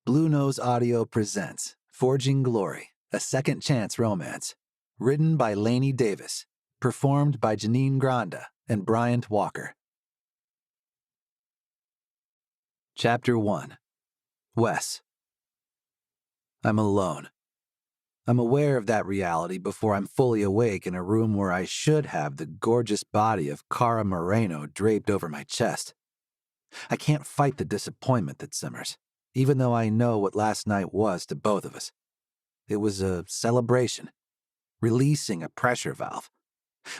Blue Nose Audio presents Forging Glory, a second chance romance. Written by Lainey Davis. Performed by Janine Granda and Bryant Walker. Chapter 1. Wes. I'm alone. I'm aware of that reality before I'm fully awake in a room where I should have the gorgeous body of Cara Moreno draped over my chest. I can't fight the disappointment that simmers, even though I know what last night was to both of us. It was a celebration, releasing a pressure valve.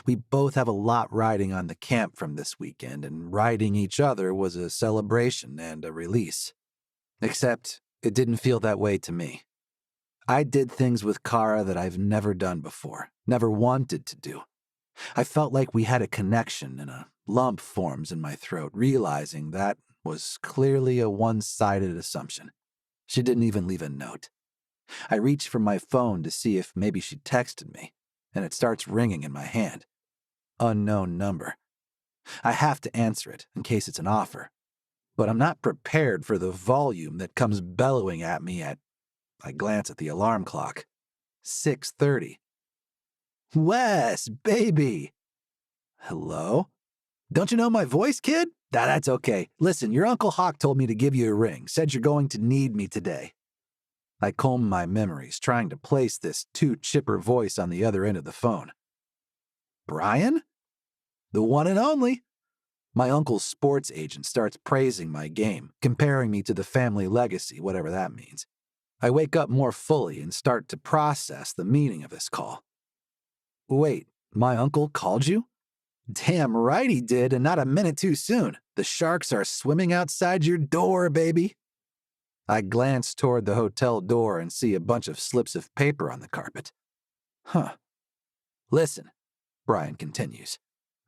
We both have a lot riding on the camp from this weekend, and riding each other was a celebration and a release. Except it didn't feel that way to me. I did things with Cara that I've never done before, never wanted to do. I felt like we had a connection, and a lump forms in my throat, realizing that was clearly a one-sided assumption. She didn't even leave a note. I reached for my phone to see if maybe she texted me, and it starts ringing in my hand. Unknown number. I have to answer it in case it's an offer, but I'm not prepared for the volume that comes bellowing at me at... I glance at the alarm clock. 6:30. Wes, baby! Hello? Don't you know my voice, kid? That's okay. Listen, your Uncle Hawk told me to give you a ring, said you're going to need me today. I comb my memories, trying to place this too-chipper voice on the other end of the phone. Brian? The one and only. My uncle's sports agent starts praising my game, comparing me to the family legacy, whatever that means. I wake up more fully and start to process the meaning of this call. Wait, my uncle called you? Damn right he did, and not a minute too soon. The sharks are swimming outside your door, baby. I glance toward the hotel door and see a bunch of slips of paper on the carpet. Huh. Listen, Brian continues.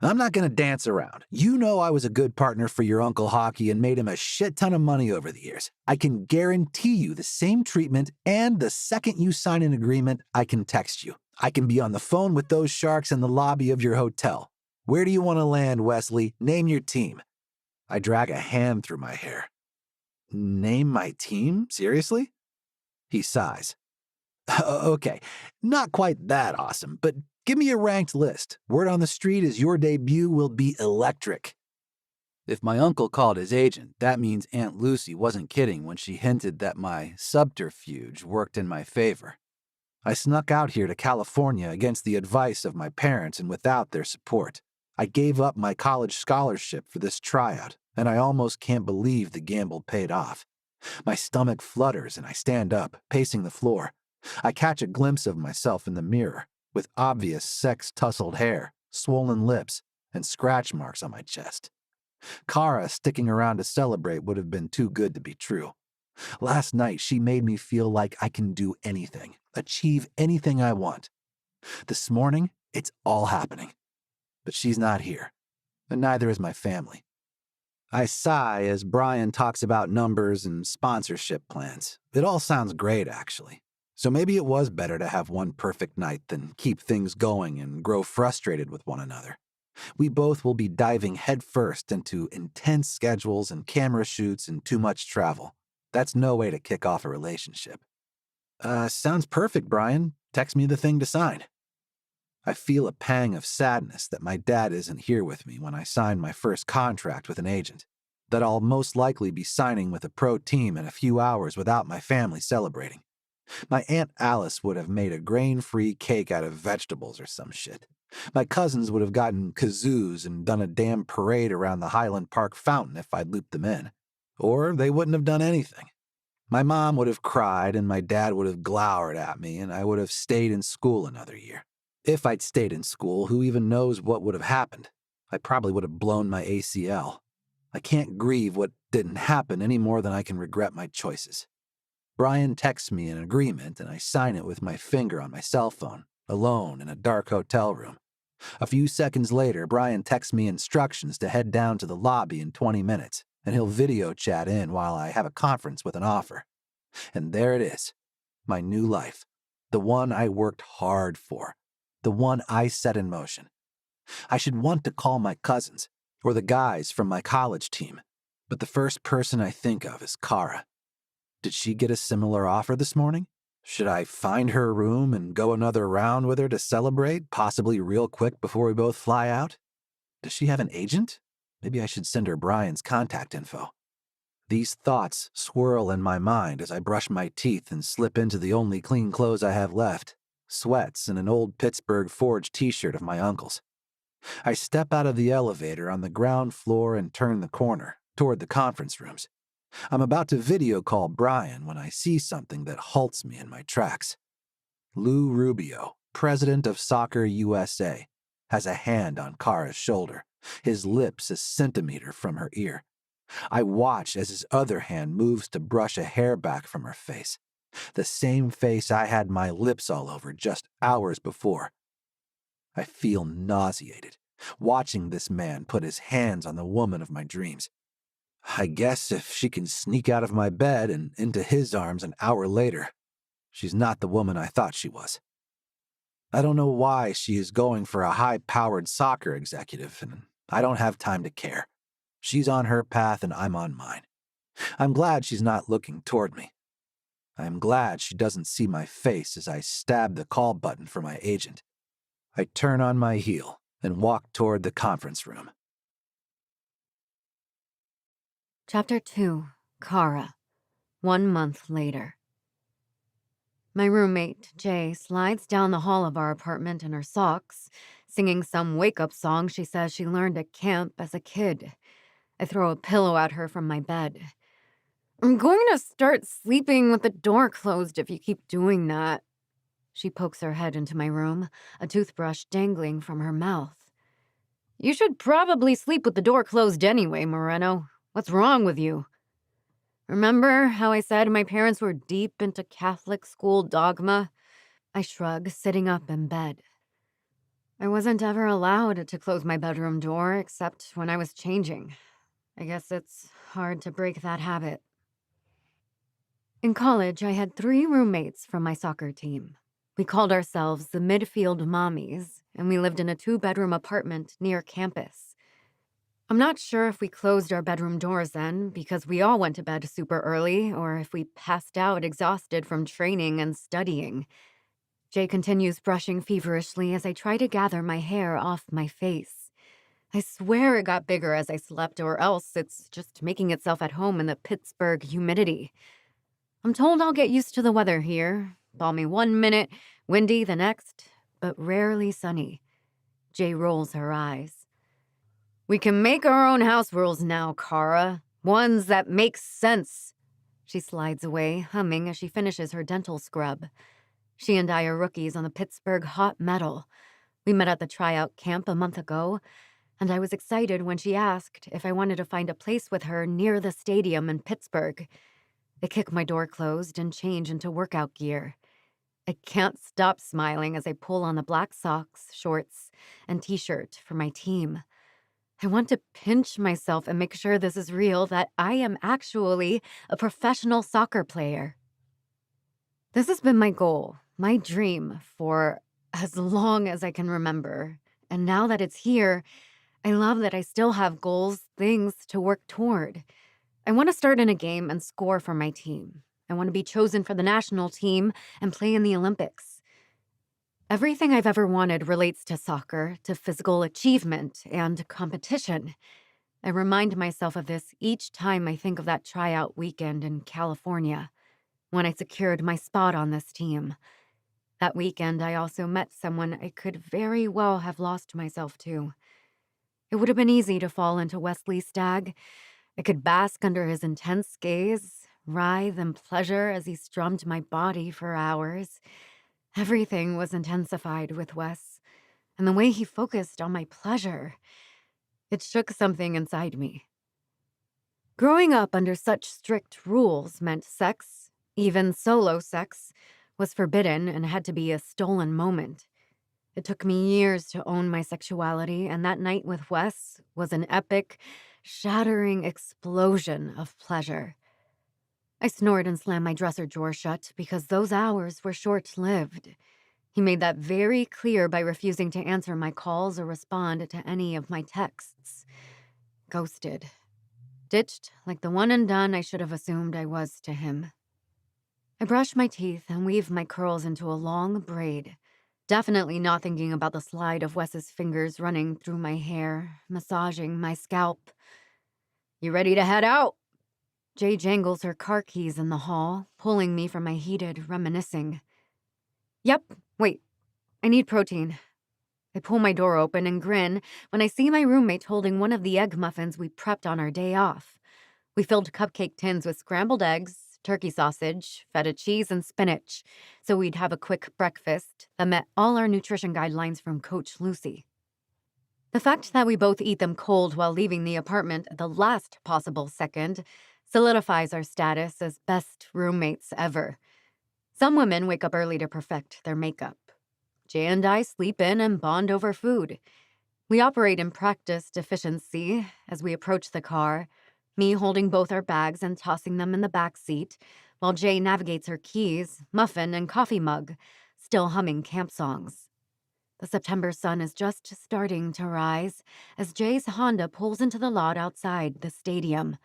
I'm not going to dance around. You know I was a good partner for your Uncle Hockey and made him a shit ton of money over the years. I can guarantee you the same treatment, and the second you sign an agreement, I can text you. I can be on the phone with those sharks in the lobby of your hotel. Where do you want to land, Wesley? Name your team. I drag a hand through my hair. Name my team? Seriously? He sighs. Okay, not quite that awesome, but give me a ranked list. Word on the street is your debut will be electric. If my uncle called his agent, that means Aunt Lucy wasn't kidding when she hinted that my subterfuge worked in my favor. I snuck out here to California against the advice of my parents and without their support. I gave up my college scholarship for this tryout, and I almost can't believe the gamble paid off. My stomach flutters and I stand up, pacing the floor. I catch a glimpse of myself in the mirror, with obvious sex-tussled hair, swollen lips, and scratch marks on my chest. Cara sticking around to celebrate would have been too good to be true. Last night, she made me feel like I can do anything, achieve anything I want. This morning, it's all happening. But she's not here, and neither is my family. I sigh as Brian talks about numbers and sponsorship plans. It all sounds great, actually. So maybe it was better to have one perfect night than keep things going and grow frustrated with one another. We both will be diving headfirst into intense schedules and camera shoots and too much travel. That's no way to kick off a relationship. Sounds perfect, Brian. Text me the thing to sign. I feel a pang of sadness that my dad isn't here with me when I sign my first contract with an agent, that I'll most likely be signing with a pro team in a few hours without my family celebrating. My Aunt Alice would have made a grain-free cake out of vegetables or some shit. My cousins would have gotten kazoos and done a damn parade around the Highland Park fountain if I'd looped them in. Or they wouldn't have done anything. My mom would have cried and my dad would have glowered at me and I would have stayed in school another year. If I'd stayed in school, who even knows what would have happened? I probably would have blown my ACL. I can't grieve what didn't happen any more than I can regret my choices. Brian texts me an agreement and I sign it with my finger on my cell phone, alone in a dark hotel room. A few seconds later, Brian texts me instructions to head down to the lobby in 20 minutes, and he'll video chat in while I have a conference with an offer. And there it is, my new life, the one I worked hard for. The one I set in motion. I should want to call my cousins, or the guys from my college team, but the first person I think of is Cara. Did she get a similar offer this morning? Should I find her room and go another round with her to celebrate, possibly real quick before we both fly out? Does she have an agent? Maybe I should send her Brian's contact info. These thoughts swirl in my mind as I brush my teeth and slip into the only clean clothes I have left, sweats and an old Pittsburgh Forge t-shirt of my uncle's. I step out of the elevator on the ground floor and turn the corner, toward the conference rooms. I'm about to video call Brian when I see something that halts me in my tracks. Lou Rubio, president of Soccer USA, has a hand on Kara's shoulder, his lips a centimeter from her ear. I watch as his other hand moves to brush a hair back from her face, the same face I had my lips all over just hours before. I feel nauseated, watching this man put his hands on the woman of my dreams. I guess if she can sneak out of my bed and into his arms an hour later, she's not the woman I thought she was. I don't know why she is going for a high-powered soccer executive, and I don't have time to care. She's on her path and I'm on mine. I'm glad she's not looking toward me. I'm glad she doesn't see my face as I stab the call button for my agent. I turn on my heel and walk toward the conference room. Chapter 2, Kara. 1 month later. My roommate, Jay, slides down the hall of our apartment in her socks, singing some wake-up song she says she learned at camp as a kid. I throw a pillow at her from my bed. I'm going to start sleeping with the door closed if you keep doing that. She pokes her head into my room, a toothbrush dangling from her mouth. You should probably sleep with the door closed anyway, Moreno. What's wrong with you? Remember how I said my parents were deep into Catholic school dogma? I shrug, sitting up in bed. I wasn't ever allowed to close my bedroom door except when I was changing. I guess it's hard to break that habit. In college, I had 3 roommates from my soccer team. We called ourselves the Midfield Mommies, and we lived in a 2-bedroom apartment near campus. I'm not sure if we closed our bedroom doors then because we all went to bed super early or if we passed out exhausted from training and studying. Jay continues brushing feverishly as I try to gather my hair off my face. I swear it got bigger as I slept, or else it's just making itself at home in the Pittsburgh humidity. I'm told I'll get used to the weather here. Balmy 1 minute, windy the next, but rarely sunny. Jay rolls her eyes. We can make our own house rules now, Kara. Ones that make sense. She slides away, humming as she finishes her dental scrub. She and I are rookies on the Pittsburgh hot metal. We met at the tryout camp a month ago, and I was excited when she asked if I wanted to find a place with her near the stadium in Pittsburgh. I kick my door closed and change into workout gear. I can't stop smiling as I pull on the black socks, shorts, and t-shirt for my team. I want to pinch myself and make sure this is real, that I am actually a professional soccer player. This has been my goal, my dream, for as long as I can remember. And now that it's here, I love that I still have goals, things to work toward. I want to start in a game and score for my team. I want to be chosen for the national team and play in the Olympics. Everything I've ever wanted relates to soccer, to physical achievement and competition. I remind myself of this each time I think of that tryout weekend in California, when I secured my spot on this team. That weekend, I also met someone I could very well have lost myself to. It would have been easy to fall into Wesley Stagg. I could bask under his intense gaze, writhe in pleasure as he strummed my body for hours. Everything was intensified with Wes, and the way he focused on my pleasure, it shook something inside me. Growing up under such strict rules meant sex, even solo sex, was forbidden and had to be a stolen moment. It took me years to own my sexuality, and that night with Wes was an epic, shattering explosion of pleasure. I snored and slammed my dresser drawer shut because those hours were short-lived. He made that very clear by refusing to answer my calls or respond to any of my texts. Ghosted. Ditched like the one and done I should have assumed I was to him. I brush my teeth and weave my curls into a long braid, definitely not thinking about the slide of Wes's fingers running through my hair, massaging my scalp. "You ready to head out?" Jay jangles her car keys in the hall, pulling me from my heated reminiscing. "Yep, wait, I need protein." I pull my door open and grin when I see my roommate holding one of the egg muffins we prepped on our day off. We filled cupcake tins with scrambled eggs, turkey sausage, feta cheese, and spinach, so we'd have a quick breakfast that met all our nutrition guidelines from Coach Lucy. The fact that we both eat them cold while leaving the apartment at the last possible second solidifies our status as best roommates ever. Some women wake up early to perfect their makeup. Jay and I sleep in and bond over food. We operate in practiced efficiency as we approach the car, me holding both our bags and tossing them in the back seat, while Jay navigates her keys, muffin, and coffee mug, still humming camp songs. The September sun is just starting to rise as Jay's Honda pulls into the lot outside the stadium.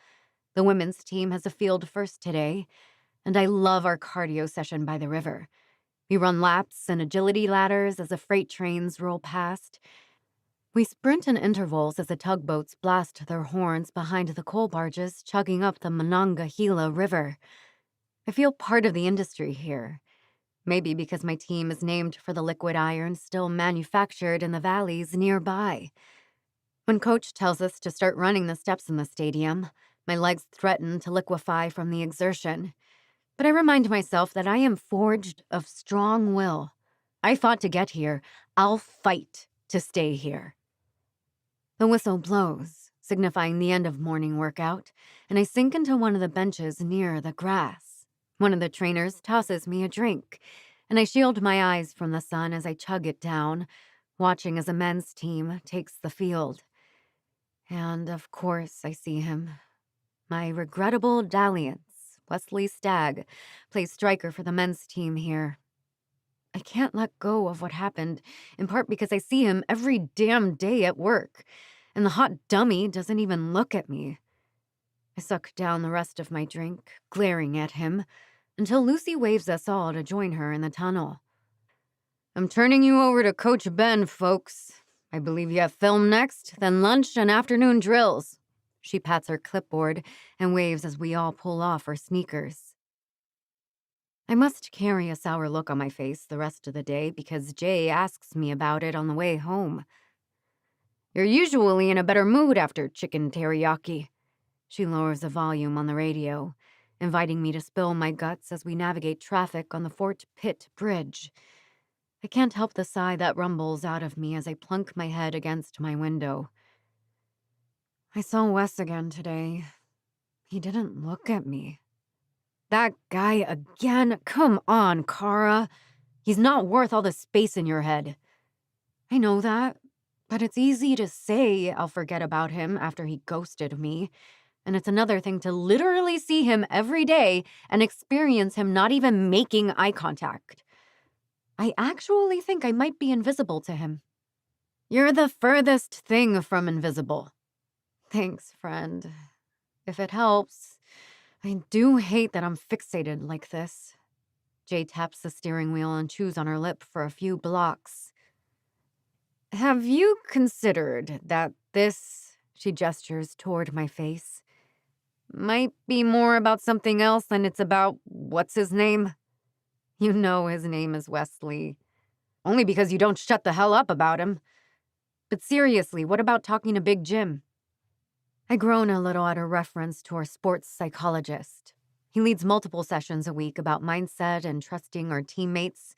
The women's team has a field first today, and I love our cardio session by the river. We run laps and agility ladders as the freight trains roll past. We sprint in intervals as the tugboats blast their horns behind the coal barges chugging up the Monongahela River. I feel part of the industry here. Maybe because my team is named for the liquid iron still manufactured in the valleys nearby. When Coach tells us to start running the steps in the stadium, my legs threaten to liquefy from the exertion. But I remind myself that I am forged of strong will. I fought to get here. I'll fight to stay here. The whistle blows, signifying the end of morning workout, and I sink into one of the benches near the grass. One of the trainers tosses me a drink, and I shield my eyes from the sun as I chug it down, watching as a men's team takes the field. And, of course, I see him. My regrettable dalliance, Wesley Stagg, plays striker for the men's team here. I can't let go of what happened, in part because I see him every damn day at work, and the hot dummy doesn't even look at me. I suck down the rest of my drink, glaring at him, until Lucy waves us all to join her in the tunnel. "I'm turning you over to Coach Ben, folks. I believe you have film next, then lunch and afternoon drills." She pats her clipboard and waves as we all pull off our sneakers. I must carry a sour look on my face the rest of the day because Jay asks me about it on the way home. "You're usually in a better mood after chicken teriyaki." She lowers the volume on the radio, inviting me to spill my guts as we navigate traffic on the Fort Pitt Bridge. I can't help the sigh that rumbles out of me as I plunk my head against my window. I saw Wes again today. He didn't look at me. That guy again? Come on, Kara. He's not worth all the space in your head. I know that, but it's easy to say I'll forget about him after he ghosted me. And it's another thing to literally see him every day and experience him not even making eye contact. I actually think I might be invisible to him. You're the furthest thing from invisible. Thanks, friend. If it helps, I do hate that I'm fixated like this. Jay taps the steering wheel and chews on her lip for a few blocks. Have you considered that this, she gestures toward my face, might be more about something else than it's about what's his name? You know his name is Wesley. Only because you don't shut the hell up about him. But seriously, what about talking to Big Jim? I groan a little at a reference to our sports psychologist. He leads multiple sessions a week about mindset and trusting our teammates,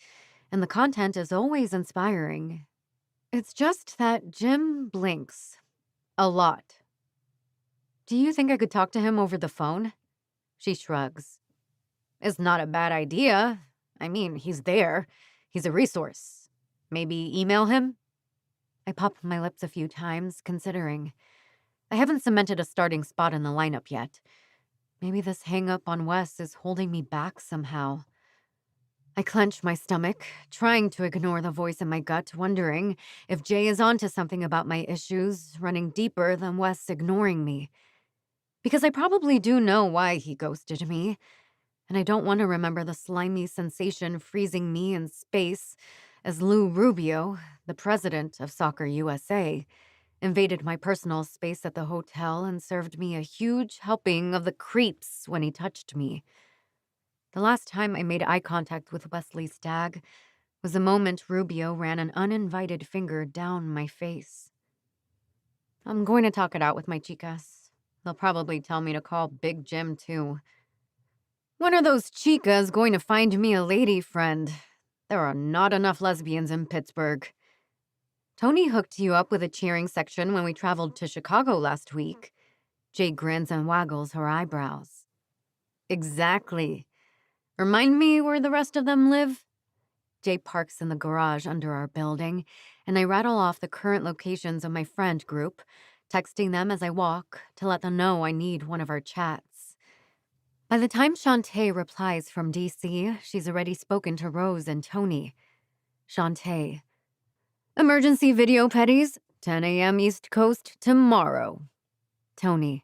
and the content is always inspiring. It's just that Jim blinks. A lot. Do you think I could talk to him over the phone? She shrugs. It's not a bad idea. I mean, he's there. He's a resource. Maybe email him? I pop my lips a few times, considering. I haven't cemented a starting spot in the lineup yet. Maybe this hang-up on Wes is holding me back somehow. I clench my stomach, trying to ignore the voice in my gut, wondering if Jay is onto something about my issues, running deeper than Wes ignoring me. Because I probably do know why he ghosted me, and I don't want to remember the slimy sensation freezing me in space as Lou Rubio, the president of Soccer USA, invaded my personal space at the hotel and served me a huge helping of the creeps when he touched me. The last time I made eye contact with Wesley Stagg was the moment Rubio ran an uninvited finger down my face. I'm going to talk it out with my chicas. They'll probably tell me to call Big Jim, too. When are those chicas going to find me a lady friend? There are not enough lesbians in Pittsburgh. Tony hooked you up with a cheering section when we traveled to Chicago last week. Jay grins and waggles her eyebrows. Exactly. Remind me where the rest of them live? Jay parks in the garage under our building, and I rattle off the current locations of my friend group, texting them as I walk to let them know I need one of our chats. By the time Shantae replies from D.C., she's already spoken to Rose and Tony. Shantae. Emergency video petties, 10 a.m. East Coast tomorrow. Tony.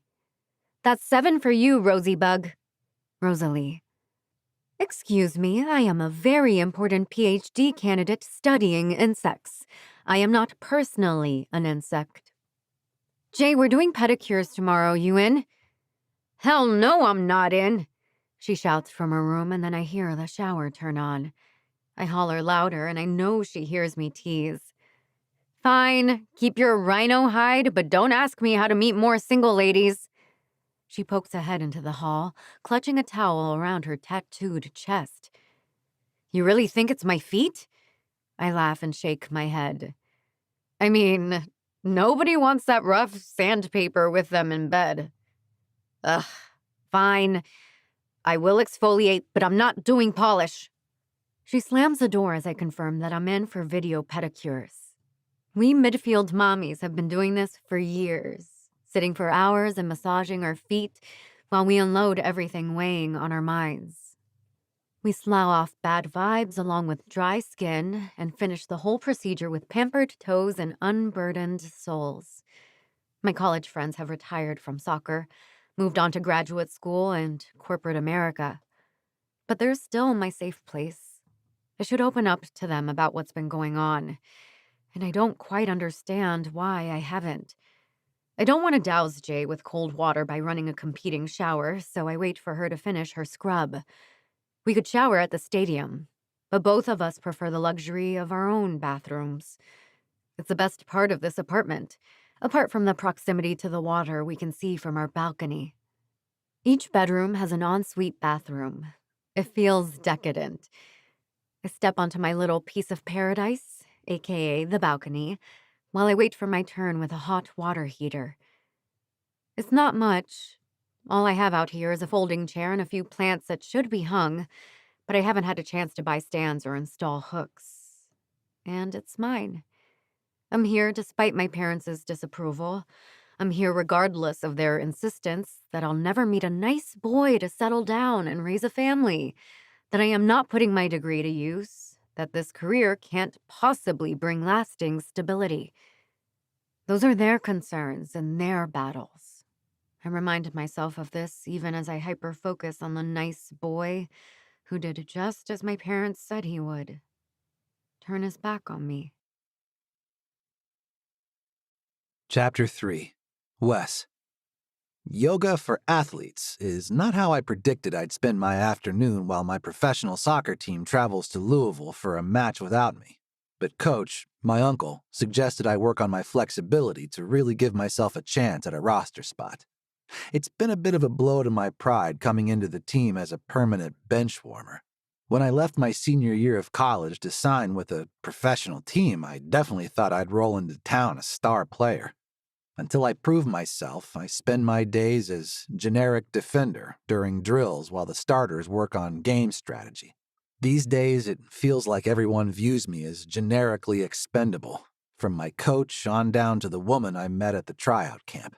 That's 7 for you, Rosybug. Rosalie. Excuse me, I am a very important PhD candidate studying insects. I am not personally an insect. Jay, we're doing pedicures tomorrow. You in? Hell no, I'm not in. She shouts from her room, and then I hear the shower turn on. I holler louder, and I know she hears me tease. Fine, keep your rhino hide, but don't ask me how to meet more single ladies. She pokes a head into the hall, clutching a towel around her tattooed chest. You really think it's my feet? I laugh and shake my head. I mean, nobody wants that rough sandpaper with them in bed. Ugh, fine. I will exfoliate, but I'm not doing polish. She slams the door as I confirm that I'm in for video pedicures. We midfield mommies have been doing this for years, sitting for hours and massaging our feet while we unload everything weighing on our minds. We slough off bad vibes along with dry skin and finish the whole procedure with pampered toes and unburdened souls. My college friends have retired from soccer, moved on to graduate school and corporate America. But they're still my safe place. I should open up to them about what's been going on, and I don't quite understand why I haven't. I don't want to douse Jay with cold water by running a competing shower, so I wait for her to finish her scrub. We could shower at the stadium, but both of us prefer the luxury of our own bathrooms. It's the best part of this apartment, apart from the proximity to the water we can see from our balcony. Each bedroom has an ensuite bathroom. It feels decadent. I step onto my little piece of paradise, aka the balcony, while I wait for my turn with a hot water heater. It's not much. All I have out here is a folding chair and a few plants that should be hung, but I haven't had a chance to buy stands or install hooks. And it's mine. I'm here despite my parents' disapproval. I'm here regardless of their insistence that I'll never meet a nice boy to settle down and raise a family, that I am not putting my degree to use, that this career can't possibly bring lasting stability. Those are their concerns and their battles. I reminded myself of this even as I hyper-focus on the nice boy who did just as my parents said he would. Turn his back on me. Chapter 3. Wes. Yoga for athletes is not how I predicted I'd spend my afternoon while my professional soccer team travels to Louisville for a match without me. But Coach, my uncle, suggested I work on my flexibility to really give myself a chance at a roster spot. It's been a bit of a blow to my pride coming into the team as a permanent bench warmer. When I left my senior year of college to sign with a professional team, I definitely thought I'd roll into town a star player. Until I prove myself, I spend my days as generic defender during drills while the starters work on game strategy. These days, it feels like everyone views me as generically expendable, from my coach on down to the woman I met at the tryout camp.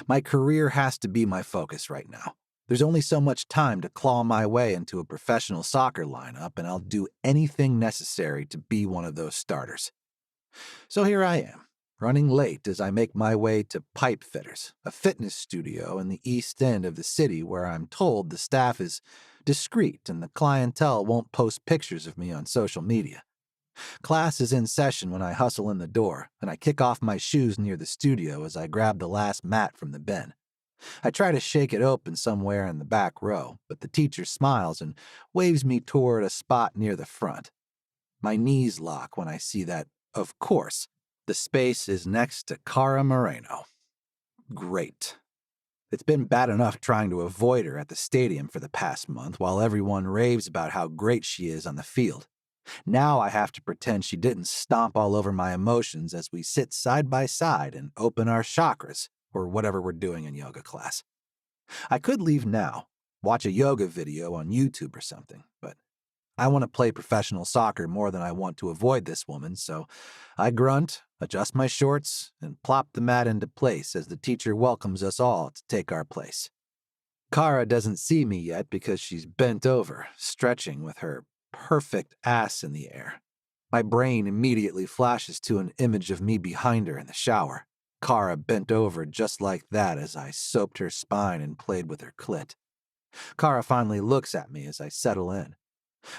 My career has to be my focus right now. There's only so much time to claw my way into a professional soccer lineup, and I'll do anything necessary to be one of those starters. So here I am, running late as I make my way to Pipe Fitters, a fitness studio in the east end of the city where I'm told the staff is discreet, and the clientele won't post pictures of me on social media. Class is in session when I hustle in the door, and I kick off my shoes near the studio as I grab the last mat from the bin. I try to shake it open somewhere in the back row, but the teacher smiles and waves me toward a spot near the front. My knees lock when I see that, of course, the space is next to Cara Moreno. Great. It's been bad enough trying to avoid her at the stadium for the past month while everyone raves about how great she is on the field. Now I have to pretend she didn't stomp all over my emotions as we sit side by side and open our chakras, or whatever we're doing in yoga class. I could leave now, watch a yoga video on YouTube or something, but I want to play professional soccer more than I want to avoid this woman, so I grunt, adjust my shorts, and plop the mat into place as the teacher welcomes us all to take our place. Cara doesn't see me yet because she's bent over, stretching with her perfect ass in the air. My brain immediately flashes to an image of me behind her in the shower. Cara bent over just like that as I soaped her spine and played with her clit. Cara finally looks at me as I settle in.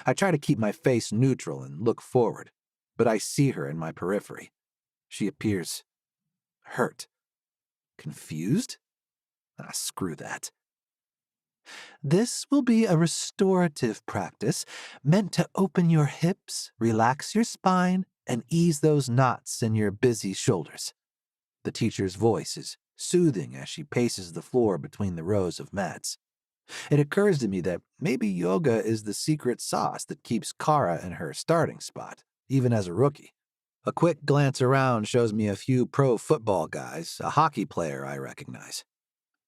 I try to keep my face neutral and look forward, but I see her in my periphery. She appears hurt. Confused? Screw that. This will be a restorative practice meant to open your hips, relax your spine, and ease those knots in your busy shoulders. The teacher's voice is soothing as she paces the floor between the rows of mats. It occurs to me that maybe yoga is the secret sauce that keeps Cara in her starting spot, even as a rookie. A quick glance around shows me a few pro football guys, a hockey player I recognize.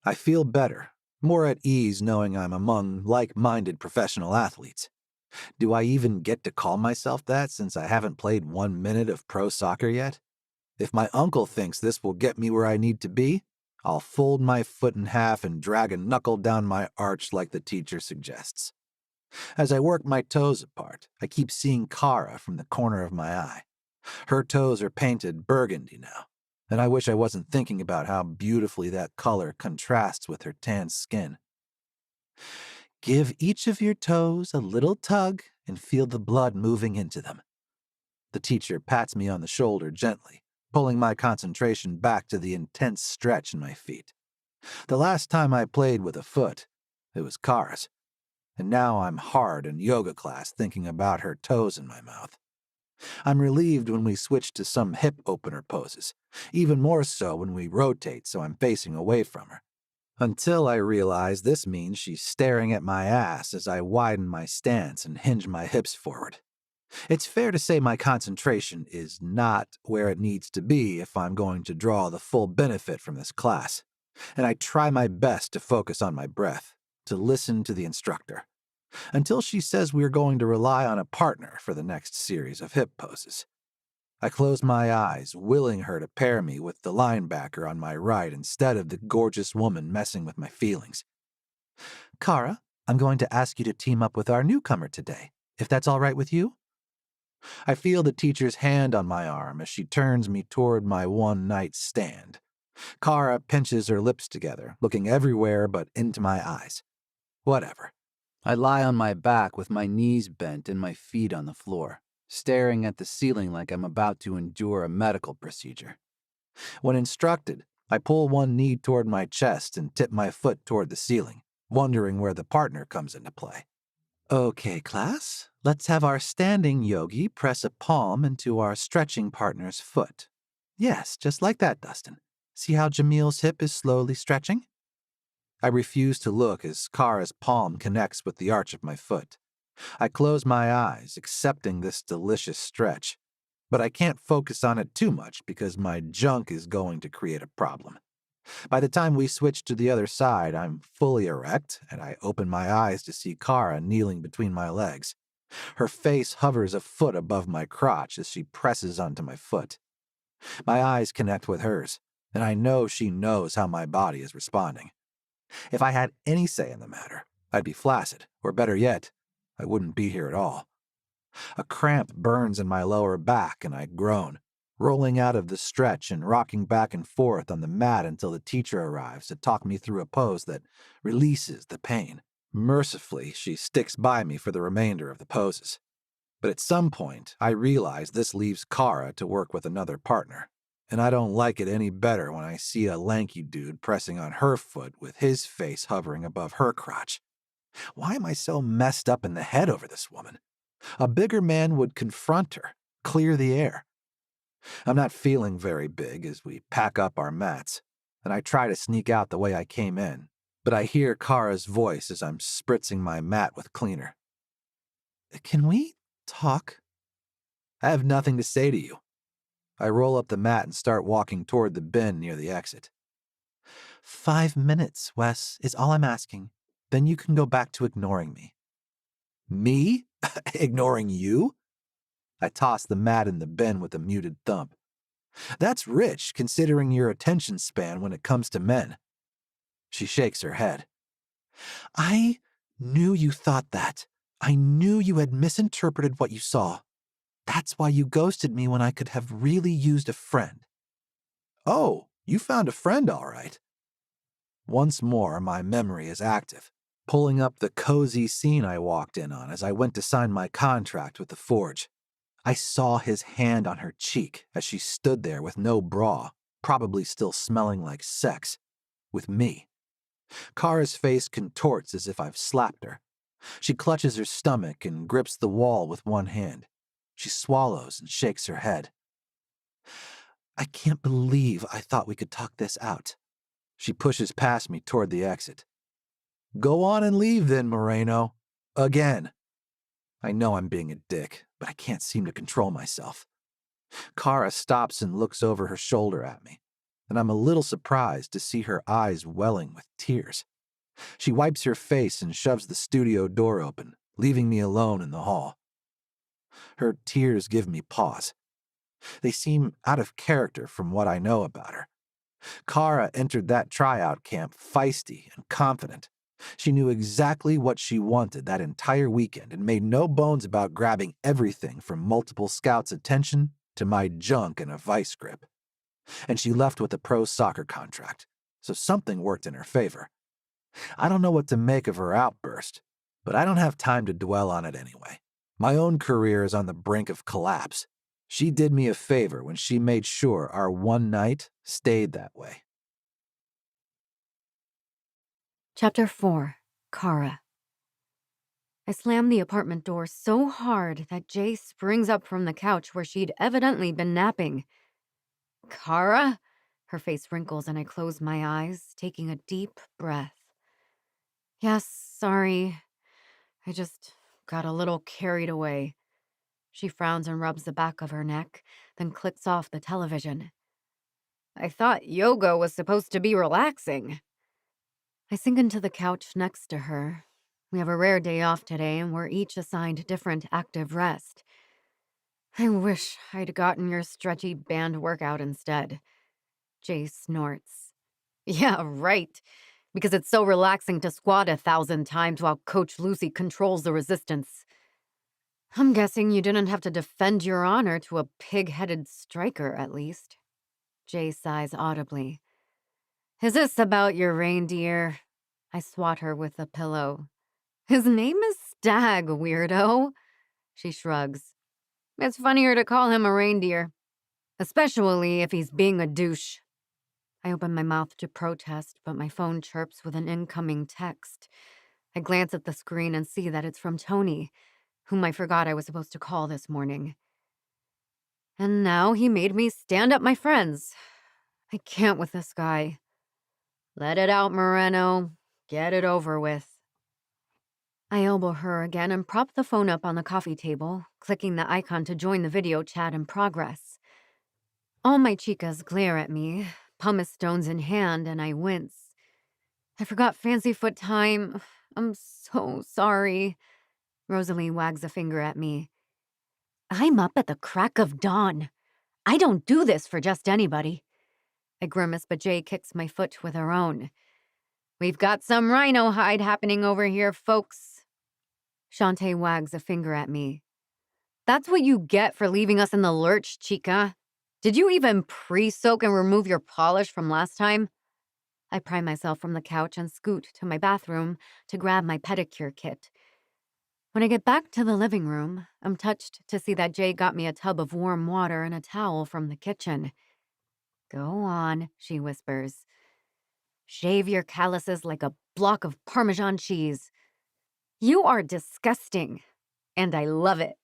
I feel better, more at ease knowing I'm among like-minded professional athletes. Do I even get to call myself that since I haven't played 1 minute of pro soccer yet? If my uncle thinks this will get me where I need to be, I'll fold my foot in half and drag a knuckle down my arch like the teacher suggests. As I work my toes apart, I keep seeing Cara from the corner of my eye. Her toes are painted burgundy now, and I wish I wasn't thinking about how beautifully that color contrasts with her tan skin. Give each of your toes a little tug and feel the blood moving into them. The teacher pats me on the shoulder gently, pulling my concentration back to the intense stretch in my feet. The last time I played with a foot, it was Cara's, and now I'm hard in yoga class thinking about her toes in my mouth. I'm relieved when we switch to some hip opener poses, even more so when we rotate so I'm facing away from her. Until I realize this means she's staring at my ass as I widen my stance and hinge my hips forward. It's fair to say my concentration is not where it needs to be if I'm going to draw the full benefit from this class, and I try my best to focus on my breath, to listen to the instructor, until she says we're going to rely on a partner for the next series of hip poses. I close my eyes, willing her to pair me with the linebacker on my right instead of the gorgeous woman messing with my feelings. Cara, I'm going to ask you to team up with our newcomer today, if that's all right with you? I feel the teacher's hand on my arm as she turns me toward my one-night stand. Cara pinches her lips together, looking everywhere but into my eyes. Whatever. I lie on my back with my knees bent and my feet on the floor, staring at the ceiling like I'm about to endure a medical procedure. When instructed, I pull one knee toward my chest and tip my foot toward the ceiling, wondering where the partner comes into play. Okay, class, let's have our standing yogi press a palm into our stretching partner's foot. Yes, just like that, Dustin. See how Jamil's hip is slowly stretching? I refuse to look as Cara's palm connects with the arch of my foot. I close my eyes, accepting this delicious stretch, but I can't focus on it too much because my junk is going to create a problem. By the time we switch to the other side, I'm fully erect, and I open my eyes to see Cara kneeling between my legs. Her face hovers a foot above my crotch as she presses onto my foot. My eyes connect with hers, and I know she knows how my body is responding. If I had any say in the matter, I'd be flaccid, or better yet, I wouldn't be here at all. A cramp burns in my lower back, and I groan, rolling out of the stretch and rocking back and forth on the mat until the teacher arrives to talk me through a pose that releases the pain. Mercifully, she sticks by me for the remainder of the poses. But at some point, I realize this leaves Kara to work with another partner, and I don't like it any better when I see a lanky dude pressing on her foot with his face hovering above her crotch. Why am I so messed up in the head over this woman? A bigger man would confront her, clear the air. I'm not feeling very big as we pack up our mats, and I try to sneak out the way I came in, but I hear Kara's voice as I'm spritzing my mat with cleaner. Can we talk? I have nothing to say to you. I roll up the mat and start walking toward the bin near the exit. 5 minutes, Wes, is all I'm asking. Then you can go back to ignoring me. Me? Ignoring you? I toss the mat in the bin with a muted thump. That's rich, considering your attention span when it comes to men. She shakes her head. I knew you thought that. I knew you had misinterpreted what you saw. That's why you ghosted me when I could have really used a friend. Oh, you found a friend, all right. Once more, my memory is active, pulling up the cozy scene I walked in on as I went to sign my contract with the forge. I saw his hand on her cheek as she stood there with no bra, probably still smelling like sex, with me. Kara's face contorts as if I've slapped her. She clutches her stomach and grips the wall with one hand. She swallows and shakes her head. I can't believe I thought we could talk this out. She pushes past me toward the exit. Go on and leave then, Moreno. Again. I know I'm being a dick, but I can't seem to control myself. Kara stops and looks over her shoulder at me, and I'm a little surprised to see her eyes welling with tears. She wipes her face and shoves the studio door open, leaving me alone in the hall. Her tears give me pause. They seem out of character from what I know about her. Kara entered that tryout camp feisty and confident. She knew exactly what she wanted that entire weekend and made no bones about grabbing everything from multiple scouts' attention to my junk in a vice grip. And she left with a pro soccer contract, so something worked in her favor. I don't know what to make of her outburst, but I don't have time to dwell on it anyway. My own career is on the brink of collapse. She did me a favor when she made sure our one night stayed that way. Chapter 4. Kara. I slammed the apartment door so hard that Jay springs up from the couch where she'd evidently been napping. Kara? Her face wrinkles and I close my eyes, taking a deep breath. Yes, sorry. I just got a little carried away. She frowns and rubs the back of her neck, then clicks off the television. I thought yoga was supposed to be relaxing. I sink into the couch next to her. We have a rare day off today, and we're each assigned different active rest. I wish I'd gotten your stretchy band workout instead. Jay snorts. Yeah, right. Because it's so relaxing to squat 1,000 times while Coach Lucy controls the resistance. I'm guessing you didn't have to defend your honor to a pig-headed striker, at least. Jay sighs audibly. Is this about your reindeer? I swat her with a pillow. His name is Stag, weirdo. She shrugs. It's funnier to call him a reindeer, especially if he's being a douche. I open my mouth to protest, but my phone chirps with an incoming text. I glance at the screen and see that it's from Tony, whom I forgot I was supposed to call this morning. And now he made me stand up my friends. I can't with this guy. Let it out, Moreno. Get it over with. I elbow her again and prop the phone up on the coffee table, clicking the icon to join the video chat in progress. All my chicas glare at me, pumice stones in hand, and I wince. I forgot fancy foot time. I'm so sorry. Rosalie wags a finger at me. I'm up at the crack of dawn. I don't do this for just anybody. I grimace, but Jay kicks my foot with her own. We've got some rhino hide happening over here, folks. Shantae wags a finger at me. That's what you get for leaving us in the lurch, chica. Did you even pre-soak and remove your polish from last time? I pry myself from the couch and scoot to my bathroom to grab my pedicure kit. When I get back to the living room, I'm touched to see that Jay got me a tub of warm water and a towel from the kitchen. "Go on," she whispers. "Shave your calluses like a block of Parmesan cheese." "You are disgusting, and I love it."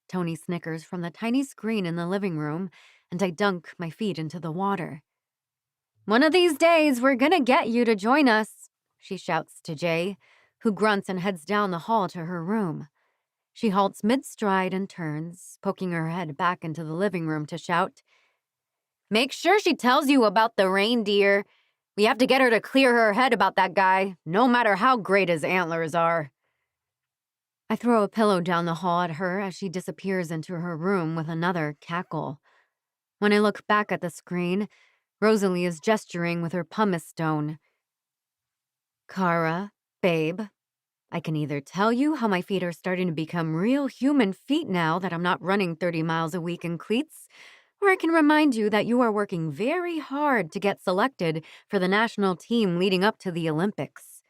Tony snickers from the tiny screen in the living room, and I dunk my feet into the water. "One of these days, we're gonna get you to join us," she shouts to Jay, who grunts and heads down the hall to her room. She halts mid-stride and turns, poking her head back into the living room to shout, "Make sure she tells you about the reindeer. We have to get her to clear her head about that guy, no matter how great his antlers are." I throw a pillow down the hall at her as she disappears into her room with another cackle. When I look back at the screen, Rosalie is gesturing with her pumice stone. "Kara, babe, I can either tell you how my feet are starting to become real human feet now that I'm not running 30 miles a week in cleats, or I can remind you that you are working very hard to get selected for the national team leading up to the Olympics."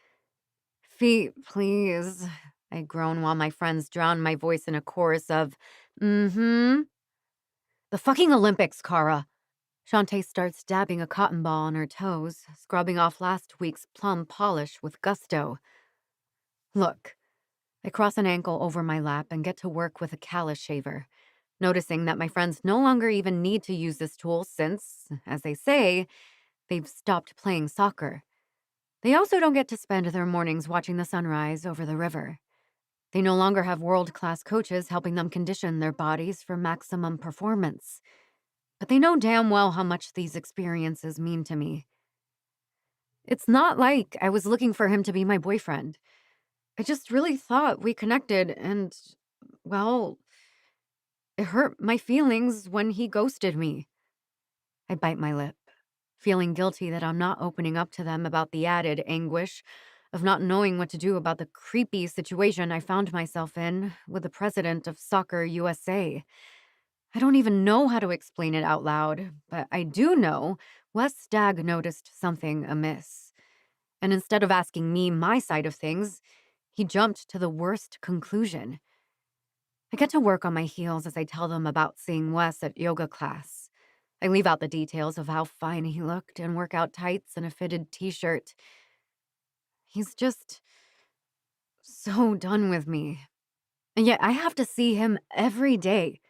"Feet, please," I groan while my friends drown my voice in a chorus of, "Mm-hmm." "The fucking Olympics, Kara." Shantae starts dabbing a cotton ball on her toes, scrubbing off last week's plum polish with gusto. "Look." I cross an ankle over my lap and get to work with a callus shaver, noticing that my friends no longer even need to use this tool since, as they say, they've stopped playing soccer. They also don't get to spend their mornings watching the sunrise over the river. They no longer have world-class coaches helping them condition their bodies for maximum performance. But they know damn well how much these experiences mean to me. It's not like I was looking for him to be my boyfriend. I just really thought we connected and, well, it hurt my feelings when he ghosted me. I bite my lip, feeling guilty that I'm not opening up to them about the added anguish of not knowing what to do about the creepy situation I found myself in with the president of Soccer USA. I don't even know how to explain it out loud, but I do know Wes Stagg noticed something amiss. And instead of asking me my side of things, he jumped to the worst conclusion. I get to work on my heels as I tell them about seeing Wes at yoga class. I leave out the details of how fine he looked in workout tights and a fitted t-shirt. He's just so done with me. And yet I have to see him every day.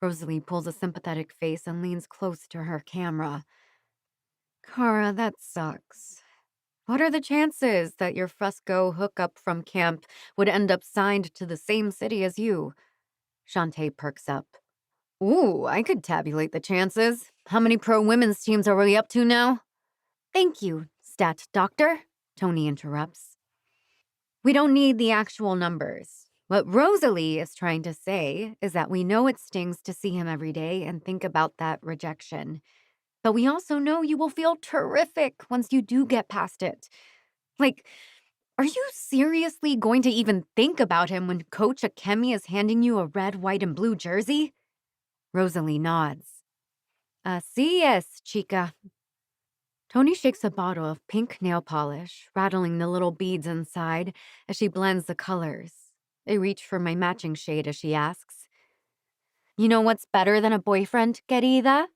Rosalie pulls a sympathetic face and leans close to her camera. "Kara, that sucks. What are the chances that your Fresco hookup from camp would end up signed to the same city as you?" Shantae perks up. "Ooh, I could tabulate the chances. How many pro women's teams are we up to now?" "Thank you, stat doctor," Tony interrupts. "We don't need the actual numbers. What Rosalie is trying to say is that we know it stings to see him every day and think about that rejection. But we also know you will feel terrific once you do get past it. Like, are you seriously going to even think about him when Coach Akemi is handing you a red, white, and blue jersey?" Rosalie nods. "Así es, chica." Tony shakes a bottle of pink nail polish, rattling the little beads inside as she blends the colors. I reach for my matching shade as she asks, "You know what's better than a boyfriend, querida?"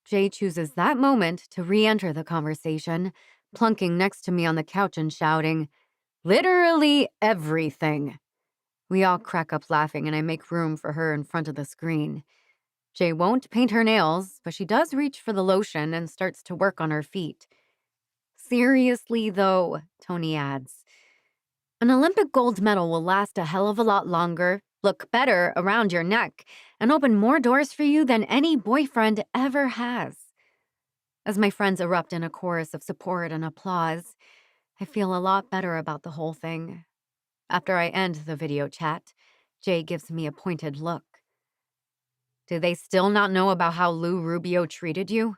Jay chooses that moment to re-enter the conversation, plunking next to me on the couch and shouting, "Literally everything." We all crack up laughing and I make room for her in front of the screen. Jay won't paint her nails, but she does reach for the lotion and starts to work on her feet. "Seriously, though," Tony adds, "an Olympic gold medal will last a hell of a lot longer, look better around your neck, and open more doors for you than any boyfriend ever has." As my friends erupt in a chorus of support and applause, I feel a lot better about the whole thing. After I end the video chat, Jay gives me a pointed look. "Do they still not know about how Lou Rubio treated you?"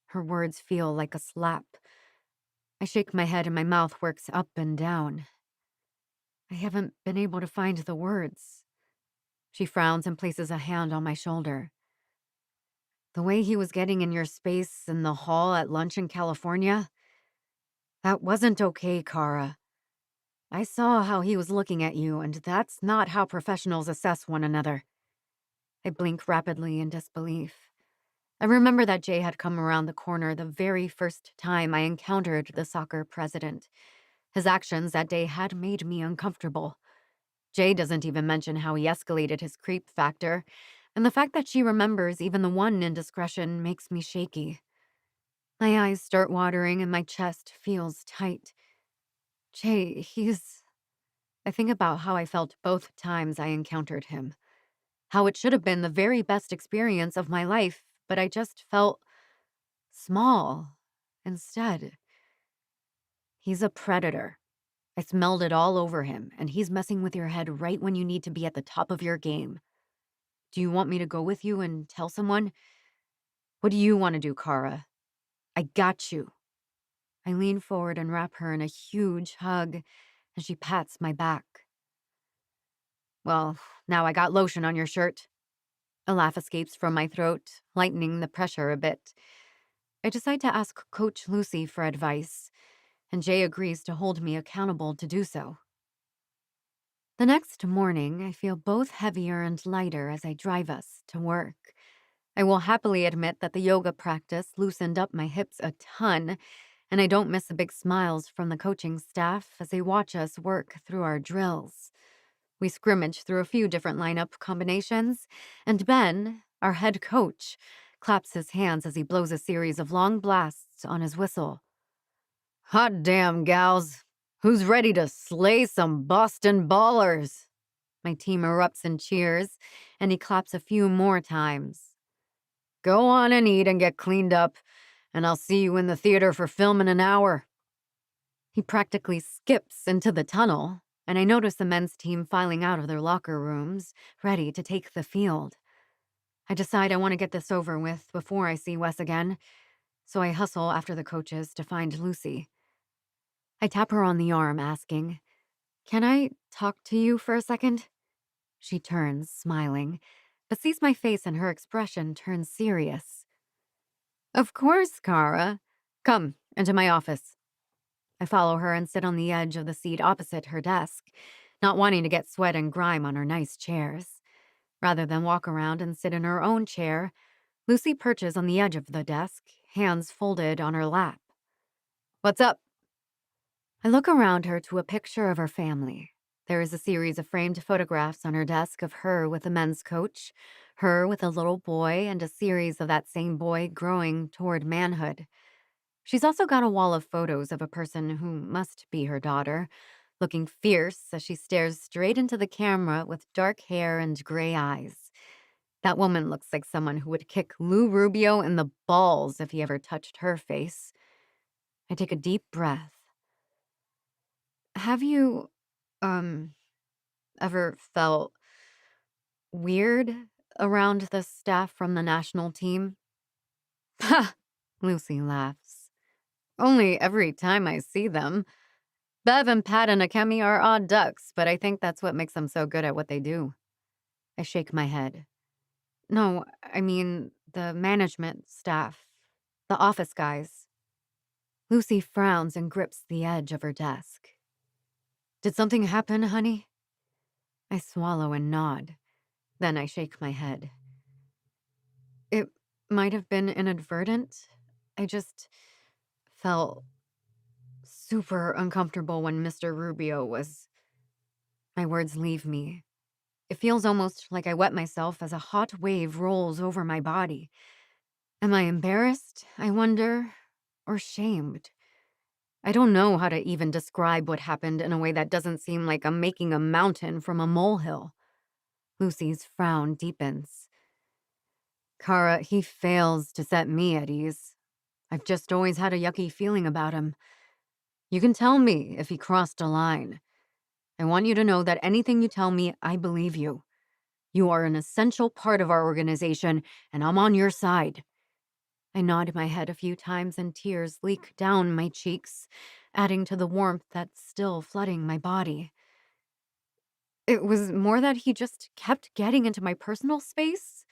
Her words feel like a slap. I shake my head and my mouth works up and down. I haven't been able to find the words. She frowns and places a hand on my shoulder. The way he was getting in your space in the hall at lunch in California, that wasn't okay, Kara. I saw how he was looking at you, and that's not how professionals assess one another. I blink rapidly in disbelief. I remember that Jay had come around the corner the very first time I encountered the soccer president. His actions that day had made me uncomfortable. Jay doesn't even mention how he escalated his creep factor, and the fact that she remembers even the one indiscretion makes me shaky. My eyes start watering and my chest feels tight. Jay, I think about how I felt both times I encountered him. How it should have been the very best experience of my life, but I just felt small instead. He's a predator. I smelled it all over him, and he's messing with your head right when you need to be at the top of your game. Do you want me to go with you and tell someone? What do you want to do, Kara? I got you. I lean forward and wrap her in a huge hug, and she pats my back. Well, now I got lotion on your shirt. A laugh escapes from my throat, lightening the pressure a bit. I decide to ask Coach Lucy for advice, and Jay agrees to hold me accountable to do so. The next morning, I feel both heavier and lighter as I drive us to work. I will happily admit that the yoga practice loosened up my hips a ton, and I don't miss the big smiles from the coaching staff as they watch us work through our drills. We scrimmage through a few different lineup combinations, and Ben, our head coach, claps his hands as he blows a series of long blasts on his whistle. Hot damn, gals. Who's ready to slay some Boston ballers? My team erupts in cheers, and he claps a few more times. Go on and eat and get cleaned up, and I'll see you in the theater for film in an hour. He practically skips into the tunnel, and I notice the men's team filing out of their locker rooms, ready to take the field. I decide I want to get this over with before I see Wes again, so I hustle after the coaches to find Lucy. I tap her on the arm, asking, "Can I talk to you for a second?" She turns, smiling, but sees my face and her expression turns serious. Of course, Kara. Come, into my office. I follow her and sit on the edge of the seat opposite her desk, not wanting to get sweat and grime on her nice chairs. Rather than walk around and sit in her own chair, Lucy perches on the edge of the desk, hands folded on her lap. What's up? I look around her to a picture of her family. There is a series of framed photographs on her desk of her with a men's coach, her with a little boy, and a series of that same boy growing toward manhood. She's also got a wall of photos of a person who must be her daughter, looking fierce as she stares straight into the camera with dark hair and gray eyes. That woman looks like someone who would kick Lou Rubio in the balls if he ever touched her face. I take a deep breath. Have you, um, ever felt weird around the staff from the national team? Ha! Lucy laughs. Only every time I see them. Bev and Pat and Akemi are odd ducks, but I think that's what makes them so good at what they do. I shake my head. No, I mean the management staff, the office guys. Lucy frowns and grips the edge of her desk. Did something happen, honey? I swallow and nod. Then I shake my head. It might have been inadvertent. I just felt super uncomfortable when Mr. Rubio was. My words leave me. It feels almost like I wet myself as a hot wave rolls over my body. Am I embarrassed, I wonder, or shamed? I don't know how to even describe what happened in a way that doesn't seem like I'm making a mountain from a molehill. Lucy's frown deepens. Kara, he fails to set me at ease. I've just always had a yucky feeling about him. You can tell me if he crossed a line. I want you to know that anything you tell me, I believe you. You are an essential part of our organization, and I'm on your side. I nod my head a few times and tears leak down my cheeks, adding to the warmth that's still flooding my body. It was more that he just kept getting into my personal space,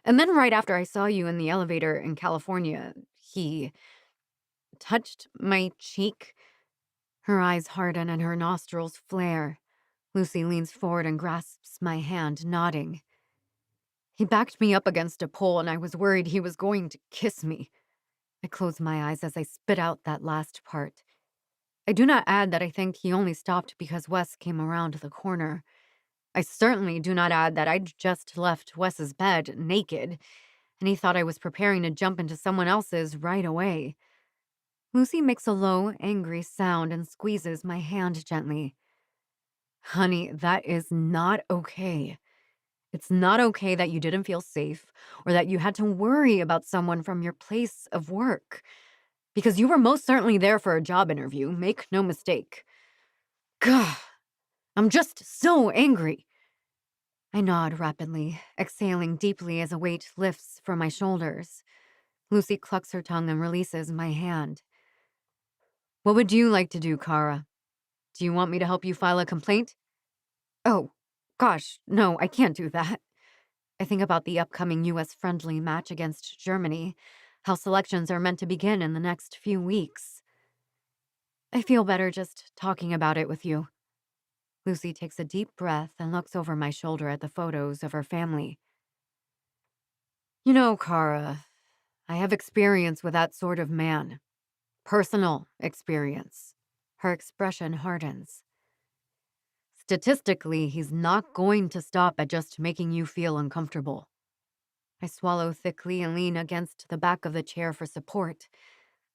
And then right after I saw you in the elevator in California, he touched my cheek. Her eyes harden and her nostrils flare. Lucy leans forward and grasps my hand, nodding. He backed me up against a pole, and I was worried he was going to kiss me. I close my eyes as I spit out that last part. I do not add that I think he only stopped because Wes came around the corner. I certainly do not add that I'd just left Wes's bed naked, and he thought I was preparing to jump into someone else's right away. Lucy makes a low, angry sound and squeezes my hand gently. Honey, that is not okay. It's not okay that you didn't feel safe or that you had to worry about someone from your place of work. Because you were most certainly there for a job interview, make no mistake. Gah, I'm just so angry. I nod rapidly, exhaling deeply as a weight lifts from my shoulders. Lucy clucks her tongue and releases my hand. What would you like to do, Kara? Do you want me to help you file a complaint? Oh, gosh, no, I can't do that. I think about the upcoming U.S. friendly match against Germany, how selections are meant to begin in the next few weeks. I feel better just talking about it with you. Lucy takes a deep breath and looks over my shoulder at the photos of her family. You know, Kara, I have experience with that sort of man. Personal experience. Her expression hardens. Statistically, he's not going to stop at just making you feel uncomfortable. I swallow thickly and lean against the back of the chair for support.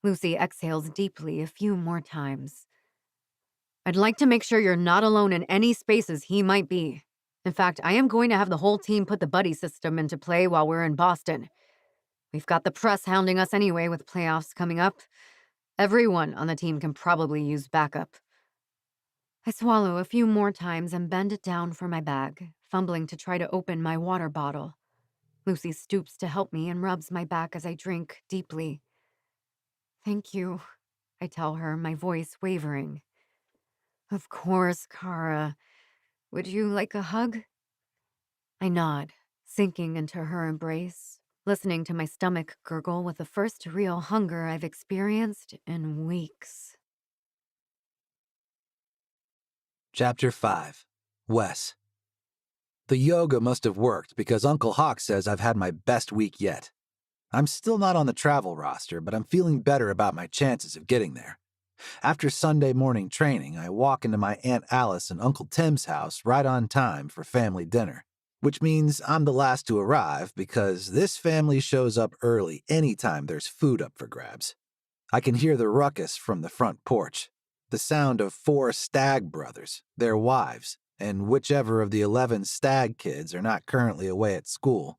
Lucy exhales deeply a few more times. I'd like to make sure you're not alone in any spaces he might be. In fact, I am going to have the whole team put the buddy system into play while we're in Boston. We've got the press hounding us anyway with playoffs coming up. Everyone on the team can probably use backup. I swallow a few more times and bend it down for my bag, fumbling to try to open my water bottle. Lucy stoops to help me and rubs my back as I drink deeply. Thank you, I tell her, my voice wavering. Of course, Kara. Would you like a hug? I nod, sinking into her embrace, listening to my stomach gurgle with the first real hunger I've experienced in weeks. Chapter 5. Wes. The yoga must have worked because Uncle Hawk says I've had my best week yet. I'm still not on the travel roster, but I'm feeling better about my chances of getting there. After Sunday morning training, I walk into my Aunt Alice and Uncle Tim's house right on time for family dinner, which means I'm the last to arrive because this family shows up early anytime there's food up for grabs. I can hear the ruckus from the front porch, the sound of 4 Stag brothers, their wives, and whichever of the 11 Stag kids are not currently away at school.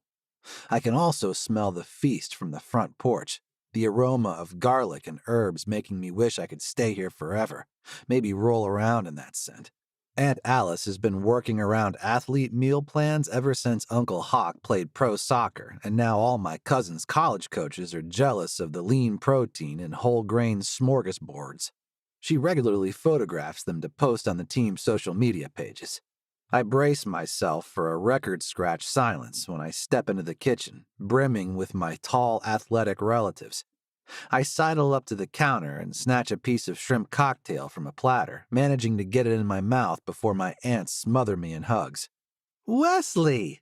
I can also smell the feast from the front porch, the aroma of garlic and herbs making me wish I could stay here forever, maybe roll around in that scent. Aunt Alice has been working around athlete meal plans ever since Uncle Hawk played pro soccer, and now all my cousins' college coaches are jealous of the lean protein and whole grain smorgasbords. She regularly photographs them to post on the team's social media pages. I brace myself for a record-scratch silence when I step into the kitchen, brimming with my tall, athletic relatives. I sidle up to the counter and snatch a piece of shrimp cocktail from a platter, managing to get it in my mouth before my aunts smother me in hugs. Wesley!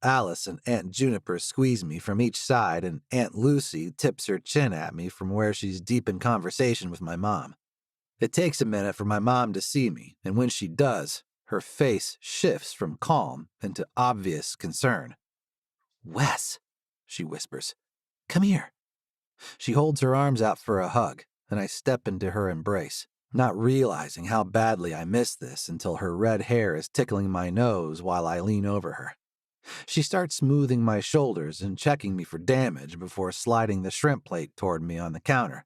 Alice and Aunt Juniper squeeze me from each side, and Aunt Lucy tips her chin at me from where she's deep in conversation with my mom. It takes a minute for my mom to see me, and when she does, her face shifts from calm into obvious concern. Wes, she whispers, come here. She holds her arms out for a hug, and I step into her embrace, not realizing how badly I miss this until her red hair is tickling my nose while I lean over her. She starts smoothing my shoulders and checking me for damage before sliding the shrimp plate toward me on the counter.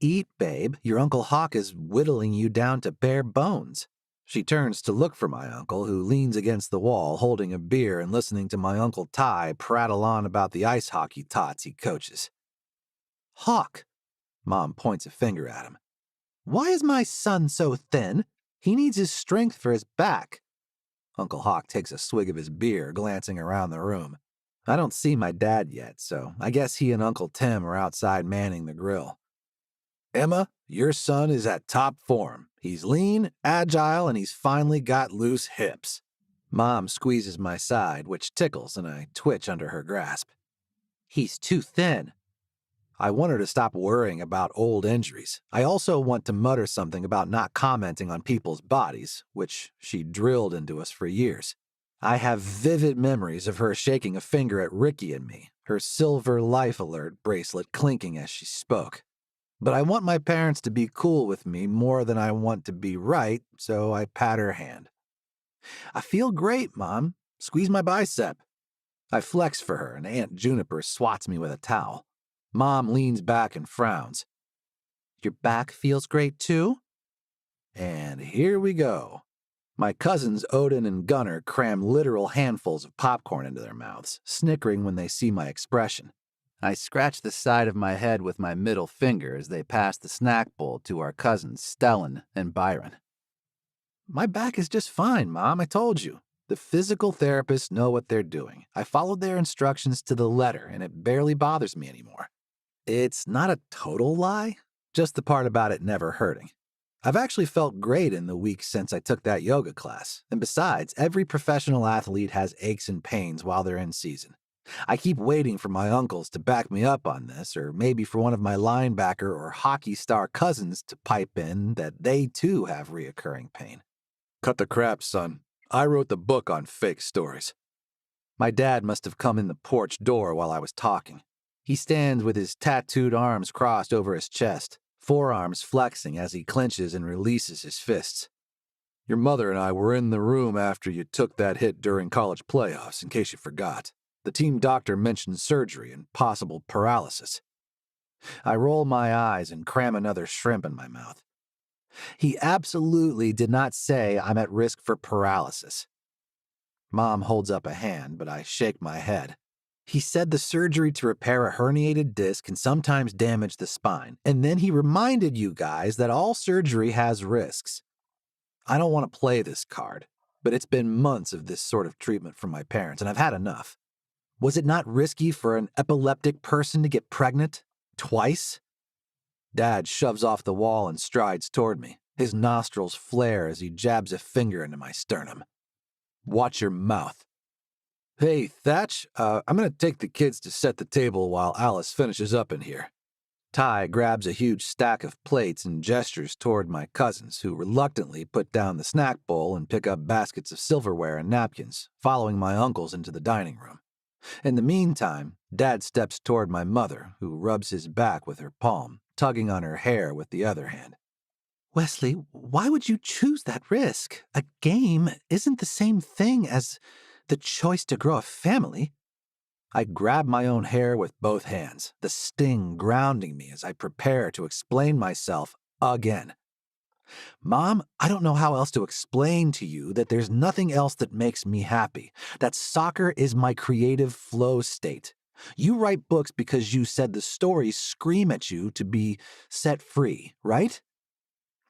Eat, babe, your Uncle Hawk is whittling you down to bare bones. She turns to look for my uncle, who leans against the wall holding a beer and listening to my Uncle Ty prattle on about the ice hockey tots he coaches. Hawk, Mom points a finger at him. Why is my son so thin? He needs his strength for his back. Uncle Hawk takes a swig of his beer, glancing around the room. I don't see my dad yet, so I guess he and Uncle Tim are outside manning the grill. Emma, your son is at top form. He's lean, agile, and he's finally got loose hips. Mom squeezes my side, which tickles, and I twitch under her grasp. He's too thin. I want her to stop worrying about old injuries. I also want to mutter something about not commenting on people's bodies, which she drilled into us for years. I have vivid memories of her shaking a finger at Ricky and me, her silver life alert bracelet clinking as she spoke. But I want my parents to be cool with me more than I want to be right, so I pat her hand. I feel great, Mom. Squeeze my bicep. I flex for her, and Aunt Juniper swats me with a towel. Mom leans back and frowns. Your back feels great too? And here we go. My cousins Odin and Gunnar cram literal handfuls of popcorn into their mouths, snickering when they see my expression. I scratch the side of my head with my middle finger as they pass the snack bowl to our cousins Stellan and Byron. My back is just fine, Mom, I told you. The physical therapists know what they're doing. I followed their instructions to the letter, and it barely bothers me anymore. It's not a total lie, just the part about it never hurting. I've actually felt great in the weeks since I took that yoga class, and besides, every professional athlete has aches and pains while they're in season. I keep waiting for my uncles to back me up on this, or maybe for one of my linebacker or hockey star cousins to pipe in that they too have reoccurring pain. Cut the crap, son. I wrote the book on fake stories. My dad must have come in the porch door while I was talking. He stands with his tattooed arms crossed over his chest, forearms flexing as he clenches and releases his fists. Your mother and I were in the room after you took that hit during college playoffs, in case you forgot. The team doctor mentioned surgery and possible paralysis. I roll my eyes and cram another shrimp in my mouth. He absolutely did not say I'm at risk for paralysis. Mom holds up a hand, but I shake my head. He said the surgery to repair a herniated disc can sometimes damage the spine, and then he reminded you guys that all surgery has risks. I don't want to play this card, but it's been months of this sort of treatment from my parents, and I've had enough. Was it not risky for an epileptic person to get pregnant? Twice? Dad shoves off the wall and strides toward me. His nostrils flare as he jabs a finger into my sternum. Watch your mouth. Hey, Thatch, I'm going to take the kids to set the table while Alice finishes up in here. Ty grabs a huge stack of plates and gestures toward my cousins, who reluctantly put down the snack bowl and pick up baskets of silverware and napkins, following my uncles into the dining room. In the meantime, Dad steps toward my mother, who rubs his back with her palm, tugging on her hair with the other hand. Wesley, why would you choose that risk? A game isn't the same thing as the choice to grow a family. I grab my own hair with both hands, the sting grounding me as I prepare to explain myself again. Mom, I don't know how else to explain to you that there's nothing else that makes me happy, that soccer is my creative flow state. You write books because you said the stories scream at you to be set free, right?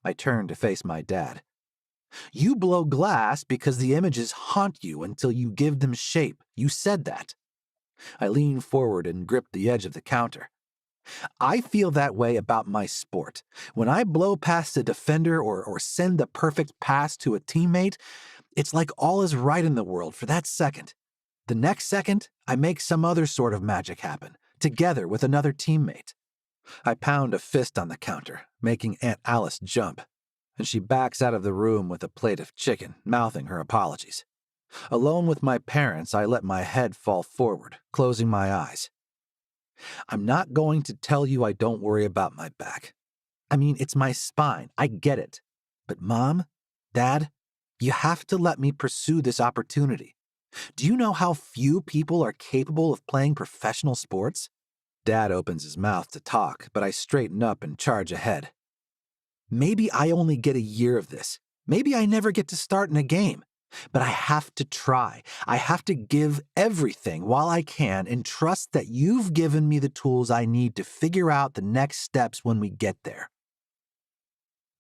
I turn to face my dad. You blow glass because the images haunt you until you give them shape. You said that. I lean forward and grip the edge of the counter. I feel that way about my sport. When I blow past a defender or send the perfect pass to a teammate, it's like all is right in the world for that second. The next second, I make some other sort of magic happen, together with another teammate. I pound a fist on the counter, making Aunt Alice jump, and she backs out of the room with a plate of chicken, mouthing her apologies. Alone with my parents, I let my head fall forward, closing my eyes. I'm not going to tell you I don't worry about my back. I mean, it's my spine. I get it. But Mom, Dad, you have to let me pursue this opportunity. Do you know how few people are capable of playing professional sports? Dad opens his mouth to talk, but I straighten up and charge ahead. Maybe I only get a year of this. Maybe I never get to start in a game. But I have to try. I have to give everything while I can and trust that you've given me the tools I need to figure out the next steps when we get there.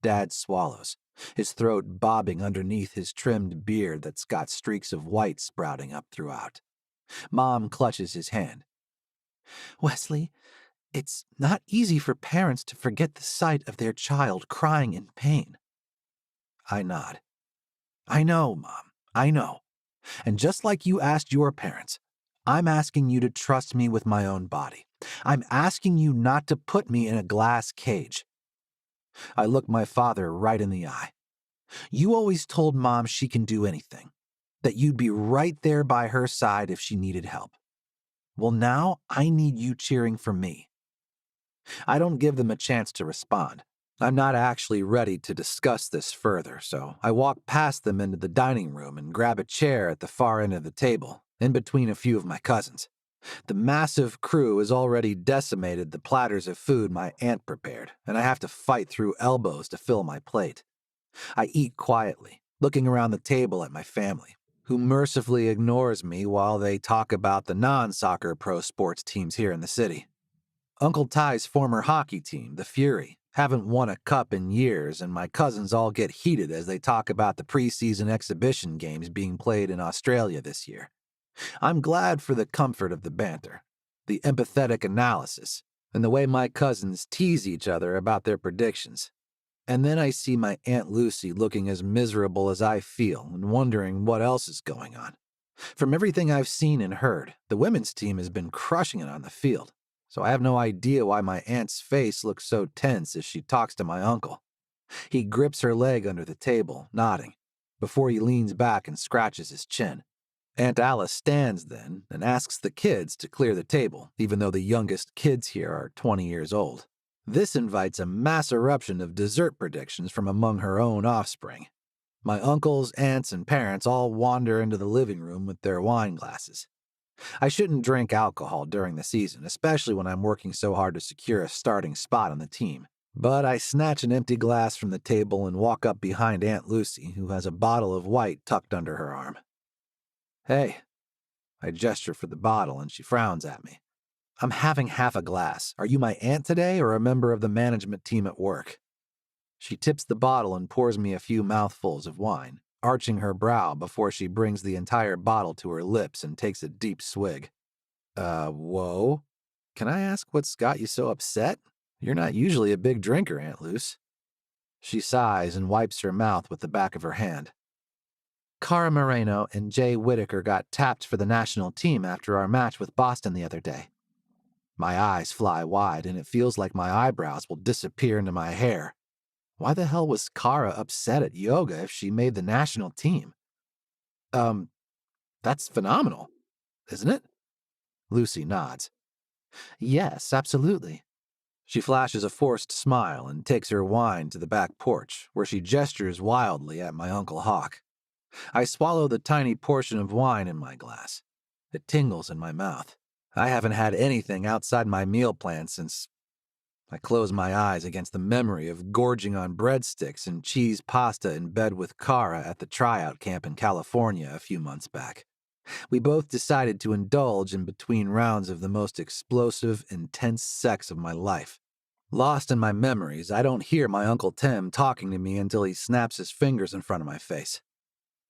Dad swallows, his throat bobbing underneath his trimmed beard that's got streaks of white sprouting up throughout. Mom clutches his hand. Wesley, it's not easy for parents to forget the sight of their child crying in pain. I nod. I know, Mom. I know. And just like you asked your parents, I'm asking you to trust me with my own body. I'm asking you not to put me in a glass cage. I look my father right in the eye. You always told Mom she can do anything, that you'd be right there by her side if she needed help. Well, now I need you cheering for me. I don't give them a chance to respond. I'm not actually ready to discuss this further, so I walk past them into the dining room and grab a chair at the far end of the table, in between a few of my cousins. The massive crew has already decimated the platters of food my aunt prepared, and I have to fight through elbows to fill my plate. I eat quietly, looking around the table at my family, who mercifully ignores me while they talk about the non-soccer pro sports teams here in the city. Uncle Ty's former hockey team, the Fury, haven't won a cup in years, and my cousins all get heated as they talk about the preseason exhibition games being played in Australia this year. I'm glad for the comfort of the banter, the empathetic analysis, and the way my cousins tease each other about their predictions. And then I see my Aunt Lucy looking as miserable as I feel and wondering what else is going on. From everything I've seen and heard, the women's team has been crushing it on the field, so I have no idea why my aunt's face looks so tense as she talks to my uncle. He grips her leg under the table, nodding, before he leans back and scratches his chin. Aunt Alice stands then and asks the kids to clear the table, even though the youngest kids here are 20 years old. This invites a mass eruption of dessert predictions from among her own offspring. My uncles, aunts, and parents all wander into the living room with their wine glasses. I shouldn't drink alcohol during the season, especially when I'm working so hard to secure a starting spot on the team. But I snatch an empty glass from the table and walk up behind Aunt Lucy, who has a bottle of white tucked under her arm. Hey. I gesture for the bottle and she frowns at me. I'm having half a glass. Are you my aunt today or a member of the management team at work? She tips the bottle and pours me a few mouthfuls of wine, arching her brow before she brings the entire bottle to her lips and takes a deep swig. Whoa. Can I ask what's got you so upset? You're not usually a big drinker, Aunt Luce. She sighs and wipes her mouth with the back of her hand. Cara Moreno and Jay Whitaker got tapped for the national team after our match with Boston the other day. My eyes fly wide and it feels like my eyebrows will disappear into my hair. Why the hell was Cara upset at yoga if she made the national team? That's phenomenal, isn't it? Lucy nods. Yes, absolutely. She flashes a forced smile and takes her wine to the back porch, where she gestures wildly at my Uncle Hawk. I swallow the tiny portion of wine in my glass. It tingles in my mouth. I haven't had anything outside my meal plan since... I close my eyes against the memory of gorging on breadsticks and cheese pasta in bed with Cara at the tryout camp in California a few months back. We both decided to indulge in between rounds of the most explosive, intense sex of my life. Lost in my memories, I don't hear my Uncle Tim talking to me until he snaps his fingers in front of my face.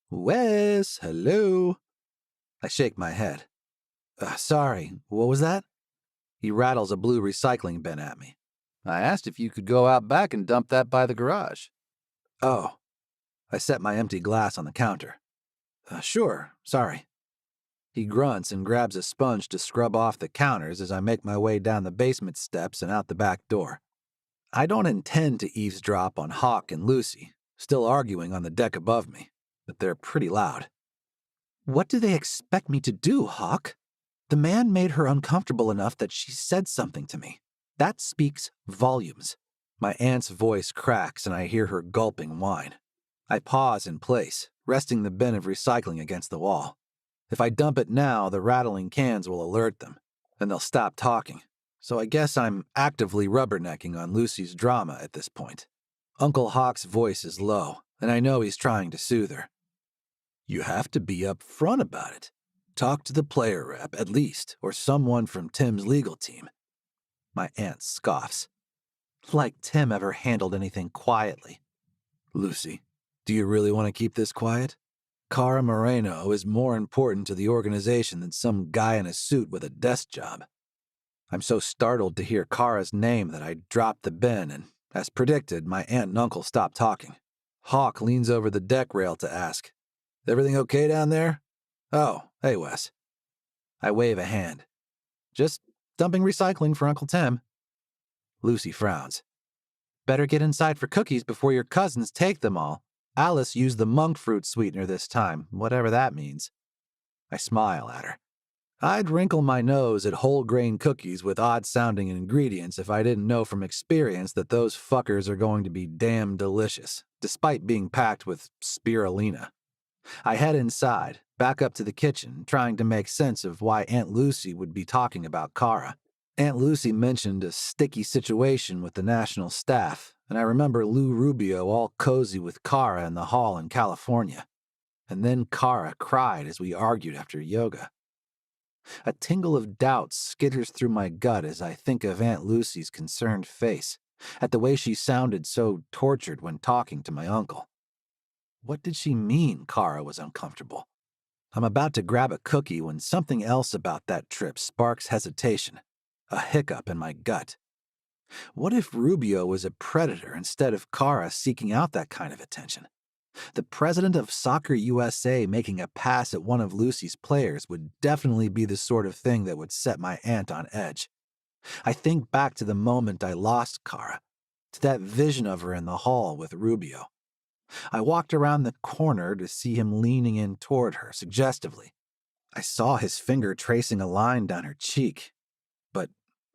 Wes, hello. I shake my head. Sorry, what was that? He rattles a blue recycling bin at me. I asked if you could go out back and dump that by the garage. Oh. I set my empty glass on the counter. Sure, sorry. He grunts and grabs a sponge to scrub off the counters as I make my way down the basement steps and out the back door. I don't intend to eavesdrop on Hawk and Lucy, still arguing on the deck above me, but they're pretty loud. What do they expect me to do, Hawk? The man made her uncomfortable enough that she said something to me. That speaks volumes. My aunt's voice cracks and I hear her gulping wine. I pause in place, resting the bin of recycling against the wall. If I dump it now, the rattling cans will alert them, and they'll stop talking. So I guess I'm actively rubbernecking on Lucy's drama at this point. Uncle Hawk's voice is low, and I know he's trying to soothe her. You have to be upfront about it. Talk to the player rep, at least, or someone from Tim's legal team. My aunt scoffs. Like Tim ever handled anything quietly. Lucy, do you really want to keep this quiet? Cara Moreno is more important to the organization than some guy in a suit with a desk job. I'm so startled to hear Cara's name that I dropped the bin, and as predicted, my aunt and uncle stop talking. Hawk leans over the deck rail to ask, "Everything okay down there?" "Oh, hey, Wes." I wave a hand. "Just dumping recycling for Uncle Tim." Lucy frowns. "Better get inside for cookies before your cousins take them all. Alice used the monk fruit sweetener this time, whatever that means." I smile at her. I'd wrinkle my nose at whole grain cookies with odd-sounding ingredients if I didn't know from experience that those fuckers are going to be damn delicious, despite being packed with spirulina. I head inside, back up to the kitchen, trying to make sense of why Aunt Lucy would be talking about Cara. Aunt Lucy mentioned a sticky situation with the national staff, and I remember Lou Rubio all cozy with Cara in the hall in California. And then Cara cried as we argued after yoga. A tingle of doubt skitters through my gut as I think of Aunt Lucy's concerned face, at the way she sounded so tortured when talking to my uncle. What did she mean Cara was uncomfortable? I'm about to grab a cookie when something else about that trip sparks hesitation, a hiccup in my gut. What if Rubio was a predator instead of Cara seeking out that kind of attention? The president of Soccer USA making a pass at one of Lucy's players would definitely be the sort of thing that would set my aunt on edge. I think back to the moment I lost Cara, to that vision of her in the hall with Rubio. I walked around the corner to see him leaning in toward her suggestively. I saw his finger tracing a line down her cheek, but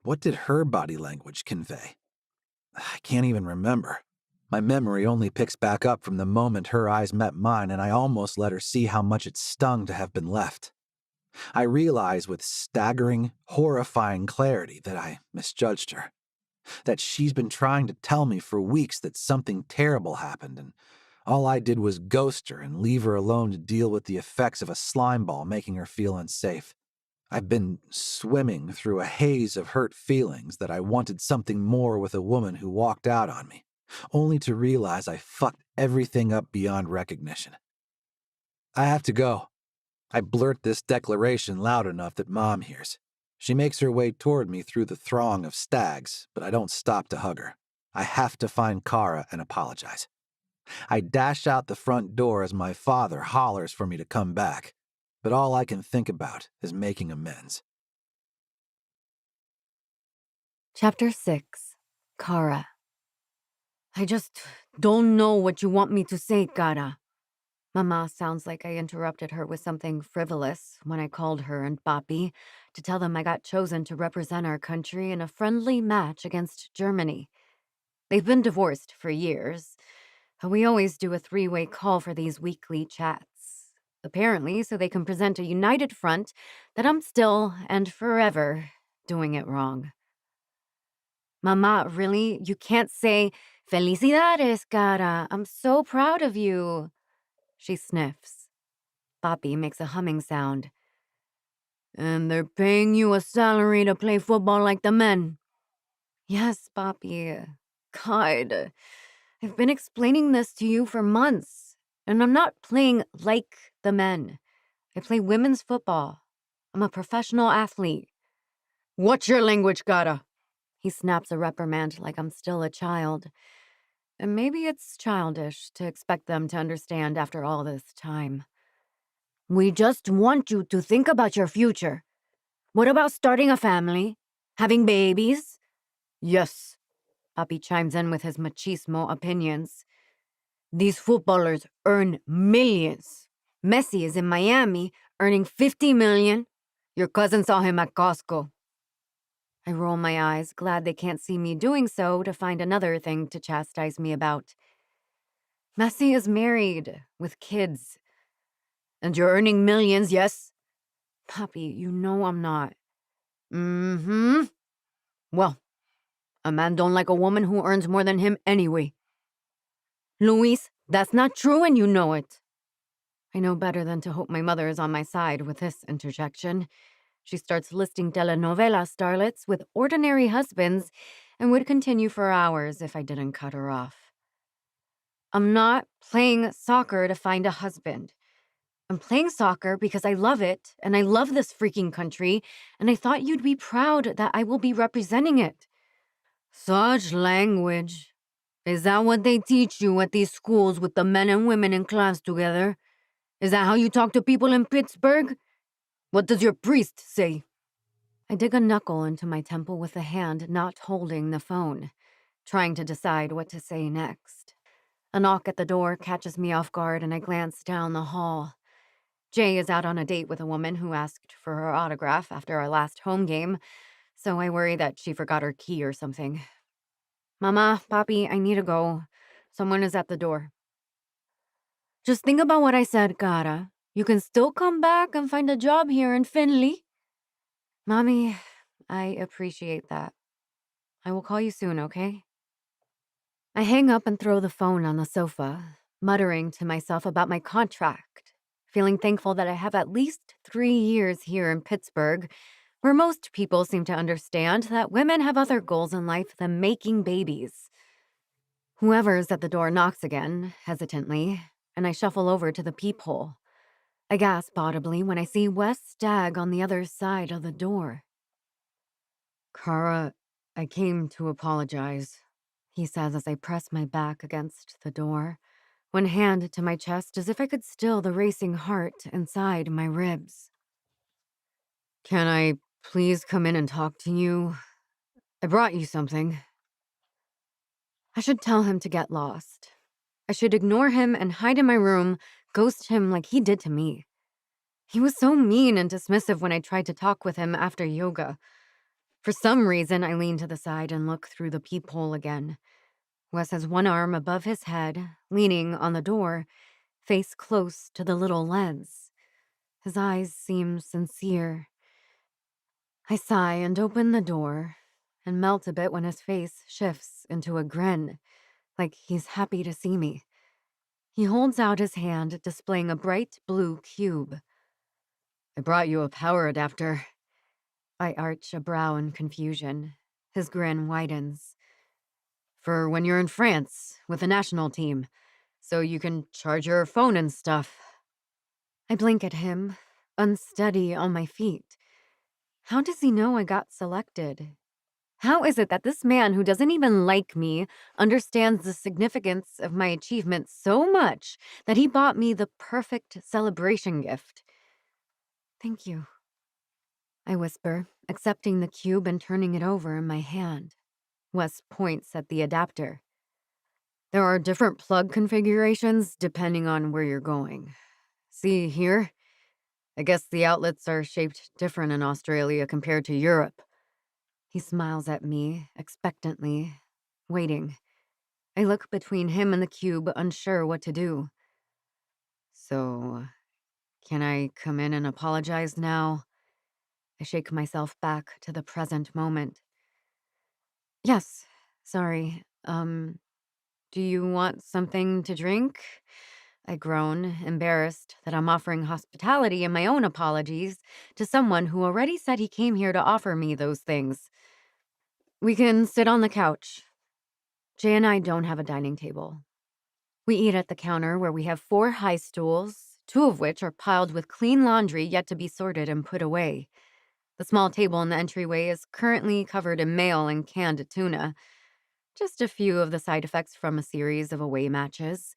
what did her body language convey? I can't even remember. My memory only picks back up from the moment her eyes met mine, and I almost let her see how much it stung to have been left. I realize with staggering, horrifying clarity that I misjudged her, that she's been trying to tell me for weeks that something terrible happened, and all I did was ghost her and leave her alone to deal with the effects of a slime ball making her feel unsafe. I've been swimming through a haze of hurt feelings that I wanted something more with a woman who walked out on me, only to realize I fucked everything up beyond recognition. "I have to go." I blurt this declaration loud enough that Mom hears. She makes her way toward me through the throng of stags, but I don't stop to hug her. I have to find Cara and apologize. I dash out the front door as my father hollers for me to come back, but all I can think about is making amends. Chapter 6. Cara. I just don't know what you want me to say, Cara. Mama sounds like I interrupted her with something frivolous when I called her and Papi to tell them I got chosen to represent our country in a friendly match against Germany. They've been divorced for years. We always do a three-way call for these weekly chats. Apparently, so they can present a united front that I'm still and forever doing it wrong. Mama, really? You can't say, "Felicidades, Cara. I'm so proud of you." She sniffs. Papi makes a humming sound. "And they're paying you a salary to play football like the men." "Yes, Papi. God, I've been explaining this to you for months, and I'm not playing like the men. I play women's football. I'm a professional athlete." "What's your language, Cara?" He snaps a reprimand like I'm still a child. And maybe it's childish to expect them to understand after all this time. "We just want you to think about your future. What about starting a family? Having babies?" "Yes," Papi chimes in with his machismo opinions. "These footballers earn millions. Messi is in Miami, earning 50 million. Your cousin saw him at Costco." I roll my eyes, glad they can't see me doing so to find another thing to chastise me about. "Messi is married, with kids." "And you're earning millions, yes?" "Papi, you know I'm not." "Mm-hmm. Well, a man don't like a woman who earns more than him anyway." "Luis, that's not true and you know it." I know better than to hope my mother is on my side with this interjection. She starts listing telenovela starlets with ordinary husbands and would continue for hours if I didn't cut her off. "I'm not playing soccer to find a husband. I'm playing soccer because I love it, and I love this freaking country, and I thought you'd be proud that I will be representing it. Such language. Is that what they teach you at these schools with the men and women in class together? Is that how you talk to people in Pittsburgh? What does your priest say? I dig a knuckle into my temple with a hand not holding the phone, trying to decide what to say next. A knock at the door catches me off guard, and I glance down the hall. Jay is out on a date with a woman who asked for her autograph after our last home game, so I worry that she forgot her key or something. Mama, Papi, I need to go. Someone is at the door. Just think about what I said, Cara. You can still come back and find a job here in Finley. Mommy, I appreciate that. I will call you soon, okay? I hang up and throw the phone on the sofa, muttering to myself about my contract, feeling thankful that I have at least 3 years here in Pittsburgh, where most people seem to understand that women have other goals in life than making babies. Whoever's at the door knocks again, hesitantly, and I shuffle over to the peephole. I gasp audibly when I see Wes Stagg on the other side of the door. Cara, I came to apologize, he says as I press my back against the door, one hand to my chest as if I could still the racing heart inside my ribs. Can I please come in and talk to you? I brought you something. I should tell him to get lost. I should ignore him and hide in my room, ghost him like he did to me. He was so mean and dismissive when I tried to talk with him after yoga. For some reason, I lean to the side and look through the peephole again. Wes has one arm above his head, leaning on the door, face close to the little lens. His eyes seem sincere. I sigh and open the door, and melt a bit when his face shifts into a grin, like he's happy to see me. He holds out his hand, displaying a bright blue cube. I brought you a power adapter. I arch a brow in confusion. His grin widens. For when you're in France with the national team, so you can charge your phone and stuff. I blink at him, unsteady on my feet. How does he know I got selected? How is it that this man who doesn't even like me understands the significance of my achievement so much that he bought me the perfect celebration gift? Thank you, I whisper, accepting the cube and turning it over in my hand. Wes points at the adapter. There are different plug configurations depending on where you're going. See here? I guess the outlets are shaped different in Australia compared to Europe. He smiles at me, expectantly, waiting. I look between him and the cube, unsure what to do. So, can I come in and apologize now? I shake myself back to the present moment. Yes, sorry. Do you want something to drink? I groan, embarrassed that I'm offering hospitality and my own apologies to someone who already said he came here to offer me those things. We can sit on the couch. Jay and I don't have a dining table. We eat at the counter where we have 4 high stools, 2 of which are piled with clean laundry yet to be sorted and put away. The small table in the entryway is currently covered in mail and canned tuna. Just a few of the side effects from a series of away matches.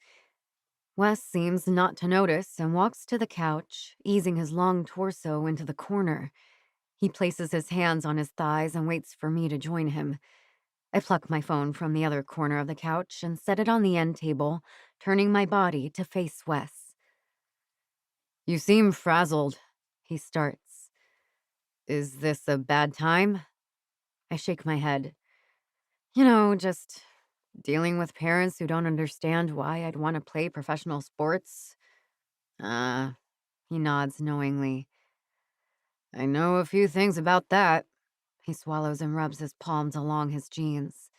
Wes seems not to notice and walks to the couch, easing his long torso into the corner. He places his hands on his thighs and waits for me to join him. I pluck my phone from the other corner of the couch and set it on the end table, turning my body to face Wes. You seem frazzled, he starts. Is this a bad time? I shake my head. Just dealing with parents who don't understand why I'd want to play professional sports. He nods knowingly. I know a few things about that. He swallows and rubs his palms along his jeans.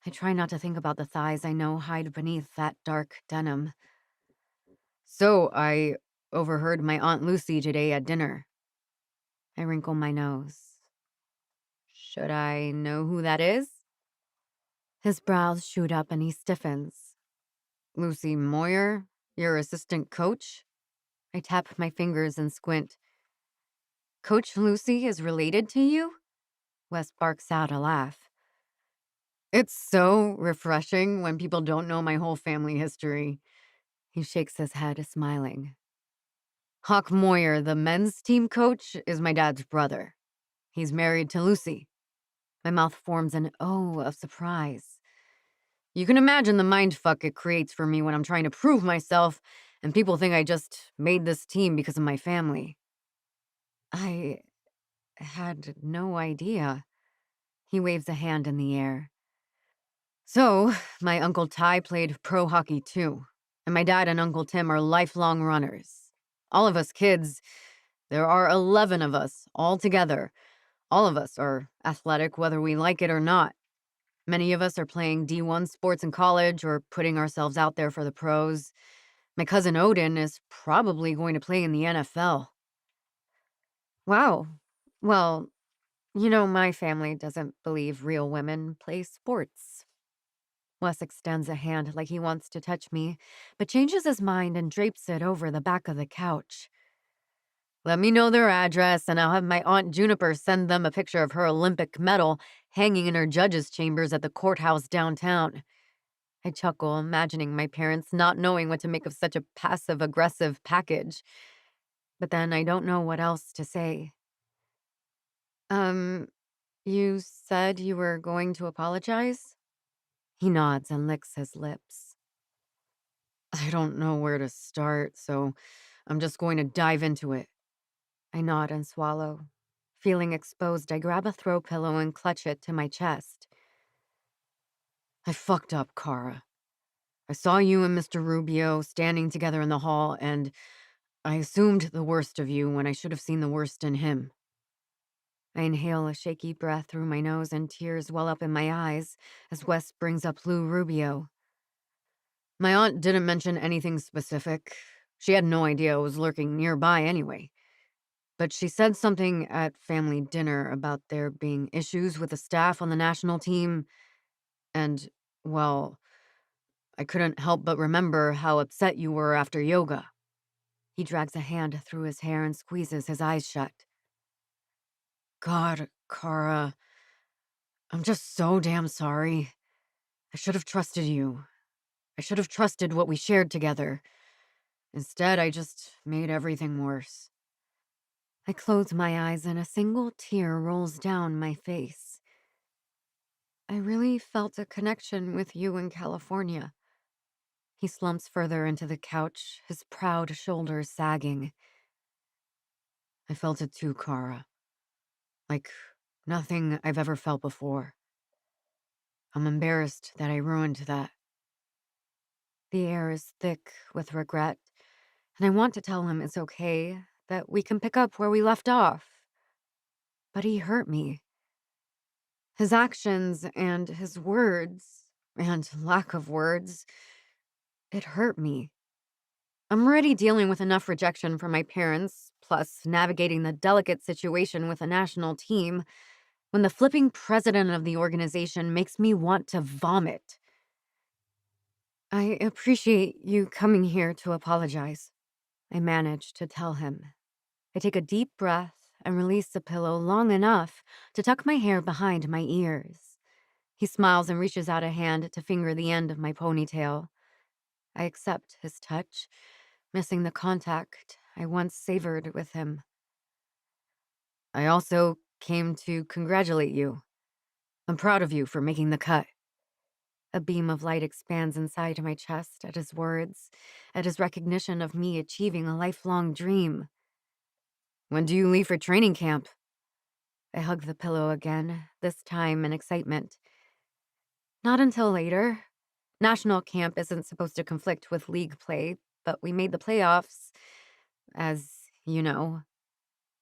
I try not to think about the thighs I know hide beneath that dark denim. So, I overheard my Aunt Lucy today at dinner. I wrinkle my nose. Should I know who that is? His brows shoot up and he stiffens. Lucy Moyer, your assistant coach? I tap my fingers and squint. Coach Lucy is related to you? Wes barks out a laugh. It's so refreshing when people don't know my whole family history. He shakes his head, smiling. Hawk Moyer, the men's team coach, is my dad's brother. He's married to Lucy. My mouth forms an O of surprise. You can imagine the mindfuck it creates for me when I'm trying to prove myself and people think I just made this team because of my family. I had no idea. He waves a hand in the air. So, my Uncle Ty played pro hockey too, and my dad and Uncle Tim are lifelong runners. All of us kids, there are 11 of us, all together. All of us are athletic whether we like it or not. Many of us are playing D1 sports in college or putting ourselves out there for the pros. My cousin Odin is probably going to play in the NFL. Wow. Well, my family doesn't believe real women play sports. Wes extends a hand like he wants to touch me, but changes his mind and drapes it over the back of the couch. Let me know their address, and I'll have my Aunt Juniper send them a picture of her Olympic medal hanging in her judge's chambers at the courthouse downtown. I chuckle, imagining my parents not knowing what to make of such a passive-aggressive package. But then I don't know what else to say. Um, you said you were going to apologize? He nods and licks his lips. I don't know where to start, so I'm just going to dive into it. I nod and swallow. Feeling exposed, I grab a throw pillow and clutch it to my chest. I fucked up, Kara. I saw you and Mr. Rubio standing together in the hall, and I assumed the worst of you when I should have seen the worst in him. I inhale a shaky breath through my nose and tears well up in my eyes as Wes brings up Lou Rubio. My aunt didn't mention anything specific. She had no idea I was lurking nearby anyway. But she said something at family dinner about there being issues with the staff on the national team, and, well, I couldn't help but remember how upset you were after yoga. He drags a hand through his hair and squeezes his eyes shut. God, Kara, I'm just so damn sorry. I should have trusted you. I should have trusted what we shared together. Instead, I just made everything worse. I close my eyes and a single tear rolls down my face. I really felt a connection with you in California. He slumps further into the couch, his proud shoulders sagging. I felt it too, Kara. Like nothing I've ever felt before. I'm embarrassed that I ruined that. The air is thick with regret, and I want to tell him it's okay, that we can pick up where we left off. But he hurt me. His actions and his words, and lack of words, it hurt me. I'm already dealing with enough rejection from my parents, plus navigating the delicate situation with a national team, when the flipping president of the organization makes me want to vomit. I appreciate you coming here to apologize. I manage to tell him. I take a deep breath and release the pillow long enough to tuck my hair behind my ears. He smiles and reaches out a hand to finger the end of my ponytail. I accept his touch, missing the contact I once savored with him. I also came to congratulate you. I'm proud of you for making the cut. A beam of light expands inside my chest at his words, at his recognition of me achieving a lifelong dream. When do you leave for training camp? I hug the pillow again, this time in excitement. Not until later. National camp isn't supposed to conflict with league play, but we made the playoffs, as you know.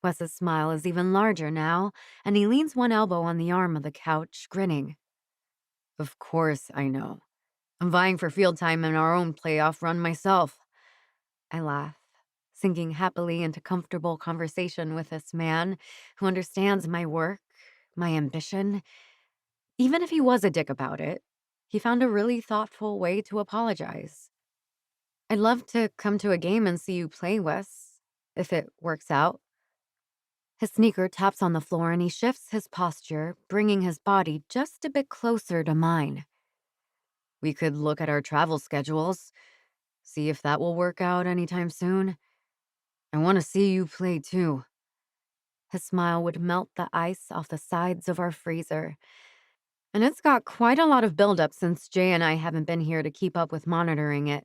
Wes's smile is even larger now, and he leans one elbow on the arm of the couch, grinning. Of course I know. I'm vying for field time in our own playoff run myself. I laugh, sinking happily into comfortable conversation with this man who understands my work, my ambition. Even if he was a dick about it, he found a really thoughtful way to apologize. I'd love to come to a game and see you play, Wes. if it works out. His sneaker taps on the floor and he shifts his posture, bringing his body just a bit closer to mine. We could look at our travel schedules, see if that will work out anytime soon. I want to see you play too. His smile would melt the ice off the sides of our freezer. And it's got quite a lot of buildup since Jay and I haven't been here to keep up with monitoring it.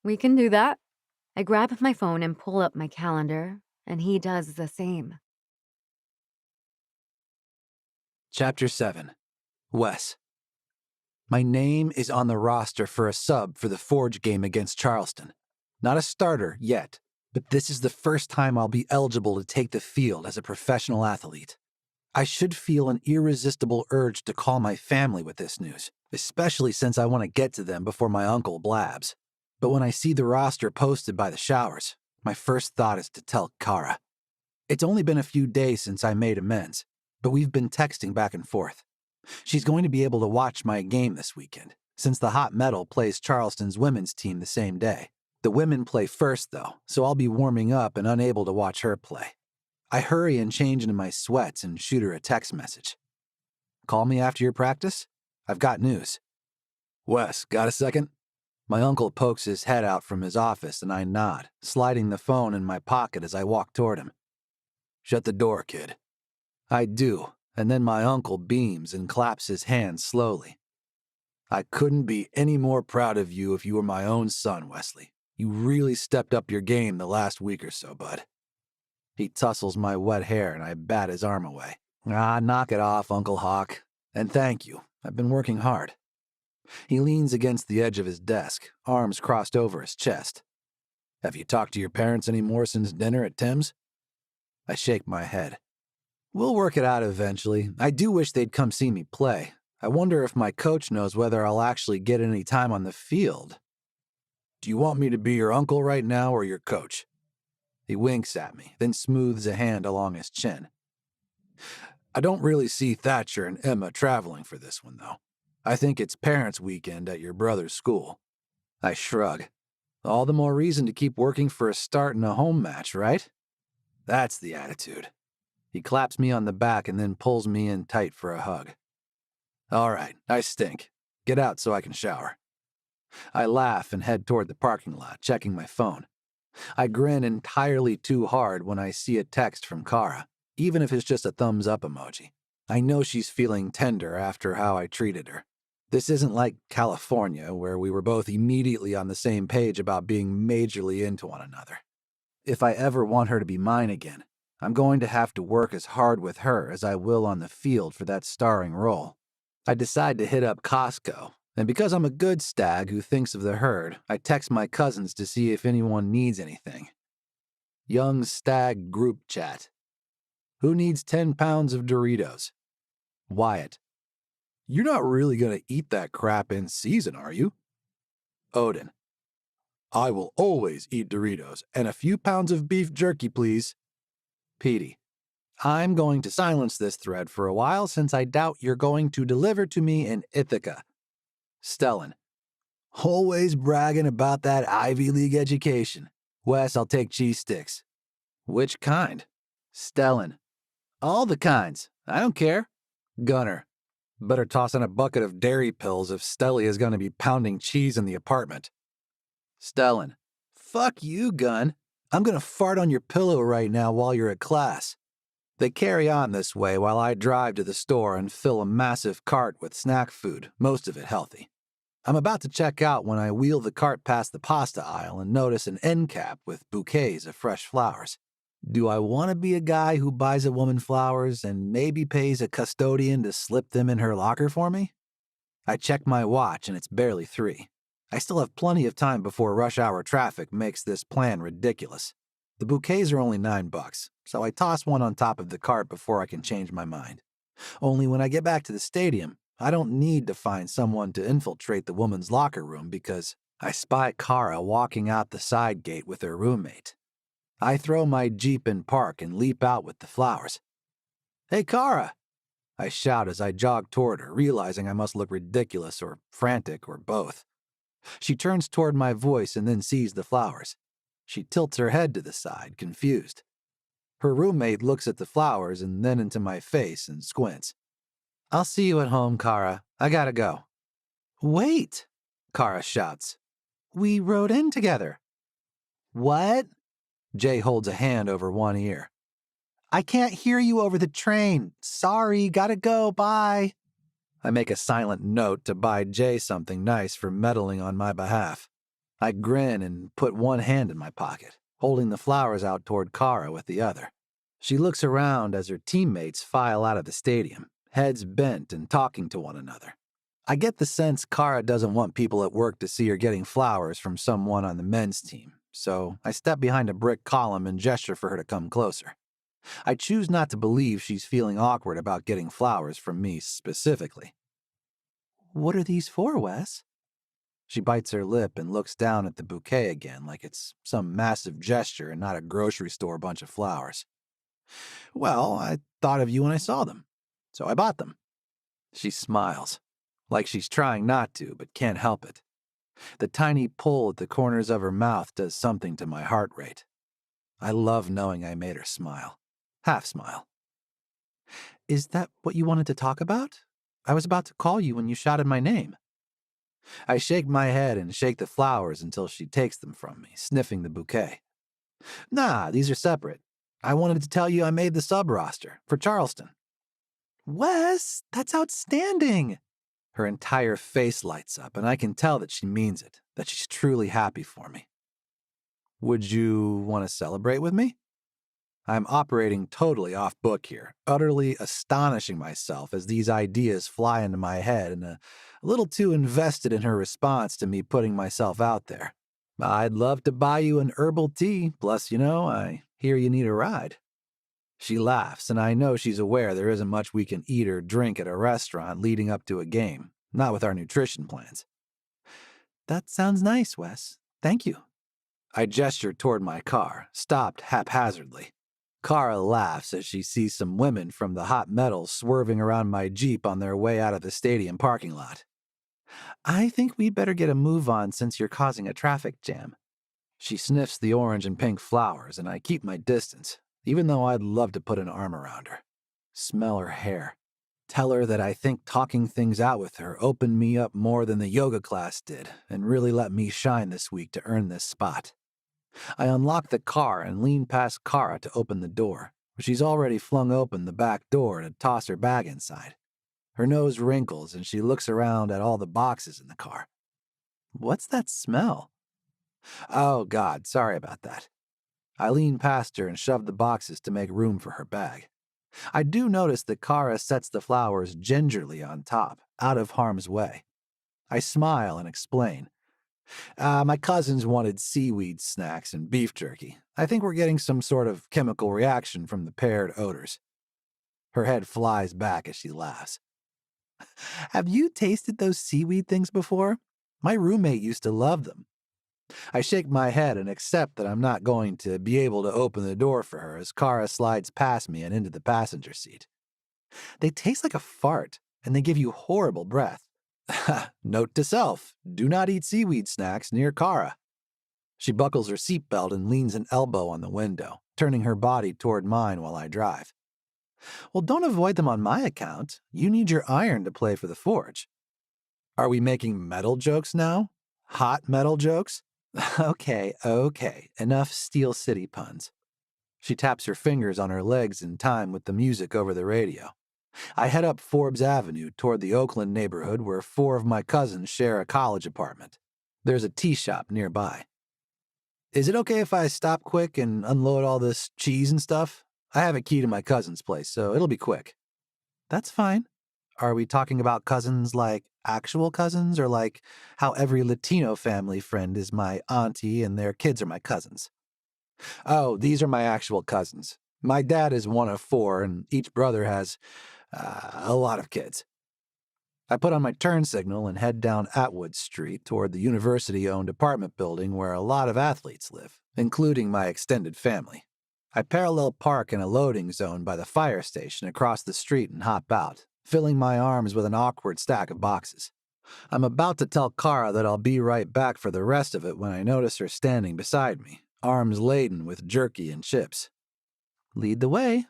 We can do that. I grab my phone and pull up my calendar, and he does the same. Chapter 7. Wes. My name is on the roster for a sub for the Forge game against Charleston. Not a starter yet, but this is the first time I'll be eligible to take the field as a professional athlete. I should feel an irresistible urge to call my family with this news, especially since I want to get to them before my uncle blabs. But when I see the roster posted by the showers, my first thought is to tell Kara. It's only been a few days since I made amends, but we've been texting back and forth. She's going to be able to watch my game this weekend, since the Hot Metal plays Charleston's women's team the same day. The women play first, though, so I'll be warming up and unable to watch her play. I hurry and change into my sweats and shoot her a text message. Call me after your practice? I've got news. Wes, got a second? My uncle pokes his head out from his office and I nod, sliding the phone in my pocket as I walk toward him. Shut the door, kid. I do, and then my uncle beams and claps his hands slowly. I couldn't be any more proud of you if you were my own son, Wesley. You really stepped up your game the last week or so, bud. He tussles my wet hair and I bat his arm away. Knock it off, Uncle Hawk. And thank you. I've been working hard. He leans against the edge of his desk, arms crossed over his chest. Have you talked to your parents any more since dinner at Tim's? I shake my head. We'll work it out eventually. I do wish they'd come see me play. I wonder if my coach knows whether I'll actually get any time on the field. Do you want me to be your uncle right now or your coach? He winks at me, then smooths a hand along his chin. I don't really see Thatcher and Emma traveling for this one, though. I think it's parents' weekend at your brother's school. I shrug. All the more reason to keep working for a start in a home match, right? That's the attitude. He claps me on the back and then pulls me in tight for a hug. All right, I stink. Get out so I can shower. I laugh and head toward the parking lot, checking my phone. I grin entirely too hard when I see a text from Kara, even if it's just a thumbs up emoji. I know she's feeling tender after how I treated her. This isn't like California, where we were both immediately on the same page about being majorly into one another. If I ever want her to be mine again, I'm going to have to work as hard with her as I will on the field for that starring role. I decide to hit up Costco, and because I'm a good stag who thinks of the herd, I text my cousins to see if anyone needs anything. Young stag group chat. Who needs 10 pounds of Doritos? Wyatt. You're not really going to eat that crap in season, are you? Odin. I will always eat Doritos, and a few pounds of beef jerky, please. Petey. I'm going to silence this thread for a while since I doubt you're going to deliver to me in Ithaca. Stellan. Always bragging about that Ivy League education. Wes, I'll take cheese sticks. Which kind? Stellan. All the kinds. I don't care. Gunner. Better toss in a bucket of dairy pills if Stelly is going to be pounding cheese in the apartment. Stellan. Fuck you, Gun. I'm going to fart on your pillow right now while you're at class. They carry on this way while I drive to the store and fill a massive cart with snack food, most of it healthy. I'm about to check out when I wheel the cart past the pasta aisle and notice an end cap with bouquets of fresh flowers. Do I want to be a guy who buys a woman flowers and maybe pays a custodian to slip them in her locker for me? I check my watch and it's barely 3. I still have plenty of time before rush hour traffic makes this plan ridiculous. The bouquets are only $9, so I toss one on top of the cart before I can change my mind. Only when I get back to the stadium, I don't need to find someone to infiltrate the woman's locker room because I spy Kara walking out the side gate with her roommate. I throw my Jeep in park and leap out with the flowers. Hey, Kara! I shout as I jog toward her, realizing I must look ridiculous or frantic or both. She turns toward my voice and then sees the flowers. She tilts her head to the side, confused. Her roommate looks at the flowers and then into my face and squints. I'll see you at home, Kara. I gotta go. Wait, Kara shouts. We rode in together. What? Jay holds a hand over one ear. I can't hear you over the train. Sorry, gotta go, bye. I make a silent note to buy Jay something nice for meddling on my behalf. I grin and put one hand in my pocket, holding the flowers out toward Kara with the other. She looks around as her teammates file out of the stadium, heads bent and talking to one another. I get the sense Kara doesn't want people at work to see her getting flowers from someone on the men's team, so I step behind a brick column and gesture for her to come closer. I choose not to believe she's feeling awkward about getting flowers from me specifically. What are these for, Wes? She bites her lip and looks down at the bouquet again like it's some massive gesture and not a grocery store bunch of flowers. Well, I thought of you when I saw them, so I bought them. She smiles, like she's trying not to, but can't help it. The tiny pull at the corners of her mouth does something to my heart rate. I love knowing I made her smile. Half smile. Is that what you wanted to talk about? I was about to call you when you shouted my name. I shake my head and shake the flowers until she takes them from me, sniffing the bouquet. Nah, these are separate. I wanted to tell you I made the sub-roster for Charleston. Wes, that's outstanding. Her entire face lights up, and I can tell that she means it, that she's truly happy for me. Would you want to celebrate with me? I'm operating totally off book here, utterly astonishing myself as these ideas fly into my head and a little too invested in her response to me putting myself out there. I'd love to buy you an herbal tea, plus, I hear you need a ride. She laughs, and I know she's aware there isn't much we can eat or drink at a restaurant leading up to a game, not with our nutrition plans. That sounds nice, Wes. Thank you. I gesture toward my car, stopped haphazardly. Kara laughs as she sees some women from the hot metal swerving around my Jeep on their way out of the stadium parking lot. I think we'd better get a move on since you're causing a traffic jam. She sniffs the orange and pink flowers, and I keep my distance, even though I'd love to put an arm around her. Smell her hair. Tell her that I think talking things out with her opened me up more than the yoga class did and really let me shine this week to earn this spot. I unlock the car and lean past Kara to open the door, but she's already flung open the back door to toss her bag inside. Her nose wrinkles and she looks around at all the boxes in the car. What's that smell? Oh, God, sorry about that. I lean past her and shove the boxes to make room for her bag. I do notice that Kara sets the flowers gingerly on top, out of harm's way. I smile and explain. My cousins wanted seaweed snacks and beef jerky. I think we're getting some sort of chemical reaction from the paired odors. Her head flies back as she laughs. Have you tasted those seaweed things before? My roommate used to love them. I shake my head and accept that I'm not going to be able to open the door for her as Kara slides past me and into the passenger seat. They taste like a fart, and they give you horrible breath. Note to self, do not eat seaweed snacks near Kara. She buckles her seatbelt and leans an elbow on the window, turning her body toward mine while I drive. Well, don't avoid them on my account. You need your iron to play for the forge. Are we making metal jokes now? Hot metal jokes? Okay, enough Steel City puns. She taps her fingers on her legs in time with the music over the radio. I head up Forbes Avenue toward the Oakland neighborhood where 4 of my cousins share a college apartment. There's a tea shop nearby. Is it okay if I stop quick and unload all this cheese and stuff? I have a key to my cousin's place, so it'll be quick. That's fine. Are we talking about cousins like actual cousins or like how every Latino family friend is my auntie and their kids are my cousins? Oh, these are my actual cousins. My dad is one of 4 and each brother has a lot of kids. I put on my turn signal and head down Atwood Street toward the university-owned apartment building where a lot of athletes live, including my extended family. I parallel park in a loading zone by the fire station across the street and hop out, filling my arms with an awkward stack of boxes. I'm about to tell Kara that I'll be right back for the rest of it when I notice her standing beside me, arms laden with jerky and chips. "Lead the way,"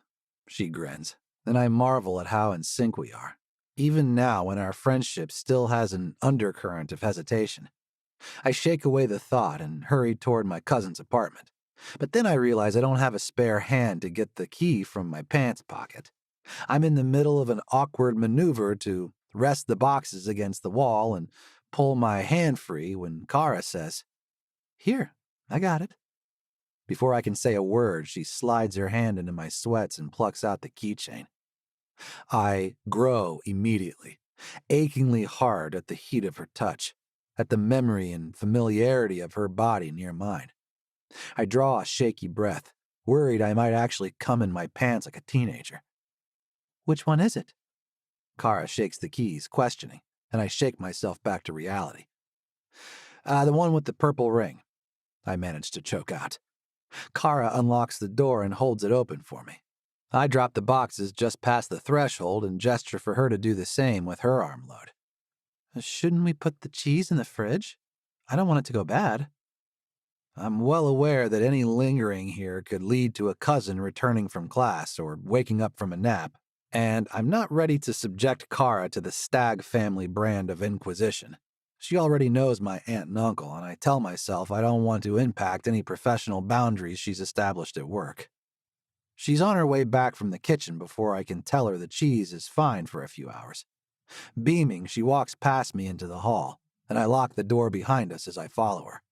she grins, and I marvel at how in sync we are, even now when our friendship still has an undercurrent of hesitation. I shake away the thought and hurry toward my cousin's apartment. But then I realize I don't have a spare hand to get the key from my pants pocket. I'm in the middle of an awkward maneuver to rest the boxes against the wall and pull my hand free when Kara says, "Here, I got it." Before I can say a word, she slides her hand into my sweats and plucks out the keychain. I grow immediately, achingly hard at the heat of her touch, at the memory and familiarity of her body near mine. I draw a shaky breath, worried I might actually come in my pants like a teenager. "Which one is it?" Kara shakes the keys, questioning, and I shake myself back to reality. The one with the purple ring," I manage to choke out. Kara unlocks the door and holds it open for me. I drop the boxes just past the threshold and gesture for her to do the same with her armload. "Shouldn't we put the cheese in the fridge? I don't want it to go bad." I'm well aware that any lingering here could lead to a cousin returning from class or waking up from a nap, and I'm not ready to subject Kara to the Stag family brand of inquisition. She already knows my aunt and uncle, and I tell myself I don't want to impact any professional boundaries she's established at work. She's on her way back from the kitchen before I can tell her the cheese is fine for a few hours. Beaming, she walks past me into the hall, and I lock the door behind us as I follow her.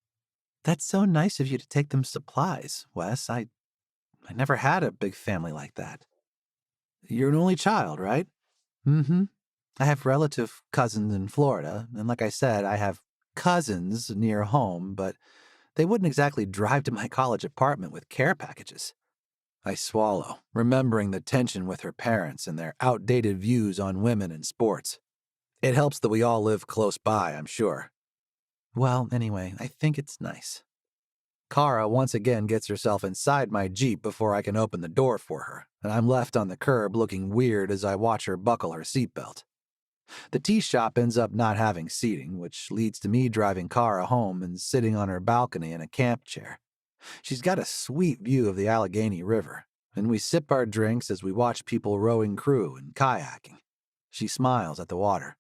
"That's so nice of you to take them supplies, Wes. I never had a big family like that." "You're an only child, right?" "Mm-hmm. I have relative cousins in Florida, and like I said, I have cousins near home, but they wouldn't exactly drive to my college apartment with care packages." I swallow, remembering the tension with her parents and their outdated views on women and sports. It helps that we all live close by, I'm sure. "Well, anyway, I think it's nice." Kara once again gets herself inside my Jeep before I can open the door for her, and I'm left on the curb looking weird as I watch her buckle her seatbelt. The tea shop ends up not having seating, which leads to me driving Kara home and sitting on her balcony in a camp chair. She's got a sweet view of the Allegheny River, and we sip our drinks as we watch people rowing crew and kayaking. She smiles at the water.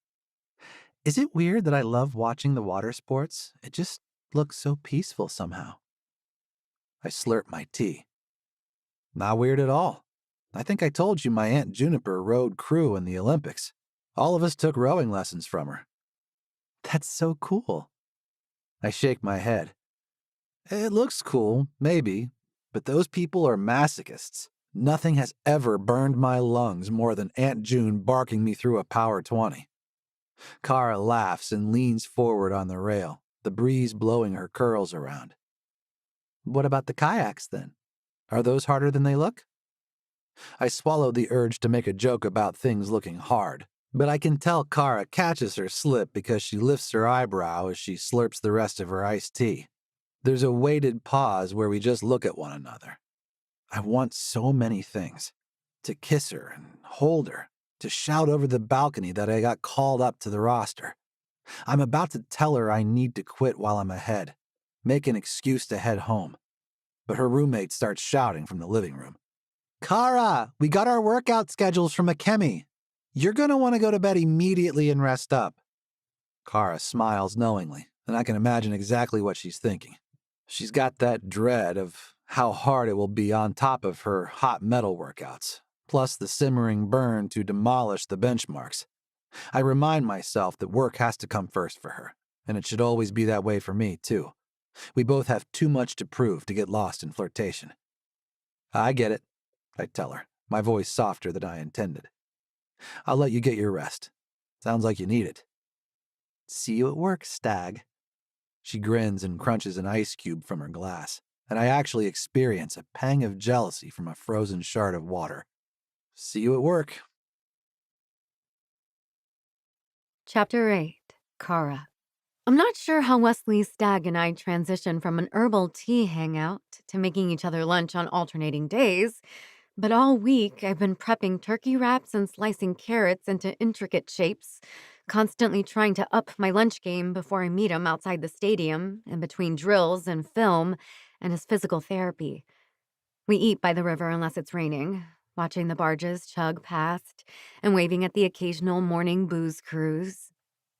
"Is it weird that I love watching the water sports? It just looks so peaceful somehow." I slurp my tea. "Not weird at all. I think I told you my Aunt Juniper rowed crew in the Olympics. All of us took rowing lessons from her." "That's so cool." I shake my head. "It looks cool, maybe, but those people are masochists. Nothing has ever burned my lungs more than Aunt June barking me through a Power 20. Kara laughs and leans forward on the rail, the breeze blowing her curls around. "What about the kayaks, then? Are those harder than they look?" I swallow the urge to make a joke about things looking hard, but I can tell Kara catches her slip because she lifts her eyebrow as she slurps the rest of her iced tea. There's a weighted pause where we just look at one another. I want so many things. To kiss her and hold her, to shout over the balcony that I got called up to the roster. I'm about to tell her I need to quit while I'm ahead, make an excuse to head home. But her roommate starts shouting from the living room. "Kara, we got our workout schedules from Akemi. You're going to want to go to bed immediately and rest up." Kara smiles knowingly, and I can imagine exactly what she's thinking. She's got that dread of how hard it will be on top of her hot metal workouts, plus the simmering burn to demolish the benchmarks. I remind myself that work has to come first for her, and it should always be that way for me, too. We both have too much to prove to get lost in flirtation. "I get it," I tell her, my voice softer than I intended. "I'll let you get your rest. Sounds like you need it." "See you at work, Stag." She grins and crunches an ice cube from her glass, and I actually experience a pang of jealousy from a frozen shard of water. "See you at work." Chapter 8. Kara. I'm not sure how Wesley, Stagg, and I transitioned from an herbal tea hangout to making each other lunch on alternating days, but all week I've been prepping turkey wraps and slicing carrots into intricate shapes, constantly trying to up my lunch game before I meet him outside the stadium, in between drills and film, and his physical therapy. We eat by the river unless it's raining, watching the barges chug past and waving at the occasional morning booze cruise.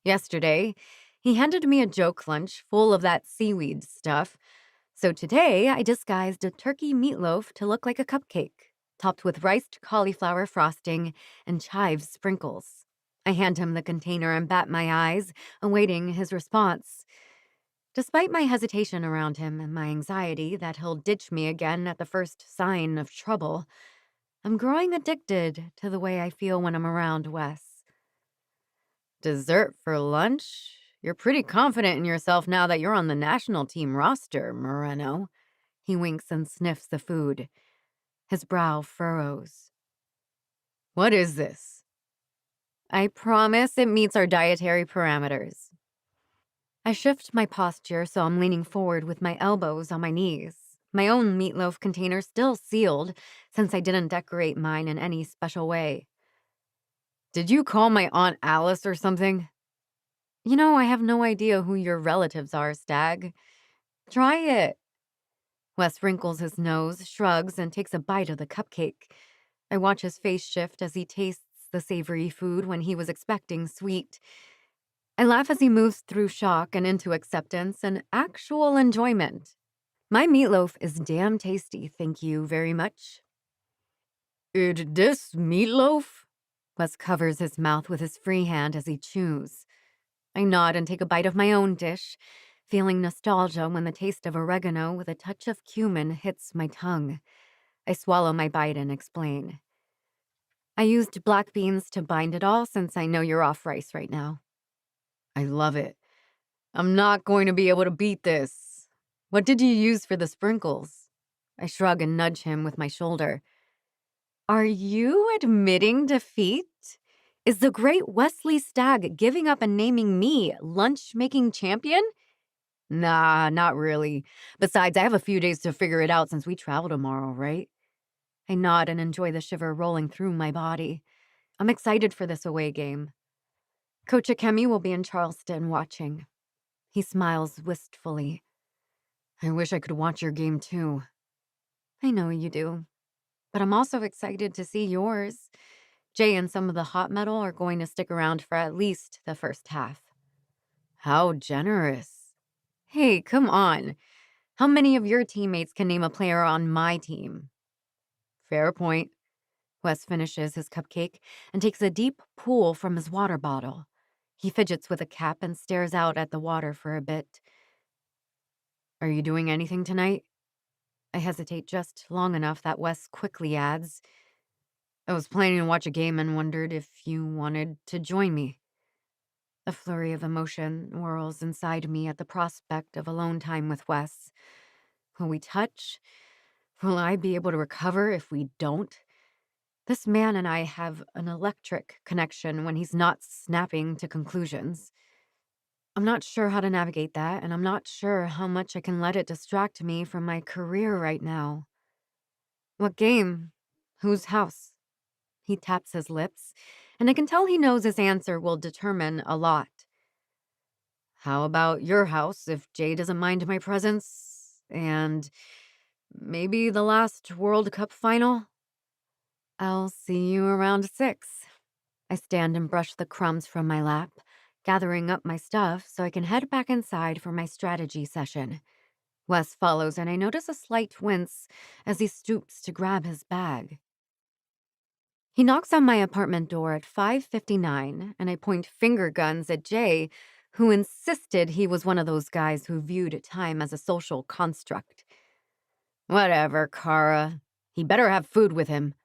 Yesterday, he handed me a joke lunch full of that seaweed stuff, so today I disguised a turkey meatloaf to look like a cupcake, topped with riced cauliflower frosting and chive sprinkles. I hand him the container and bat my eyes, awaiting his response. Despite my hesitation around him and my anxiety that he'll ditch me again at the first sign of trouble, I'm growing addicted to the way I feel when I'm around Wes. Dessert for lunch? You're pretty confident in yourself now that you're on the national team roster, Moreno. He winks and sniffs the food. His brow furrows. What is this? I promise it meets our dietary parameters. I shift my posture so I'm leaning forward with my elbows on my knees. My own meatloaf container still sealed since I didn't decorate mine in any special way. Did you call my Aunt Alice or something? You know, I have no idea who your relatives are, Stag. Try it. Wes wrinkles his nose, shrugs, and takes a bite of the cupcake. I watch his face shift as he tastes the savory food when he was expecting sweet. I laugh as he moves through shock and into acceptance and actual enjoyment. My meatloaf is damn tasty, thank you very much. This meatloaf? Wes covers his mouth with his free hand as he chews. I nod and take a bite of my own dish, feeling nostalgia when the taste of oregano with a touch of cumin hits my tongue. I swallow my bite and explain. I used black beans to bind it all since I know you're off rice right now. I love it. I'm not going to be able to beat this. What did you use for the sprinkles? I shrug and nudge him with my shoulder. Are you admitting defeat? Is the great Wesley Stagg giving up and naming me lunch-making champion? Nah, not really. Besides, I have a few days to figure it out since we travel tomorrow, right? I nod and enjoy the shiver rolling through my body. I'm excited for this away game. Coach Akemi will be in Charleston watching. He smiles wistfully. I wish I could watch your game too. I know you do. But I'm also excited to see yours. Jay and some of the hot metal are going to stick around for at least the first half. How generous. Hey, come on. How many of your teammates can name a player on my team? Fair point. Wes finishes his cupcake and takes a deep pull from his water bottle. He fidgets with a cap and stares out at the water for a bit. Are you doing anything tonight? I hesitate just long enough that Wes quickly adds, I was planning to watch a game and wondered if you wanted to join me. A flurry of emotion whirls inside me at the prospect of alone time with Wes. Will we touch? Will I be able to recover if we don't? This man and I have an electric connection when he's not snapping to conclusions. I'm not sure how to navigate that, and I'm not sure how much I can let it distract me from my career right now. What game? Whose house? He taps his lips, and I can tell he knows his answer will determine a lot. How about your house, if Jay doesn't mind my presence? And maybe the last World Cup final? I'll see you around 6. I stand and brush the crumbs from my lap, gathering up my stuff so I can head back inside for my strategy session. Wes follows, and I notice a slight wince as he stoops to grab his bag. He knocks on my apartment door at 5:59, and I point finger guns at Jay, who insisted he was one of those guys who viewed time as a social construct. Whatever, Kara. He better have food with him.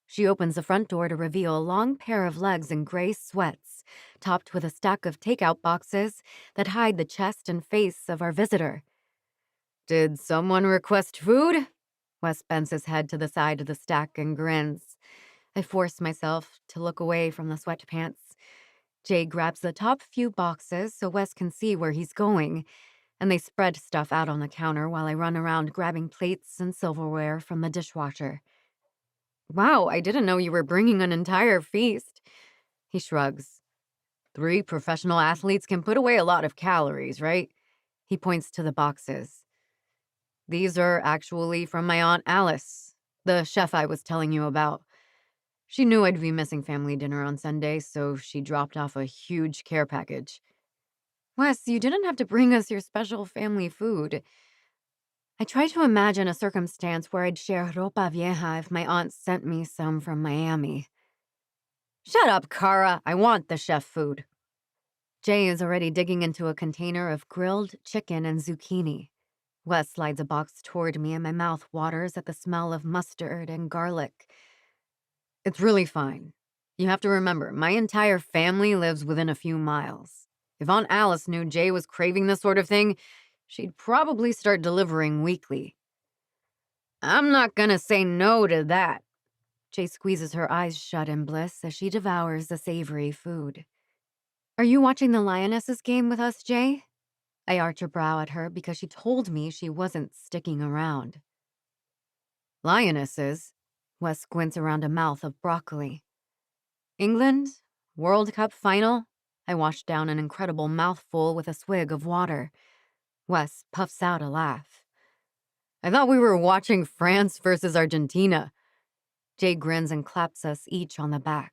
She opens the front door to reveal a long pair of legs in gray sweats, topped with a stack of takeout boxes that hide the chest and face of our visitor. Did someone request food? Wes bends his head to the side of the stack and grins. I force myself to look away from the sweatpants. Jay grabs the top few boxes so Wes can see where he's going, and they spread stuff out on the counter while I run around grabbing plates and silverware from the dishwasher. Wow, I didn't know you were bringing an entire feast. He shrugs. 3 professional athletes can put away a lot of calories, right? He points to the boxes. These are actually from my Aunt Alice, the chef I was telling you about. She knew I'd be missing family dinner on Sunday, so she dropped off a huge care package. Wes, you didn't have to bring us your special family food. I tried to imagine a circumstance where I'd share ropa vieja if my aunt sent me some from Miami. Shut up, Kara. I want the chef food. Jay is already digging into a container of grilled chicken and zucchini. Wes slides a box toward me and my mouth waters at the smell of mustard and garlic. It's really fine. You have to remember, my entire family lives within a few miles. If Aunt Alice knew Jay was craving this sort of thing, she'd probably start delivering weekly. I'm not gonna say no to that. Jay squeezes her eyes shut in bliss as she devours the savory food. Are you watching the Lionesses game with us, Jay? I arch a brow at her because she told me she wasn't sticking around. Lionesses? Wes squints around a mouth of broccoli. England? World Cup final? I wash down an incredible mouthful with a swig of water. Wes puffs out a laugh. I thought we were watching France versus Argentina. Jay grins and claps us each on the back.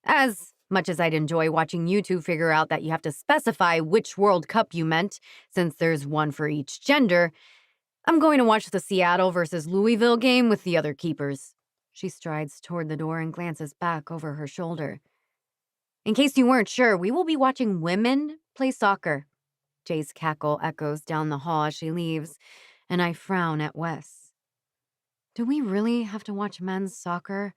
As much as I'd enjoy watching you two figure out that you have to specify which World Cup you meant, since there's one for each gender, I'm going to watch the Seattle versus Louisville game with the other keepers. She strides toward the door and glances back over her shoulder. In case you weren't sure, we will be watching women play soccer. Jay's cackle echoes down the hall as she leaves, and I frown at Wes. Do we really have to watch men's soccer?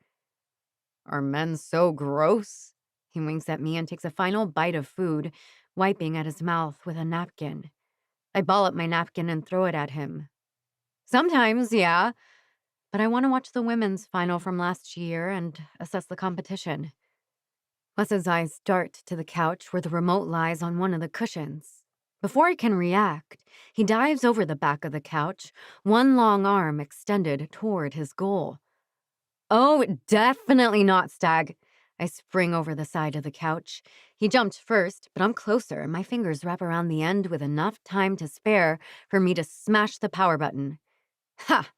Are men so gross? He winks at me and takes a final bite of food, wiping at his mouth with a napkin. I ball up my napkin and throw it at him. Sometimes, yeah, but I want to watch the women's final from last year and assess the competition. Wes's eyes dart to the couch where the remote lies on one of the cushions. Before I can react, he dives over the back of the couch, one long arm extended toward his goal. Oh, definitely not, Stag. I spring over the side of the couch. He jumped first, but I'm closer, and my fingers wrap around the end with enough time to spare for me to smash the power button. Ha!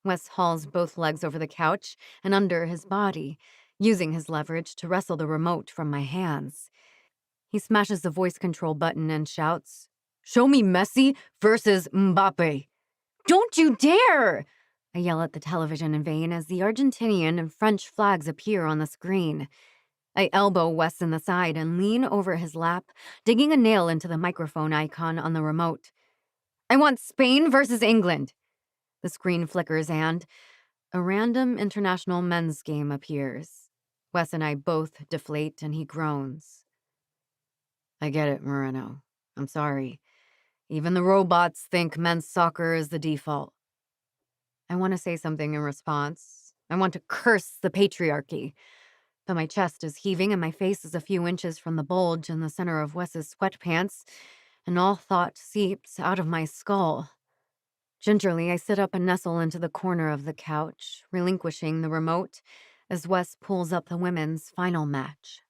Wes hauls both legs over the couch and under his body, using his leverage to wrestle the remote from my hands. He smashes the voice control button and shouts, "Show me Messi versus Mbappe." "Don't you dare!" I yell at the television in vain as the Argentinian and French flags appear on the screen. I elbow Wes in the side and lean over his lap, digging a nail into the microphone icon on the remote. I want Spain versus England. The screen flickers and a random international men's game appears. Wes and I both deflate and he groans. I get it, Moreno. I'm sorry. Even the robots think men's soccer is the default. I want to say something in response. I want to curse the patriarchy. But my chest is heaving and my face is a few inches from the bulge in the center of Wes's sweatpants, and all thought seeps out of my skull. Gingerly, I sit up and nestle into the corner of the couch, relinquishing the remote as Wes pulls up the women's final match.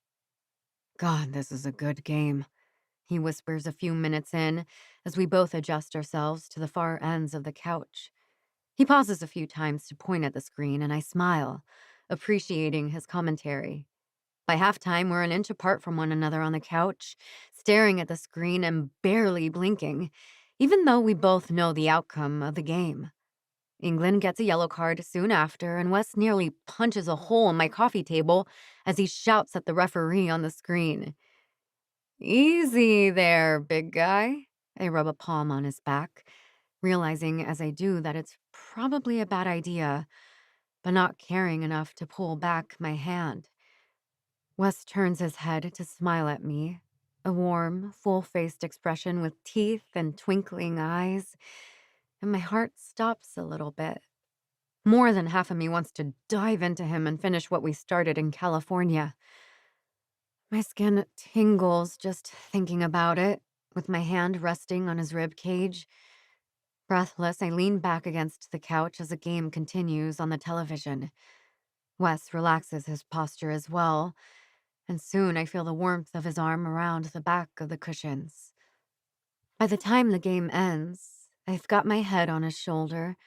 God, this is a good game, he whispers a few minutes in as we both adjust ourselves to the far ends of the couch. He pauses a few times to point at the screen, and I smile, appreciating his commentary. By halftime, we're an inch apart from one another on the couch, staring at the screen and barely blinking, even though we both know the outcome of the game. England gets a yellow card soon after, and Wes nearly punches a hole in my coffee table as he shouts at the referee on the screen. Easy there, big guy. I rub a palm on his back, realizing as I do that it's probably a bad idea, but not caring enough to pull back my hand. Wes turns his head to smile at me, a warm, full-faced expression with teeth and twinkling eyes, and my heart stops a little bit. More than half of me wants to dive into him and finish what we started in California. My skin tingles just thinking about it, with my hand resting on his rib cage. Breathless, I lean back against the couch as the game continues on the television. Wes relaxes his posture as well, and soon I feel the warmth of his arm around the back of the cushions. By the time the game ends, I've got my head on his shoulder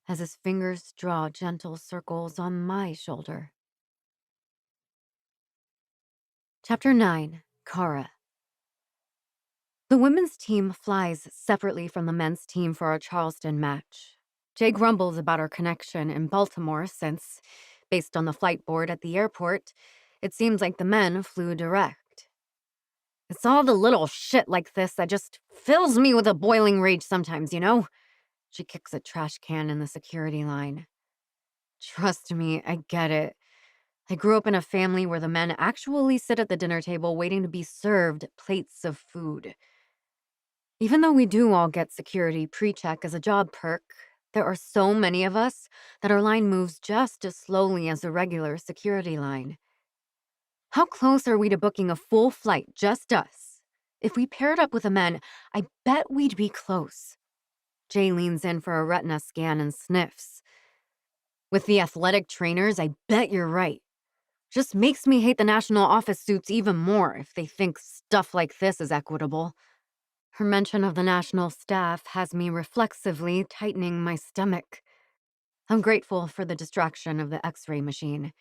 as his fingers draw gentle circles on my shoulder. Chapter 9, Kara. The women's team flies separately from the men's team for our Charleston match. Jay grumbles about our connection in Baltimore since, based on the flight board at the airport, it seems like the men flew direct. It's all the little shit like this that just fills me with a boiling rage sometimes, you know? She kicks a trash can in the security line. Trust me, I get it. I grew up in a family where the men actually sit at the dinner table waiting to be served plates of food. Even though we do all get security pre-check as a job perk, there are so many of us that our line moves just as slowly as the regular security line. How close are we to booking a full flight, just us? If we paired up with the men, I bet we'd be close. Jay leans in for a retina scan and sniffs. With the athletic trainers, I bet you're right. Just makes me hate the national office suits even more if they think stuff like this is equitable. Her mention of the national staff has me reflexively tightening my stomach. I'm grateful for the distraction of the x-ray machine.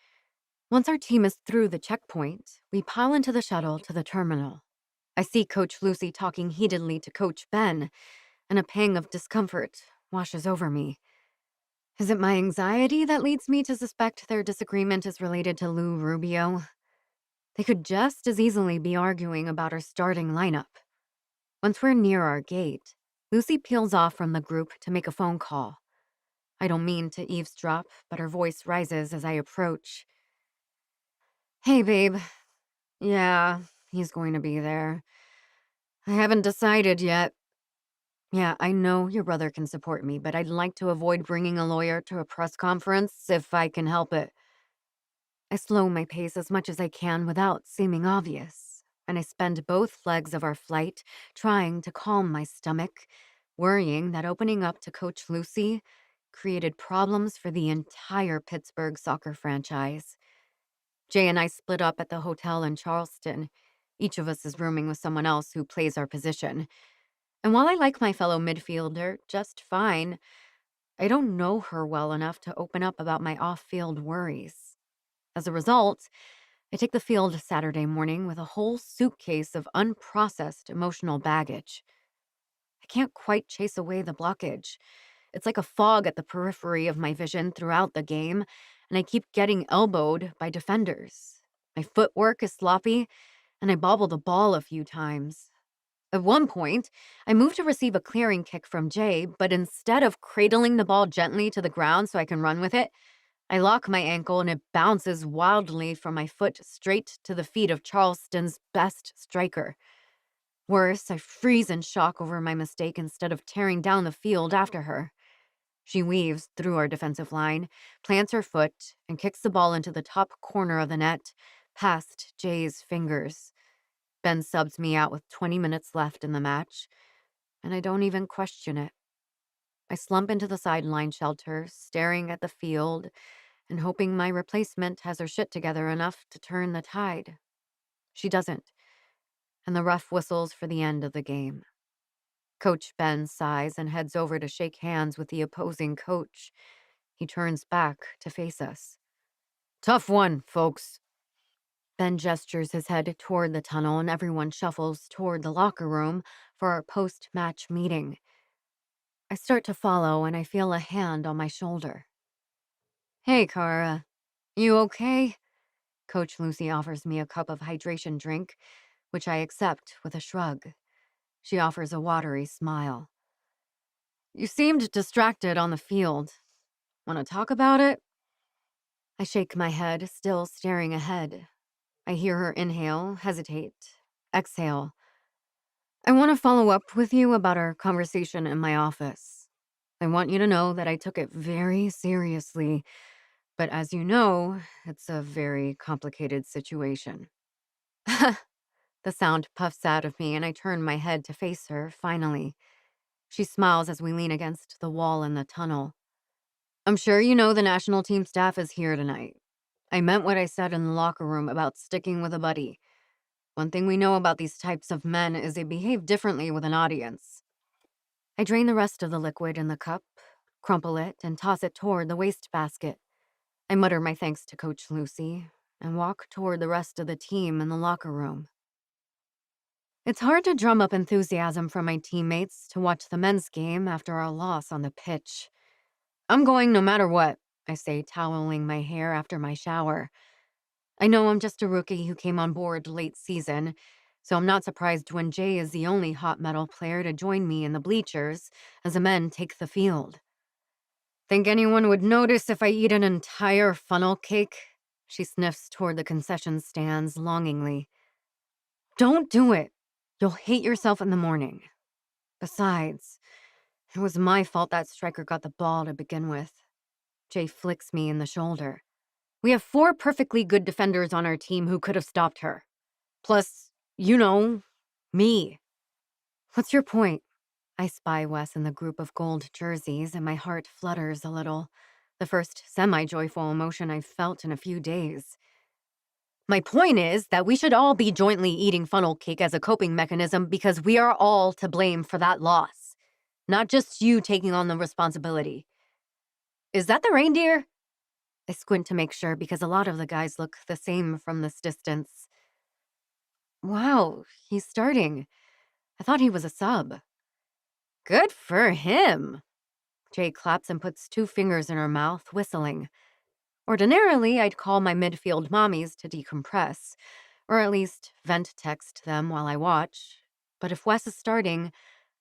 Once our team is through the checkpoint, we pile into the shuttle to the terminal. I see Coach Lucy talking heatedly to Coach Ben, and a pang of discomfort washes over me. Is it my anxiety that leads me to suspect their disagreement is related to Lou Rubio? They could just as easily be arguing about our starting lineup. Once we're near our gate, Lucy peels off from the group to make a phone call. I don't mean to eavesdrop, but her voice rises as I approach. Hey, babe. Yeah, he's going to be there. I haven't decided yet. Yeah, I know your brother can support me, but I'd like to avoid bringing a lawyer to a press conference if I can help it. I slow my pace as much as I can without seeming obvious, and I spend both legs of our flight trying to calm my stomach, worrying that opening up to Coach Lucy created problems for the entire Pittsburgh soccer franchise. Jay and I split up at the hotel in Charleston. Each of us is rooming with someone else who plays our position. And while I like my fellow midfielder just fine, I don't know her well enough to open up about my off-field worries. As a result, I take the field Saturday morning with a whole suitcase of unprocessed emotional baggage. I can't quite chase away the blockage. It's like a fog at the periphery of my vision throughout the game, and I keep getting elbowed by defenders. My footwork is sloppy, and I bobble the ball a few times. At one point, I move to receive a clearing kick from Jay, but instead of cradling the ball gently to the ground so I can run with it, I lock my ankle and it bounces wildly from my foot straight to the feet of Charleston's best striker. Worse, I freeze in shock over my mistake instead of tearing down the field after her. She weaves through our defensive line, plants her foot, and kicks the ball into the top corner of the net, past Jay's fingers. Ben subs me out with 20 minutes left in the match, and I don't even question it. I slump into the sideline shelter, staring at the field and hoping my replacement has her shit together enough to turn the tide. She doesn't, and the ref whistles for the end of the game. Coach Ben sighs and heads over to shake hands with the opposing coach. He turns back to face us. Tough one, folks. Ben gestures his head toward the tunnel and everyone shuffles toward the locker room for our post-match meeting. I start to follow and I feel a hand on my shoulder. Hey, Kara. You okay? Coach Lucy offers me a cup of hydration drink, which I accept with a shrug. She offers a watery smile. You seemed distracted on the field. Want to talk about it? I shake my head, still staring ahead. I hear her inhale, hesitate, exhale. I want to follow up with you about our conversation in my office. I want you to know that I took it very seriously, but as you know, it's a very complicated situation. The sound puffs out of me, and I turn my head to face her, finally. She smiles as we lean against the wall in the tunnel. I'm sure you know the national team staff is here tonight. I meant what I said in the locker room about sticking with a buddy. One thing we know about these types of men is they behave differently with an audience. I drain the rest of the liquid in the cup, crumple it, and toss it toward the wastebasket. I mutter my thanks to Coach Lucy and walk toward the rest of the team in the locker room. It's hard to drum up enthusiasm from my teammates to watch the men's game after our loss on the pitch. I'm going no matter what, I say, toweling my hair after my shower. I know I'm just a rookie who came on board late season, so I'm not surprised when Jay is the only hot metal player to join me in the bleachers as the men take the field. Think anyone would notice if I eat an entire funnel cake? She sniffs toward the concession stands longingly. Don't do it. You'll hate yourself in the morning. Besides, it was my fault that striker got the ball to begin with. Jay flicks me in the shoulder. We have 4 perfectly good defenders on our team who could have stopped her. Plus, me. What's your point? I spy Wes in the group of gold jerseys and my heart flutters a little. The first semi-joyful emotion I've felt in a few days. My point is that we should all be jointly eating funnel cake as a coping mechanism because we are all to blame for that loss. Not just you taking on the responsibility. Is that the reindeer? I squint to make sure because a lot of the guys look the same from this distance. Wow, he's starting. I thought he was a sub. Good for him. Jay claps and puts 2 fingers in her mouth, whistling. Ordinarily, I'd call my midfield mommies to decompress, or at least vent text them while I watch. But if Wes is starting,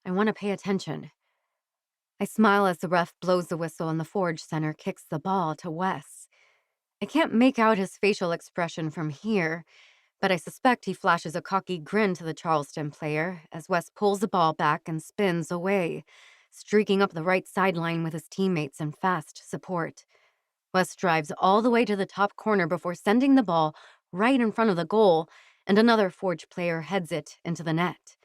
I want to pay attention. I smile as the ref blows the whistle and the Forge center kicks the ball to Wes. I can't make out his facial expression from here, but I suspect he flashes a cocky grin to the Charleston player as Wes pulls the ball back and spins away, streaking up the right sideline with his teammates in fast support. Wes drives all the way to the top corner before sending the ball right in front of the goal, and another Forge player heads it into the net.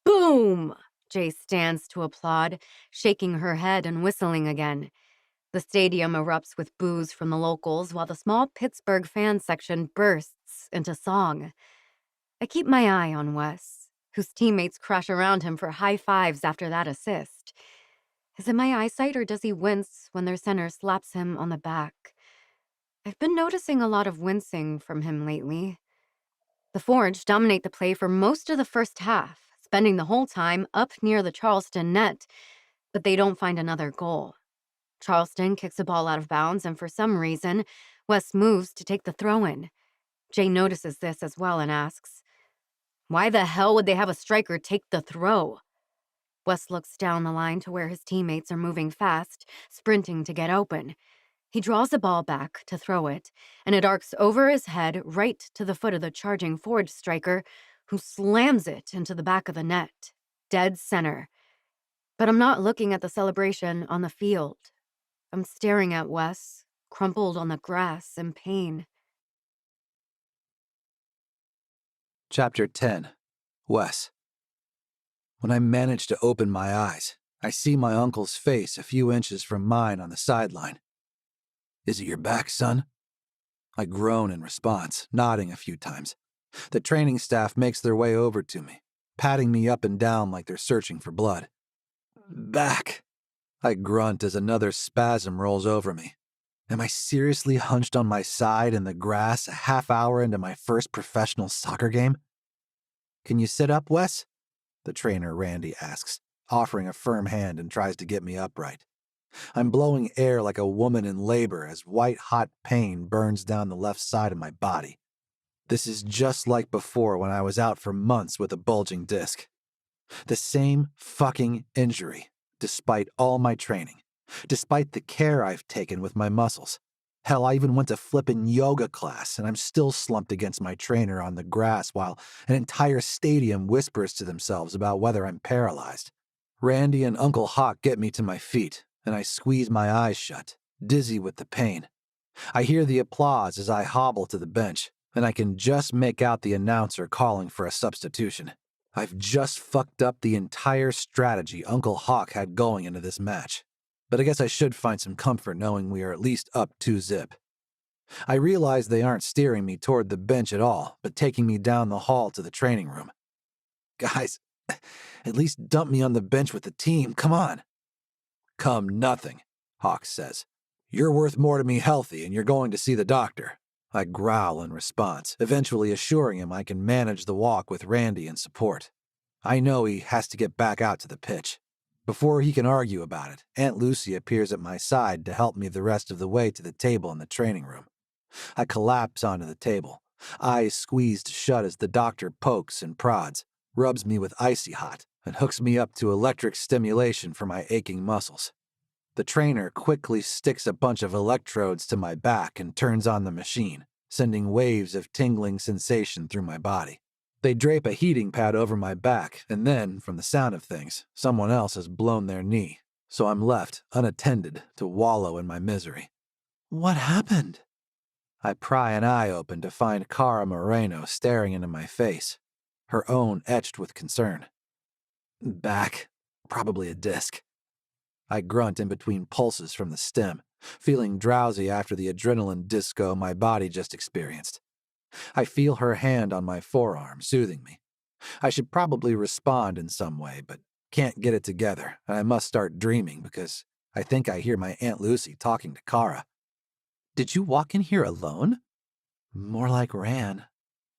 Boom! Jay stands to applaud, shaking her head and whistling again. The stadium erupts with boos from the locals while the small Pittsburgh fan section bursts into song. I keep my eye on Wes, whose teammates crash around him for high fives after that assist. Is it my eyesight or does he wince when their center slaps him on the back? I've been noticing a lot of wincing from him lately. The Forge dominate the play for most of the first half, spending the whole time up near the Charleston net, but they don't find another goal. Charleston kicks a ball out of bounds, and for some reason, Wes moves to take the throw-in. Jay notices this as well and asks, why the hell would they have a striker take the throw? Wes looks down the line to where his teammates are moving fast, sprinting to get open. He draws the ball back to throw it, and it arcs over his head right to the foot of the charging Forge striker, who slams it into the back of the net, dead center. But I'm not looking at the celebration on the field. I'm staring at Wes, crumpled on the grass in pain. Chapter 10. Wes. When I manage to open my eyes, I see my uncle's face a few inches from mine on the sideline. Is it your back, son? I groan in response, nodding a few times. The training staff makes their way over to me, patting me up and down like they're searching for blood. Back! I grunt as another spasm rolls over me. Am I seriously hunched on my side in the grass a half hour into my first professional soccer game? Can you sit up, Wes? The trainer, Randy, asks, offering a firm hand and tries to get me upright. I'm blowing air like a woman in labor as white-hot pain burns down the left side of my body. This is just like before when I was out for months with a bulging disc. The same fucking injury, despite all my training, despite the care I've taken with my muscles. Hell, I even went to flippin' yoga class, and I'm still slumped against my trainer on the grass while an entire stadium whispers to themselves about whether I'm paralyzed. Randy and Uncle Hawk get me to my feet, and I squeeze my eyes shut, dizzy with the pain. I hear the applause as I hobble to the bench, and I can just make out the announcer calling for a substitution. I've just fucked up the entire strategy Uncle Hawk had going into this match. But I guess I should find some comfort knowing we are at least up 2-0. I realize they aren't steering me toward the bench at all, but taking me down the hall to the training room. Guys, At least dump me on the bench with the team, come on. Come nothing, Hawks says. You're worth more to me healthy, and you're going to see the doctor. I growl in response, eventually assuring him I can manage the walk with Randy and support. I know he has to get back out to the pitch. Before he can argue about it, Aunt Lucy appears at my side to help me the rest of the way to the table in the training room. I collapse onto the table, eyes squeezed shut as the doctor pokes and prods, rubs me with icy hot, and hooks me up to electric stimulation for my aching muscles. The trainer quickly sticks a bunch of electrodes to my back and turns on the machine, sending waves of tingling sensation through my body. They drape a heating pad over my back, and then, from the sound of things, someone else has blown their knee, so I'm left, unattended, to wallow in my misery. What happened? I pry an eye open to find Cara Moreno staring into my face, her own etched with concern. Back, probably a disc. I grunt in between pulses from the stem, feeling drowsy after the adrenaline disco my body just experienced. I feel her hand on my forearm, soothing me. I should probably respond in some way, but can't get it together, and I must start dreaming because I think I hear my Aunt Lucy talking to Cara. Did you walk in here alone? More like ran,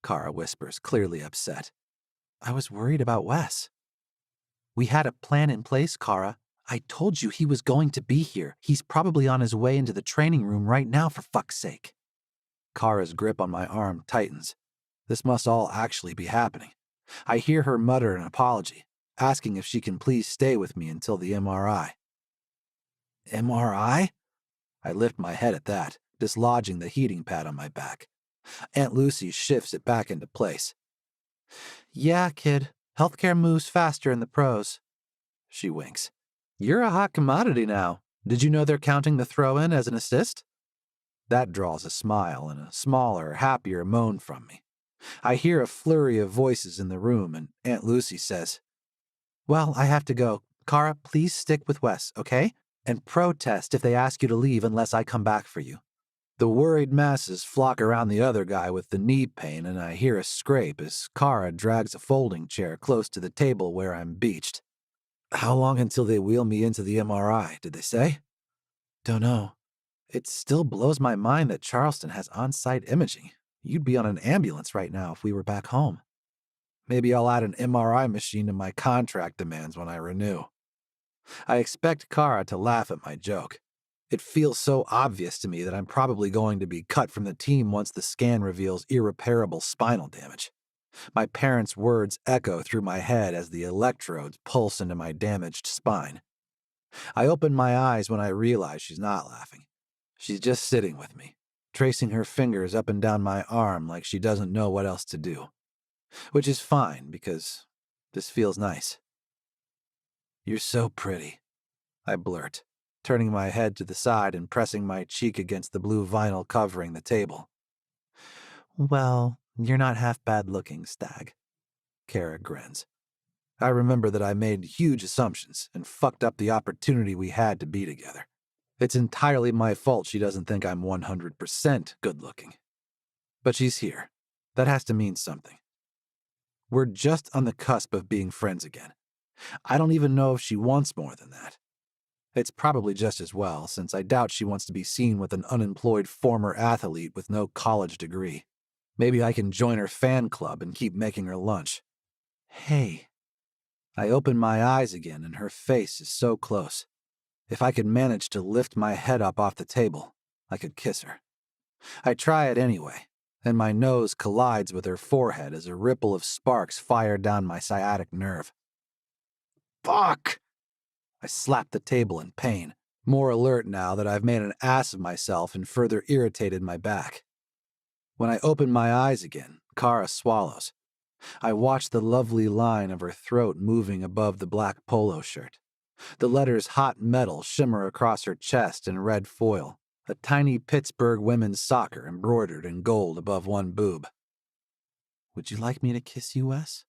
Cara whispers, clearly upset. I was worried about Wes. We had a plan in place, Cara. I told you he was going to be here. He's probably on his way into the training room right now, for fuck's sake. Cara's grip on my arm tightens. This must all actually be happening. I hear her mutter an apology, asking if she can please stay with me until the MRI. MRI? I lift my head at that, dislodging the heating pad on my back. Aunt Lucy shifts it back into place. Yeah, kid. Healthcare moves faster in the pros. She winks. You're a hot commodity now. Did you know they're counting the throw-in as an assist? That draws a smile and a smaller, happier moan from me. I hear a flurry of voices in the room, and Aunt Lucy says, Well, I have to go. Cara, please stick with Wes, okay? And protest if they ask you to leave unless I come back for you. The worried masses flock around the other guy with the knee pain, and I hear a scrape as Cara drags a folding chair close to the table where I'm beached. How long until they wheel me into the MRI, did they say? Don't know. It still blows my mind that Charleston has on-site imaging. You'd be on an ambulance right now if we were back home. Maybe I'll add an MRI machine to my contract demands when I renew. I expect Cara to laugh at my joke. It feels so obvious to me that I'm probably going to be cut from the team once the scan reveals irreparable spinal damage. My parents' words echo through my head as the electrodes pulse into my damaged spine. I open my eyes when I realize she's not laughing. She's just sitting with me, tracing her fingers up and down my arm like she doesn't know what else to do. Which is fine, because this feels nice. You're so pretty, I blurt, turning my head to the side and pressing my cheek against the blue vinyl covering the table. Well, you're not half bad looking, Stag. Kara grins. I remember that I made huge assumptions and fucked up the opportunity we had to be together. It's entirely my fault she doesn't think I'm 100% good looking. But she's here. That has to mean something. We're just on the cusp of being friends again. I don't even know if she wants more than that. It's probably just as well, since I doubt she wants to be seen with an unemployed former athlete with no college degree. Maybe I can join her fan club and keep making her lunch. Hey. I open my eyes again and her face is so close. If I could manage to lift my head up off the table, I could kiss her. I try it anyway, and my nose collides with her forehead as a ripple of sparks fire down my sciatic nerve. Fuck! I slap the table in pain, more alert now that I've made an ass of myself and further irritated my back. When I open my eyes again, Cara swallows. I watch the lovely line of her throat moving above the black polo shirt. The letters hot metal shimmer across her chest in red foil, a tiny Pittsburgh women's soccer embroidered in gold above one boob. Would you like me to kiss you, Wes?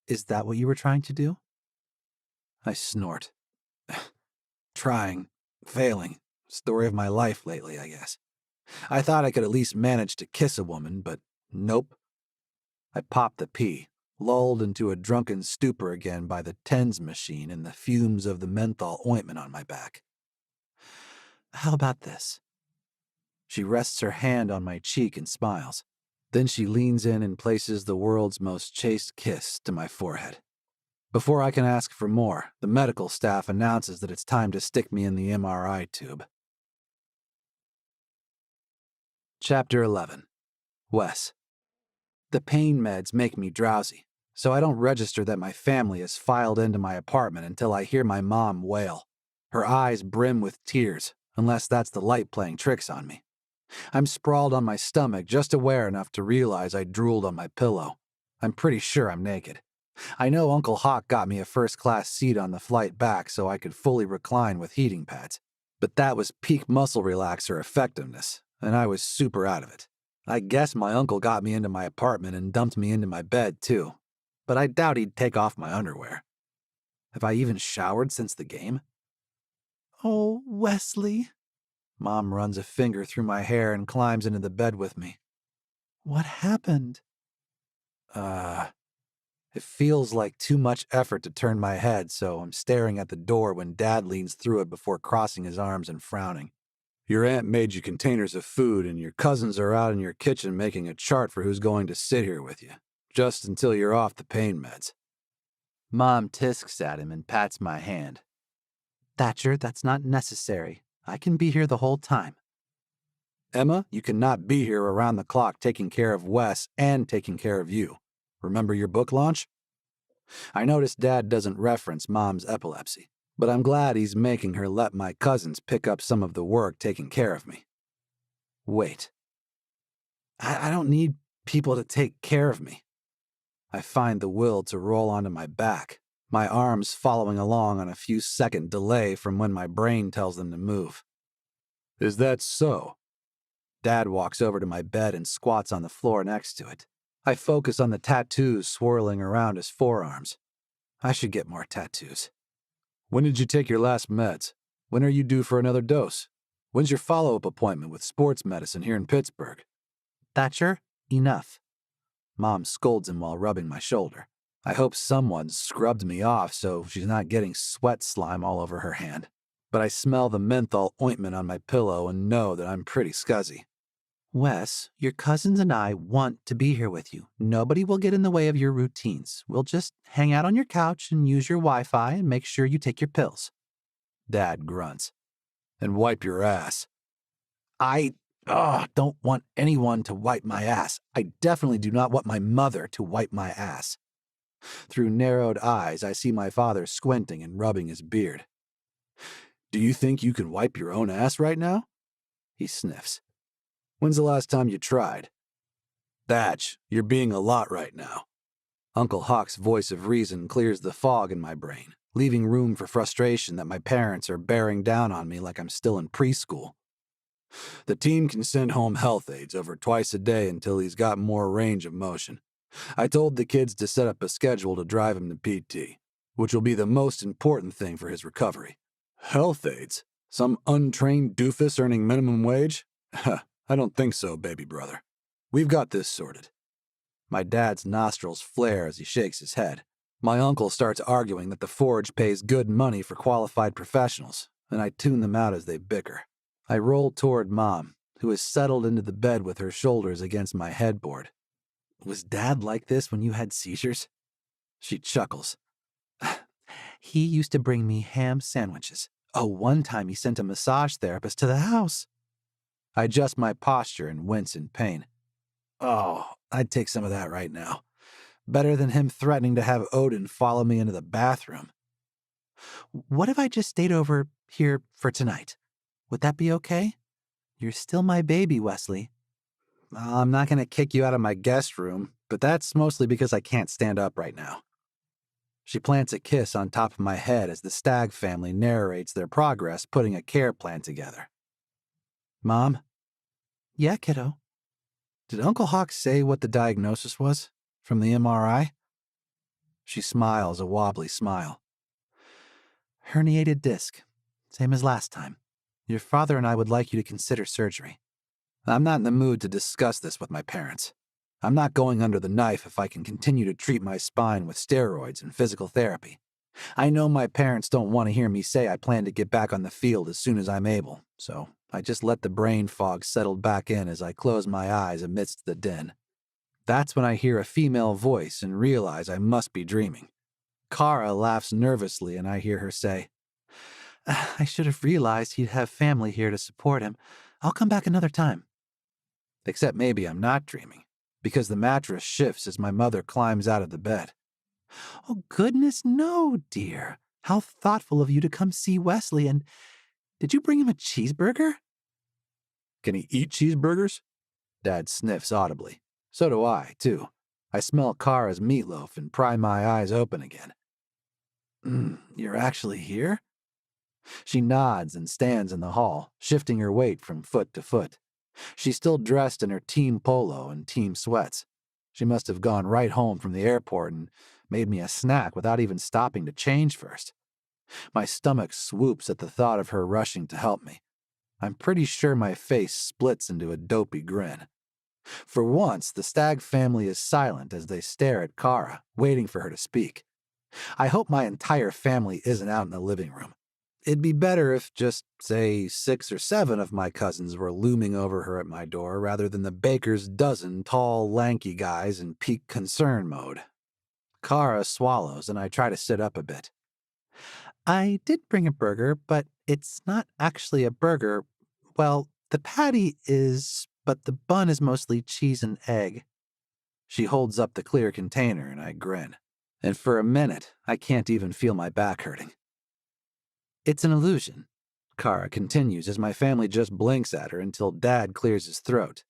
Is that what you were trying to do? I snort. Trying, failing. Story of my life lately, I guess. I thought I could at least manage to kiss a woman, but nope. I pop the pea, lulled into a drunken stupor again by the TENS machine and the fumes of the menthol ointment on my back. How about this? She rests her hand on my cheek and smiles. Then she leans in and places the world's most chaste kiss to my forehead. Before I can ask for more, the medical staff announces that it's time to stick me in the MRI tube. Chapter 11. Wes. The pain meds make me drowsy, so I don't register that my family has filed into my apartment until I hear my mom wail. Her eyes brim with tears, unless that's the light playing tricks on me. I'm sprawled on my stomach, just aware enough to realize I drooled on my pillow. I'm pretty sure I'm naked. I know Uncle Hawk got me a first-class seat on the flight back so I could fully recline with heating pads. But that was peak muscle relaxer effectiveness, and I was super out of it. I guess my uncle got me into my apartment and dumped me into my bed, too. But I doubt he'd take off my underwear. Have I even showered since the game? Oh, Wesley. Mom runs a finger through my hair and climbs into the bed with me. What happened? It feels like too much effort to turn my head, so I'm staring at the door when Dad leans through it before crossing his arms and frowning. Your aunt made you containers of food, and your cousins are out in your kitchen making a chart for who's going to sit here with you, just until you're off the pain meds. Mom tisks at him and pats my hand. Thatcher, that's not necessary. I can be here the whole time. Emma, you cannot be here around the clock taking care of Wes and taking care of you. Remember your book launch? I notice Dad doesn't reference Mom's epilepsy, but I'm glad he's making her let my cousins pick up some of the work taking care of me. Wait. I don't need people to take care of me. I find the will to roll onto my back, my arms following along on a few-second delay from when my brain tells them to move. Is that so? Dad walks over to my bed and squats on the floor next to it. I focus on the tattoos swirling around his forearms. I should get more tattoos. When did you take your last meds? When are you due for another dose? When's your follow-up appointment with sports medicine here in Pittsburgh? Thatcher, enough. Mom scolds him while rubbing my shoulder. I hope someone scrubbed me off so she's not getting sweat slime all over her hand. But I smell the menthol ointment on my pillow and know that I'm pretty scuzzy. Wes, your cousins and I want to be here with you. Nobody will get in the way of your routines. We'll just hang out on your couch and use your Wi-Fi and make sure you take your pills. Dad grunts. And wipe your ass. I don't want anyone to wipe my ass. I definitely do not want my mother to wipe my ass. Through narrowed eyes, I see my father squinting and rubbing his beard. Do you think you can wipe your own ass right now? He sniffs. When's the last time you tried? Thatch, you're being a lot right now. Uncle Hawk's voice of reason clears the fog in my brain, leaving room for frustration that my parents are bearing down on me like I'm still in preschool. The team can send home health aides over twice a day until he's got more range of motion. I told the kids to set up a schedule to drive him to PT, which will be the most important thing for his recovery. Health aides? Some untrained doofus earning minimum wage? I don't think so, baby brother. We've got this sorted. My dad's nostrils flare as he shakes his head. My uncle starts arguing that the Forge pays good money for qualified professionals, and I tune them out as they bicker. I roll toward Mom, who is settled into the bed with her shoulders against my headboard. Was Dad like this when you had seizures? She chuckles. He used to bring me ham sandwiches. Oh, one time he sent a massage therapist to the house. I adjust my posture and wince in pain. Oh, I'd take some of that right now. Better than him threatening to have Odin follow me into the bathroom. What if I just stayed over here for tonight? Would that be okay? You're still my baby, Wesley. I'm not going to kick you out of my guest room, but that's mostly because I can't stand up right now. She plants a kiss on top of my head as the Stagg family narrates their progress putting a care plan together. Mom? Yeah, kiddo. Did Uncle Hawk say what the diagnosis was from the MRI? She smiles a wobbly smile. Herniated disc, same as last time. Your father and I would like you to consider surgery. I'm not in the mood to discuss this with my parents. I'm not going under the knife if I can continue to treat my spine with steroids and physical therapy. I know my parents don't want to hear me say I plan to get back on the field as soon as I'm able, so I just let the brain fog settle back in as I close my eyes amidst the din. That's when I hear a female voice and realize I must be dreaming. Kara laughs nervously and I hear her say, I should have realized he'd have family here to support him. I'll come back another time. Except maybe I'm not dreaming, because the mattress shifts as my mother climbs out of the bed. Oh, goodness, no, dear. How thoughtful of you to come see Wesley, and did you bring him a cheeseburger? Can he eat cheeseburgers? Dad sniffs audibly. So do I, too. I smell Kara's meatloaf and pry my eyes open again. You're actually here? She nods and stands in the hall, shifting her weight from foot to foot. She's still dressed in her team polo and team sweats. She must have gone right home from the airport and made me a snack without even stopping to change first. My stomach swoops at the thought of her rushing to help me. I'm pretty sure my face splits into a dopey grin. For once, the Stagg family is silent as they stare at Kara, waiting for her to speak. I hope my entire family isn't out in the living room. It'd be better if just, say, 6 or 7 of my cousins were looming over her at my door rather than the baker's dozen tall, lanky guys in peak concern mode. Kara swallows, and I try to sit up a bit. I did bring a burger, but it's not actually a burger. Well, the patty is, but the bun is mostly cheese and egg. She holds up the clear container, and I grin. And for a minute, I can't even feel my back hurting. It's an illusion, Kara continues as my family just blinks at her until Dad clears his throat.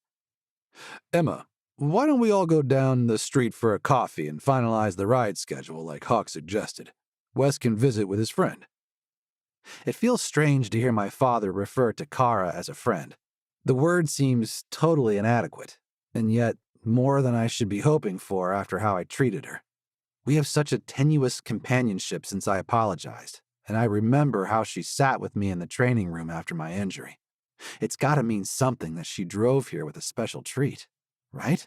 Emma, why don't we all go down the street for a coffee and finalize the ride schedule like Hawk suggested? Wes can visit with his friend. It feels strange to hear my father refer to Kara as a friend. The word seems totally inadequate, and yet more than I should be hoping for after how I treated her. We have such a tenuous companionship since I apologized, and I remember how she sat with me in the training room after my injury. It's gotta mean something that she drove here with a special treat, right?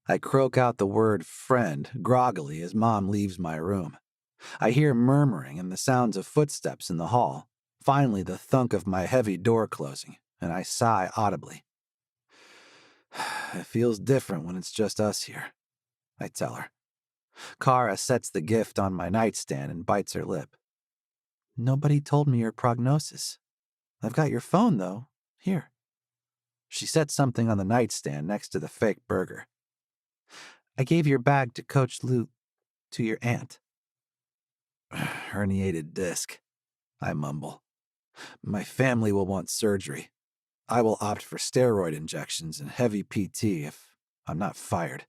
I croak out the word friend groggily as Mom leaves my room. I hear murmuring and the sounds of footsteps in the hall, finally the thunk of my heavy door closing, and I sigh audibly. It feels different when it's just us here, I tell her. Kara sets the gift on my nightstand and bites her lip. Nobody told me your prognosis. I've got your phone, though. Here. She sets something on the nightstand next to the fake burger. I gave your bag to Coach Lou, to your aunt. Herniated disc, I mumble. My family will want surgery. I will opt for steroid injections and heavy PT if I'm not fired.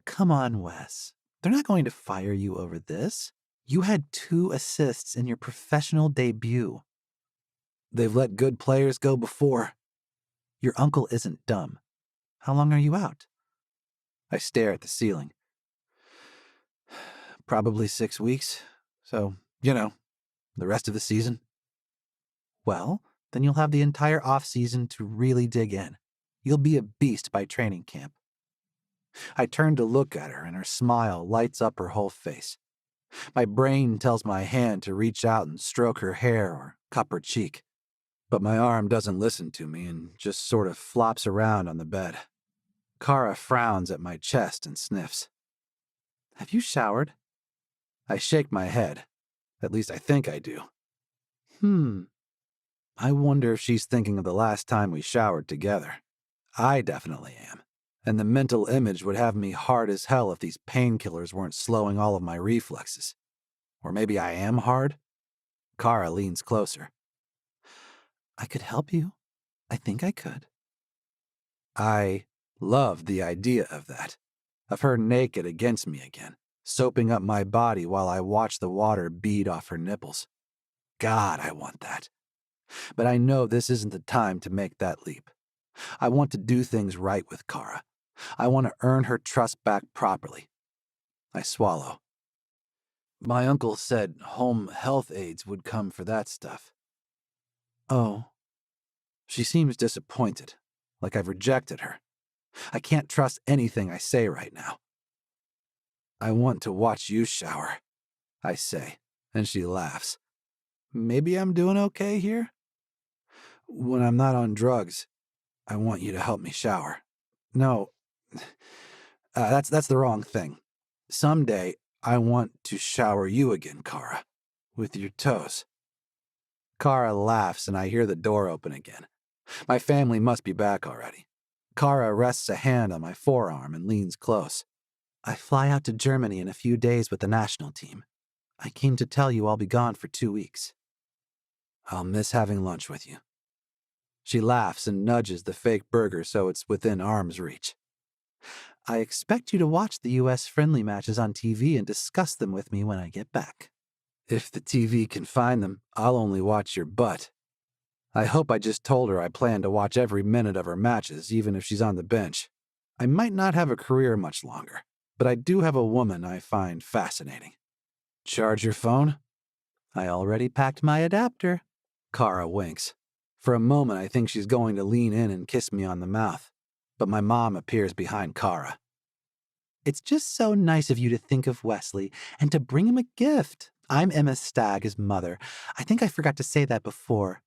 Come on, Wes. They're not going to fire you over this. You had 2 assists in your professional debut. They've let good players go before. Your uncle isn't dumb. How long are you out? I stare at the ceiling. Probably 6 weeks. So, the rest of the season. Well, then you'll have the entire off-season to really dig in. You'll be a beast by training camp. I turn to look at her, and her smile lights up her whole face. My brain tells my hand to reach out and stroke her hair or cup her cheek. But my arm doesn't listen to me and just sort of flops around on the bed. Kara frowns at my chest and sniffs. Have you showered? I shake my head. At least I think I do. I wonder if she's thinking of the last time we showered together. I definitely am. And the mental image would have me hard as hell if these painkillers weren't slowing all of my reflexes. Or maybe I am hard? Kara leans closer. I could help you. I think I could. I love the idea of that. Of her naked against me again, soaping up my body while I watch the water bead off her nipples. God, I want that. But I know this isn't the time to make that leap. I want to do things right with Kara. I want to earn her trust back properly. I swallow. My uncle said home health aides would come for that stuff. Oh. She seems disappointed, like I've rejected her. I can't trust anything I say right now. I want to watch you shower, I say, and she laughs. Maybe I'm doing okay here? When I'm not on drugs, I want you to help me shower. No, that's the wrong thing. Someday, I want to shower you again, Kara, with your toes. Kara laughs and I hear the door open again. My family must be back already. Kara rests a hand on my forearm and leans close. I fly out to Germany in a few days with the national team. I came to tell you I'll be gone for 2 weeks. I'll miss having lunch with you. She laughs and nudges the fake burger so it's within arm's reach. I expect you to watch the U.S. friendly matches on TV and discuss them with me when I get back. If the TV can find them, I'll only watch your butt. I hope I just told her I plan to watch every minute of her matches, even if she's on the bench. I might not have a career much longer, but I do have a woman I find fascinating. Charge your phone? I already packed my adapter. Kara winks. For a moment, I think she's going to lean in and kiss me on the mouth, but my mom appears behind Kara. It's just so nice of you to think of Wesley and to bring him a gift. I'm Emma Stagg's mother. I think I forgot to say that before.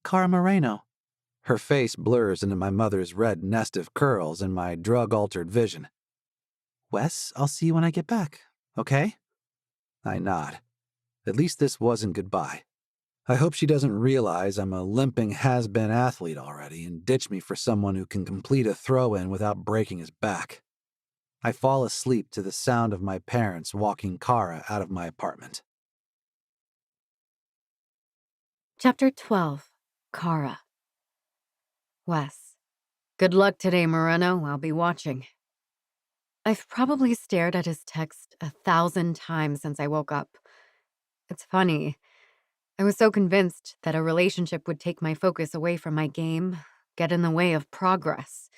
Kara Moreno. Her face blurs into my mother's red nest of curls and my drug-altered vision. Wes, I'll see you when I get back, okay? I nod. At least this wasn't goodbye. I hope she doesn't realize I'm a limping has-been athlete already and ditch me for someone who can complete a throw-in without breaking his back. I fall asleep to the sound of my parents walking Kara out of my apartment. Chapter 12. Kara. Wes. Good luck today, Moreno. I'll be watching. I've probably stared at his text 1,000 times since I woke up. It's funny. I was so convinced that a relationship would take my focus away from my game, get in the way of progress.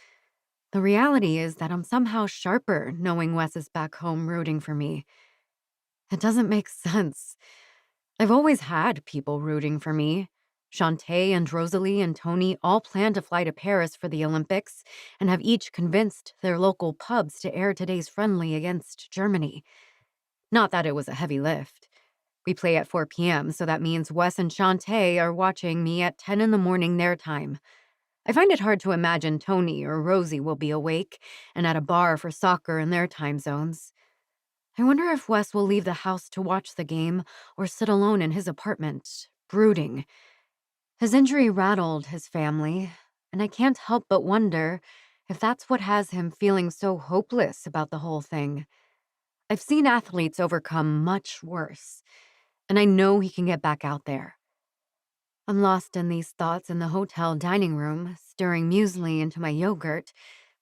The reality is that I'm somehow sharper knowing Wes is back home rooting for me. It doesn't make sense. I've always had people rooting for me. Shantae and Rosalie and Tony all plan to fly to Paris for the Olympics and have each convinced their local pubs to air today's friendly against Germany. Not that it was a heavy lift. We play at 4 p.m., so that means Wes and Shantae are watching me at 10 in the morning their time. I find it hard to imagine Tony or Rosie will be awake and at a bar for soccer in their time zones. I wonder if Wes will leave the house to watch the game or sit alone in his apartment, brooding. His injury rattled his family, and I can't help but wonder if that's what has him feeling so hopeless about the whole thing. I've seen athletes overcome much worse, and I know he can get back out there. I'm lost in these thoughts in the hotel dining room, stirring muesli into my yogurt,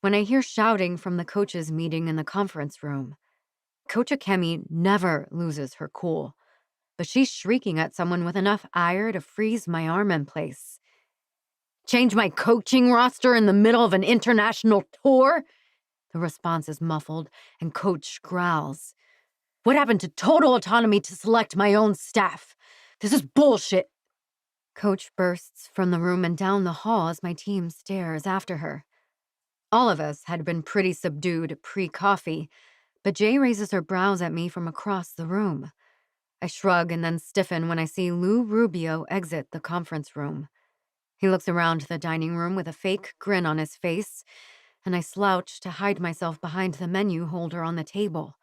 when I hear shouting from the coaches' meeting in the conference room. Coach Akemi never loses her cool, but she's shrieking at someone with enough ire to freeze my arm in place. Change my coaching roster in the middle of an international tour? The response is muffled, and Coach growls. What happened to total autonomy to select my own staff? This is bullshit. Coach bursts from the room and down the hall as my team stares after her. All of us had been pretty subdued pre-coffee, but Jay raises her brows at me from across the room. I shrug and then stiffen when I see Lou Rubio exit the conference room. He looks around the dining room with a fake grin on his face, and I slouch to hide myself behind the menu holder on the table.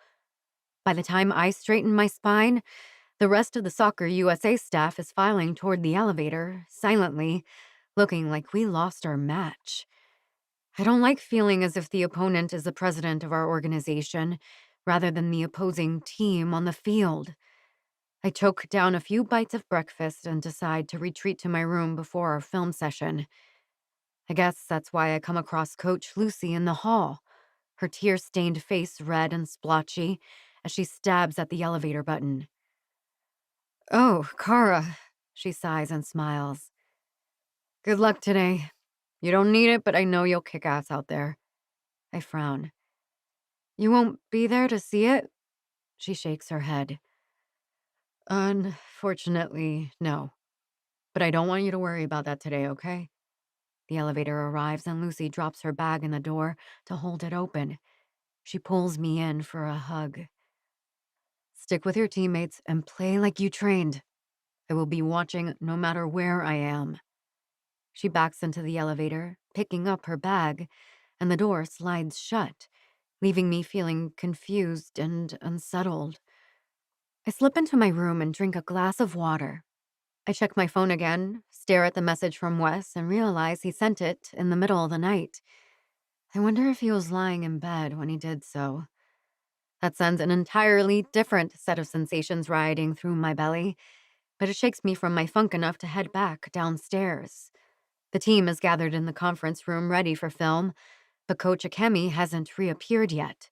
By the time I straighten my spine, the rest of the Soccer USA staff is filing toward the elevator, silently, looking like we lost our match. I don't like feeling as if the opponent is the president of our organization, rather than the opposing team on the field. I choke down a few bites of breakfast and decide to retreat to my room before our film session. I guess that's why I come across Coach Lucy in the hall, her tear-stained face red and splotchy as she stabs at the elevator button. Oh, Kara, she sighs and smiles. Good luck today. You don't need it, but I know you'll kick ass out there. I frown. You won't be there to see it? She shakes her head. Unfortunately, no. But I don't want you to worry about that today, okay? The elevator arrives and Lucy drops her bag in the door to hold it open. She pulls me in for a hug. Stick with your teammates and play like you trained. I will be watching no matter where I am. She backs into the elevator, picking up her bag, and the door slides shut, leaving me feeling confused and unsettled. I slip into my room and drink a glass of water. I check my phone again, stare at the message from Wes, and realize he sent it in the middle of the night. I wonder if he was lying in bed when he did so. That sends an entirely different set of sensations riding through my belly, but it shakes me from my funk enough to head back downstairs. The team is gathered in the conference room ready for film, but Coach Akemi hasn't reappeared yet.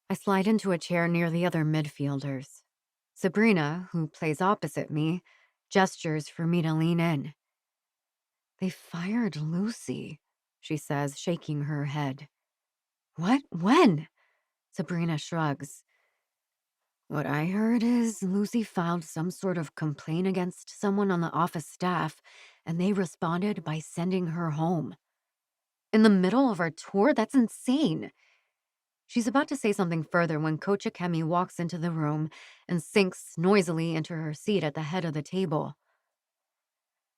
I slide into a chair near the other midfielders. Sabrina, who plays opposite me, gestures for me to lean in. "They fired Lucy," she says, shaking her head. "What? When?" Sabrina shrugs. "What I heard is Lucy filed some sort of complaint against someone on the office staff, and they responded by sending her home. In the middle of our tour? That's insane." She's about to say something further when Coach Akemi walks into the room and sinks noisily into her seat at the head of the table.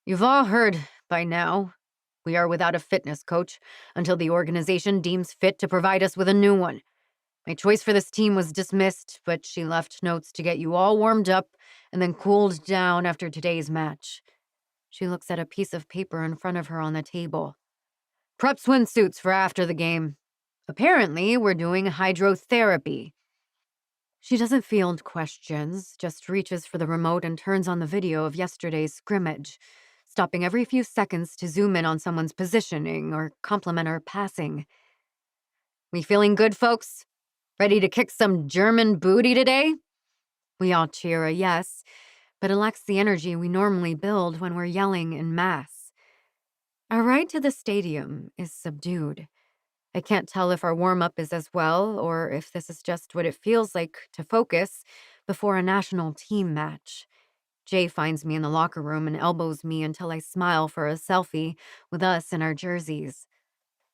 "You've all heard by now. We are without a fitness coach until the organization deems fit to provide us with a new one. My choice for this team was dismissed, but she left notes to get you all warmed up and then cooled down after today's match." She looks at a piece of paper in front of her on the table. "Prep swimsuits for after the game. Apparently, we're doing hydrotherapy." She doesn't field questions, just reaches for the remote and turns on the video of yesterday's scrimmage, stopping every few seconds to zoom in on someone's positioning or compliment our passing. "We feeling good, folks? Ready to kick some German booty today?" We all cheer a yes, but it lacks the energy we normally build when we're yelling en masse. Our ride to the stadium is subdued. I can't tell if our warm-up is as well or if this is just what it feels like to focus before a national team match. Jay finds me in the locker room and elbows me until I smile for a selfie with us in our jerseys.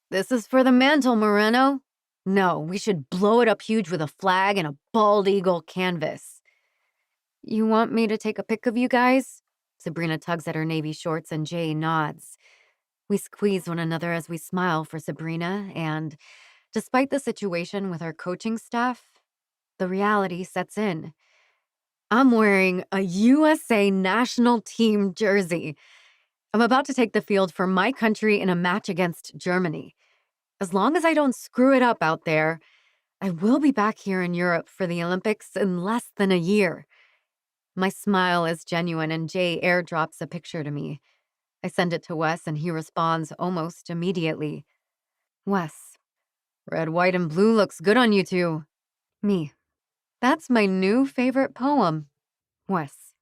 "This is for the mantle, Moreno." "No, we should blow it up huge with a flag and a bald eagle canvas." "You want me to take a pic of you guys?" Sabrina tugs at her navy shorts and Jay nods. We squeeze one another as we smile for Sabrina, and despite the situation with our coaching staff, the reality sets in. I'm wearing a USA national team jersey. I'm about to take the field for my country in a match against Germany. As long as I don't screw it up out there, I will be back here in Europe for the Olympics in less than a year. My smile is genuine, and Jay airdrops a picture to me. I send it to Wes, and he responds almost immediately. "Wes, red, white, and blue looks good on you two." Me. "That's my new favorite poem." Wes.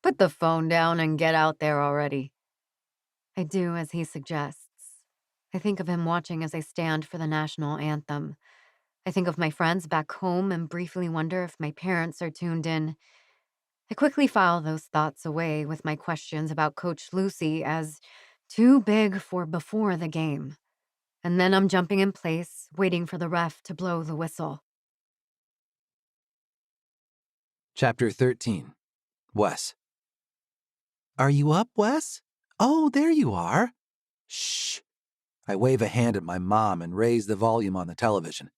"Put the phone down and get out there already." I do as he suggests. I think of him watching as I stand for the national anthem. I think of my friends back home and briefly wonder if my parents are tuned in. I quickly file those thoughts away with my questions about Coach Lucy as too big for before the game. And then I'm jumping in place, waiting for the ref to blow the whistle. Chapter 13. Wes. "Are you up, Wes? Oh, there you are." "Shh." I wave a hand at my mom and raise the volume on the television.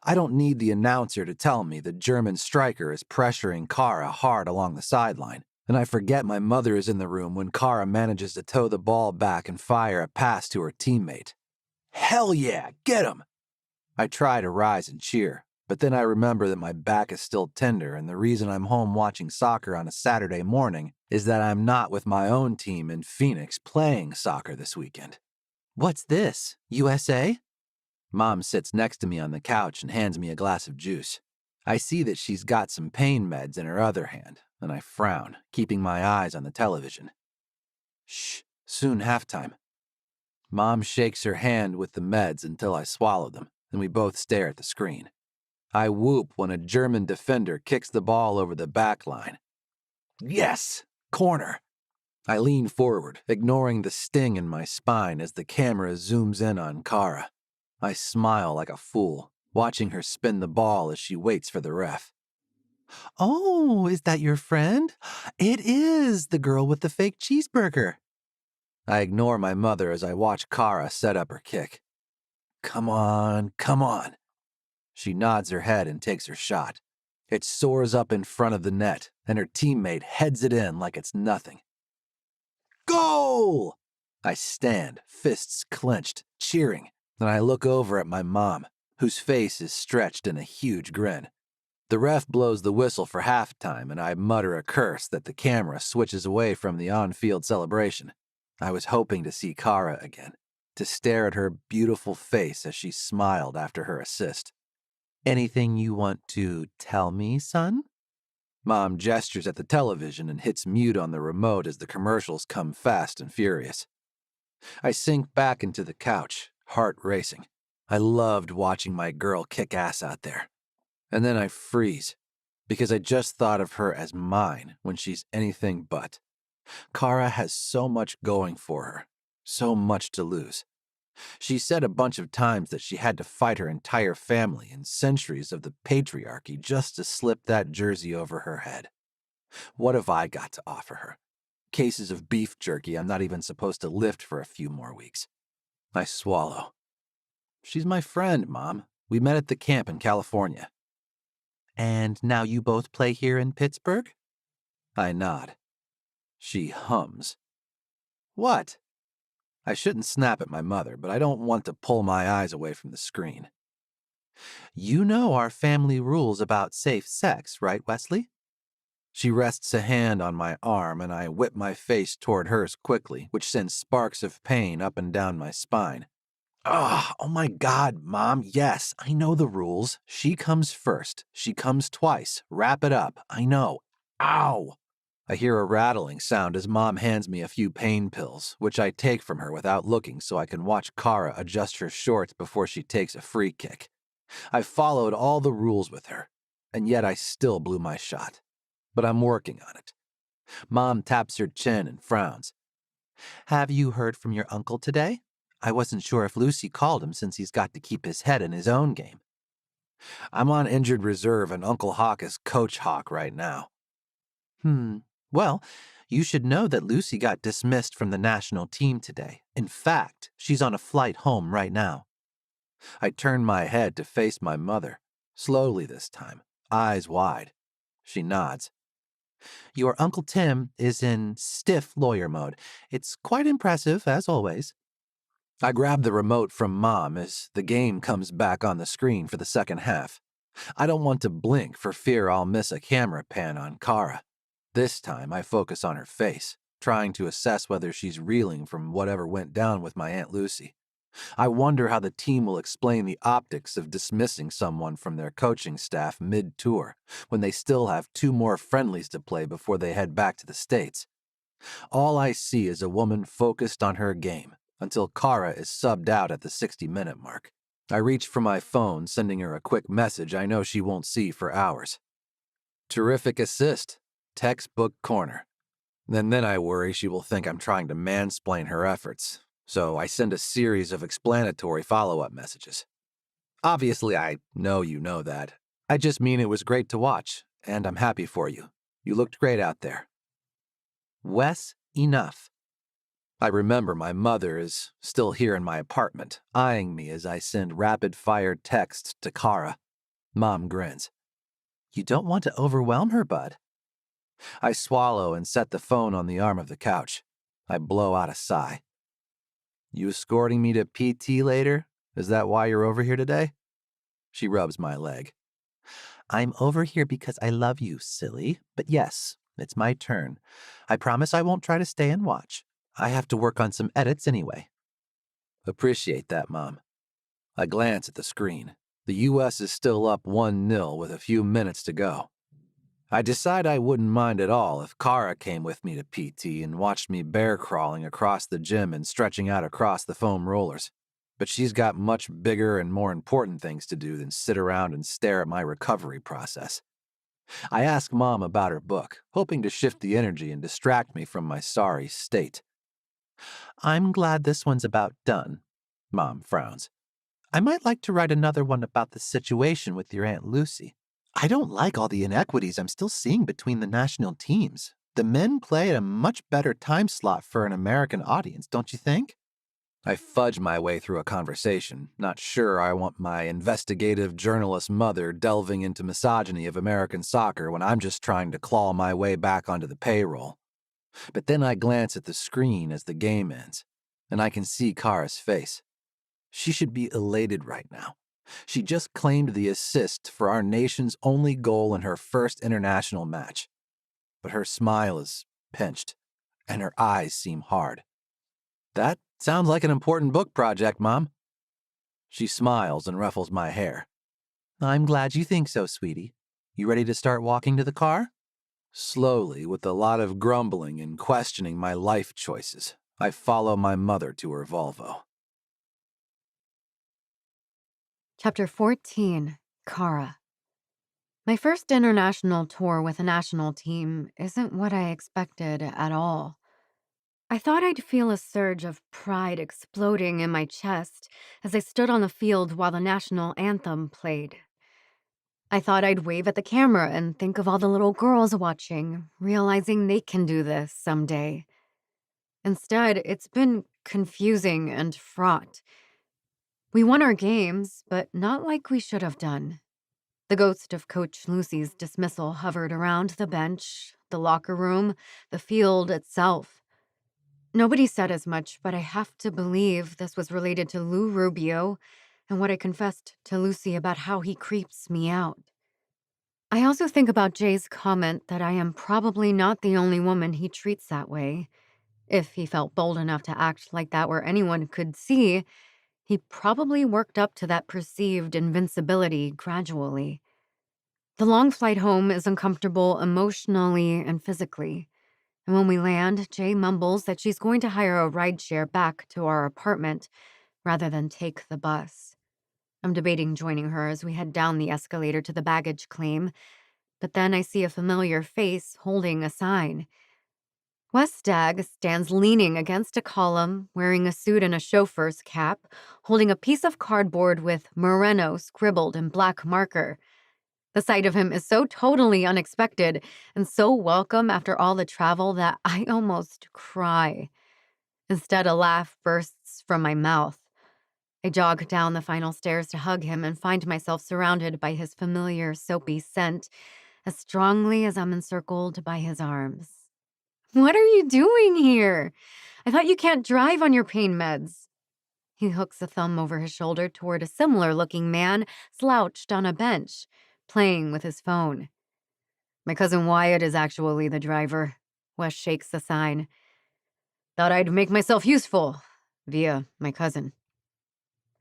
I don't need the announcer to tell me the German striker is pressuring Kara hard along the sideline, and I forget my mother is in the room when Kara manages to tow the ball back and fire a pass to her teammate. "Hell yeah, get him!" I try to rise and cheer, but then I remember that my back is still tender, and the reason I'm home watching soccer on a Saturday morning is that I'm not with my own team in Phoenix playing soccer this weekend. "What's this, USA?" Mom sits next to me on the couch and hands me a glass of juice. I see that she's got some pain meds in her other hand, and I frown, keeping my eyes on the television. "Shh, soon halftime." Mom shakes her hand with the meds until I swallow them, and we both stare at the screen. I whoop when a German defender kicks the ball over the back line. "Yes! Corner!" I lean forward, ignoring the sting in my spine as the camera zooms in on Kara. I smile like a fool, watching her spin the ball as she waits for the ref. "Oh, is that your friend? It is the girl with the fake cheeseburger." I ignore my mother as I watch Kara set up her kick. Come on, come on. She nods her head and takes her shot. It soars up in front of the net, and her teammate heads it in like it's nothing. Goal! I stand, fists clenched, cheering, and I look over at my mom, whose face is stretched in a huge grin. The ref blows the whistle for halftime, and I mutter a curse that the camera switches away from the on-field celebration. I was hoping to see Kara again, to stare at her beautiful face as she smiled after her assist. "Anything you want to tell me, son?" Mom gestures at the television and hits mute on the remote as the commercials come fast and furious. I sink back into the couch, heart racing. I loved watching my girl kick ass out there. And then I freeze, because I just thought of her as mine when she's anything but. Kara has so much going for her, so much to lose. She said a bunch of times that she had to fight her entire family and centuries of the patriarchy just to slip that jersey over her head. What have I got to offer her? Cases of beef jerky I'm not even supposed to lift for a few more weeks. I swallow. She's my friend, Mom. We met at the camp in California. And now you both play here in Pittsburgh? I nod. She hums. What? I shouldn't snap at my mother, but I don't want to pull my eyes away from the screen. You know our family rules about safe sex, right, Wesley? She rests a hand on my arm, and I whip my face toward hers quickly, which sends sparks of pain up and down my spine. Oh my God, Mom, yes, I know the rules. She comes first. She comes twice. Wrap it up. I know. Ow! I hear a rattling sound as Mom hands me a few pain pills, which I take from her without looking so I can watch Kara adjust her shorts before she takes a free kick. I followed all the rules with her, and yet I still blew my shot. But I'm working on it. Mom taps her chin and frowns. Have you heard from your uncle today? I wasn't sure if Lucy called him since he's got to keep his head in his own game. I'm on injured reserve and Uncle Hawk is Coach Hawk right now. Well, you should know that Lucy got dismissed from the national team today. In fact, she's on a flight home right now. I turn my head to face my mother, slowly this time, eyes wide. She nods. Your Uncle Tim is in stiff lawyer mode. It's quite impressive, as always. I grab the remote from Mom as the game comes back on the screen for the second half. I don't want to blink for fear I'll miss a camera pan on Kara. This time I focus on her face, trying to assess whether she's reeling from whatever went down with my Aunt Lucy. I wonder how the team will explain the optics of dismissing someone from their coaching staff mid-tour when they still have 2 more friendlies to play before they head back to the States. All I see is a woman focused on her game until Kara is subbed out at the 60-minute mark. I reach for my phone, sending her a quick message I know she won't see for hours. Terrific assist. Textbook corner. And then I worry she will think I'm trying to mansplain her efforts, so I send a series of explanatory follow-up messages. Obviously, I know you know that. I just mean it was great to watch, and I'm happy for you. You looked great out there. Wes, enough. I remember my mother is still here in my apartment, eyeing me as I send rapid-fire texts to Kara. Mom grins. You don't want to overwhelm her, bud. I swallow and set the phone on the arm of the couch. I blow out a sigh. You escorting me to PT later? Is that why you're over here today? She rubs my leg. I'm over here because I love you, silly. But yes, it's my turn. I promise I won't try to stay and watch. I have to work on some edits anyway. Appreciate that, Mom. I glance at the screen. The U.S. is still up 1-0 with a few minutes to go. I decide I wouldn't mind at all if Kara came with me to PT and watched me bear crawling across the gym and stretching out across the foam rollers. But she's got much bigger and more important things to do than sit around and stare at my recovery process. I ask Mom about her book, hoping to shift the energy and distract me from my sorry state. I'm glad this one's about done, Mom frowns. I might like to write another one about the situation with your Aunt Lucy. I don't like all the inequities I'm still seeing between the national teams. The men play at a much better time slot for an American audience, don't you think? I fudge my way through a conversation, not sure I want my investigative journalist mother delving into misogyny of American soccer when I'm just trying to claw my way back onto the payroll. But then I glance at the screen as the game ends, and I can see Kara's face. She should be elated right now. She just claimed the assist for our nation's only goal in her first international match. But her smile is pinched, and her eyes seem hard. That sounds like an important book project, Mom. She smiles and ruffles my hair. I'm glad you think so, sweetie. You ready to start walking to the car? Slowly, with a lot of grumbling and questioning my life choices, I follow my mother to her Volvo. Chapter 14, Kara. My first international tour with a national team isn't what I expected at all. I thought I'd feel a surge of pride exploding in my chest as I stood on the field while the national anthem played. I thought I'd wave at the camera and think of all the little girls watching, realizing they can do this someday. Instead, it's been confusing and fraught. We won our games, but not like we should have done. The ghost of Coach Lucy's dismissal hovered around the bench, the locker room, the field itself. Nobody said as much, but I have to believe this was related to Lou Rubio and what I confessed to Lucy about how he creeps me out. I also think about Jay's comment that I am probably not the only woman he treats that way. If he felt bold enough to act like that where anyone could see, he probably worked up to that perceived invincibility gradually. The long flight home is uncomfortable emotionally and physically. And when we land, Jay mumbles that she's going to hire a rideshare back to our apartment rather than take the bus. I'm debating joining her as we head down the escalator to the baggage claim, but then I see a familiar face holding a sign. Wes Stagg stands leaning against a column, wearing a suit and a chauffeur's cap, holding a piece of cardboard with Moreno scribbled in black marker. The sight of him is so totally unexpected and so welcome after all the travel that I almost cry. Instead, a laugh bursts from my mouth. I jog down the final stairs to hug him and find myself surrounded by his familiar soapy scent as strongly as I'm encircled by his arms. What are you doing here? I thought you can't drive on your pain meds. He hooks a thumb over his shoulder toward a similar-looking man slouched on a bench, playing with his phone. My cousin Wyatt is actually the driver. Wes shakes the sign. Thought I'd make myself useful via my cousin.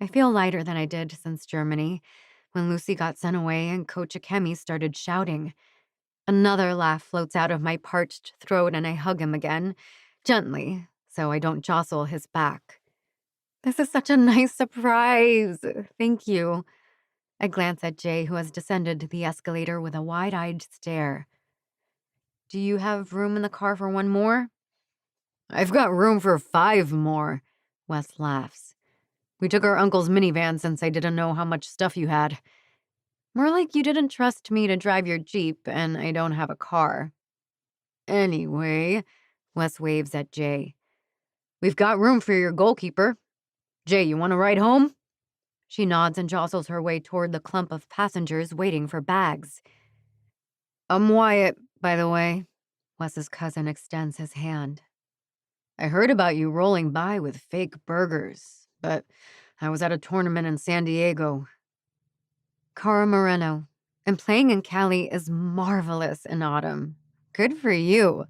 I feel lighter than I did since Germany, when Lucy got sent away and Coach Akemi started shouting. Another laugh floats out of my parched throat and I hug him again, gently, so I don't jostle his back. This is such a nice surprise. Thank you. I glance at Jay, who has descended the escalator with a wide-eyed stare. Do you have room in the car for one more? I've got room for 5 more, Wes laughs. We took our uncle's minivan since I didn't know how much stuff you had. More like you didn't trust me to drive your Jeep and I don't have a car. Anyway, Wes waves at Jay. We've got room for your goalkeeper. Jay, you want to ride home? She nods and jostles her way toward the clump of passengers waiting for bags. I'm Wyatt, by the way. Wes's cousin extends his hand. I heard about you rolling by with fake burgers, but I was at a tournament in San Diego. Cara Moreno, and playing in Cali is marvelous in autumn. Good for you.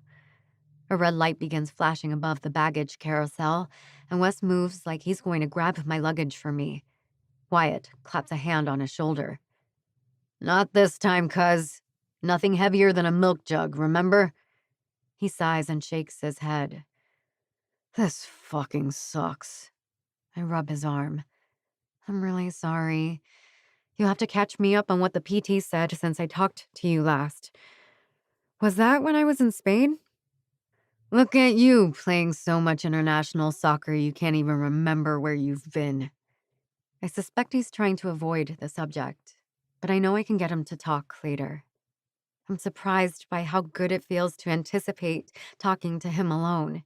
A red light begins flashing above the baggage carousel, and Wes moves like he's going to grab my luggage for me. Wyatt claps a hand on his shoulder. Not this time, cuz. Nothing heavier than a milk jug, remember? He sighs and shakes his head. This fucking sucks. I rub his arm. I'm really sorry. You'll have to catch me up on what the PT said since I talked to you last. Was that when I was in Spain? Look at you playing so much international soccer you can't even remember where you've been. I suspect he's trying to avoid the subject, but I know I can get him to talk later. I'm surprised by how good it feels to anticipate talking to him alone.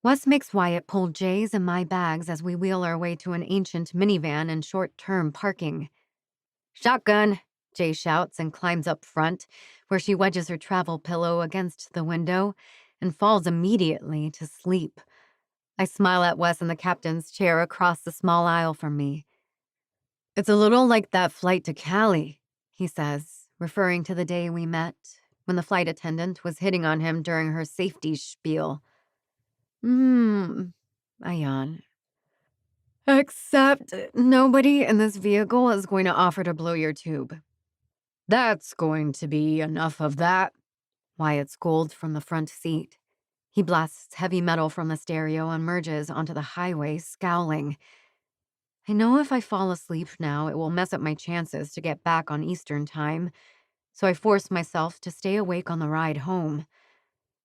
Wes makes Wyatt pull Jay's and my bags as we wheel our way to an ancient minivan in short-term parking. Shotgun, Jay shouts and climbs up front, where she wedges her travel pillow against the window and falls immediately to sleep. I smile at Wes in the captain's chair across the small aisle from me. It's a little like that flight to Cali, he says, referring to the day we met, when the flight attendant was hitting on him during her safety spiel. I yawn. Except nobody in this vehicle is going to offer to blow your tube. That's going to be enough of that, Wyatt scolds from the front seat. He blasts heavy metal from the stereo and merges onto the highway, scowling. I know if I fall asleep now, it will mess up my chances to get back on Eastern time, so I force myself to stay awake on the ride home.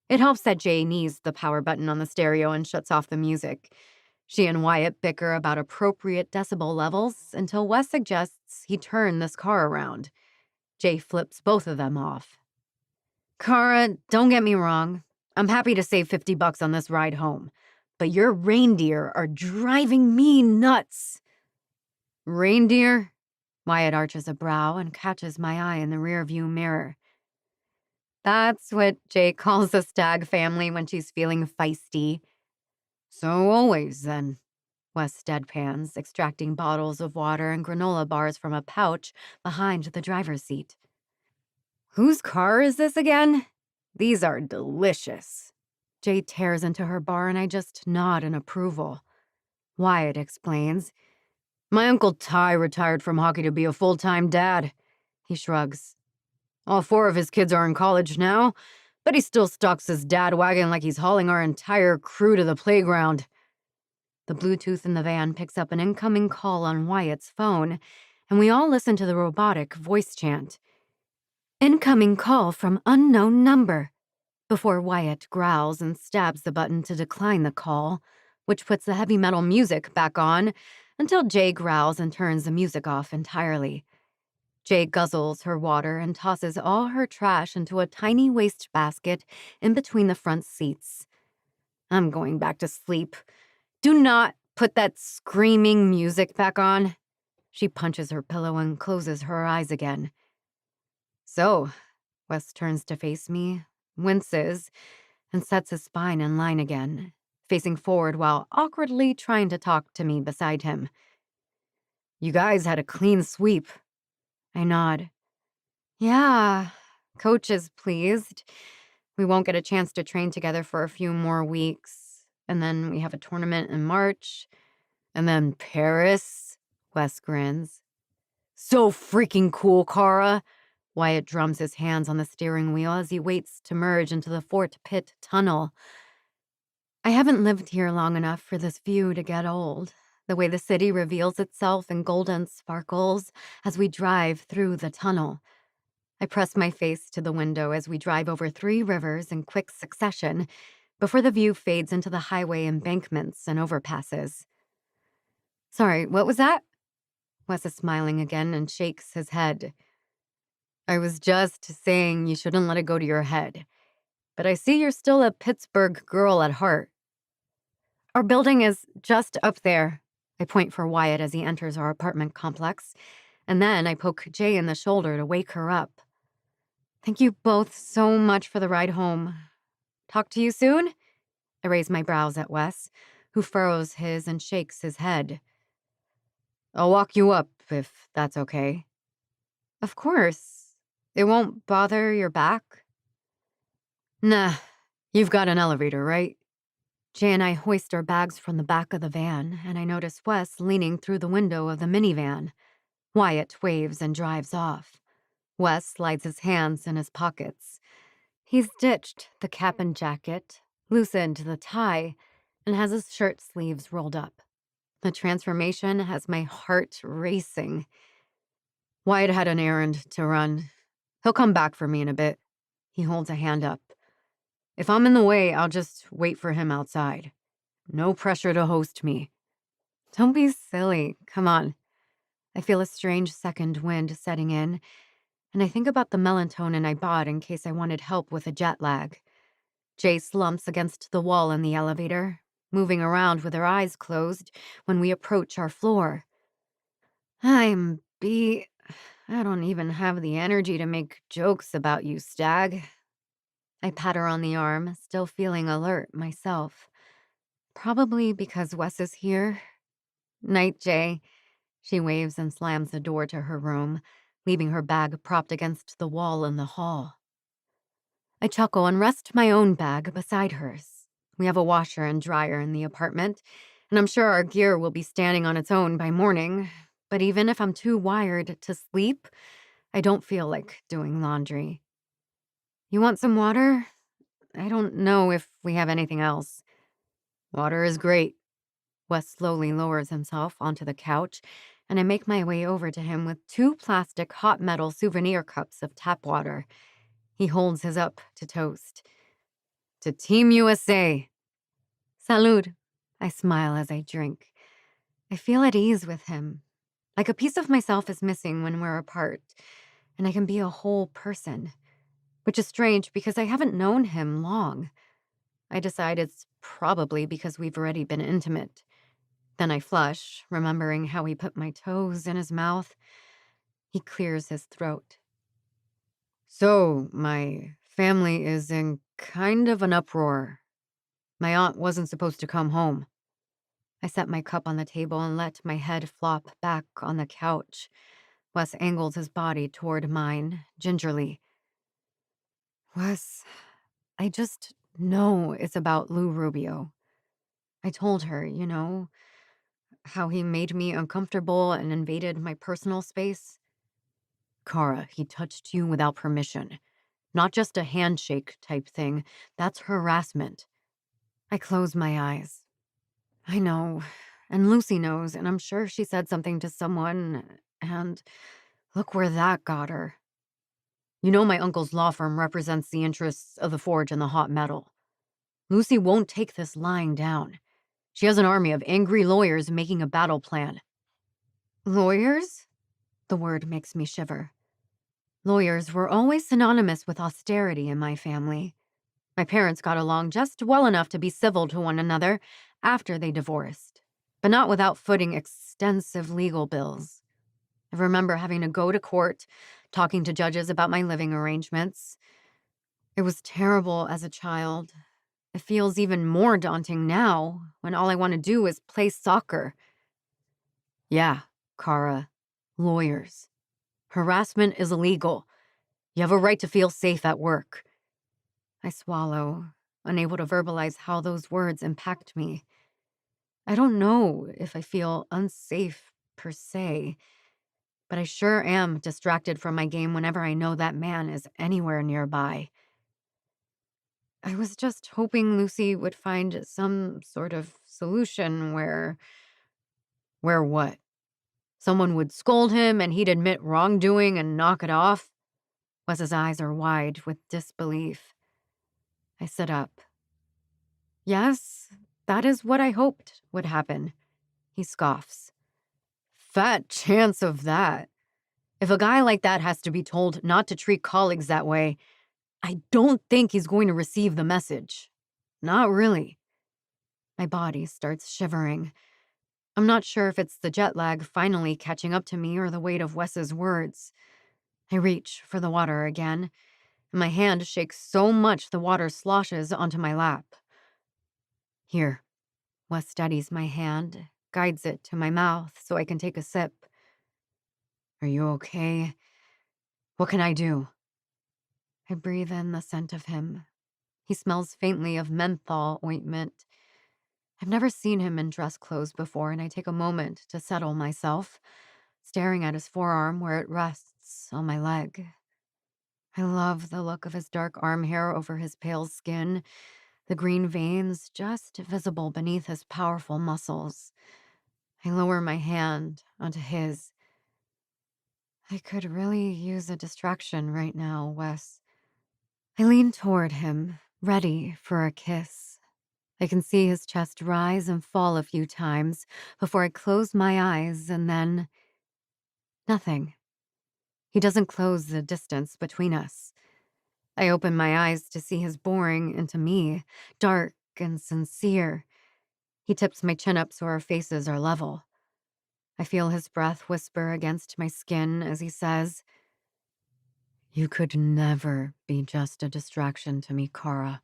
It helps that Jay knees the power button on the stereo and shuts off the music. She and Wyatt bicker about appropriate decibel levels until Wes suggests he turn this car around. Jay flips both of them off. Kara, don't get me wrong. I'm happy to save $50 on this ride home, but your reindeer are driving me nuts. Reindeer? Wyatt arches a brow and catches my eye in the rearview mirror. That's what Jay calls the Stag family when she's feeling feisty. So always, then, Wes deadpans, extracting bottles of water and granola bars from a pouch behind the driver's seat. Whose car is this again? These are delicious. Jay tears into her bar and I just nod in approval. Wyatt explains. My Uncle Ty retired from hockey to be a full-time dad. He shrugs. All 4 of his kids are in college now, but he still stalks his dad wagon like he's hauling our entire crew to the playground. The Bluetooth in the van picks up an incoming call on Wyatt's phone, and we all listen to the robotic voice chant. Incoming call from unknown number, before Wyatt growls and stabs the button to decline the call, which puts the heavy metal music back on until Jay growls and turns the music off entirely. Jay guzzles her water and tosses all her trash into a tiny wastebasket in between the front seats. I'm going back to sleep. Do not put that screaming music back on. She punches her pillow and closes her eyes again. So, Wes turns to face me, winces, and sets his spine in line again, facing forward while awkwardly trying to talk to me beside him. You guys had a clean sweep. I nod. Yeah, coach is pleased. We won't get a chance to train together for a few more weeks. And then we have a tournament in March. And then Paris, Wes grins. So freaking cool, Kara. Wyatt drums his hands on the steering wheel as he waits to merge into the Fort Pitt tunnel. I haven't lived here long enough for this view to get old, the way the city reveals itself in golden sparkles as we drive through the tunnel. I press my face to the window as we drive over 3 rivers in quick succession before the view fades into the highway embankments and overpasses. Sorry, what was that? Wes is smiling again and shakes his head. I was just saying you shouldn't let it go to your head. But I see you're still a Pittsburgh girl at heart. Our building is just up there. I point for Wyatt as he enters our apartment complex, and then I poke Jay in the shoulder to wake her up. Thank you both so much for the ride home. Talk to you soon? I raise my brows at Wes, who furrows his and shakes his head. I'll walk you up, if that's okay. Of course. It won't bother your back? Nah, you've got an elevator, right? Jay and I hoist our bags from the back of the van, and I notice Wes leaning through the window of the minivan. Wyatt waves and drives off. Wes slides his hands in his pockets. He's ditched the cap and jacket, loosened the tie, and has his shirt sleeves rolled up. The transformation has my heart racing. Wyatt had an errand to run. He'll come back for me in a bit. He holds a hand up. If I'm in the way, I'll just wait for him outside. No pressure to host me. Don't be silly. Come on. I feel a strange second wind setting in, and I think about the melatonin I bought in case I wanted help with a jet lag. Jay slumps against the wall in the elevator, moving around with her eyes closed when we approach our floor. I don't even have the energy to make jokes about you, Stag. I pat her on the arm, still feeling alert myself. Probably because Wes is here. Night, Jay. She waves and slams the door to her room, leaving her bag propped against the wall in the hall. I chuckle and rest my own bag beside hers. We have a washer and dryer in the apartment, and I'm sure our gear will be standing on its own by morning. But even if I'm too wired to sleep, I don't feel like doing laundry. You want some water? I don't know if we have anything else. Water is great. Wes slowly lowers himself onto the couch, and I make my way over to him with 2 plastic hot metal souvenir cups of tap water. He holds his up to toast. To Team USA. Salud. I smile as I drink. I feel at ease with him. Like a piece of myself is missing when we're apart, and I can be a whole person. Which is strange because I haven't known him long. I decide it's probably because we've already been intimate. Then I flush, remembering how he put my toes in his mouth. He clears his throat. So, my family is in kind of an uproar. My aunt wasn't supposed to come home. I set my cup on the table and let my head flop back on the couch. Wes angles his body toward mine, gingerly. Wes, I just know it's about Lou Rubio. I told her, how he made me uncomfortable and invaded my personal space. Kara, he touched you without permission. Not just a handshake type thing. That's harassment. I close my eyes. I know. And Lucy knows, and I'm sure she said something to someone, and look where that got her. You know my uncle's law firm represents the interests of the forge and the hot metal. Lucy won't take this lying down. She has an army of angry lawyers making a battle plan. Lawyers? The word makes me shiver. Lawyers were always synonymous with austerity in my family. My parents got along just well enough to be civil to one another after they divorced, but not without footing extensive legal bills. I remember having to go to court, talking to judges about my living arrangements. It was terrible as a child. It feels even more daunting now when all I want to do is play soccer. Yeah, Kara, lawyers. Harassment is illegal. You have a right to feel safe at work. I swallow, unable to verbalize how those words impact me. I don't know if I feel unsafe per se, but I sure am distracted from my game whenever I know that man is anywhere nearby. I was just hoping Lucy would find some sort of solution where what? Someone would scold him and he'd admit wrongdoing and knock it off? Wes's eyes are wide with disbelief. I sit up. Yes, that is what I hoped would happen. He scoffs. Fat chance of that. If a guy like that has to be told not to treat colleagues that way, I don't think he's going to receive the message. Not really. My body starts shivering. I'm not sure if it's the jet lag finally catching up to me or the weight of Wes's words. I reach for the water again, and my hand shakes so much the water sloshes onto my lap. Here. Wes steadies my hand, guides it to my mouth so I can take a sip. Are you okay? What can I do? I breathe in the scent of him. He smells faintly of menthol ointment. I've never seen him in dress clothes before, and I take a moment to settle myself, staring at his forearm where it rests on my leg. I love the look of his dark arm hair over his pale skin, the green veins just visible beneath his powerful muscles. I lower my hand onto his. I could really use a distraction right now, Wes. I lean toward him, ready for a kiss. I can see his chest rise and fall a few times before I close my eyes, and then nothing. He doesn't close the distance between us. I open my eyes to see his boring into me, dark and sincere. He tips my chin up so our faces are level. I feel his breath whisper against my skin as he says, "You could never be just a distraction to me, Kara."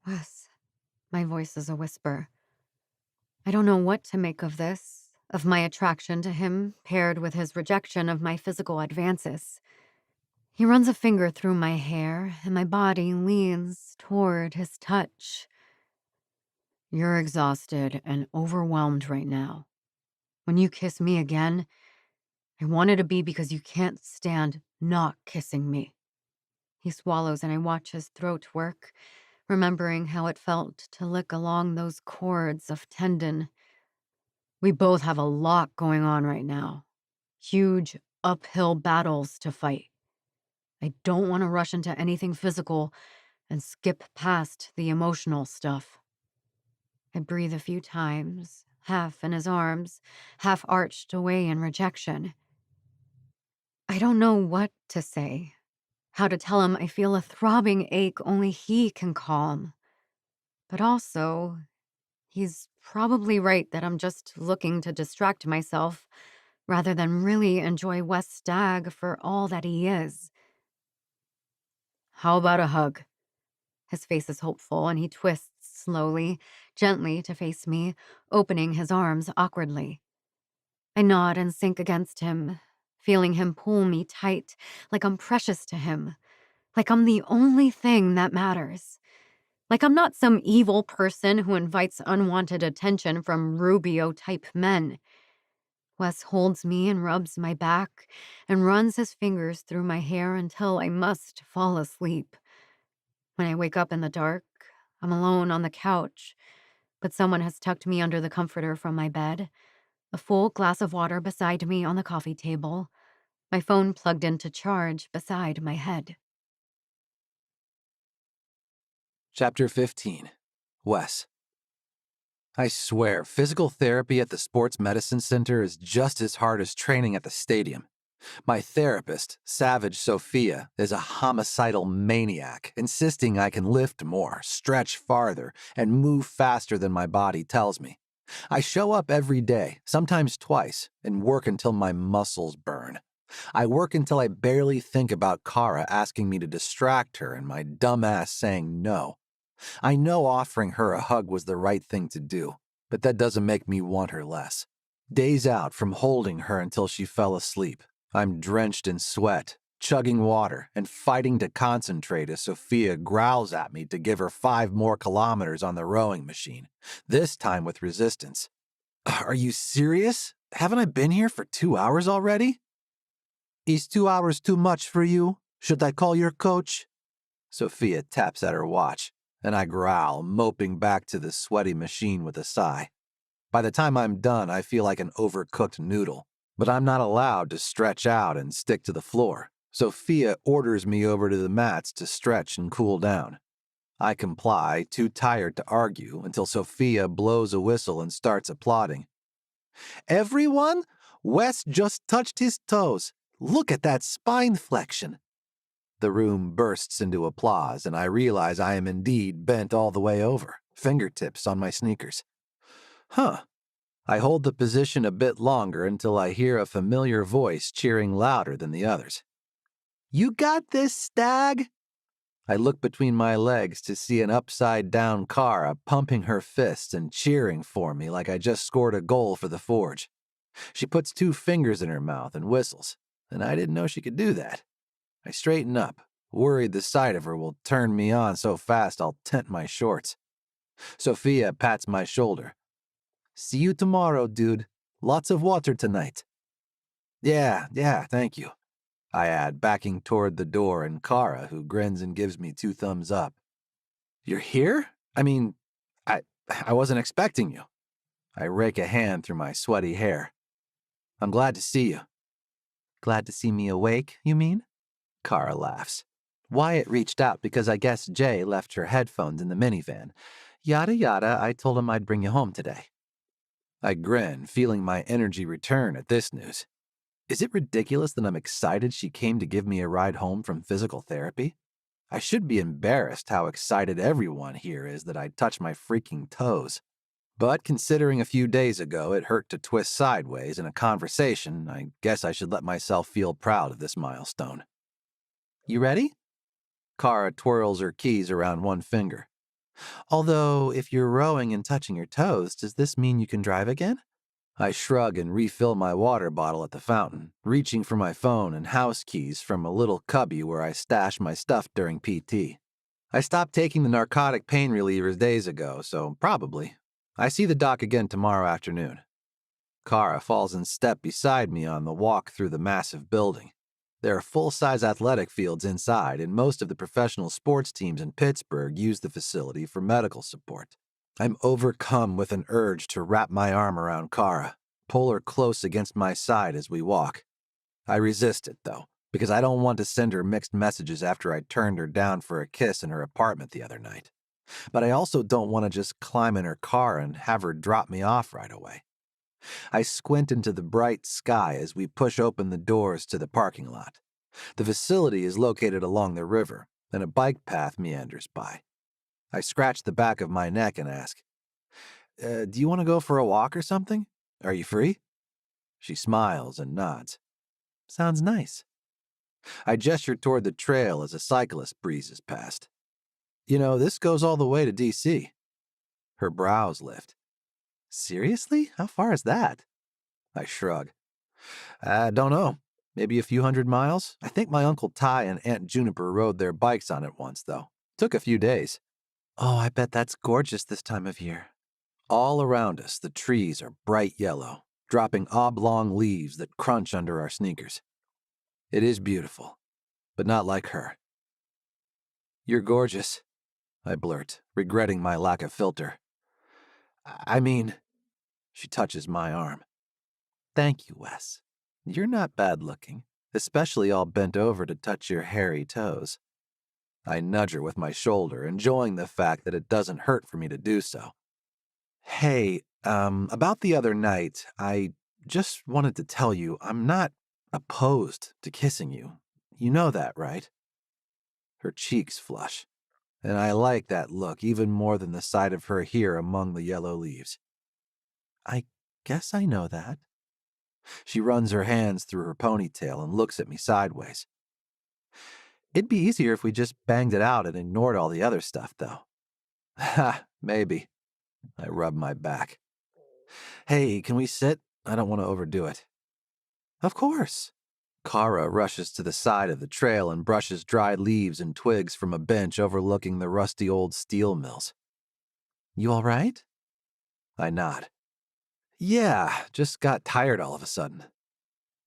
Wes, my voice is a whisper. I don't know what to make of this, of my attraction to him paired with his rejection of my physical advances. He runs a finger through my hair, and my body leans toward his touch. "You're exhausted and overwhelmed right now. When you kiss me again, I want it to be because you can't stand not kissing me." He swallows and I watch his throat work, remembering how it felt to lick along those cords of tendon. We both have a lot going on right now. Huge uphill battles to fight. I don't want to rush into anything physical and skip past the emotional stuff. I breathe a few times, half in his arms, half arched away in rejection. I don't know what to say, how to tell him I feel a throbbing ache only he can calm. But also, he's probably right that I'm just looking to distract myself rather than really enjoy Wes Stagg for all that he is. "How about a hug?" His face is hopeful and he twists slowly, gently to face me, opening his arms awkwardly. I nod and sink against him, feeling him pull me tight, like I'm precious to him, like I'm the only thing that matters. Like I'm not some evil person who invites unwanted attention from Rubio-type men. Wes holds me and rubs my back and runs his fingers through my hair until I must fall asleep. When I wake up in the dark, I'm alone on the couch, but someone has tucked me under the comforter from my bed, a full glass of water beside me on the coffee table, my phone plugged into charge beside my head. Chapter 15. Wes. I swear, physical therapy at the sports medicine center is just as hard as training at the stadium. My therapist, Savage Sophia, is a homicidal maniac, insisting I can lift more, stretch farther, and move faster than my body tells me. I show up every day, sometimes twice, and work until my muscles burn. I work until I barely think about Kara asking me to distract her and my dumb ass saying no. I know offering her a hug was the right thing to do, but that doesn't make me want her less. Days out from holding her until she fell asleep, I'm drenched in sweat, chugging water, and fighting to concentrate as Sophia growls at me to give her 5 more kilometers on the rowing machine, this time with resistance. Are you serious? Haven't I been here for 2 hours already? Is 2 hours too much for you? Should I call your coach? Sophia taps at her watch, and I growl, moping back to the sweaty machine with a sigh. By the time I'm done, I feel like an overcooked noodle, but I'm not allowed to stretch out and stick to the floor. Sophia orders me over to the mats to stretch and cool down. I comply, too tired to argue, until Sophia blows a whistle and starts applauding. "Everyone, Wes just touched his toes. Look at that spine flexion." The room bursts into applause, and I realize I am indeed bent all the way over, fingertips on my sneakers. Huh. I hold the position a bit longer until I hear a familiar voice cheering louder than the others. "You got this, Stag!" I look between my legs to see an upside-down Kara pumping her fists and cheering for me like I just scored a goal for the Forge. She puts 2 fingers in her mouth and whistles, and I didn't know she could do that. I straighten up, worried the sight of her will turn me on so fast I'll tent my shorts. Sophia pats my shoulder. "See you tomorrow, dude. Lots of water tonight." Yeah, thank you," I add, backing toward the door and Kara, who grins and gives me 2 thumbs up. "You're here? I mean, I wasn't expecting you." I rake a hand through my sweaty hair. "I'm glad to see you." Glad to see me awake, you mean? Kara laughs. Wyatt reached out because I guess Jay left her headphones in the minivan. Yada yada, I told him I'd bring you home today. I grin, feeling my energy return at this news. Is it ridiculous that I'm excited she came to give me a ride home from physical therapy? I should be embarrassed how excited everyone here is that I touch my freaking toes. But considering a few days ago it hurt to twist sideways in a conversation, I guess I should let myself feel proud of this milestone. You ready? Kara twirls her keys around one finger. Although, if you're rowing and touching your toes, does this mean you can drive again? I shrug and refill my water bottle at the fountain, reaching for my phone and house keys from a little cubby where I stash my stuff during PT. I stopped taking the narcotic pain relievers days ago, so probably. I see the doc again tomorrow afternoon. Kara falls in step beside me on the walk through the massive building. There are full-size athletic fields inside, and most of the professional sports teams in Pittsburgh use the facility for medical support. I'm overcome with an urge to wrap my arm around Kara, pull her close against my side as we walk. I resist it, though, because I don't want to send her mixed messages after I turned her down for a kiss in her apartment the other night. But I also don't want to just climb in her car and have her drop me off right away. I squint into the bright sky as we push open the doors to the parking lot. The facility is located along the river, and a bike path meanders by. I scratch the back of my neck and ask, do you want to go for a walk or something? Are you free? She smiles and nods. Sounds nice. I gesture toward the trail as a cyclist breezes past. You know, this goes all the way to D.C. Her brows lift. Seriously? How far is that? I shrug. I don't know. Maybe a few 100 miles? I think my Uncle Ty and Aunt Juniper rode their bikes on it once, though. Took a few days. Oh, I bet that's gorgeous this time of year. All around us, the trees are bright yellow, dropping oblong leaves that crunch under our sneakers. It is beautiful, but not like her. You're gorgeous, I blurt, regretting my lack of filter. I mean, she touches my arm. Thank you, Wes. You're not bad looking, especially all bent over to touch your hairy toes. I nudge her with my shoulder, enjoying the fact that it doesn't hurt for me to do so. Hey, about the other night, I just wanted to tell you I'm not opposed to kissing you. You know that, right? Her cheeks flush, and I like that look even more than the sight of her here among the yellow leaves. I guess I know that. She runs her hands through her ponytail and looks at me sideways. It'd be easier if we just banged it out and ignored all the other stuff, though. Ha, maybe. I rub my back. Hey, can we sit? I don't want to overdo it. Of course. Kara rushes to the side of the trail and brushes dried leaves and twigs from a bench overlooking the rusty old steel mills. You all right? I nod. Yeah, just got tired all of a sudden.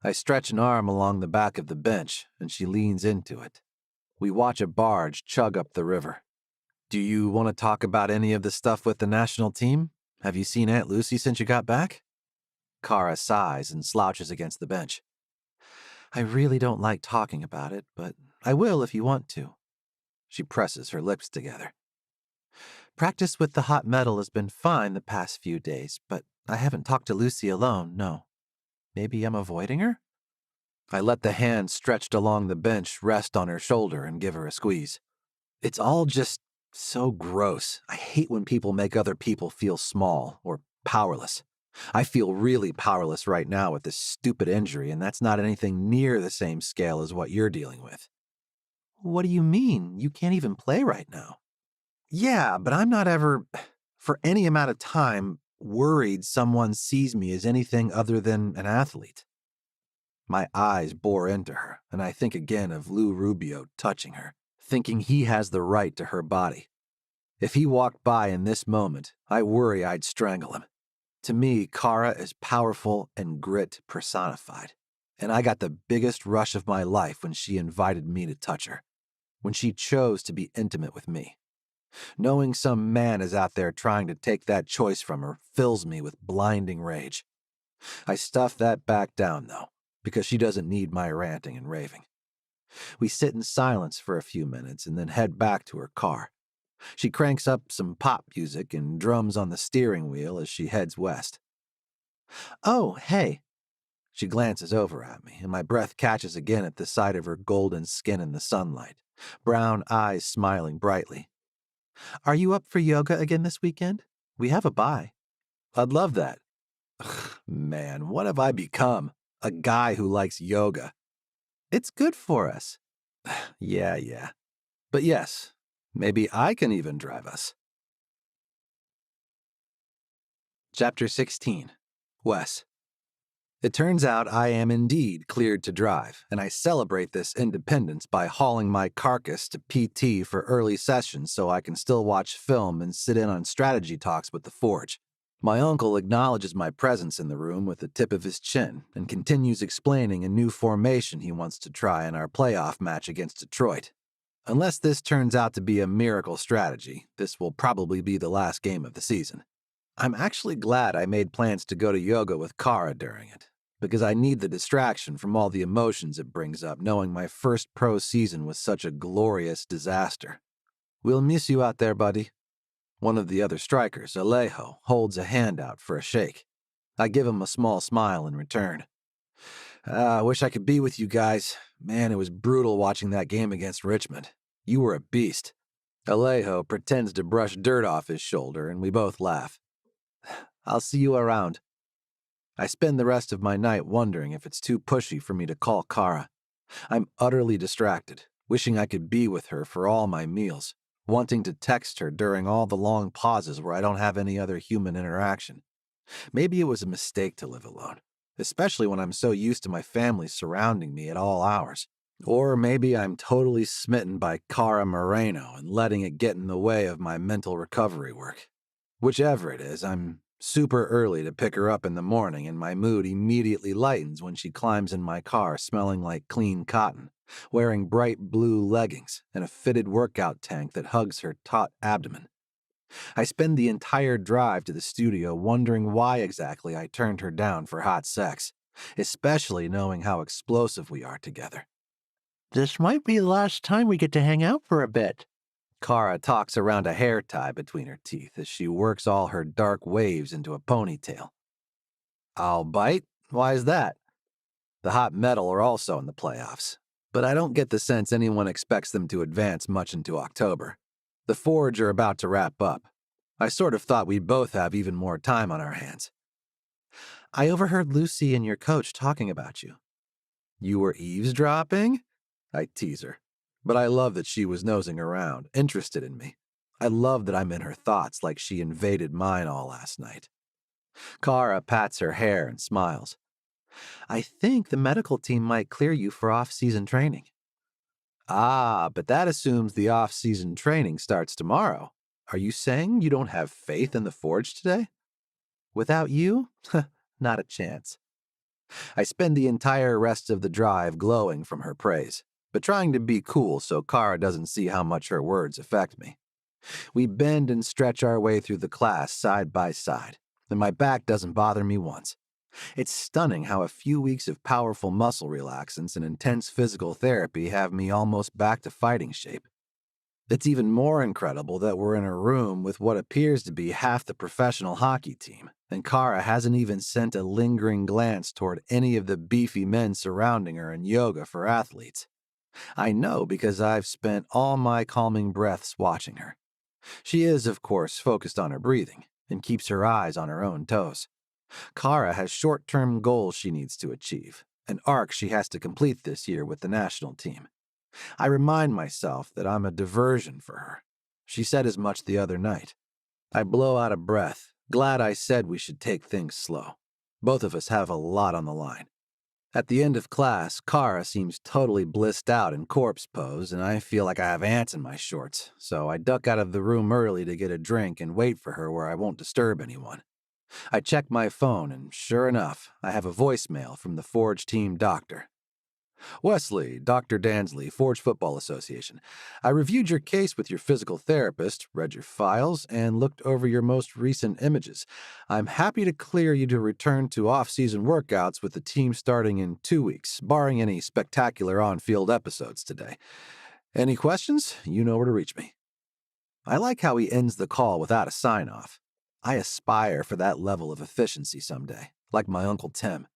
I stretch an arm along the back of the bench, and she leans into it. We watch a barge chug up the river. Do you want to talk about any of the stuff with the national team? Have you seen Aunt Lucy since you got back? Kara sighs and slouches against the bench. I really don't like talking about it, but I will if you want to. She presses her lips together. Practice with the hot metal has been fine the past few days, but I haven't talked to Lucy alone, no. Maybe I'm avoiding her? I let the hand stretched along the bench rest on her shoulder and give her a squeeze. It's all just so gross. I hate when people make other people feel small or powerless. I feel really powerless right now with this stupid injury, and that's not anything near the same scale as what you're dealing with. What do you mean? You can't even play right now. Yeah, but I'm not ever, for any amount of time, worried someone sees me as anything other than an athlete. My eyes bore into her, and I think again of Lou Rubio touching her, thinking he has the right to her body. If he walked by in this moment, I worry I'd strangle him. To me, Kara is powerful and grit personified, and I got the biggest rush of my life when she invited me to touch her, when she chose to be intimate with me. Knowing some man is out there trying to take that choice from her fills me with blinding rage. I stuff that back down, though, because she doesn't need my ranting and raving. We sit in silence for a few minutes and then head back to her car. She cranks up some pop music and drums on the steering wheel as she heads west. "Oh, hey." She glances over at me, and my breath catches again at the sight of her golden skin in the sunlight, brown eyes smiling brightly. "Are you up for yoga again this weekend? We have a bye." "I'd love that." Ugh, man, what have I become? A guy who likes yoga. "It's good for us." Yeah. But yes, maybe I can even drive us. Chapter 16. Wes. It turns out I am indeed cleared to drive, and I celebrate this independence by hauling my carcass to PT for early sessions so I can still watch film and sit in on strategy talks with the Forge. My uncle acknowledges my presence in the room with the tip of his chin and continues explaining a new formation he wants to try in our playoff match against Detroit. Unless this turns out to be a miracle strategy, this will probably be the last game of the season. I'm actually glad I made plans to go to yoga with Kara during it, because I need the distraction from all the emotions it brings up knowing my first pro season was such a glorious disaster. "We'll miss you out there, buddy." One of the other strikers, Alejo, holds a hand out for a shake. I give him a small smile in return. "I wish I could be with you guys. Man, it was brutal watching that game against Richmond. You were a beast." Alejo pretends to brush dirt off his shoulder, and we both laugh. "I'll see you around." I spend the rest of my night wondering if it's too pushy for me to call Kara. I'm utterly distracted, wishing I could be with her for all my meals, wanting to text her during all the long pauses where I don't have any other human interaction. Maybe it was a mistake to live alone, especially when I'm so used to my family surrounding me at all hours. Or maybe I'm totally smitten by Cara Moreno and letting it get in the way of my mental recovery work. Whichever it is, I'm super early to pick her up in the morning, and my mood immediately lightens when she climbs in my car smelling like clean cotton, wearing bright blue leggings and a fitted workout tank that hugs her taut abdomen. I spend the entire drive to the studio wondering why exactly I turned her down for hot sex, especially knowing how explosive we are together. "This might be the last time we get to hang out for a bit." Kara talks around a hair tie between her teeth as she works all her dark waves into a ponytail. "I'll bite? Why is that?" The Hot Metal are also in the playoffs, but I don't get the sense anyone expects them to advance much into October. The Forge are about to wrap up. I sort of thought we'd both have even more time on our hands. "I overheard Lucy and your coach talking about you." "You were eavesdropping?" I tease her. But I love that she was nosing around, interested in me. I love that I'm in her thoughts like she invaded mine all last night. Kara pats her hair and smiles. "I think the medical team might clear you for off-season training." "Ah, but that assumes the off-season training starts tomorrow. Are you saying you don't have faith in the Forge today?" "Without you? Not a chance." I spend the entire rest of the drive glowing from her praise, but trying to be cool so Kara doesn't see how much her words affect me. We bend and stretch our way through the class side by side, and my back doesn't bother me once. It's stunning how a few weeks of powerful muscle relaxants and intense physical therapy have me almost back to fighting shape. It's even more incredible that we're in a room with what appears to be half the professional hockey team, and Kara hasn't even sent a lingering glance toward any of the beefy men surrounding her in yoga for athletes. I know because I've spent all my calming breaths watching her. She is, of course, focused on her breathing and keeps her eyes on her own toes. Kara has short-term goals she needs to achieve, an arc she has to complete this year with the national team. I remind myself that I'm a diversion for her. She said as much the other night. I blow out a breath, glad I said we should take things slow. Both of us have a lot on the line. At the end of class, Kara seems totally blissed out in corpse pose, and I feel like I have ants in my shorts, so I duck out of the room early to get a drink and wait for her where I won't disturb anyone. I check my phone, and sure enough, I have a voicemail from the Forge team doctor. Wesley, Dr. Dansley, Forge Football Association. I reviewed your case with your physical therapist, read your files, and looked over your most recent images. I'm happy to clear you to return to off-season workouts with the team starting in 2 weeks, barring any spectacular on-field episodes today. Any questions? You know where to reach me. I like how he ends the call without a sign-off. I aspire for that level of efficiency someday, like my Uncle Tim.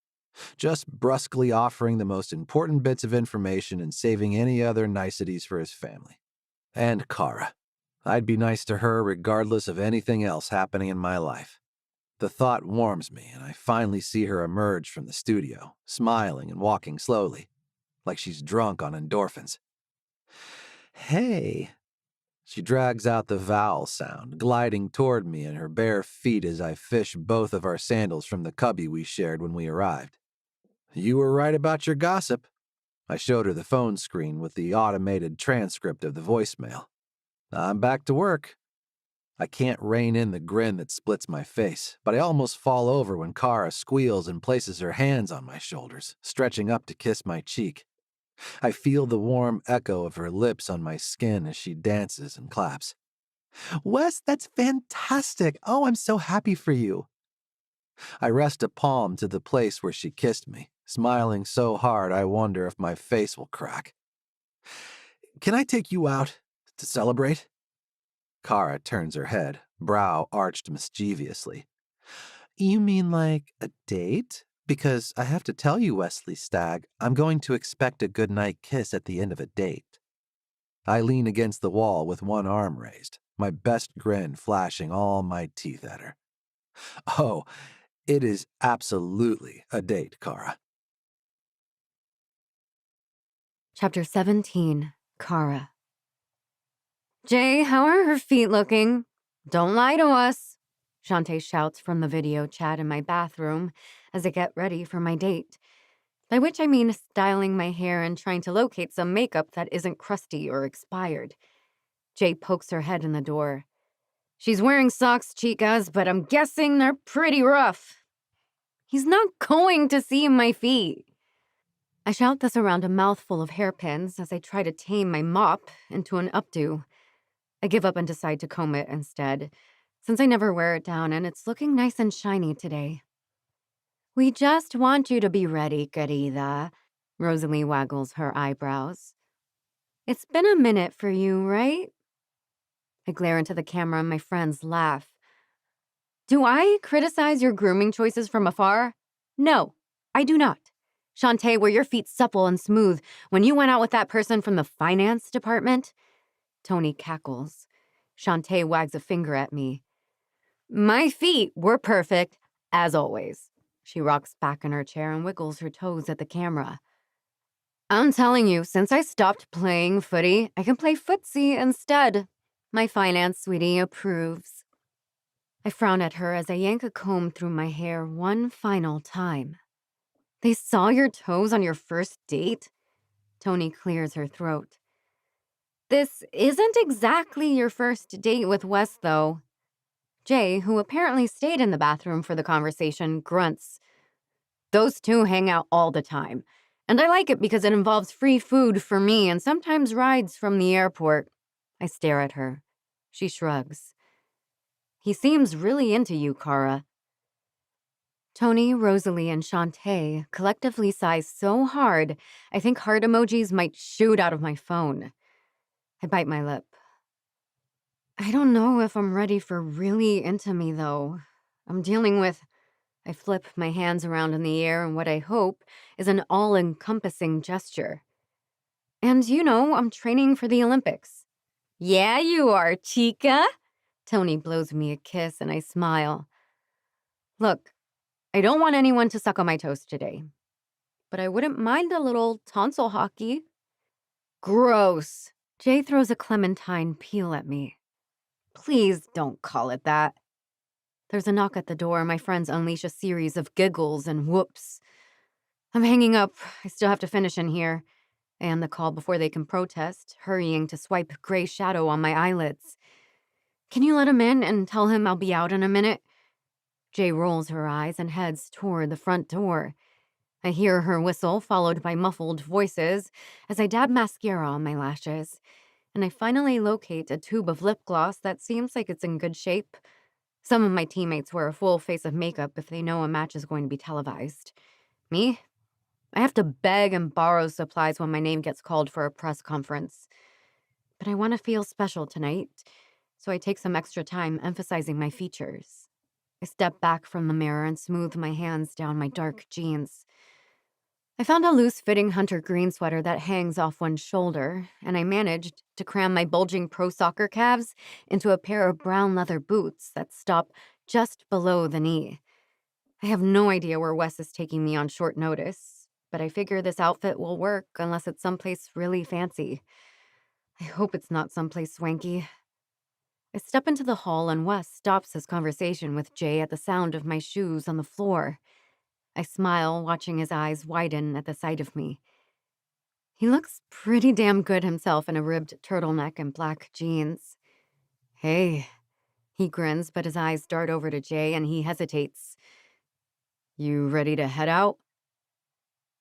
Just brusquely offering the most important bits of information and saving any other niceties for his family. And Kara. I'd be nice to her regardless of anything else happening in my life. The thought warms me, and I finally see her emerge from the studio, smiling and walking slowly, like she's drunk on endorphins. Hey. She drags out the vowel sound, gliding toward me in her bare feet as I fish both of our sandals from the cubby we shared when we arrived. You were right about your gossip. I showed her the phone screen with the automated transcript of the voicemail. I'm back to work. I can't rein in the grin that splits my face, but I almost fall over when Kara squeals and places her hands on my shoulders, stretching up to kiss my cheek. I feel the warm echo of her lips on my skin as she dances and claps. Wes, that's fantastic. Oh, I'm so happy for you. I rest a palm to the place where she kissed me, smiling so hard I wonder if my face will crack. Can I take you out to celebrate? Kara turns her head, brow arched mischievously. You mean like a date? Because I have to tell you, Wesley Stagg, I'm going to expect a goodnight kiss at the end of a date. I lean against the wall with one arm raised, my best grin flashing all my teeth at her. Oh, it is absolutely a date, Kara. Chapter 17, Kara. Jay, how are her feet looking? Don't lie to us, Shantae shouts from the video chat in my bathroom as I get ready for my date. By which I mean styling my hair and trying to locate some makeup that isn't crusty or expired. Jay pokes her head in the door. She's wearing socks, chicas, but I'm guessing they're pretty rough. He's not going to see my feet. I shout this around a mouthful of hairpins as I try to tame my mop into an updo. I give up and decide to comb it instead, since I never wear it down and it's looking nice and shiny today. We just want you to be ready, querida. Rosalie waggles her eyebrows. It's been a minute for you, right? I glare into the camera and my friends laugh. Do I criticize your grooming choices from afar? No, I do not. Shantae, were your feet supple and smooth when you went out with that person from the finance department? Tony cackles. Shantae wags a finger at me. My feet were perfect, as always. She rocks back in her chair and wiggles her toes at the camera. I'm telling you, since I stopped playing footy, I can play footsie instead. My finance sweetie approves. I frown at her as I yank a comb through my hair one final time. They saw your toes on your first date? Tony clears her throat. This isn't exactly your first date with Wes, though. Jay, who apparently stayed in the bathroom for the conversation, grunts. Those two hang out all the time. And I like it because it involves free food for me and sometimes rides from the airport. I stare at her. She shrugs. He seems really into you, Kara. Tony, Rosalie, and Shantae collectively sigh so hard, I think heart emojis might shoot out of my phone. I bite my lip. I don't know if I'm ready for really into me, though. I'm dealing with... I flip my hands around in the air in what I hope is an all-encompassing gesture. And, I'm training for the Olympics. Yeah, you are, chica. Tony blows me a kiss and I smile. Look, I don't want anyone to suck on my toast today, but I wouldn't mind a little tonsil hockey. Gross. Jay throws a clementine peel at me. Please don't call it that. There's a knock at the door. My friends unleash a series of giggles and whoops. I'm hanging up. I still have to finish in here. I end the call before they can protest, hurrying to swipe gray shadow on my eyelids. Can you let him in and tell him I'll be out in a minute? Jay rolls her eyes and heads toward the front door. I hear her whistle, followed by muffled voices, as I dab mascara on my lashes, and I finally locate a tube of lip gloss that seems like it's in good shape. Some of my teammates wear a full face of makeup if they know a match is going to be televised. Me? I have to beg and borrow supplies when my name gets called for a press conference. But I want to feel special tonight, so I take some extra time emphasizing my features. I step back from the mirror and smooth my hands down my dark jeans. I found a loose-fitting hunter green sweater that hangs off one shoulder, and I managed to cram my bulging pro soccer calves into a pair of brown leather boots that stop just below the knee. I have no idea where Wes is taking me on short notice, but I figure this outfit will work unless it's someplace really fancy. I hope it's not someplace swanky. I step into the hall and Wes stops his conversation with Jay at the sound of my shoes on the floor. I smile, watching his eyes widen at the sight of me. He looks pretty damn good himself in a ribbed turtleneck and black jeans. Hey, he grins, but his eyes dart over to Jay and he hesitates. You ready to head out?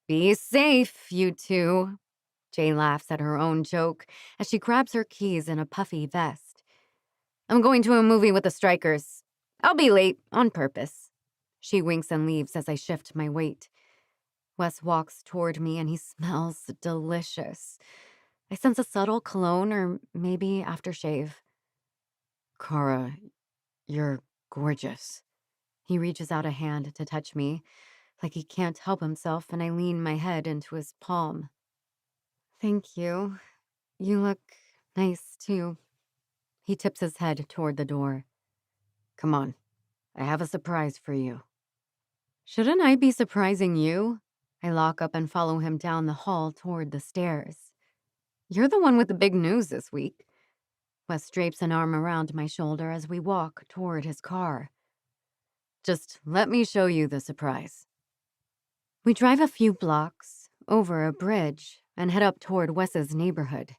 Be safe, you two. Jay laughs at her own joke as she grabs her keys in a puffy vest. I'm going to a movie with the strikers. I'll be late, on purpose. She winks and leaves as I shift my weight. Wes walks toward me and he smells delicious. I sense a subtle cologne or maybe aftershave. Kara, you're gorgeous. He reaches out a hand to touch me, like he can't help himself, and I lean my head into his palm. Thank you. You look nice, too. He tips his head toward the door. Come on, I have a surprise for you. Shouldn't I be surprising you? I lock up and follow him down the hall toward the stairs. You're the one with the big news this week. Wes drapes an arm around my shoulder as we walk toward his car. Just let me show you the surprise. We drive a few blocks, over a bridge, and head up toward Wes's neighborhood.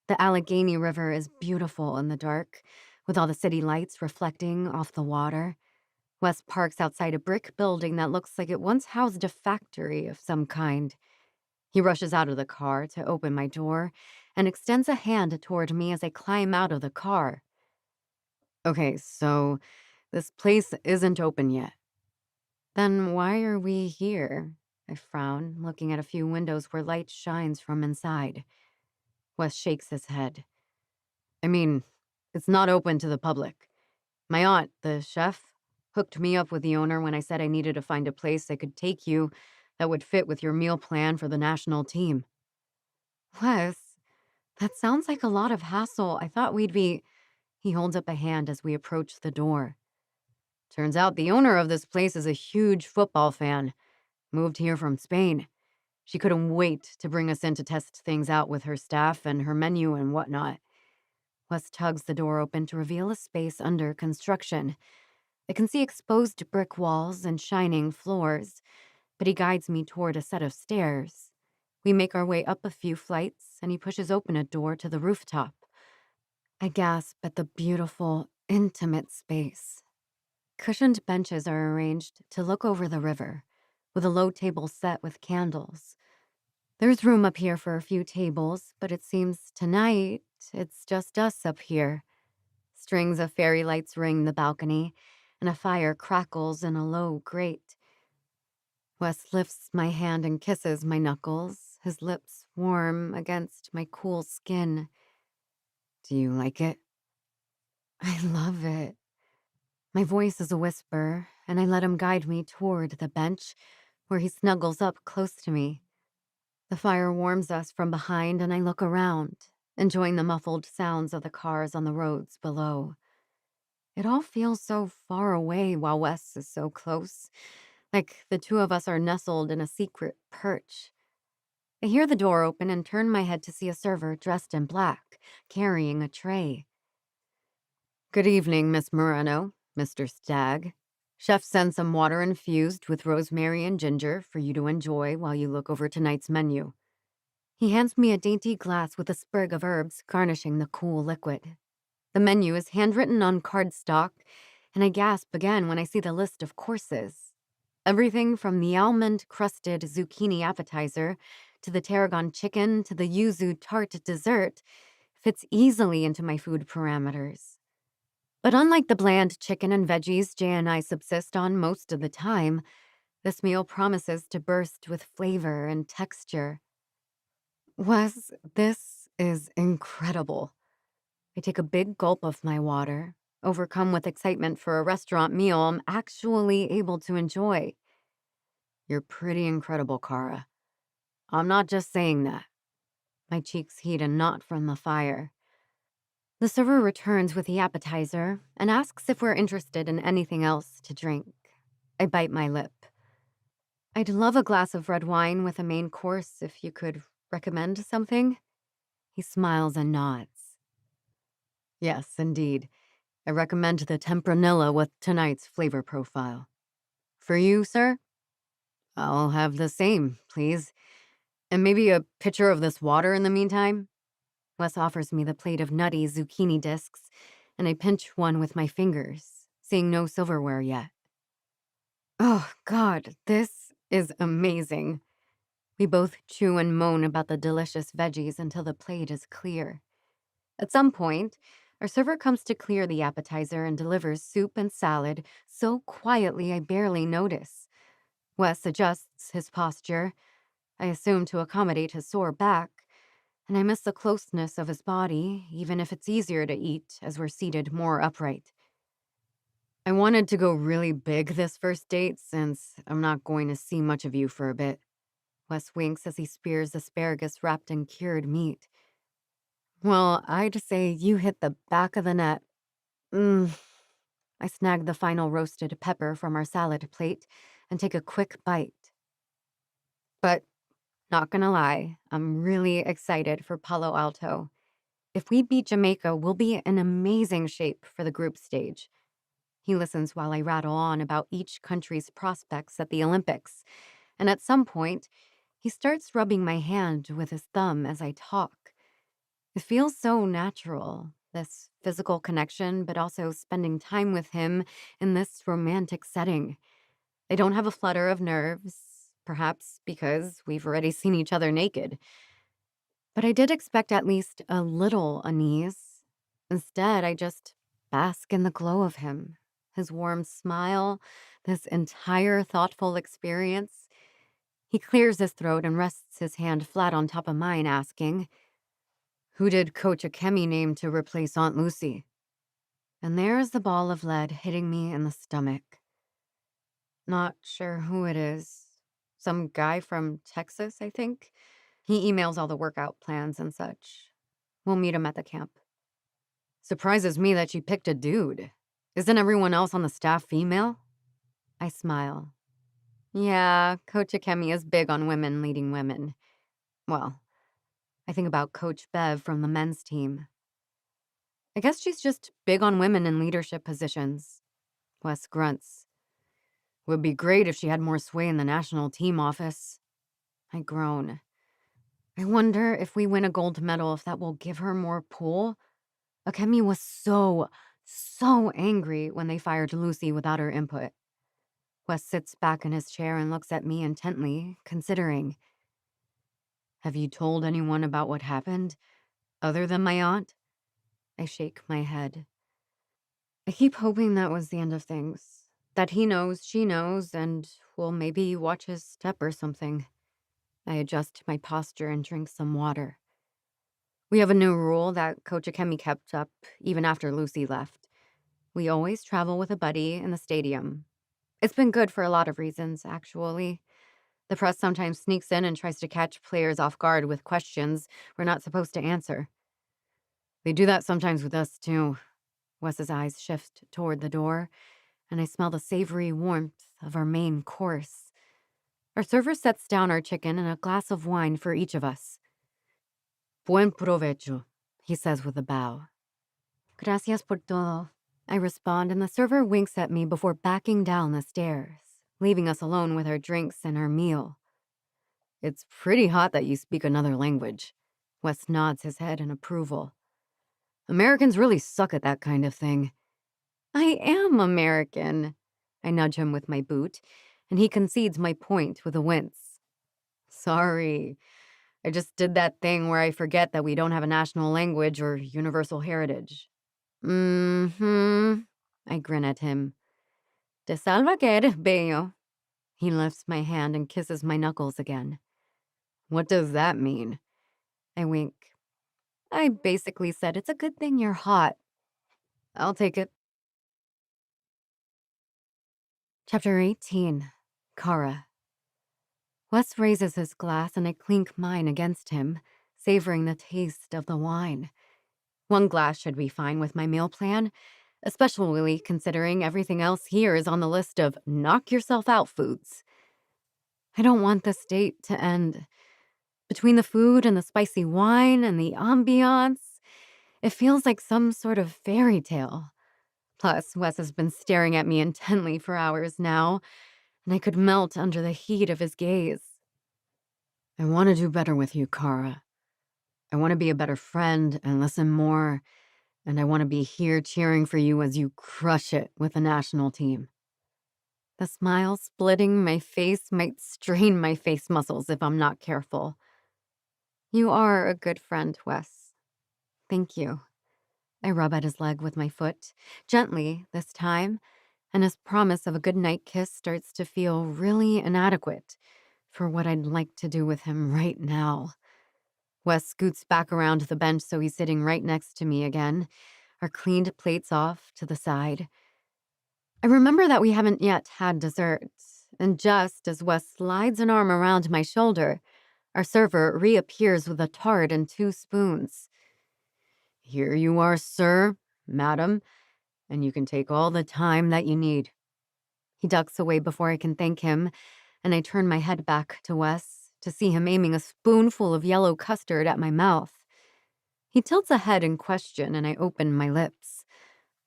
The Allegheny River is beautiful in the dark, with all the city lights reflecting off the water. Wes parks outside a brick building that looks like it once housed a factory of some kind. He rushes out of the car to open my door and extends a hand toward me as I climb out of the car. Okay, so this place isn't open yet. Then why are we here? I frown, looking at a few windows where light shines from inside. Wes shakes his head. I mean, it's not open to the public. My aunt, the chef, hooked me up with the owner when I said I needed to find a place I could take you that would fit with your meal plan for the national team. Wes, that sounds like a lot of hassle. I thought we'd be... He holds up a hand as we approach the door. Turns out the owner of this place is a huge football fan. Moved here from Spain. She couldn't wait to bring us in to test things out with her staff and her menu and whatnot. Wes tugs the door open to reveal a space under construction. I can see exposed brick walls and shining floors, but he guides me toward a set of stairs. We make our way up a few flights, and he pushes open a door to the rooftop. I gasp at the beautiful, intimate space. Cushioned benches are arranged to look over the river, with a low table set with candles. There's room up here for a few tables, but it seems tonight it's just us up here. Strings of fairy lights ring the balcony, and a fire crackles in a low grate. Wes lifts my hand and kisses my knuckles, his lips warm against my cool skin. Do you like it? I love it. My voice is a whisper, and I let him guide me toward the bench, where he snuggles up close to me. The fire warms us from behind, and I look around, enjoying the muffled sounds of the cars on the roads below. It all feels so far away while Wes is so close, like the two of us are nestled in a secret perch. I hear the door open and turn my head to see a server dressed in black, carrying a tray. Good evening, Miss Moreno, Mr. Stagg. Chef sends some water infused with rosemary and ginger for you to enjoy while you look over tonight's menu. He hands me a dainty glass with a sprig of herbs garnishing the cool liquid. The menu is handwritten on cardstock, and I gasp again when I see the list of courses. Everything from the almond-crusted zucchini appetizer to the tarragon chicken to the yuzu tart dessert fits easily into my food parameters. But unlike the bland chicken and veggies Jay and I subsist on most of the time, this meal promises to burst with flavor and texture. Wes, this is incredible. I take a big gulp of my water, overcome with excitement for a restaurant meal I'm actually able to enjoy. You're pretty incredible, Kara. I'm not just saying that. My cheeks heat a knot from the fire. The server returns with the appetizer and asks if we're interested in anything else to drink. I bite my lip. I'd love a glass of red wine with a main course if you could recommend something. He smiles and nods. Yes, indeed. I recommend the Tempranillo with tonight's flavor profile. For you, sir? I'll have the same, please. And maybe a pitcher of this water in the meantime? Wes offers me the plate of nutty zucchini discs, and I pinch one with my fingers, seeing no silverware yet. Oh, God, this is amazing. We both chew and moan about the delicious veggies until the plate is clear. At some point, our server comes to clear the appetizer and delivers soup and salad so quietly I barely notice. Wes adjusts his posture, I assume to accommodate his sore back, and I miss the closeness of his body, even if it's easier to eat as we're seated more upright. I wanted to go really big this first date since I'm not going to see much of you for a bit. Wes winks as he spears asparagus wrapped in cured meat. Well, I'd say you hit the back of the net. I snag the final roasted pepper from our salad plate and take a quick bite. But, not gonna lie, I'm really excited for Palo Alto. If we beat Jamaica, we'll be in amazing shape for the group stage. He listens while I rattle on about each country's prospects at the Olympics, and at some point, he starts rubbing my hand with his thumb as I talk. It feels so natural, this physical connection, but also spending time with him in this romantic setting. I don't have a flutter of nerves, perhaps because we've already seen each other naked. But I did expect at least a little unease. Instead, I just bask in the glow of him, his warm smile, this entire thoughtful experience. He clears his throat and rests his hand flat on top of mine, asking, "Who did Coach Akemi name to replace Aunt Lucy?" And there's the ball of lead hitting me in the stomach. Not sure who it is. Some guy from Texas, I think. He emails all the workout plans and such. We'll meet him at the camp. Surprises me that you picked a dude. Isn't everyone else on the staff female? I smile. Yeah, Coach Akemi is big on women leading women. Well, I think about Coach Bev from the men's team. I guess she's just big on women in leadership positions. Wes grunts. Would be great if she had more sway in the national team office. I groan. I wonder if we win a gold medal if that will give her more pull. Akemi was so angry when they fired Lucy without her input. Wes sits back in his chair and looks at me intently, considering. Have you told anyone about what happened, other than my aunt? I shake my head. I keep hoping that was the end of things. That he knows, she knows, and will maybe watch his step or something. I adjust my posture and drink some water. We have a new rule that Coach Akemi kept up even after Lucy left. We always travel with a buddy in the stadium. It's been good for a lot of reasons, actually. The press sometimes sneaks in and tries to catch players off guard with questions we're not supposed to answer. They do that sometimes with us, too. Wes's eyes shift toward the door, and I smell the savory warmth of our main course. Our server sets down our chicken and a glass of wine for each of us. Buen provecho, he says with a bow. Gracias por todo, I respond, and the server winks at me before backing down the stairs, leaving us alone with our drinks and our meal. It's pretty hot that you speak another language. Wes nods his head in approval. Americans really suck at that kind of thing. I am American. I nudge him with my boot, and he concedes my point with a wince. Sorry, I just did that thing where I forget that we don't have a national language or universal heritage. Mm-hmm. I grin at him. Te salva que eres bello. He lifts my hand and kisses my knuckles again. What does that mean? I wink. I basically said it's a good thing you're hot. I'll take it. Chapter 18. Kara. Wes raises his glass and I clink mine against him, savoring the taste of the wine. One glass should be fine with my meal plan, especially considering everything else here is on the list of knock yourself out foods. I don't want this date to end. Between the food and the spicy wine and the ambiance, it feels like some sort of fairy tale. Plus, Wes has been staring at me intently for hours now, and I could melt under the heat of his gaze. I want to do better with you, Kara. I want to be a better friend and listen more, and I want to be here cheering for you as you crush it with the national team. The smile splitting my face might strain my face muscles if I'm not careful. You are a good friend, Wes. Thank you. I rub at his leg with my foot, gently this time, and his promise of a good night kiss starts to feel really inadequate for what I'd like to do with him right now. Wes scoots back around the bench so he's sitting right next to me again, our cleaned plates off to the side. I remember that we haven't yet had dessert, and just as Wes slides an arm around my shoulder, our server reappears with a tart and 2 spoons. Here you are, sir, madam, and you can take all the time that you need. He ducks away before I can thank him, and I turn my head back to Wes to see him aiming a spoonful of yellow custard at my mouth. He tilts a head in question, and I open my lips.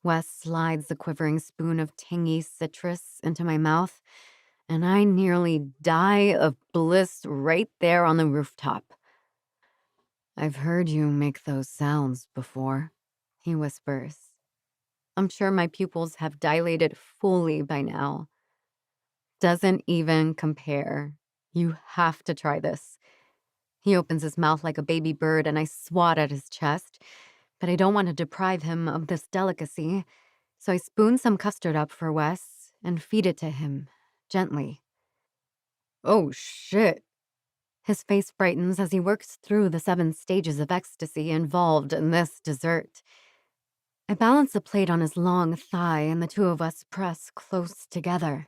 Wes slides the quivering spoon of tangy citrus into my mouth, and I nearly die of bliss right there on the rooftop. I've heard you make those sounds before, he whispers. I'm sure my pupils have dilated fully by now. Doesn't even compare. You have to try this. He opens his mouth like a baby bird and I swat at his chest, but I don't want to deprive him of this delicacy, so I spoon some custard up for Wes and feed it to him, gently. Oh, shit. His face brightens as he works through the 7 stages of ecstasy involved in this dessert. I balance the plate on his long thigh and the 2 of us press close together,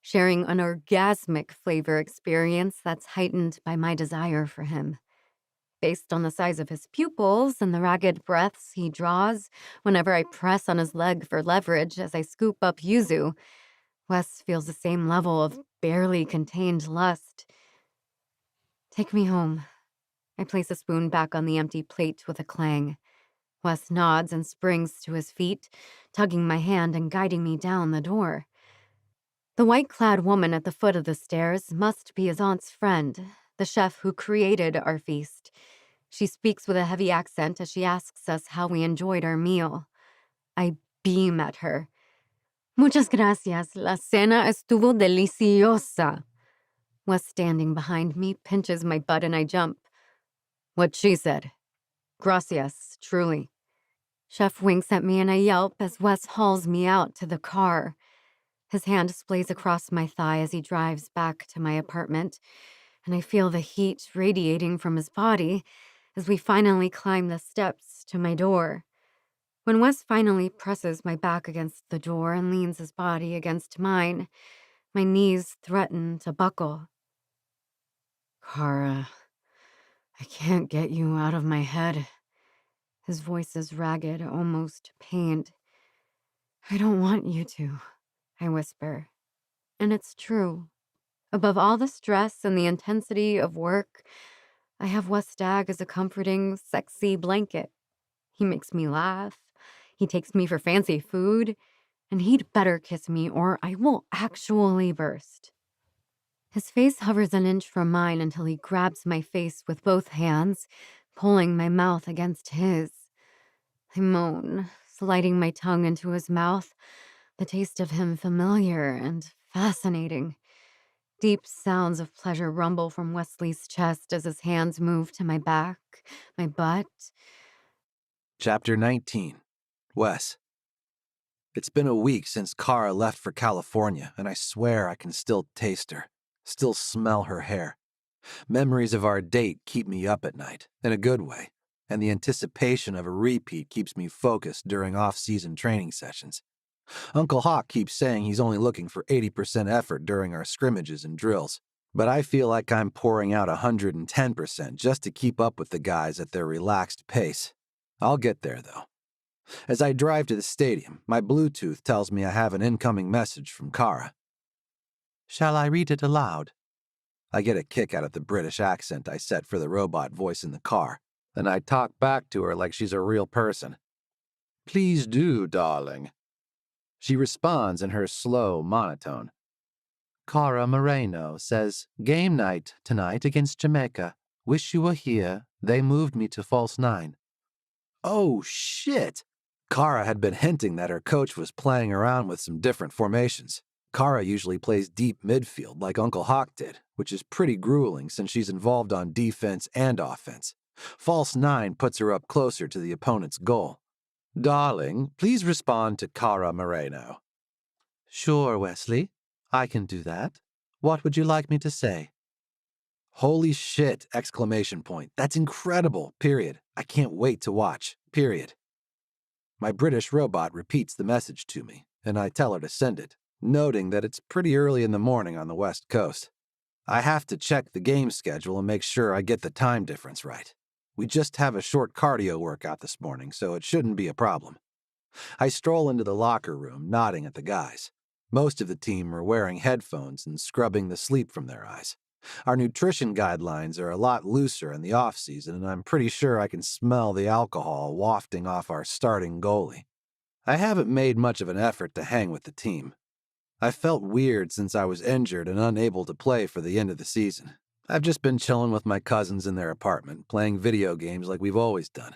sharing an orgasmic flavor experience that's heightened by my desire for him. Based on the size of his pupils and the ragged breaths he draws whenever I press on his leg for leverage as I scoop up yuzu, Wes feels the same level of barely contained lust. Take me home. I place a spoon back on the empty plate with a clang. Wes nods and springs to his feet, tugging my hand and guiding me down the door. The white-clad woman at the foot of the stairs must be his aunt's friend, the chef who created our feast. She speaks with a heavy accent as she asks us how we enjoyed our meal. I beam at her. Muchas gracias. La cena estuvo deliciosa. Wes, standing behind me, pinches my butt and I jump. What she said. Gracias, truly. Chef winks at me and I yelp as Wes hauls me out to the car. His hand splays across my thigh as he drives back to my apartment, and I feel the heat radiating from his body as we finally climb the steps to my door. When Wes finally presses my back against the door and leans his body against mine, my knees threaten to buckle. Kara, I can't get you out of my head. His voice is ragged, almost pained. I don't want you to, I whisper. And it's true. Above all the stress and the intensity of work, I have Wes Stagg as a comforting, sexy blanket. He makes me laugh. He takes me for fancy food. And he'd better kiss me or I will actually burst. His face hovers an inch from mine until he grabs my face with both hands, pulling my mouth against his. I moan, sliding my tongue into his mouth, the taste of him familiar and fascinating. Deep sounds of pleasure rumble from Wesley's chest as his hands move to my back, my butt. Chapter 19. Wes. It's been a week since Kara left for California, and I swear I can still taste her, still smell her hair. Memories of our date keep me up at night, in a good way, and the anticipation of a repeat keeps me focused during off-season training sessions. Uncle Hawk keeps saying he's only looking for 80% effort during our scrimmages and drills, but I feel like I'm pouring out 110% just to keep up with the guys at their relaxed pace. I'll get there, though. As I drive to the stadium, my Bluetooth tells me I have an incoming message from Kara. Shall I read it aloud? I get a kick out of the British accent I set for the robot voice in the car, and I talk back to her like she's a real person. Please do, darling. She responds in her slow monotone. Cara Moreno says, game night tonight against Jamaica. Wish you were here. They moved me to false 9. Oh, shit! Kara had been hinting that her coach was playing around with some different formations. Kara usually plays deep midfield like Uncle Hawk did, which is pretty grueling since she's involved on defense and offense. False 9 puts her up closer to the opponent's goal. Darling, please respond to Kara Moreno. Sure, Wesley. I can do that. What would you like me to say? Holy shit! Exclamation point. That's incredible, period. I can't wait to watch, period. My British robot repeats the message to me, and I tell her to send it, noting that it's pretty early in the morning on the West Coast. I have to check the game schedule and make sure I get the time difference right. We just have a short cardio workout this morning, so it shouldn't be a problem. I stroll into the locker room, nodding at the guys. Most of the team are wearing headphones and scrubbing the sleep from their eyes. Our nutrition guidelines are a lot looser in the off-season, and I'm pretty sure I can smell the alcohol wafting off our starting goalie. I haven't made much of an effort to hang with the team. I felt weird since I was injured and unable to play for the end of the season. I've just been chilling with my cousins in their apartment, playing video games like we've always done.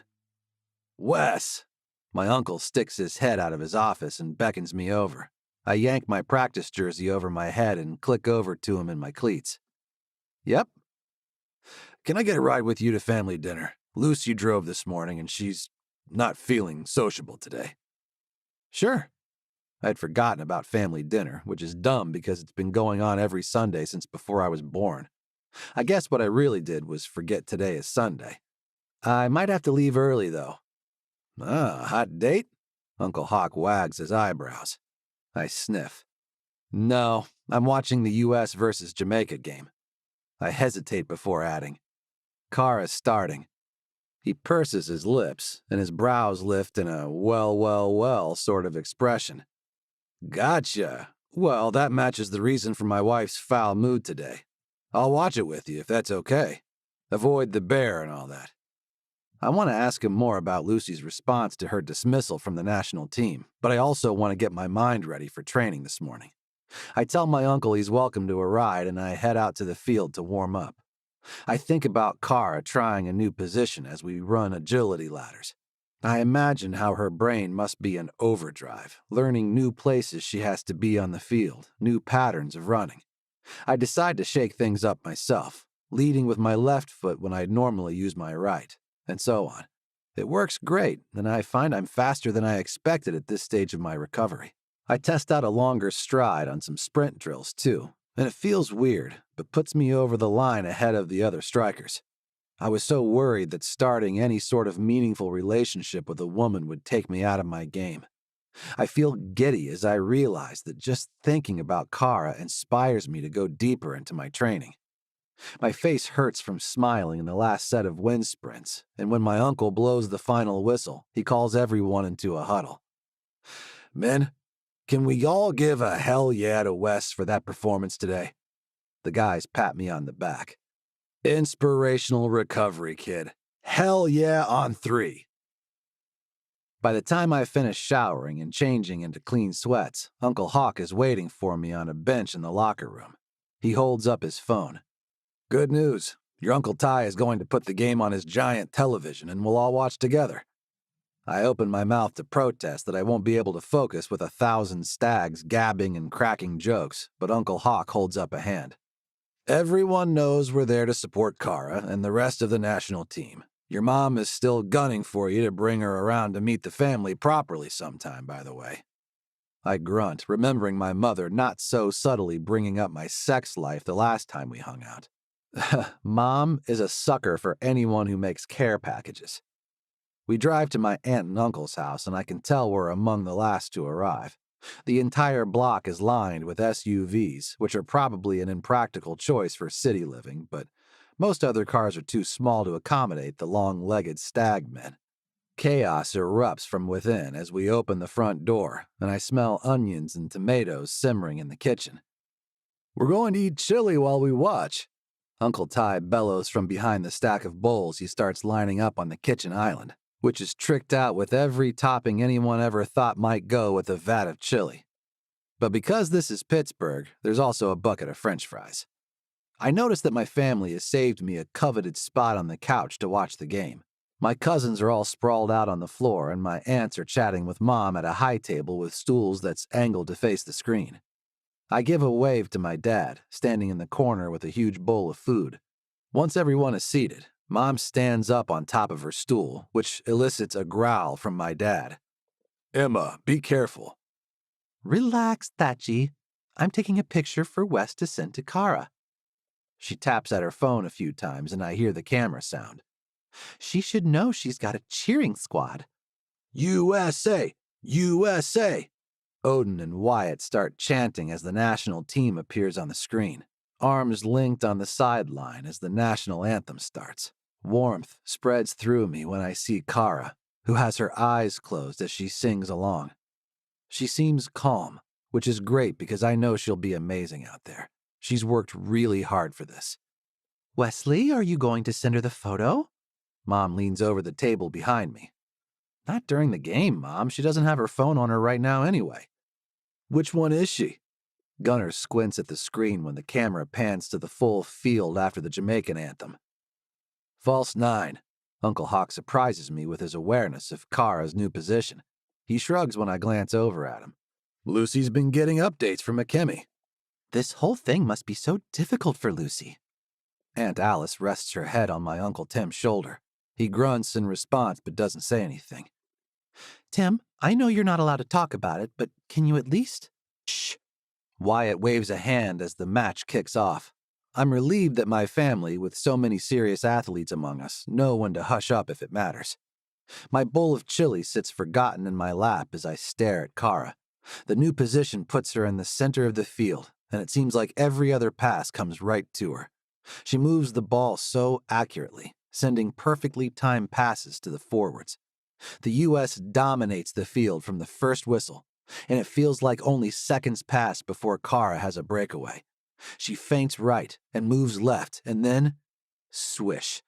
Wes! My uncle sticks his head out of his office and beckons me over. I yank my practice jersey over my head and click over to him in my cleats. Yep. Can I get a ride with you to family dinner? Lucy drove this morning and she's not feeling sociable today. Sure. I'd forgotten about family dinner, which is dumb because it's been going on every Sunday since before I was born. I guess what I really did was forget today is Sunday. I might have to leave early, though. Ah, hot date? Uncle Hawk wags his eyebrows. I sniff. No, I'm watching the U.S. versus Jamaica game. I hesitate before adding. Kara's starting. He purses his lips, and his brows lift in a well sort of expression. Gotcha. Well, that matches the reason for my wife's foul mood today. I'll watch it with you if that's okay. Avoid the bear and all that. I want to ask him more about Lucy's response to her dismissal from the national team, but I also want to get my mind ready for training this morning. I tell my uncle he's welcome to a ride, and I head out to the field to warm up. I think about Kara trying a new position as we run agility ladders. I imagine how her brain must be in overdrive, learning new places she has to be on the field, new patterns of running. I decide to shake things up myself, leading with my left foot when I'd normally use my right, and so on. It works great, and I find I'm faster than I expected at this stage of my recovery. I test out a longer stride on some sprint drills, too, and it feels weird, but puts me over the line ahead of the other strikers. I was so worried that starting any sort of meaningful relationship with a woman would take me out of my game. I feel giddy as I realize that just thinking about Kara inspires me to go deeper into my training. My face hurts from smiling in the last set of wind sprints, and when my uncle blows the final whistle, he calls everyone into a huddle. Men, can we all give a hell yeah to Wes for that performance today? The guys pat me on the back. Inspirational recovery, kid. Hell yeah on 3. By the time I finish showering and changing into clean sweats, Uncle Hawk is waiting for me on a bench in the locker room. He holds up his phone. Good news. Your Uncle Ty is going to put the game on his giant television and we'll all watch together. I open my mouth to protest that I won't be able to focus with 1,000 stags gabbing and cracking jokes, but Uncle Hawk holds up a hand. Everyone knows we're there to support Kara and the rest of the national team. Your mom is still gunning for you to bring her around to meet the family properly sometime, by the way. I grunt, remembering my mother not so subtly bringing up my sex life the last time we hung out. Mom is a sucker for anyone who makes care packages. We drive to my aunt and uncle's house, and I can tell we're among the last to arrive. The entire block is lined with SUVs, which are probably an impractical choice for city living, but most other cars are too small to accommodate the long-legged stag men. Chaos erupts from within as we open the front door, and I smell onions and tomatoes simmering in the kitchen. "We're going to eat chili while we watch," Uncle Ty bellows from behind the stack of bowls he starts lining up on the kitchen island, which is tricked out with every topping anyone ever thought might go with a vat of chili. But because this is Pittsburgh, there's also a bucket of French fries. I notice that my family has saved me a coveted spot on the couch to watch the game. My cousins are all sprawled out on the floor, and my aunts are chatting with Mom at a high table with stools that's angled to face the screen. I give a wave to my dad, standing in the corner with a huge bowl of food. Once everyone is seated, Mom stands up on top of her stool, which elicits a growl from my dad. "Emma, be careful." Relax, Thatchy. I'm taking a picture for Wes to send to Kara. She taps at her phone a few times, and I hear the camera sound. She should know she's got a cheering squad. USA! USA! Odin and Wyatt start chanting as the national team appears on the screen, arms linked on the sideline as the national anthem starts. Warmth spreads through me when I see Kara, who has her eyes closed as she sings along. She seems calm, which is great because I know she'll be amazing out there. She's worked really hard for this. Wesley, are you going to send her the photo? Mom leans over the table behind me. Not during the game, Mom. She doesn't have her phone on her right now anyway. Which one is she? Gunnar squints at the screen when the camera pans to the full field after the Jamaican anthem. False 9. Uncle Hawk surprises me with his awareness of Kara's new position. He shrugs when I glance over at him. Lucy's been getting updates from McKimmy. This whole thing must be so difficult for Lucy. Aunt Alice rests her head on my Uncle Tim's shoulder. He grunts in response but doesn't say anything. Tim, I know you're not allowed to talk about it, but can you at least? Shh. Wyatt waves a hand as the match kicks off. I'm relieved that my family, with so many serious athletes among us, know when to hush up if it matters. My bowl of chili sits forgotten in my lap as I stare at Kara. The new position puts her in the center of the field, and it seems like every other pass comes right to her. She moves the ball so accurately, sending perfectly timed passes to the forwards. The U.S. dominates the field from the first whistle, and it feels like only seconds pass before Kara has a breakaway. She feints right and moves left, and then, swish.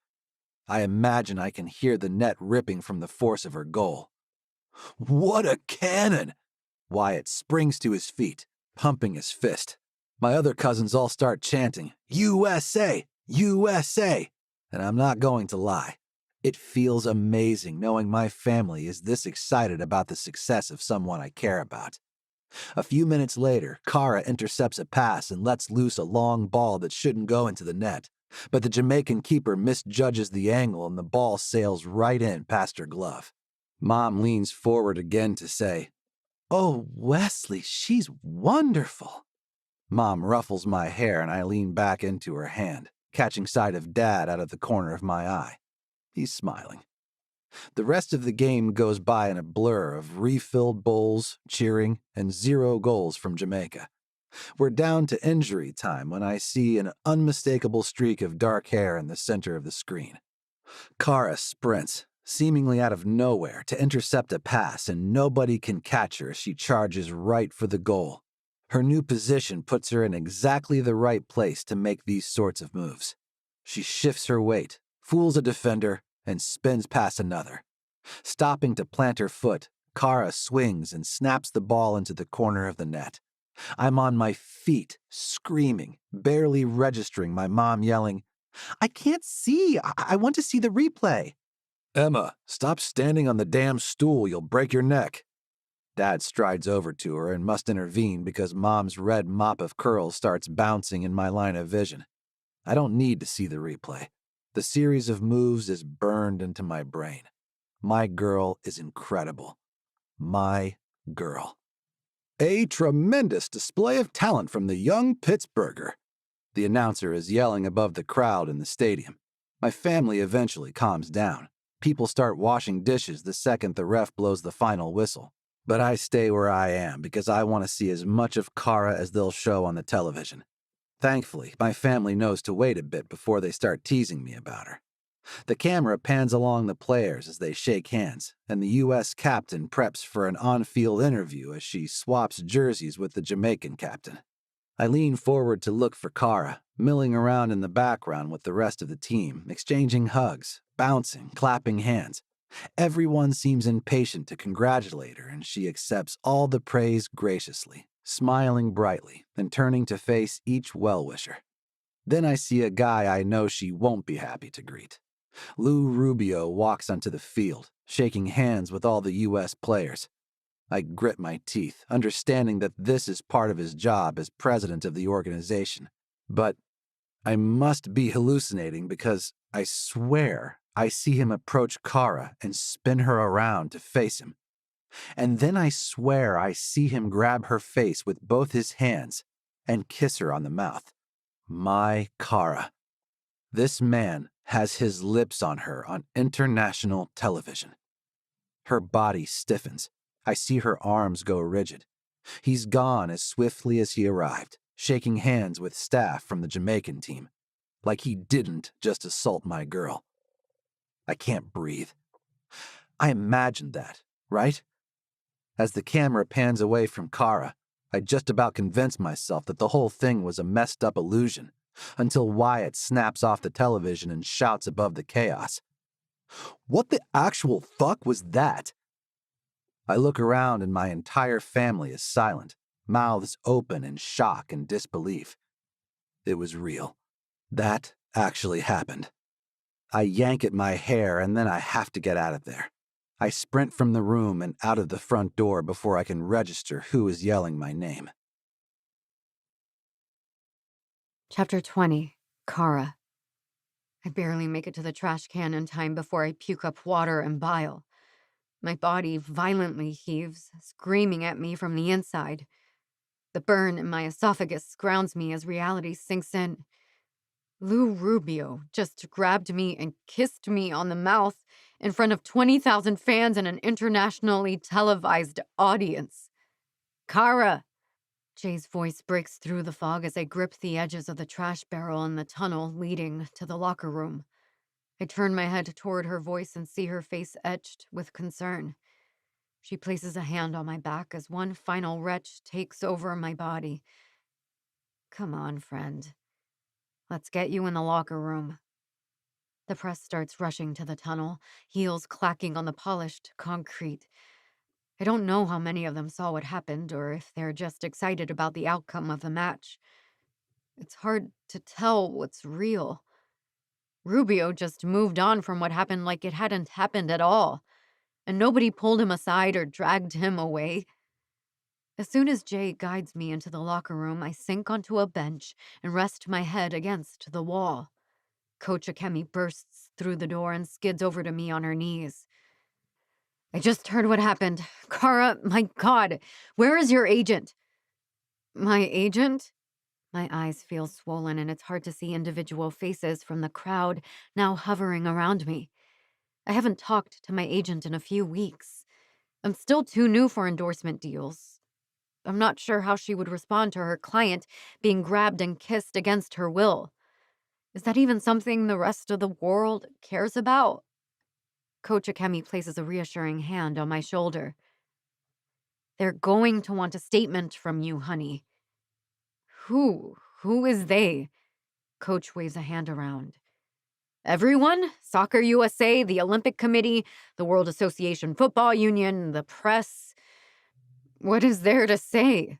I imagine I can hear the net ripping from the force of her goal. What a cannon! Wyatt springs to his feet, pumping his fist. My other cousins all start chanting, USA! USA! And I'm not going to lie. It feels amazing knowing my family is this excited about the success of someone I care about. A few minutes later, Kara intercepts a pass and lets loose a long ball that shouldn't go into the net. But the Jamaican keeper misjudges the angle and the ball sails right in past her glove. Mom leans forward again to say, "Oh, Wesley, she's wonderful." Mom ruffles my hair and I lean back into her hand, catching sight of Dad out of the corner of my eye. He's smiling. The rest of the game goes by in a blur of refilled bowls, cheering, and 0 goals from Jamaica. We're down to injury time when I see an unmistakable streak of dark hair in the center of the screen. Kara sprints, seemingly out of nowhere, to intercept a pass, and nobody can catch her as she charges right for the goal. Her new position puts her in exactly the right place to make these sorts of moves. She shifts her weight, fools a defender, and spins past another. Stopping to plant her foot, Kara swings and snaps the ball into the corner of the net. I'm on my feet, screaming, barely registering my mom yelling, "I can't see! I want to see the replay!" "Emma, stop standing on the damn stool, you'll break your neck." Dad strides over to her and must intervene because Mom's red mop of curls starts bouncing in my line of vision. I don't need to see the replay. The series of moves is burned into my brain. My girl is incredible. My girl. A tremendous display of talent from the young Pittsburgher. The announcer is yelling above the crowd in the stadium. My family eventually calms down. People start washing dishes the second the ref blows the final whistle. But I stay where I am because I want to see as much of Kara as they'll show on the television. Thankfully, my family knows to wait a bit before they start teasing me about her. The camera pans along the players as they shake hands, and the U.S. captain preps for an on-field interview as she swaps jerseys with the Jamaican captain. I lean forward to look for Kara, milling around in the background with the rest of the team, exchanging hugs, bouncing, clapping hands. Everyone seems impatient to congratulate her, and she accepts all the praise graciously, smiling brightly and turning to face each well-wisher. Then I see a guy I know she won't be happy to greet. Lou Rubio walks onto the field, shaking hands with all the U.S. players. I grit my teeth, understanding that this is part of his job as president of the organization. But I must be hallucinating because I swear I see him approach Kara and spin her around to face him. And then I swear I see him grab her face with both his hands and kiss her on the mouth. My Kara. This man has his lips on her on international television. Her body stiffens. I see her arms go rigid. He's gone as swiftly as he arrived, shaking hands with staff from the Jamaican team, like he didn't just assault my girl. I can't breathe. I imagined that, right? As the camera pans away from Kara, I just about convince myself that the whole thing was a messed up illusion, until Wyatt snaps off the television and shouts above the chaos. What the actual fuck was that? I look around and my entire family is silent, mouths open in shock and disbelief. It was real. That actually happened. I yank at my hair and then I have to get out of there. I sprint from the room and out of the front door before I can register who is yelling my name. Chapter 20. Kara. I barely make it to the trash can in time before I puke up water and bile. My body violently heaves, screaming at me from the inside. The burn in my esophagus grounds me as reality sinks in. Lou Rubio just grabbed me and kissed me on the mouth in front of 20,000 fans and an internationally televised audience. Kara! Jay's voice breaks through the fog as I grip the edges of the trash barrel in the tunnel leading to the locker room. I turn my head toward her voice and see her face etched with concern. She places a hand on my back as one final retch takes over my body. Come on, friend. Let's get you in the locker room. The press starts rushing to the tunnel, heels clacking on the polished concrete. I don't know how many of them saw what happened or if they're just excited about the outcome of the match. It's hard to tell what's real. Rubio just moved on from what happened like it hadn't happened at all, and nobody pulled him aside or dragged him away. As soon as Jay guides me into the locker room, I sink onto a bench and rest my head against the wall. Coach Akemi bursts through the door and skids over to me on her knees. I just heard what happened. Kara, my God, where is your agent? My agent? My eyes feel swollen and it's hard to see individual faces from the crowd now hovering around me. I haven't talked to my agent in a few weeks. I'm still too new for endorsement deals. I'm not sure how she would respond to her client being grabbed and kissed against her will. Is that even something the rest of the world cares about? Coach Akemi places a reassuring hand on my shoulder. They're going to want a statement from you, honey. Who? Who is they? Coach waves a hand around. Everyone? Soccer USA, the Olympic Committee, the World Association Football Union, the press. What is there to say?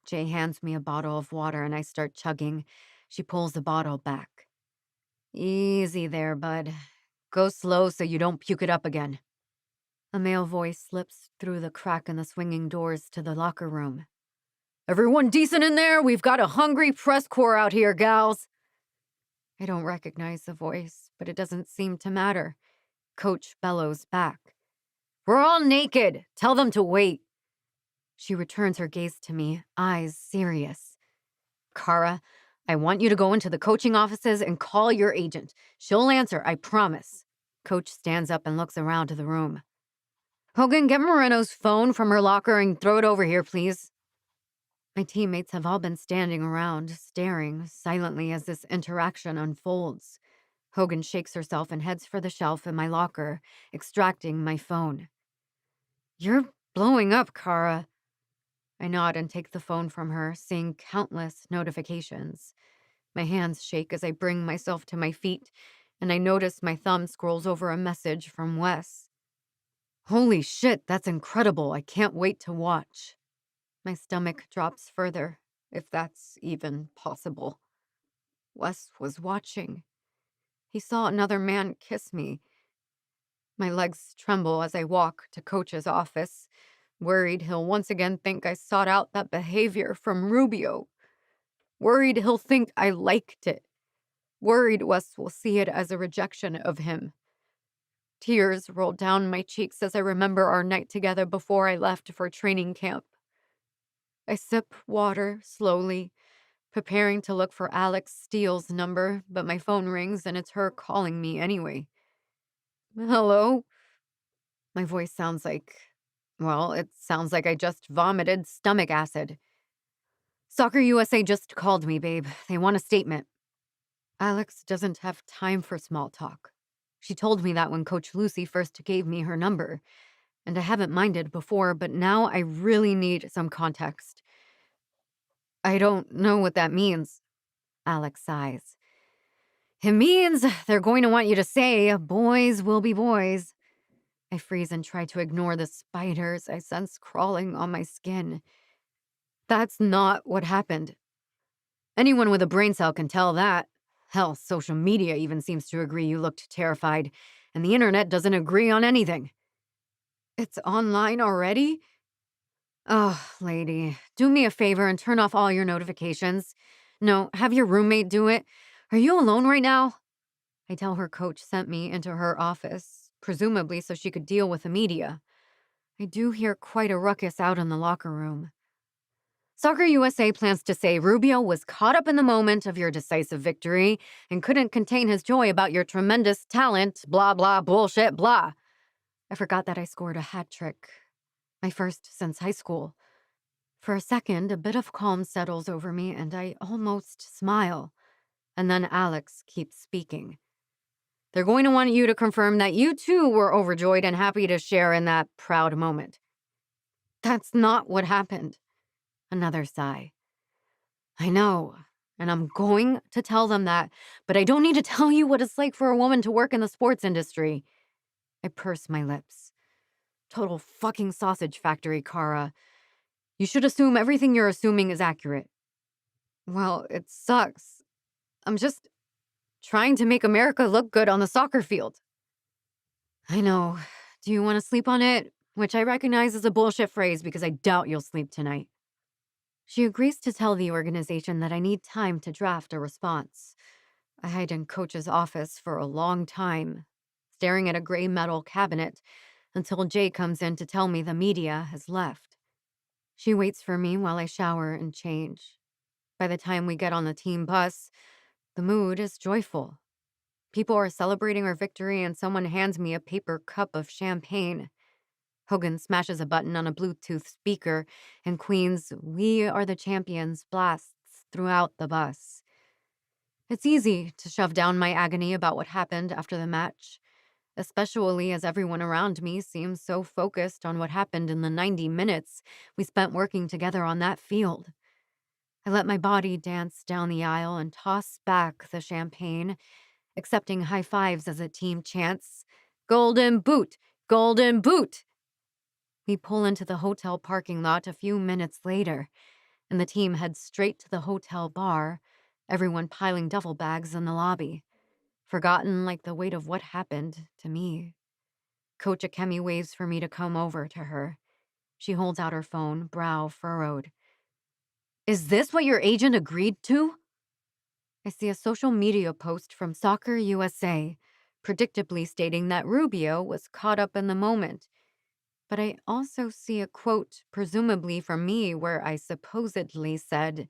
Jay hands me a bottle of water and I start chugging. She pulls the bottle back. Easy there, bud. Go slow so you don't puke it up again. A male voice slips through the crack in the swinging doors to the locker room. Everyone decent in there? We've got a hungry press corps out here, gals. I don't recognize the voice, but it doesn't seem to matter. Coach bellows back. We're all naked. Tell them to wait. She returns her gaze to me, eyes serious. Kara, I want you to go into the coaching offices and call your agent. She'll answer, I promise. Coach stands up and looks around the room. Hogan, get Moreno's phone from her locker and throw it over here, please. My teammates have all been standing around, staring silently as this interaction unfolds. Hogan shakes herself and heads for the shelf in my locker, extracting my phone. You're blowing up, Kara. I nod and take the phone from her, seeing countless notifications. My hands shake as I bring myself to my feet, and I notice my thumb scrolls over a message from Wes. Holy shit, that's incredible. I can't wait to watch. My stomach drops further, if that's even possible. Wes was watching. He saw another man kiss me. My legs tremble as I walk to Coach's office, worried he'll once again think I sought out that behavior from Rubio. Worried he'll think I liked it. Worried Wes will see it as a rejection of him. Tears roll down my cheeks as I remember our night together before I left for training camp. I sip water slowly, preparing to look for Alex Steele's number, but my phone rings and it's her calling me anyway. Hello? My voice sounds like, it sounds like I just vomited stomach acid. Soccer USA just called me, babe. They want a statement. Alex doesn't have time for small talk. She told me that when Coach Lucy first gave me her number, and I haven't minded before, but now I really need some context. I don't know what that means, Alex sighs. It means they're going to want you to say, boys will be boys. I freeze and try to ignore the spiders I sense crawling on my skin. That's not what happened. Anyone with a brain cell can tell that. Hell, social media even seems to agree you looked terrified, and the internet doesn't agree on anything. It's online already? Oh, lady, do me a favor and turn off all your notifications. No, have your roommate do it. Are you alone right now? I tell her Coach sent me into her office, presumably so she could deal with the media. I do hear quite a ruckus out in the locker room. Soccer USA plans to say Rubio was caught up in the moment of your decisive victory and couldn't contain his joy about your tremendous talent, blah, blah, bullshit, blah. I forgot that I scored a hat trick. My first since high school. For a second, a bit of calm settles over me and I almost smile. And then Alex keeps speaking. They're going to want you to confirm that you too were overjoyed and happy to share in that proud moment. That's not what happened. Another sigh. I know, and I'm going to tell them that, but I don't need to tell you what it's like for a woman to work in the sports industry. I purse my lips. Total fucking sausage factory, Kara. You should assume everything you're assuming is accurate. Well, it sucks. I'm just trying to make America look good on the soccer field. I know. Do you want to sleep on it? Which I recognize as a bullshit phrase because I doubt you'll sleep tonight. She agrees to tell the organization that I need time to draft a response. I hide in Coach's office for a long time, staring at a gray metal cabinet until Jay comes in to tell me the media has left. She waits for me while I shower and change. By the time we get on the team bus, the mood is joyful. People are celebrating our victory and someone hands me a paper cup of champagne. Hogan smashes a button on a Bluetooth speaker, and Queen's "We Are the Champions" blasts throughout the bus. It's easy to shove down my agony about what happened after the match, especially as everyone around me seems so focused on what happened in the 90 minutes we spent working together on that field. I let my body dance down the aisle and toss back the champagne, accepting high fives as the team chants, "Golden Boot! Golden Boot!" We pull into the hotel parking lot a few minutes later, and the team heads straight to the hotel bar, everyone piling duffel bags in the lobby, forgotten like the weight of what happened to me. Coach Akemi waves for me to come over to her. She holds out her phone, brow furrowed. Is this what your agent agreed to? I see a social media post from Soccer USA, predictably stating that Rubio was caught up in the moment. But I also see a quote, presumably from me, where I supposedly said,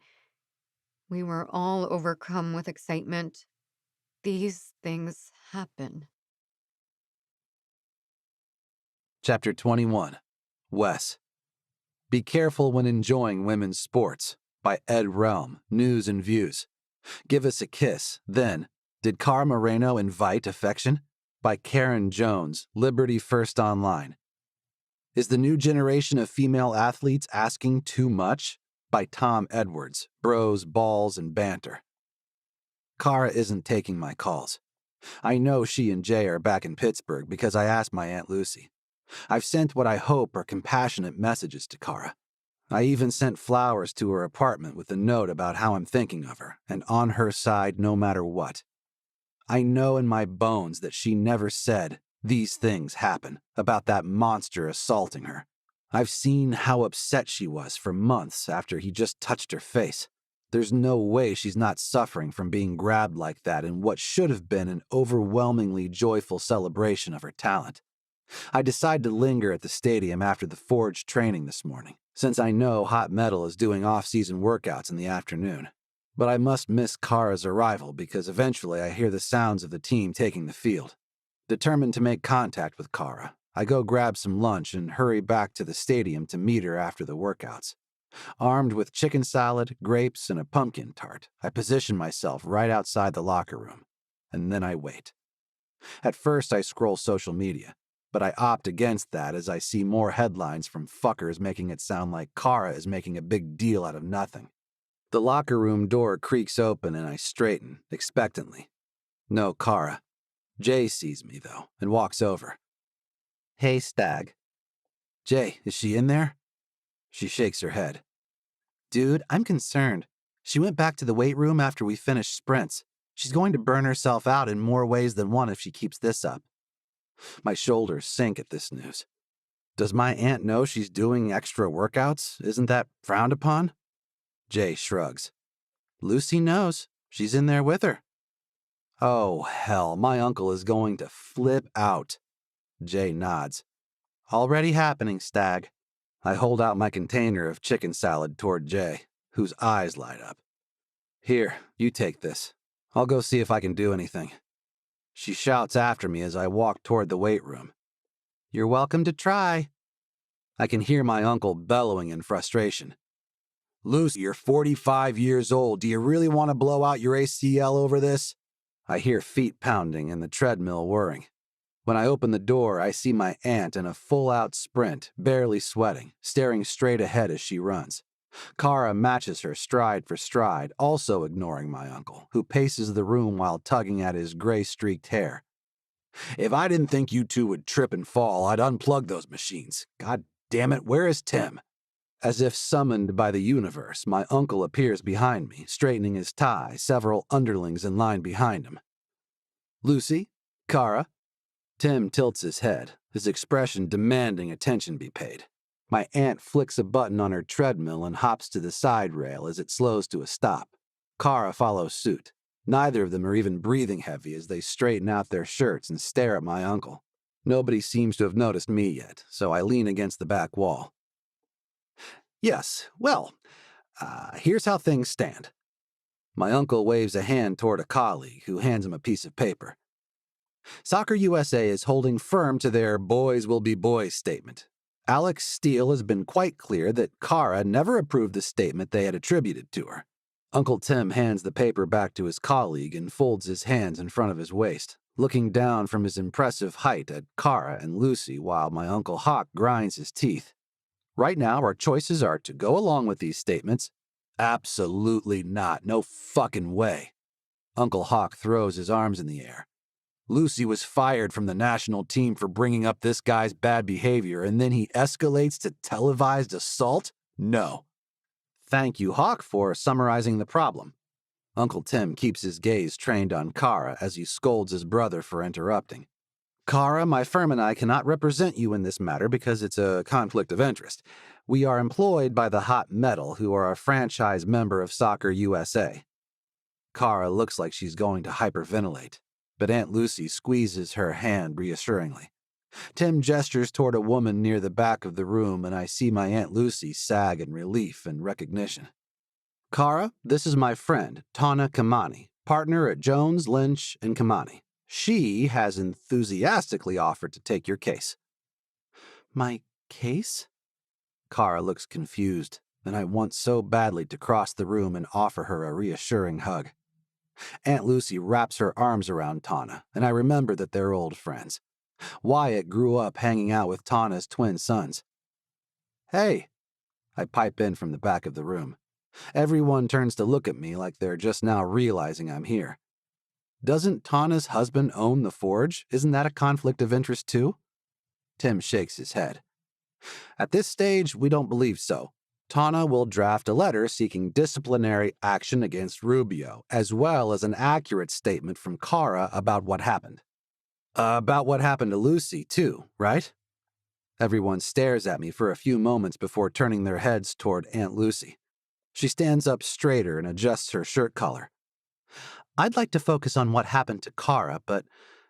"We were all overcome with excitement. These things happen." Chapter 21. Wes. Be Careful When Enjoying Women's Sports by Ed Realm, News and Views. Give Us a Kiss, Then. Did Cara Moreno Invite Affection? By Karen Jones, Liberty First Online. Is the New Generation of Female Athletes Asking Too Much? By Tom Edwards, Bros, Balls, and Banter. Cara isn't taking my calls. I know she and Jay are back in Pittsburgh because I asked my Aunt Lucy. I've sent what I hope are compassionate messages to Cara. I even sent flowers to her apartment with a note about how I'm thinking of her and on her side no matter what. I know in my bones that she never said, "These things happen," about that monster assaulting her. I've seen how upset she was for months after he just touched her face. There's no way she's not suffering from being grabbed like that in what should have been an overwhelmingly joyful celebration of her talent. I decide to linger at the stadium after the Forge training this morning, since I know Hot Metal is doing off-season workouts in the afternoon. But I must miss Cara's arrival because eventually I hear the sounds of the team taking the field. Determined to make contact with Cara, I go grab some lunch and hurry back to the stadium to meet her after the workouts. Armed with chicken salad, grapes, and a pumpkin tart, I position myself right outside the locker room, and then I wait. At first I scroll social media, but I opt against that as I see more headlines from fuckers making it sound like Cara is making a big deal out of nothing. The locker room door creaks open and I straighten, expectantly. No Cara. Jay sees me, though, and walks over. "Hey, Stag." "Jay, is she in there?" She shakes her head. "Dude, I'm concerned. She went back to the weight room after we finished sprints. She's going to burn herself out in more ways than one if she keeps this up." My shoulders sink at this news. Does my aunt know she's doing extra workouts? Isn't that frowned upon? Jay shrugs. "Lucy knows. She's in there with her." "Oh, hell, my uncle is going to flip out." Jay nods. "Already happening, Stag." I hold out my container of chicken salad toward Jay, whose eyes light up. "Here, you take this. I'll go see if I can do anything." She shouts after me as I walk toward the weight room. "You're welcome to try." I can hear my uncle bellowing in frustration. "Lucy, you're 45 years old. Do you really want to blow out your ACL over this?" I hear feet pounding and the treadmill whirring. When I open the door, I see my aunt in a full-out sprint, barely sweating, staring straight ahead as she runs. Cara matches her stride for stride, also ignoring my uncle, who paces the room while tugging at his gray-streaked hair. "If I didn't think you two would trip and fall, I'd unplug those machines. God damn it, where is Tim?" As if summoned by the universe, my uncle appears behind me, straightening his tie, several underlings in line behind him. "Lucy? Cara?" Tim tilts his head, his expression demanding attention be paid. My aunt flicks a button on her treadmill and hops to the side rail as it slows to a stop. Cara follows suit. Neither of them are even breathing heavy as they straighten out their shirts and stare at my uncle. Nobody seems to have noticed me yet, so I lean against the back wall. "Yes, well, here's how things stand." My uncle waves a hand toward a colleague who hands him a piece of paper. "Soccer USA is holding firm to their boys will be boys statement. Alex Steele has been quite clear that Cara never approved the statement they had attributed to her." Uncle Tim hands the paper back to his colleague and folds his hands in front of his waist, looking down from his impressive height at Cara and Lucy while my Uncle Hawk grinds his teeth. "Right now, our choices are to go along with these statements." "Absolutely not. No fucking way." Uncle Hawk throws his arms in the air. "Lucy was fired from the national team for bringing up this guy's bad behavior, and then he escalates to televised assault? No." "Thank you, Hawk, for summarizing the problem." Uncle Tim keeps his gaze trained on Cara as he scolds his brother for interrupting. "Cara, my firm and I cannot represent you in this matter because it's a conflict of interest. We are employed by the Hot Metal, who are a franchise member of Soccer USA." Kara looks like she's going to hyperventilate, but Aunt Lucy squeezes her hand reassuringly. Tim gestures toward a woman near the back of the room, and I see my Aunt Lucy sag in relief and recognition. Kara, this is my friend, Tana Kamani, partner at Jones, Lynch, and Kamani. She has enthusiastically offered to take your case. My case? Kara looks confused, and I want so badly to cross the room and offer her a reassuring hug. Aunt Lucy wraps her arms around Tana, and I remember that they're old friends. Wyatt grew up hanging out with Tana's twin sons. Hey, I pipe in from the back of the room. Everyone turns to look at me like they're just now realizing I'm here. Doesn't Tana's husband own the forge? Isn't that a conflict of interest too? Tim shakes his head. At this stage, we don't believe so. Tana will draft a letter seeking disciplinary action against Rubio, as well as an accurate statement from Kara about what happened. About what happened to Lucy, too, right? Everyone stares at me for a few moments before turning their heads toward Aunt Lucy. She stands up straighter and adjusts her shirt collar. I'd like to focus on what happened to Kara, but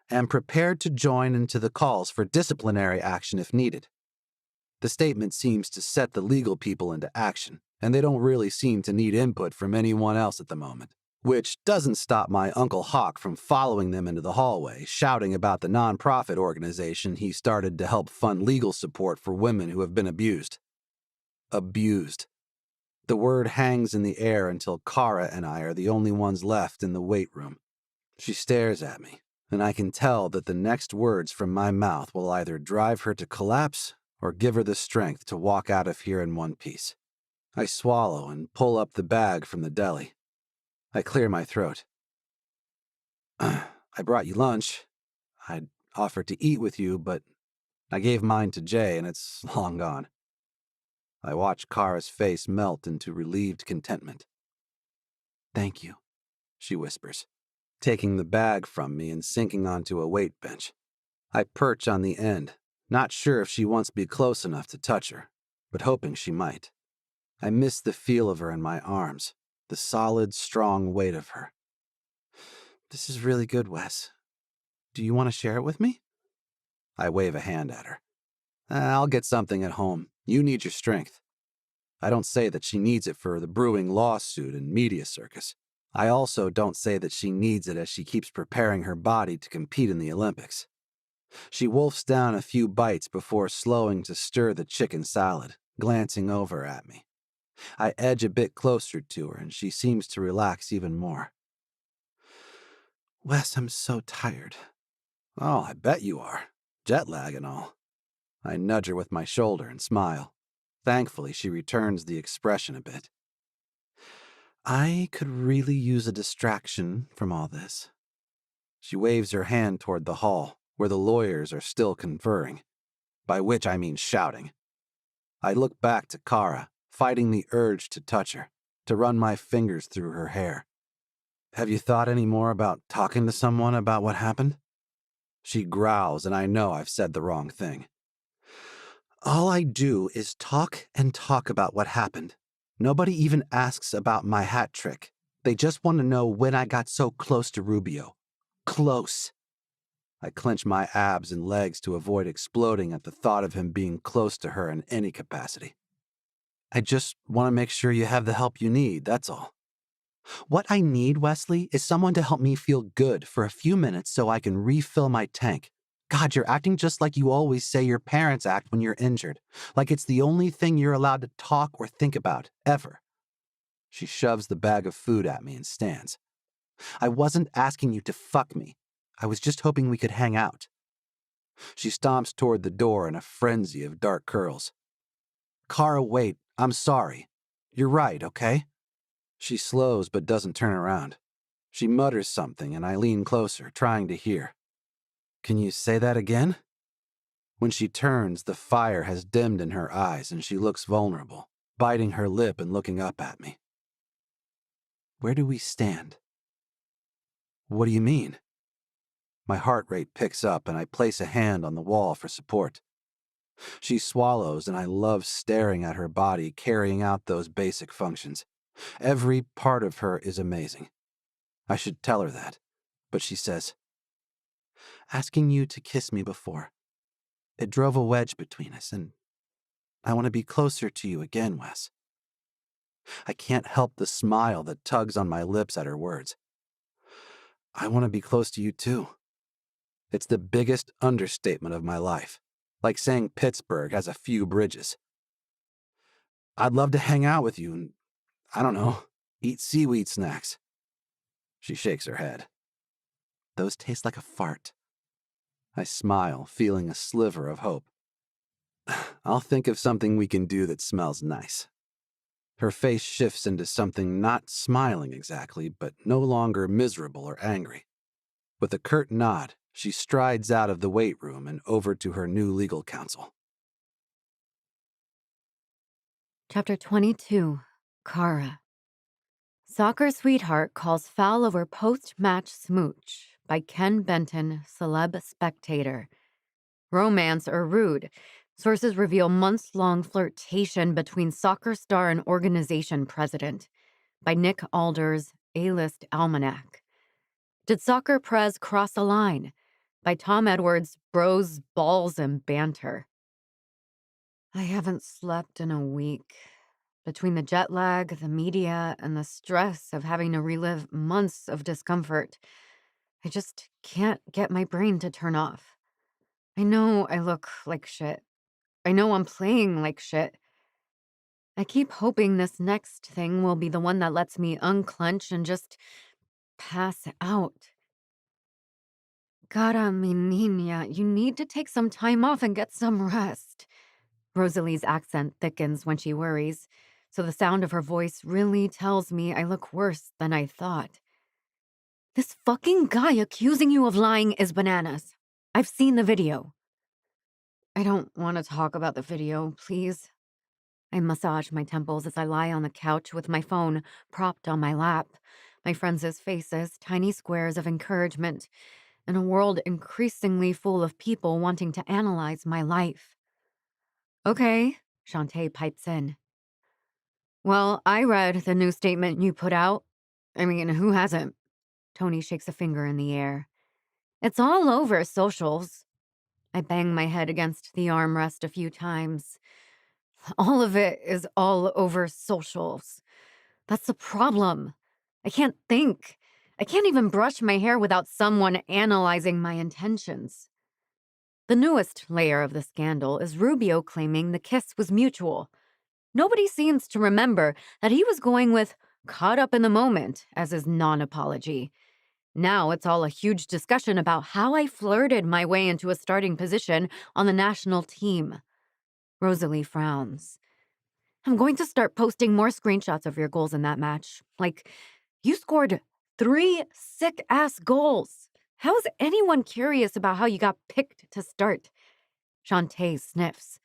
am prepared to join into the calls for disciplinary action if needed. The statement seems to set the legal people into action, and they don't really seem to need input from anyone else at the moment, which doesn't stop my Uncle Hawk from following them into the hallway, shouting about the nonprofit organization he started to help fund legal support for women who have been abused. Abused. The word hangs in the air until Kara and I are the only ones left in the weight room. She stares at me, and I can tell that the next words from my mouth will either drive her to collapse or give her the strength to walk out of here in one piece. I swallow and pull up the bag from the deli. I clear my throat. I brought you lunch. I'd offered to eat with you, but I gave mine to Jay and it's long gone. I watch Kara's face melt into relieved contentment. Thank you, she whispers, taking the bag from me and sinking onto a weight bench. I perch on the end, not sure if she wants me close enough to touch her, but hoping she might. I miss the feel of her in my arms, the solid, strong weight of her. This is really good, Wes. Do you want to share it with me? I wave a hand at her. I'll get something at home. You need your strength. I don't say that she needs it for the brewing lawsuit and media circus. I also don't say that she needs it as she keeps preparing her body to compete in the Olympics. She wolfs down a few bites before slowing to stir the chicken salad, glancing over at me. I edge a bit closer to her, and she seems to relax even more. Wes, I'm so tired. Oh, I bet you are. Jet lag and all. I nudge her with my shoulder and smile. Thankfully, she returns the expression a bit. I could really use a distraction from all this. She waves her hand toward the hall, where the lawyers are still conferring, by which I mean shouting. I look back to Kara, fighting the urge to touch her, to run my fingers through her hair. Have you thought any more about talking to someone about what happened? She growls, and I know I've said the wrong thing. All I do is talk and talk about what happened. Nobody even asks about my hat trick. They just want to know when I got so close to Rubio. Close. I clench my abs and legs to avoid exploding at the thought of him being close to her in any capacity. I just want to make sure you have the help you need, that's all. What I need, Wesley, is someone to help me feel good for a few minutes so I can refill my tank. God, you're acting just like you always say your parents act when you're injured. Like it's the only thing you're allowed to talk or think about, ever. She shoves the bag of food at me and stands. I wasn't asking you to fuck me. I was just hoping we could hang out. She stomps toward the door in a frenzy of dark curls. Kara, wait, I'm sorry. You're right, okay? She slows but doesn't turn around. She mutters something and I lean closer, trying to hear. Can you say that again? When she turns, the fire has dimmed in her eyes and she looks vulnerable, biting her lip and looking up at me. Where do we stand? What do you mean? My heart rate picks up and I place a hand on the wall for support. She swallows and I love staring at her body carrying out those basic functions. Every part of her is amazing. I should tell her that, but she says, asking you to kiss me before. It drove a wedge between us, and I want to be closer to you again, Wes. I can't help the smile that tugs on my lips at her words. I want to be close to you too. It's the biggest understatement of my life, like saying Pittsburgh has a few bridges. I'd love to hang out with you and, I don't know, eat seaweed snacks. She shakes her head. Those taste like a fart. I smile, feeling a sliver of hope. I'll think of something we can do that smells nice. Her face shifts into something not smiling exactly, but no longer miserable or angry. With a curt nod, she strides out of the weight room and over to her new legal counsel. Chapter 22, Kara. Soccer Sweetheart Calls Foul Over Post-Match Smooch by Ken Benton, Celeb Spectator. Romance or rude. Sources reveal months-long flirtation between soccer star and organization president by Nick Alders, A-List Almanac. Did Soccer Prez Cross a Line by Tom Edwards, Bros, Balls, and Banter. I haven't slept in a week. Between the jet lag, the media, and the stress of having to relive months of discomfort, I just can't get my brain to turn off. I know I look like shit. I know I'm playing like shit. I keep hoping this next thing will be the one that lets me unclench and just pass out. Cara, mi niña, you need to take some time off and get some rest. Rosalie's accent thickens when she worries, so the sound of her voice really tells me I look worse than I thought. This fucking guy accusing you of lying is bananas. I've seen the video. I don't want to talk about the video, please. I massage my temples as I lie on the couch with my phone propped on my lap, my friends' faces, tiny squares of encouragement, in a world increasingly full of people wanting to analyze my life. Okay, Shantae pipes in. Well, I read the new statement you put out. I mean, who hasn't? Tony shakes a finger in the air. It's all over socials. I bang my head against the armrest a few times. All of it is all over socials. That's the problem. I can't think. I can't even brush my hair without someone analyzing my intentions. The newest layer of the scandal is Rubio claiming the kiss was mutual. Nobody seems to remember that he was going with caught up in the moment as his non-apology. Now it's all a huge discussion about how I flirted my way into a starting position on the national team. Rosalie frowns. I'm going to start posting more screenshots of your goals in that match. Like, you scored 3 sick-ass goals. How is anyone curious about how you got picked to start? Shantae sniffs.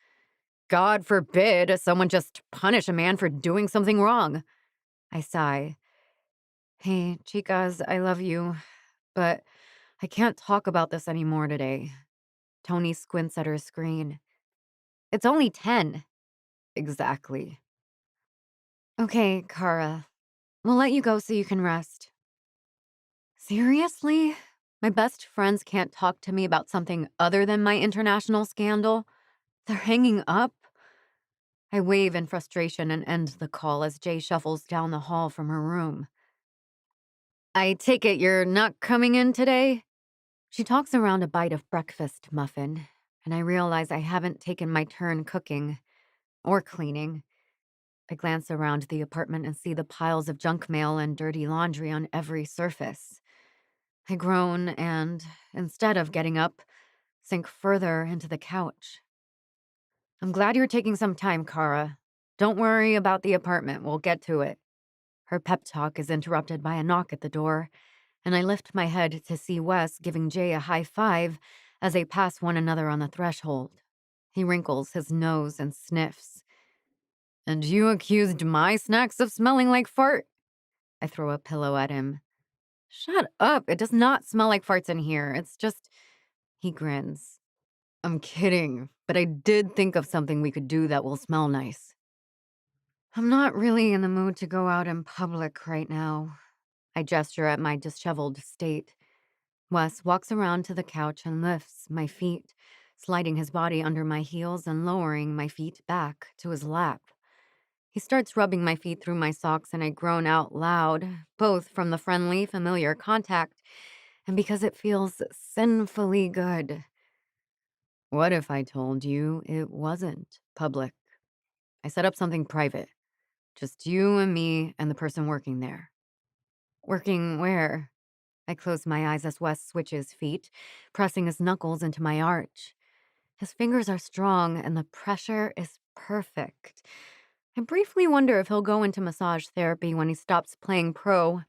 God forbid someone just punish a man for doing something wrong. I sigh. Hey, chicas, I love you, but I can't talk about this anymore today. Tony squints at her screen. It's only 10. Exactly. Okay, Kara. We'll let you go so you can rest. Seriously? My best friends can't talk to me about something other than my international scandal? They're hanging up? I wave in frustration and end the call as Jay shuffles down the hall from her room. I take it you're not coming in today? She talks around a bite of breakfast muffin, and I realize I haven't taken my turn cooking or cleaning. I glance around the apartment and see the piles of junk mail and dirty laundry on every surface. I groan and, instead of getting up, sink further into the couch. I'm glad you're taking some time, Kara. Don't worry about the apartment. We'll get to it. Her pep talk is interrupted by a knock at the door, and I lift my head to see Wes giving Jay a high five as they pass one another on the threshold. He wrinkles his nose and sniffs. And you accused my snacks of smelling like fart? I throw a pillow at him. Shut up. It does not smell like farts in here. It's just... He grins. I'm kidding, but I did think of something we could do that will smell nice. I'm not really in the mood to go out in public right now. I gesture at my disheveled state. Wes walks around to the couch and lifts my feet, sliding his body under my heels and lowering my feet back to his lap. He starts rubbing my feet through my socks, and I groan out loud, both from the friendly, familiar contact and because it feels sinfully good. What if I told you it wasn't public? I set up something private. Just you and me and the person working there. Working where? I close my eyes as Wes switches feet, pressing his knuckles into my arch. His fingers are strong and the pressure is perfect. I briefly wonder if he'll go into massage therapy when he stops playing pro,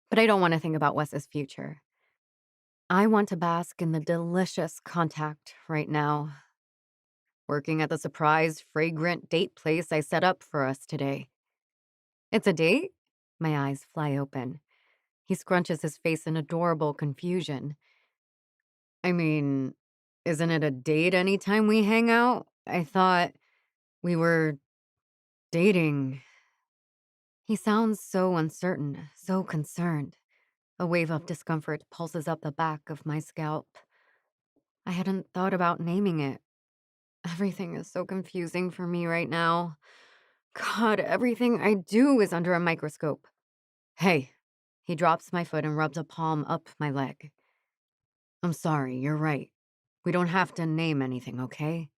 but I don't want to think about Wes's future. I want to bask in the delicious contact right now. Working at the surprise, fragrant date place I set up for us today. It's a date? My eyes fly open. He scrunches his face in adorable confusion. I mean, isn't it a date anytime we hang out? I thought we were dating. He sounds so uncertain, so concerned. A wave of discomfort pulses up the back of my scalp. I hadn't thought about naming it. Everything is so confusing for me right now. God, everything I do is under a microscope. Hey, he drops my foot and rubs a palm up my leg. I'm sorry, you're right. We don't have to name anything, okay?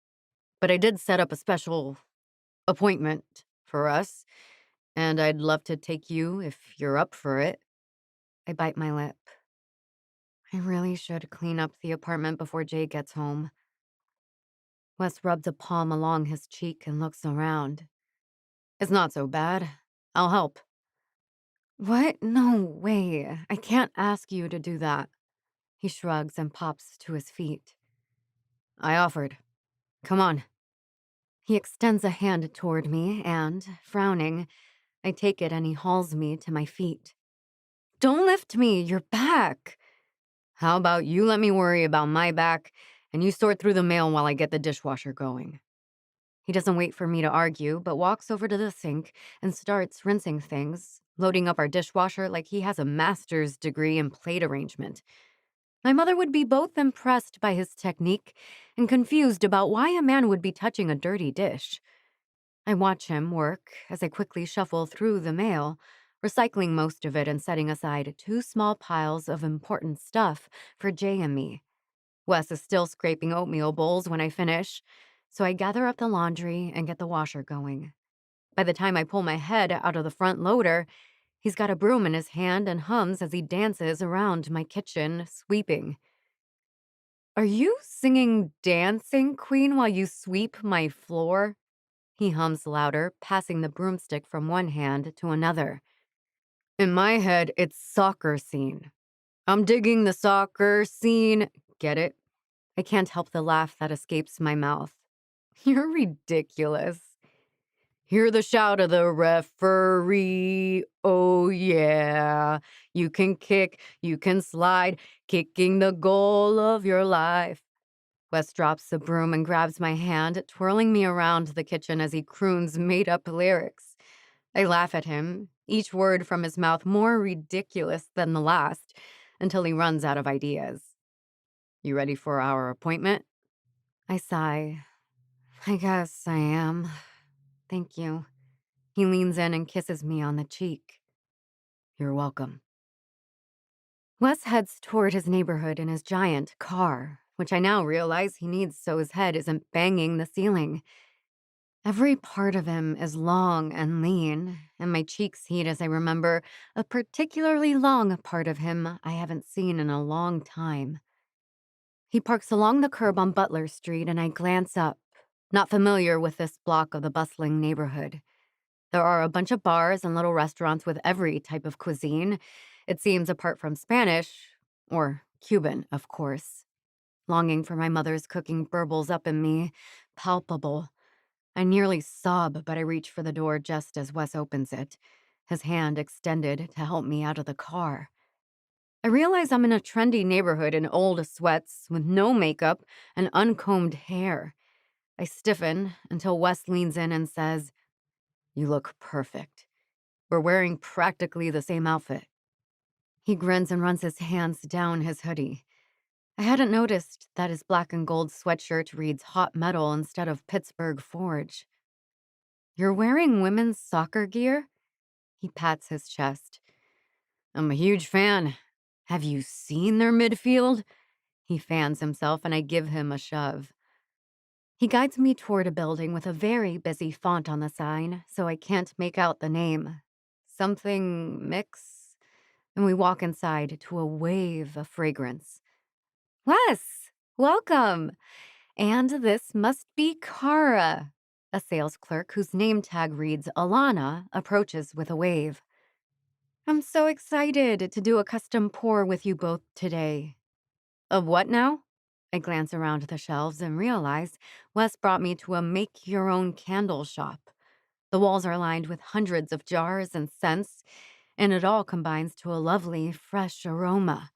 But I did set up a special appointment for us, and I'd love to take you if you're up for it. I bite my lip. I really should clean up the apartment before Jay gets home. Wes rubs a palm along his cheek and looks around. It's not so bad. I'll help. What? No way. I can't ask you to do that. He shrugs and pops to his feet. I offered. Come on. He extends a hand toward me and, frowning, I take it and he hauls me to my feet. Don't lift me, your back. How about you let me worry about my back and you sort through the mail while I get the dishwasher going? He doesn't wait for me to argue, but walks over to the sink and starts rinsing things, loading up our dishwasher like he has a master's degree in plate arrangement. My mother would be both impressed by his technique and confused about why a man would be touching a dirty dish. I watch him work as I quickly shuffle through the mail, recycling most of it and setting aside 2 small piles of important stuff for Jay and me. Wes is still scraping oatmeal bowls when I finish, so I gather up the laundry and get the washer going. By the time I pull my head out of the front loader, he's got a broom in his hand and hums as he dances around my kitchen, sweeping. Are you singing Dancing Queen while you sweep my floor? He hums louder, passing the broomstick from one hand to another. In my head, it's soccer scene. I'm digging the soccer scene. Get it? I can't help the laugh that escapes my mouth. You're ridiculous. Hear the shout of the referee. Oh, yeah. You can kick, you can slide, kicking the goal of your life. Wes drops the broom and grabs my hand, twirling me around the kitchen as he croons made-up lyrics. I laugh at him, each word from his mouth more ridiculous than the last, until he runs out of ideas. You ready for our appointment? I sigh. I guess I am. Thank you. He leans in and kisses me on the cheek. You're welcome. Wes heads toward his neighborhood in his giant car, which I now realize he needs so his head isn't banging the ceiling. Every part of him is long and lean, and my cheeks heat as I remember a particularly long part of him I haven't seen in a long time. He parks along the curb on Butler Street, and I glance up, not familiar with this block of the bustling neighborhood. There are a bunch of bars and little restaurants with every type of cuisine, it seems, apart from Spanish, or Cuban, of course. Longing for my mother's cooking burbles up in me, palpable. I nearly sob, but I reach for the door just as Wes opens it, his hand extended to help me out of the car. I realize I'm in a trendy neighborhood in old sweats with no makeup and uncombed hair. I stiffen until Wes leans in and says, You look perfect. We're wearing practically the same outfit. He grins and runs his hands down his hoodie. I hadn't noticed that his black and gold sweatshirt reads Hot Metal instead of Pittsburgh Forge. You're wearing women's soccer gear? He pats his chest. I'm a huge fan. Have you seen their midfield? He fans himself and I give him a shove. He guides me toward a building with a very busy font on the sign, so I can't make out the name. Something mix? And we walk inside to a wave of fragrance. Wes, welcome! And this must be Kara. A sales clerk whose name tag reads Alana approaches with a wave. I'm so excited to do a custom pour with you both today. Of what now? I glance around the shelves and realize Wes brought me to a make-your-own candle shop. The walls are lined with hundreds of jars and scents, and it all combines to a lovely, fresh aroma.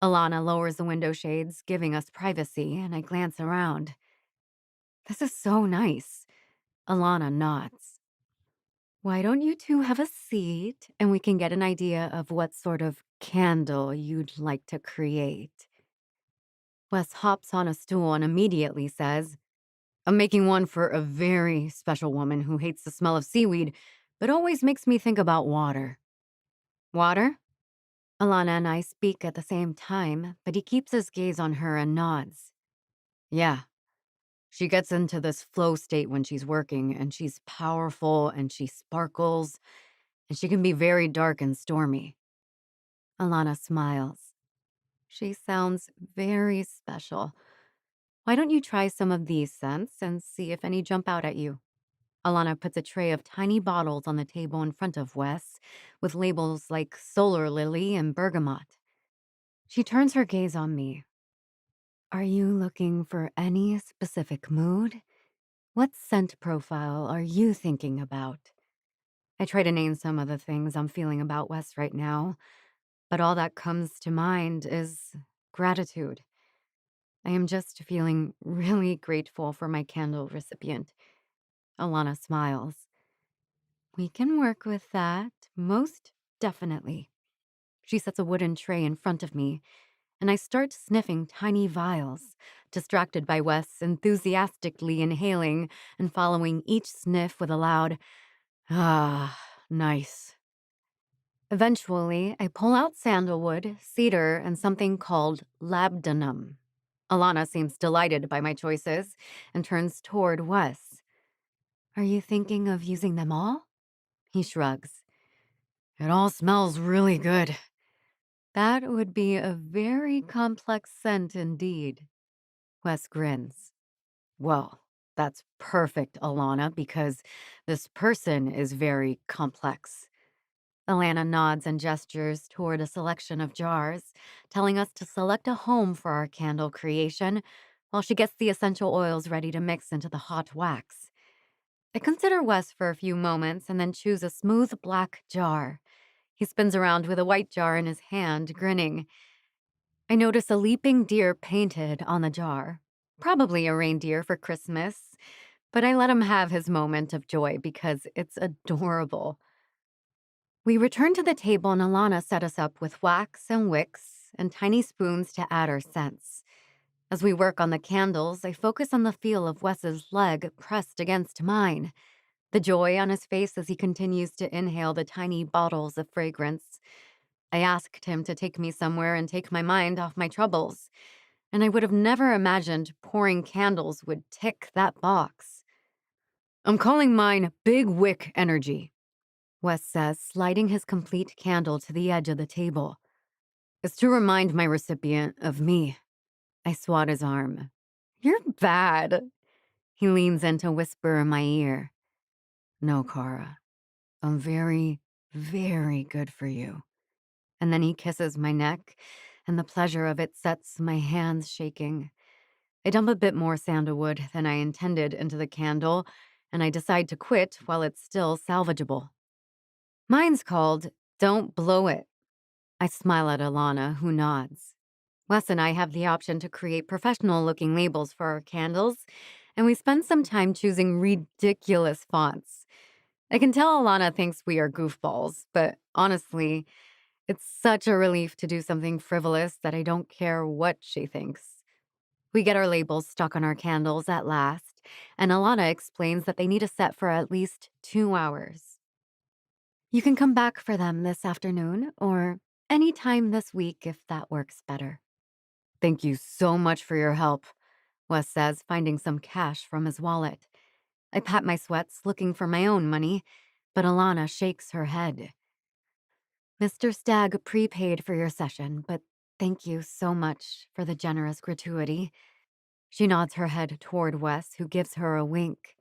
Alana lowers the window shades, giving us privacy, and I glance around. This is so nice. Alana nods. Why don't you two have a seat and we can get an idea of what sort of candle you'd like to create? Wes hops on a stool and immediately says, I'm making one for a very special woman who hates the smell of seaweed, but always makes me think about water. Water? Alana and I speak at the same time, but he keeps his gaze on her and nods. Yeah. She gets into this flow state when she's working, and she's powerful and she sparkles, and she can be very dark and stormy. Alana smiles. She sounds very special. Why don't you try some of these scents and see if any jump out at you? Alana puts a tray of tiny bottles on the table in front of Wes, with labels like Solar Lily and Bergamot. She turns her gaze on me. Are you looking for any specific mood? What scent profile are you thinking about? I try to name some of the things I'm feeling about Wes right now, but all that comes to mind is gratitude. I am just feeling really grateful for my candle recipient. Alana smiles. We can work with that, most definitely. She sets a wooden tray in front of me, and I start sniffing tiny vials, distracted by Wes enthusiastically inhaling and following each sniff with a loud, ah, nice. Eventually, I pull out sandalwood, cedar, and something called labdanum. Alana seems delighted by my choices and turns toward Wes. Are you thinking of using them all? He shrugs. It all smells really good. That would be a very complex scent indeed. Wes grins. Well, that's perfect, Alana, because this person is very complex. Alana nods and gestures toward a selection of jars, telling us to select a home for our candle creation while she gets the essential oils ready to mix into the hot wax. I consider Wes for a few moments and then choose a smooth black jar. He spins around with a white jar in his hand, grinning. I notice a leaping deer painted on the jar. Probably a reindeer for Christmas, but I let him have his moment of joy because it's adorable. We return to the table and Alana set us up with wax and wicks and tiny spoons to add our scents. As we work on the candles, I focus on the feel of Wes's leg pressed against mine, the joy on his face as he continues to inhale the tiny bottles of fragrance. I asked him to take me somewhere and take my mind off my troubles, and I would have never imagined pouring candles would tick that box. I'm calling mine Big Wick Energy, Wes says, sliding his complete candle to the edge of the table. It's to remind my recipient of me. I swat his arm. You're bad. He leans in to whisper in my ear. No, Kara. I'm very, very good for you. And then he kisses my neck, and the pleasure of it sets my hands shaking. I dump a bit more sandalwood than I intended into the candle, and I decide to quit while it's still salvageable. Mine's called Don't Blow It. I smile at Alana, who nods. Wes and I have the option to create professional-looking labels for our candles, and we spend some time choosing ridiculous fonts. I can tell Alana thinks we are goofballs, but honestly, It's such a relief to do something frivolous that I don't care what she thinks. We get our labels stuck on our candles at last, and Alana explains that they need a set for at least 2 hours. You can come back for them this afternoon or any time this week if that works better. Thank you so much for your help, Wes says, finding some cash from his wallet. I pat my sweats, looking for my own money, but Alana shakes her head. Mr. Stagg prepaid for your session, but thank you so much for the generous gratuity. She nods her head toward Wes, who gives her a wink.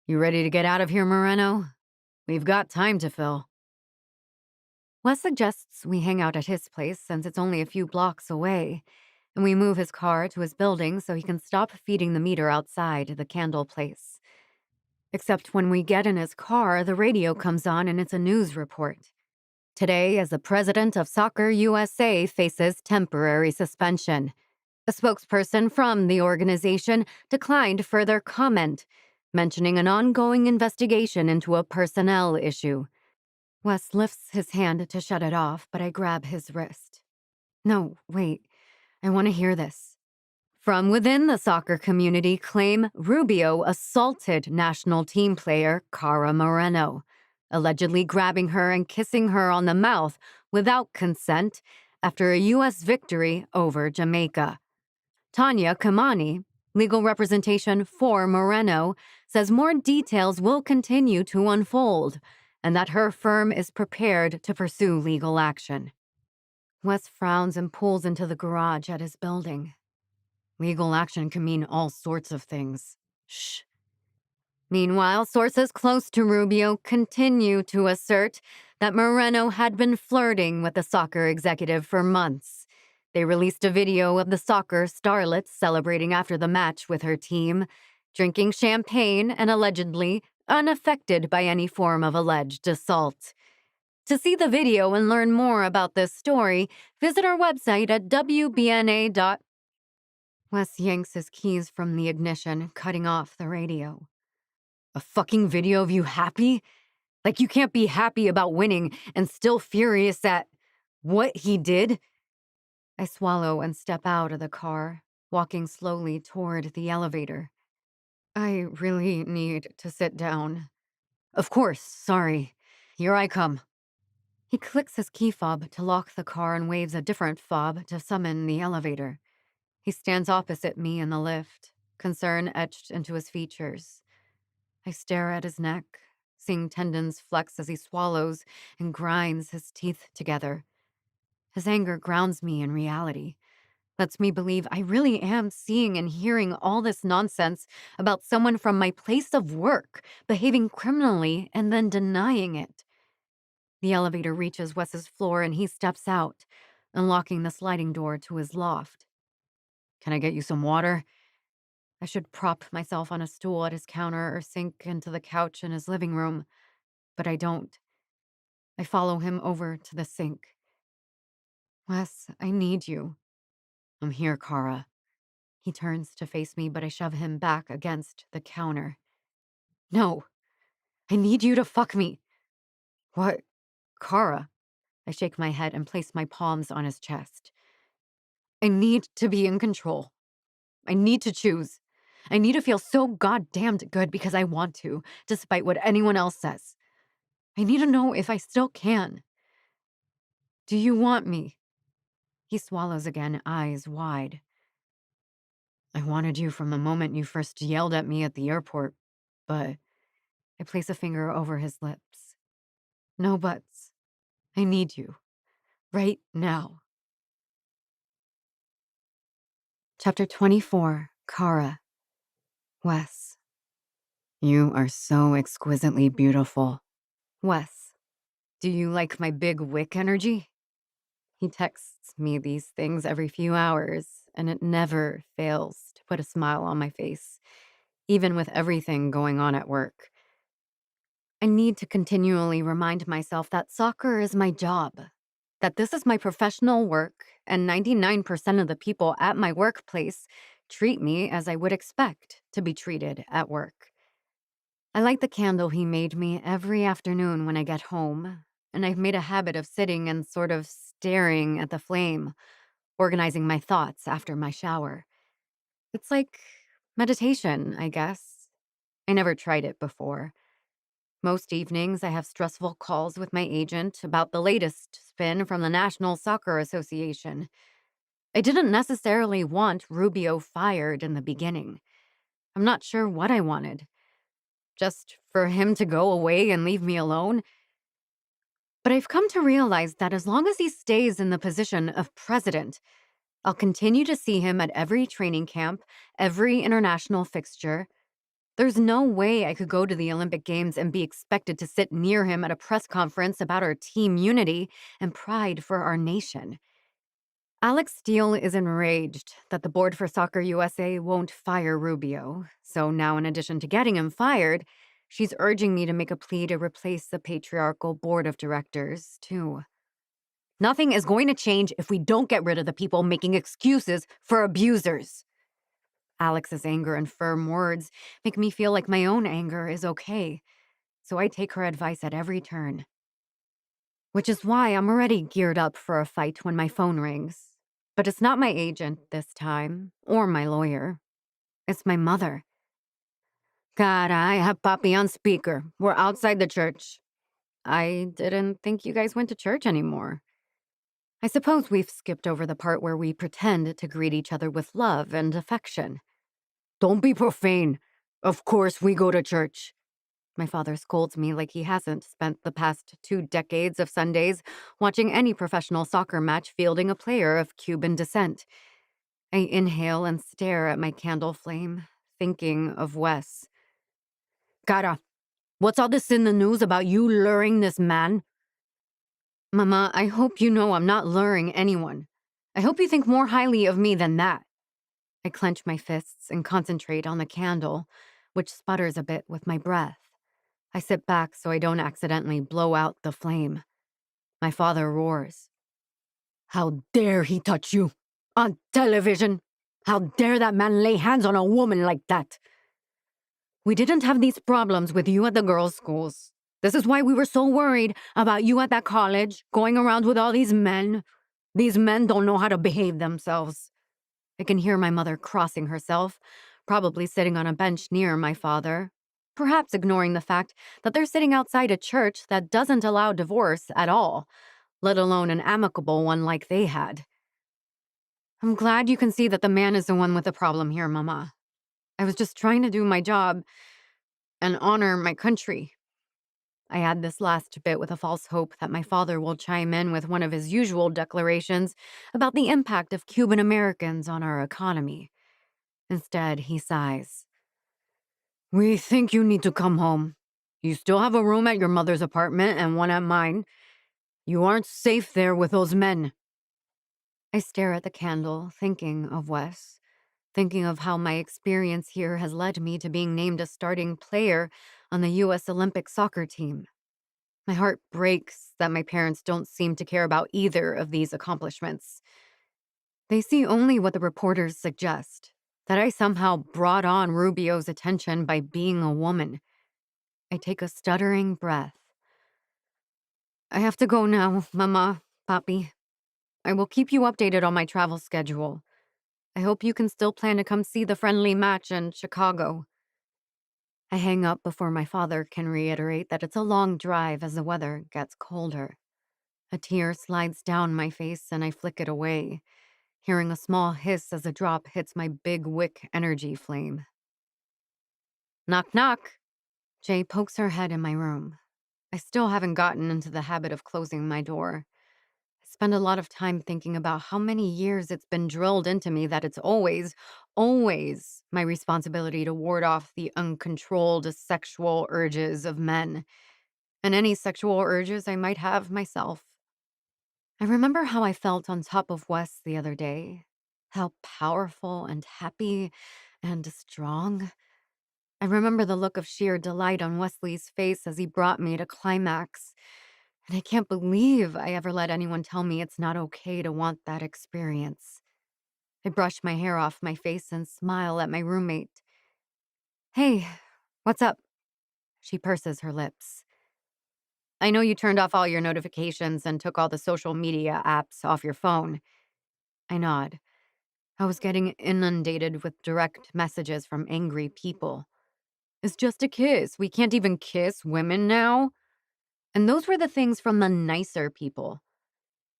You ready to get out of here, Moreno? We've got time to fill. Wes suggests we hang out at his place since it's only a few blocks away, and we move his car to his building so he can stop feeding the meter outside the candle place. Except when we get in his car, the radio comes on and it's a news report. Today, as the president of Soccer USA faces temporary suspension. A spokesperson from the organization declined further comment, mentioning an ongoing investigation into a personnel issue. Wes lifts his hand to shut it off, but I grab his wrist. No, wait. I want to hear this. From within the soccer community claim Rubio assaulted national team player Cara Moreno, allegedly grabbing her and kissing her on the mouth without consent after a U.S. victory over Jamaica. Tanya Kamani, legal representation for Moreno, says more details will continue to unfold and that her firm is prepared to pursue legal action. Wes frowns and pulls into the garage at his building. Legal action can mean all sorts of things. Shh. Meanwhile, sources close to Rubio continue to assert that Moreno had been flirting with the soccer executive for months. They released a video of the soccer starlet celebrating after the match with her team, drinking champagne and allegedly unaffected by any form of alleged assault. To see the video and learn more about this story, visit our website at wbna. Wes yanks his keys from the ignition, cutting off the radio. A fucking video of you happy? Like you can't be happy about winning and still furious at what he did? I swallow and step out of the car, walking slowly toward the elevator. I really need to sit down. Of course, sorry. Here I come. He clicks his key fob to lock the car and waves a different fob to summon the elevator. He stands opposite me in the lift, concern etched into his features. I stare at his neck, seeing tendons flex as he swallows and grinds his teeth together. His anger grounds me in reality, lets me believe I really am seeing and hearing all this nonsense about someone from my place of work behaving criminally and then denying it. The elevator reaches Wes's floor and he steps out, unlocking the sliding door to his loft. Can I get you some water? I should prop myself on a stool at his counter or sink into the couch in his living room, but I don't. I follow him over to the sink. Wes, I need you. I'm here, Cara. He turns to face me, but I shove him back against the counter. No, I need you to fuck me. What? Cara? I shake my head and place my palms on his chest. I need to be in control. I need to choose. I need to feel so goddamned good because I want to, despite what anyone else says. I need to know if I still can. Do you want me? He swallows again, eyes wide. I wanted you from the moment you first yelled at me at the airport, but I place a finger over his lips. No buts. I need you. Right now. Chapter 24, Cara. Wes. You are so exquisitely beautiful. Wes. Do you like my big wick energy? He texts me these things every few hours, and it never fails to put a smile on my face, even with everything going on at work. I need to continually remind myself that soccer is my job, that this is my professional work, and 99% of the people at my workplace treat me as I would expect to be treated at work. I light the candle he made me every afternoon when I get home, and I've made a habit of sitting and sort of staring at the flame, organizing my thoughts after my shower. It's like meditation, I guess. I never tried it before. Most evenings, I have stressful calls with my agent about the latest spin from the National Soccer Association. I didn't necessarily want Rubio fired in the beginning. I'm not sure what I wanted. Just for him to go away and leave me alone? But I've come to realize that as long as he stays in the position of president, I'll continue to see him at every training camp, every international fixture. There's no way I could go to the Olympic Games and be expected to sit near him at a press conference about our team unity and pride for our nation. Alex Steele is enraged that the Board for Soccer USA won't fire Rubio, so now in addition to getting him fired, she's urging me to make a plea to replace the patriarchal board of directors, too. Nothing is going to change if we don't get rid of the people making excuses for abusers. Alex's anger and firm words make me feel like my own anger is okay, so I take her advice at every turn. Which is why I'm already geared up for a fight when my phone rings. But it's not my agent this time, or my lawyer. It's my mother. God, I have Papi on speaker. We're outside the church. I didn't think you guys went to church anymore. I suppose we've skipped over the part where we pretend to greet each other with love and affection. Don't be profane. Of course we go to church. My father scolds me like he hasn't spent the past 2 decades of Sundays watching any professional soccer match fielding a player of Cuban descent. I inhale and stare at my candle flame, thinking of Wes. Cara, what's all this in the news about you luring this man? Mama, I hope you know I'm not luring anyone. I hope you think more highly of me than that. I clench my fists and concentrate on the candle, which sputters a bit with my breath. I sit back so I don't accidentally blow out the flame. My father roars. How dare he touch you? On television? How dare that man lay hands on a woman like that? We didn't have these problems with you at the girls' schools. This is why we were so worried about you at that college, going around with all these men. These men don't know how to behave themselves. I can hear my mother crossing herself, probably sitting on a bench near my father, perhaps ignoring the fact that they're sitting outside a church that doesn't allow divorce at all, let alone an amicable one like they had. I'm glad you can see that the man is the one with the problem here, Mama. I was just trying to do my job and honor my country. I add this last bit with a false hope that my father will chime in with one of his usual declarations about the impact of Cuban Americans on our economy. Instead, he sighs. We think you need to come home. You still have a room at your mother's apartment and one at mine. You aren't safe there with those men. I stare at the candle, thinking of Wes, thinking of how my experience here has led me to being named a starting player on the U.S. Olympic soccer team. My heart breaks that my parents don't seem to care about either of these accomplishments. They see only what the reporters suggest, that I somehow brought on Rubio's attention by being a woman. I take a stuttering breath. I have to go now, Mama, Papi. I will keep you updated on my travel schedule. I hope you can still plan to come see the friendly match in Chicago. I hang up before my father can reiterate that it's a long drive as the weather gets colder. A tear slides down my face and I flick it away, hearing a small hiss as a drop hits my big wick energy flame. Knock, knock. Jay pokes her head in my room. I still haven't gotten into the habit of closing my door. I spend a lot of time thinking about how many years it's been drilled into me that it's always, always my responsibility to ward off the uncontrolled sexual urges of men, and any sexual urges I might have myself. I remember how I felt on top of Wes the other day, how powerful and happy and strong. I remember the look of sheer delight on Wesley's face as he brought me to climax. And I can't believe I ever let anyone tell me it's not okay to want that experience. I brush my hair off my face and smile at my roommate. Hey, what's up? She purses her lips. I know you turned off all your notifications and took all the social media apps off your phone. I nod. I was getting inundated with direct messages from angry people. It's just a kiss. We can't even kiss women now. And those were the things from the nicer people.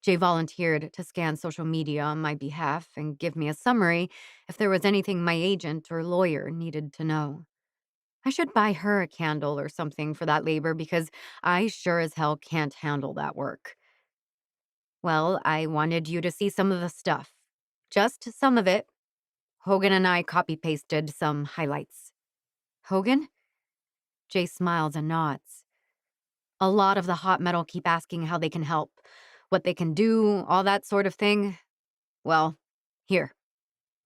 Jay volunteered to scan social media on my behalf and give me a summary if there was anything my agent or lawyer needed to know. I should buy her a candle or something for that labor because I sure as hell can't handle that work. Well, I wanted you to see some of the stuff. Just some of it. Hogan and I copy-pasted some highlights. Hogan? Jay smiles and nods. A lot of the hot metal keep asking how they can help, what they can do, all that sort of thing. Well, here.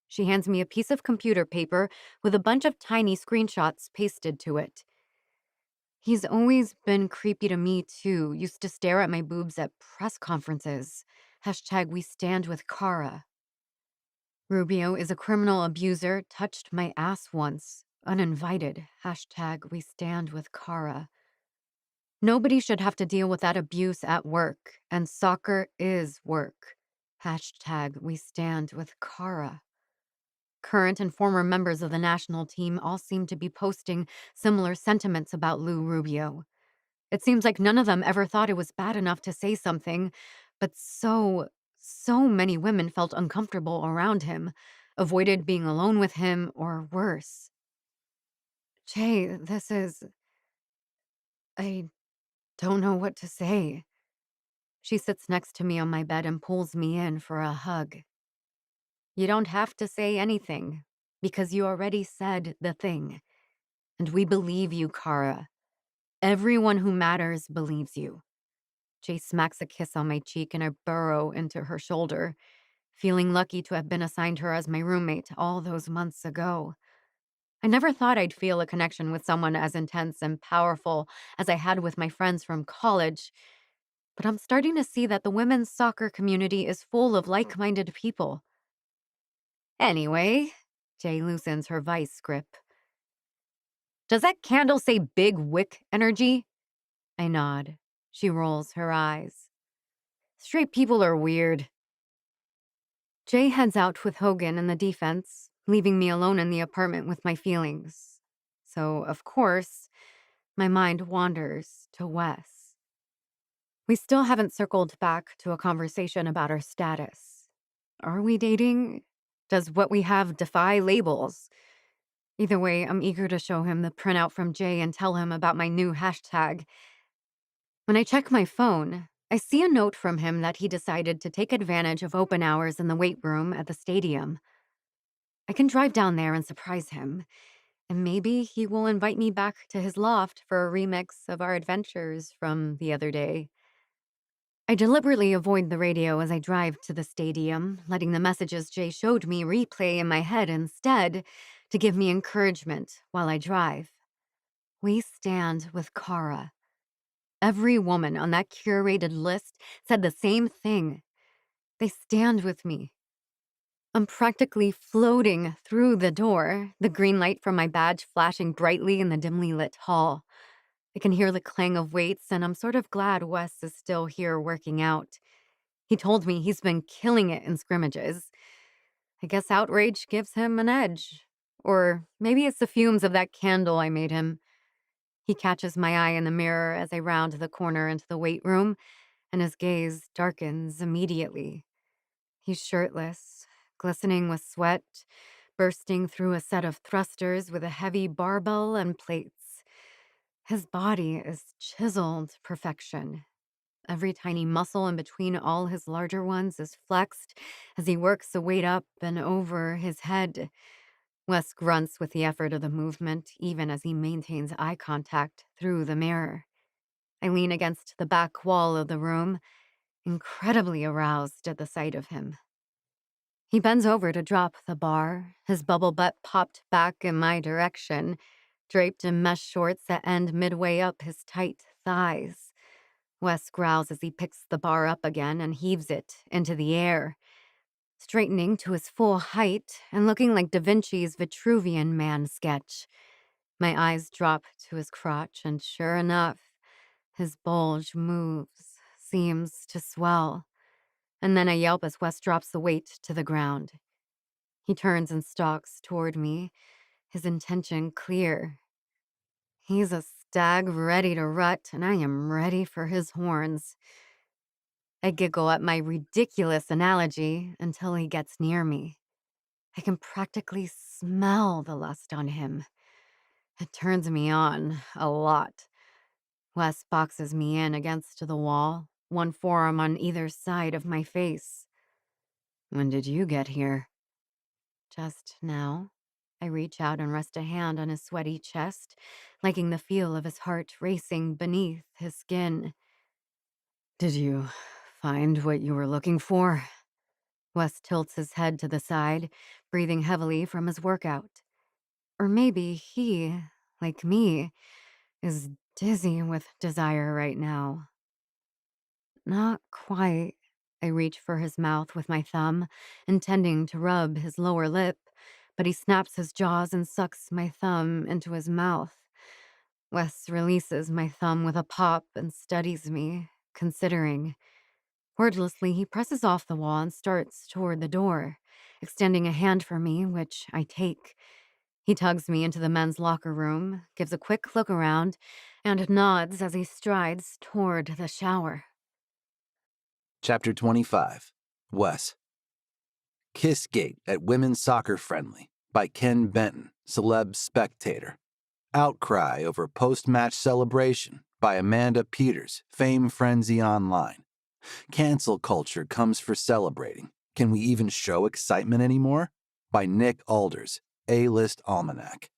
She hands me a piece of computer paper with a bunch of tiny screenshots pasted to it. He's always been creepy to me, too. Used to stare at my boobs at press conferences. Hashtag we stand with Kara. Rubio is a criminal abuser, touched my ass once. Uninvited. Hashtag we stand with Kara. Nobody should have to deal with that abuse at work, and soccer is work. Hashtag we stand with Kara. Current and former members of the national team all seem to be posting similar sentiments about Lou Rubio. It seems like none of them ever thought it was bad enough to say something, but so many women felt uncomfortable around him, avoided being alone with him, or worse. Jay, I don't know what to say. She sits next to me on my bed and pulls me in for a hug. You don't have to say anything, because you already said the thing. And we believe you, Kara. Everyone who matters believes you. Jay smacks a kiss on my cheek and I burrow into her shoulder, feeling lucky to have been assigned her as my roommate all those months ago. I never thought I'd feel a connection with someone as intense and powerful as I had with my friends from college, but I'm starting to see that the women's soccer community is full of like-minded people. Anyway, Jay loosens her vice grip. Does that candle say big wick energy? I nod. She rolls her eyes. Straight people are weird. Jay heads out with Hogan in the defense, leaving me alone in the apartment with my feelings. So, of course, my mind wanders to Wes. We still haven't circled back to a conversation about our status. Are we dating? Does what we have defy labels? Either way, I'm eager to show him the printout from Jay and tell him about my new hashtag. When I check my phone, I see a note from him that he decided to take advantage of open hours in the weight room at the stadium. I can drive down there and surprise him, and maybe he will invite me back to his loft for a remix of our adventures from the other day. I deliberately avoid the radio as I drive to the stadium, letting the messages Jay showed me replay in my head instead to give me encouragement while I drive. We stand with Kara. Every woman on that curated list said the same thing. They stand with me. I'm practically floating through the door, the green light from my badge flashing brightly in the dimly lit hall. I can hear the clang of weights, and I'm sort of glad Wes is still here working out. He told me he's been killing it in scrimmages. I guess outrage gives him an edge. Or maybe it's the fumes of that candle I made him. He catches my eye in the mirror as I round the corner into the weight room, and his gaze darkens immediately. He's shirtless, glistening with sweat, bursting through a set of thrusters with a heavy barbell and plates. His body is chiseled perfection. Every tiny muscle in between all his larger ones is flexed as he works the weight up and over his head. Wes grunts with the effort of the movement, even as he maintains eye contact through the mirror. I lean against the back wall of the room, incredibly aroused at the sight of him. He bends over to drop the bar, his bubble butt popped back in my direction, draped in mesh shorts that end midway up his tight thighs. Wes growls as he picks the bar up again and heaves it into the air, straightening to his full height and looking like Da Vinci's Vitruvian Man sketch. My eyes drop to his crotch, and sure enough, His bulge moves, seems to swell, and then I yelp as Wes drops the weight to the ground. He turns and stalks toward me, his intention clear. He's a stag ready to rut, and I am ready for his horns. I giggle at my ridiculous analogy until he gets near me. I can practically smell the lust on him. It turns me on a lot. Wes boxes me in against the wall, one forearm on either side of my face. When did you get here? Just now. I reach out and rest a hand on his sweaty chest, liking the feel of his heart racing beneath his skin. Did you find what you were looking for? Wes tilts his head to the side, breathing heavily from his workout. Or maybe he, like me, is dizzy with desire right now. Not quite. I reach for his mouth with my thumb, intending to rub his lower lip, but he snaps his jaws and sucks my thumb into his mouth. Wes releases my thumb with a pop and studies me, considering. Wordlessly, he presses off the wall and starts toward the door, extending a hand for me, which I take. He tugs me into the men's locker room, gives a quick look around, and nods as he strides toward the shower. Chapter 25. Wes. Kiss Gate at Women's Soccer Friendly by Ken Benton, celeb spectator. Outcry over post-match celebration by Amanda Peters, Fame Frenzy Online. Cancel culture comes for celebrating. Can we even show excitement anymore? By Nick Alders, A-List Almanac.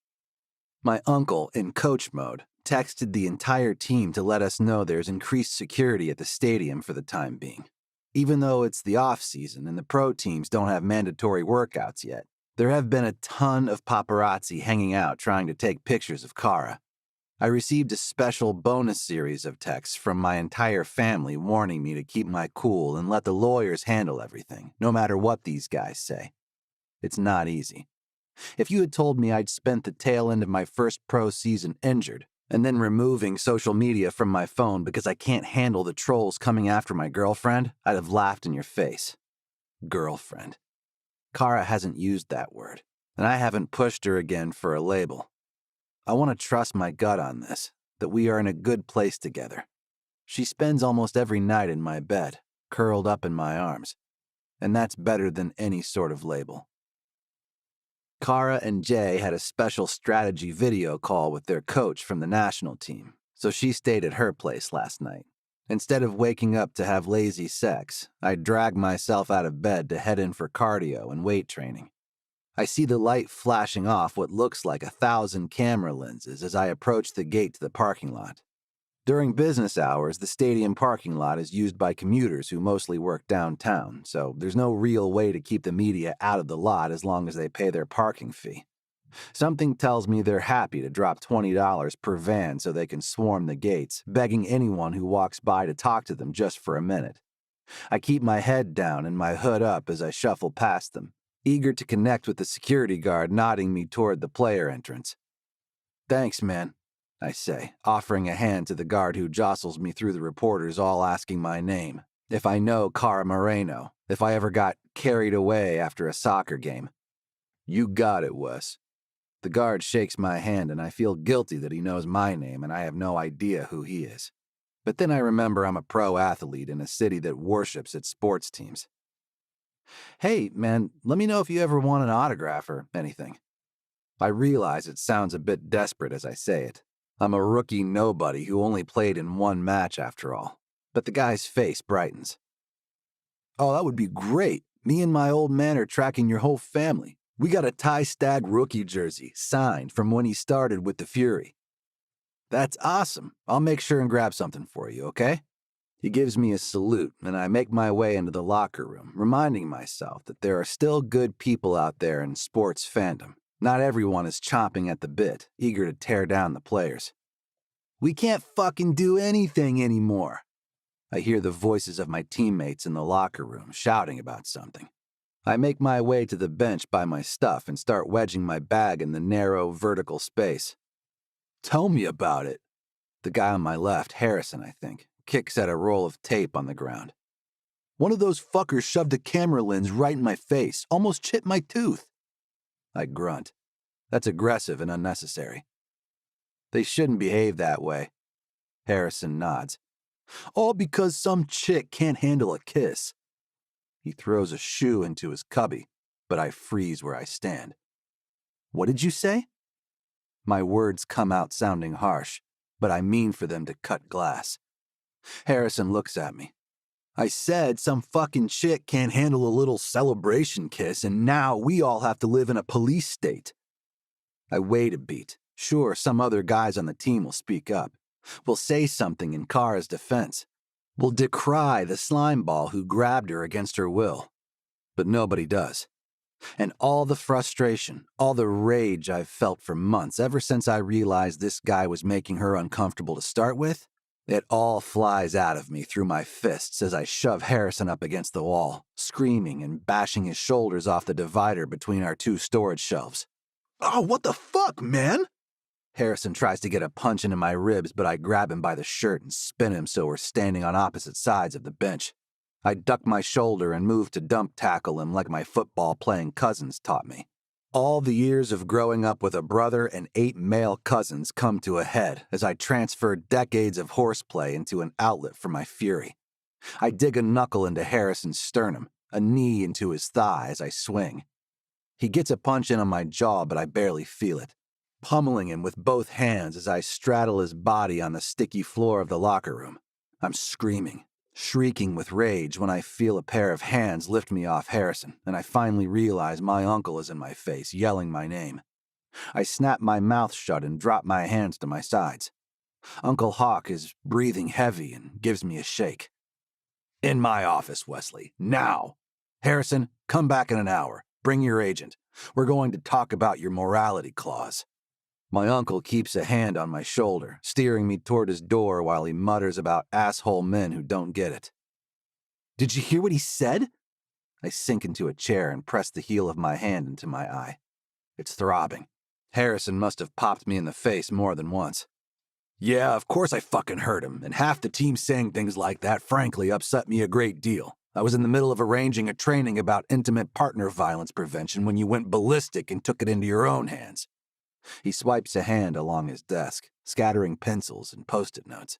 My uncle, in coach mode, texted the entire team to let us know there's increased security at the stadium for the time being. Even though it's the off-season and the pro teams don't have mandatory workouts yet, there have been a ton of paparazzi hanging out trying to take pictures of Kara. I received a special bonus series of texts from my entire family warning me to keep my cool and let the lawyers handle everything, no matter what these guys say. It's not easy. If you had told me I'd spent the tail end of my first pro season injured, and then removing social media from my phone because I can't handle the trolls coming after my girlfriend, I'd have laughed in your face. Girlfriend. Kara hasn't used that word, and I haven't pushed her again for a label. I want to trust my gut on this, that we are in a good place together. She spends almost every night in my bed, curled up in my arms, and that's better than any sort of label. Kara and Jay had a special strategy video call with their coach from the national team, so she stayed at her place last night. Instead of waking up to have lazy sex, I dragged myself out of bed to head in for cardio and weight training. I see the light flashing off what looks like 1,000 camera lenses as I approach the gate to the parking lot. During business hours, the stadium parking lot is used by commuters who mostly work downtown, so there's no real way to keep the media out of the lot as long as they pay their parking fee. Something tells me they're happy to drop $20 per van so they can swarm the gates, begging anyone who walks by to talk to them just for a minute. I keep my head down and my hood up as I shuffle past them, eager to connect with the security guard nodding me toward the player entrance. Thanks, man, I say, offering a hand to the guard who jostles me through the reporters all asking my name, if I know Cara Moreno, if I ever got carried away after a soccer game. You got it, Wes. The guard shakes my hand and I feel guilty that he knows my name and I have no idea who he is. But then I remember I'm a pro athlete in a city that worships its sports teams. Hey, man, let me know if you ever want an autograph or anything. I realize it sounds a bit desperate as I say it. I'm a rookie nobody who only played in one match after all. But the guy's face brightens. Oh, that would be great. Me and my old man are tracking your whole family. We got a Ty Stagg rookie jersey, signed from when he started with the Fury. That's awesome. I'll make sure and grab something for you, okay? He gives me a salute, and I make my way into the locker room, reminding myself that there are still good people out there in sports fandom. Not everyone is chomping at the bit, eager to tear down the players. We can't fucking do anything anymore. I hear the voices of my teammates in the locker room shouting about something. I make my way to the bench by my stuff and start wedging my bag in the narrow, vertical space. Tell me about it. The guy on my left, Harrison, I think, kicks at a roll of tape on the ground. One of those fuckers shoved a camera lens right in my face, almost chipped my tooth. I grunt. That's aggressive and unnecessary. They shouldn't behave that way. Harrison nods. All because some chick can't handle a kiss. He throws a shoe into his cubby, but I freeze where I stand. What did you say? My words come out sounding harsh, but I mean for them to cut glass. Harrison looks at me. I said some fucking chick can't handle a little celebration kiss, and now we all have to live in a police state. I wait a beat. Sure, some other guys on the team will speak up. We'll say something in Kara's defense. We'll decry the slimeball who grabbed her against her will. But nobody does. And all the frustration, all the rage I've felt for months ever since I realized this guy was making her uncomfortable to start with, it all flies out of me through my fists as I shove Harrison up against the wall, screaming and bashing his shoulders off the divider between our two storage shelves. Oh, what the fuck, man? Harrison tries to get a punch into my ribs, but I grab him by the shirt and spin him so we're standing on opposite sides of the bench. I duck my shoulder and move to dump tackle him like my football-playing cousins taught me. All the years of growing up with a brother and 8 male cousins come to a head as I transfer decades of horseplay into an outlet for my fury. I dig a knuckle into Harrison's sternum, a knee into his thigh as I swing. He gets a punch in on my jaw, but I barely feel it, pummeling him with both hands as I straddle his body on the sticky floor of the locker room. I'm screaming, shrieking with rage when I feel a pair of hands lift me off Harrison, and I finally realize my uncle is in my face, yelling my name. I snap my mouth shut and drop my hands to my sides. Uncle Hawk is breathing heavy and gives me a shake. In my office, Wesley, now. Harrison, come back in an hour. Bring your agent. We're going to talk about your morality clause. My uncle keeps a hand on my shoulder, steering me toward his door while he mutters about asshole men who don't get it. Did you hear what he said? I sink into a chair and press the heel of my hand into my eye. It's throbbing. Harrison must have popped me in the face more than once. Yeah, of course I fucking heard him, and half the team saying things like that frankly upset me a great deal. I was in the middle of arranging a training about intimate partner violence prevention when you went ballistic and took it into your own hands. He swipes a hand along his desk, scattering pencils and post-it notes.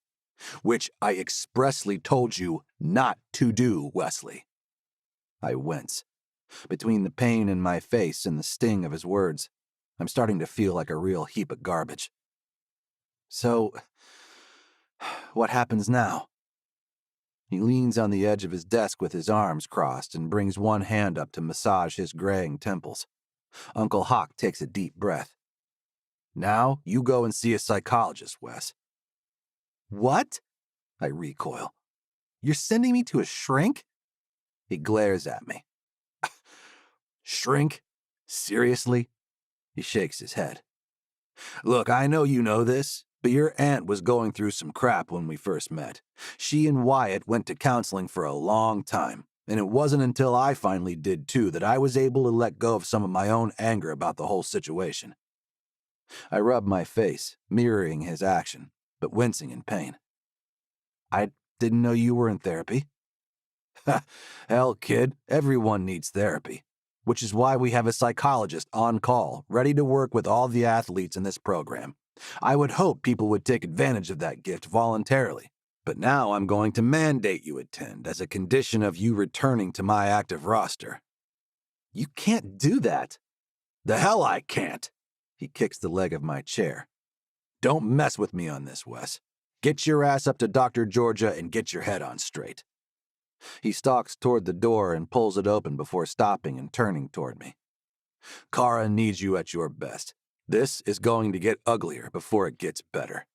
Which I expressly told you not to do, Wesley. I wince. Between the pain in my face and the sting of his words, I'm starting to feel like a real heap of garbage. So, what happens now? He leans on the edge of his desk with his arms crossed and brings one hand up to massage his graying temples. Uncle Hawk takes a deep breath. Now, you go and see a psychologist, Wes. What? I recoil. You're sending me to a shrink? He glares at me. Shrink? Seriously? He shakes his head. Look, I know you know this, but your aunt was going through some crap when we first met. She and Wyatt went to counseling for a long time, and it wasn't until I finally did too that I was able to let go of some of my own anger about the whole situation. I rub my face, mirroring his action, but wincing in pain. I didn't know you were in therapy. Hell, kid, everyone needs therapy, which is why we have a psychologist on call, ready to work with all the athletes in this program. I would hope people would take advantage of that gift voluntarily, but now I'm going to mandate you attend as a condition of you returning to my active roster. You can't do that. The hell I can't. He kicks the leg of my chair. Don't mess with me on this, Wes. Get your ass up to Dr. Georgia and get your head on straight. He stalks toward the door and pulls it open before stopping and turning toward me. Kara needs you at your best. This is going to get uglier before it gets better.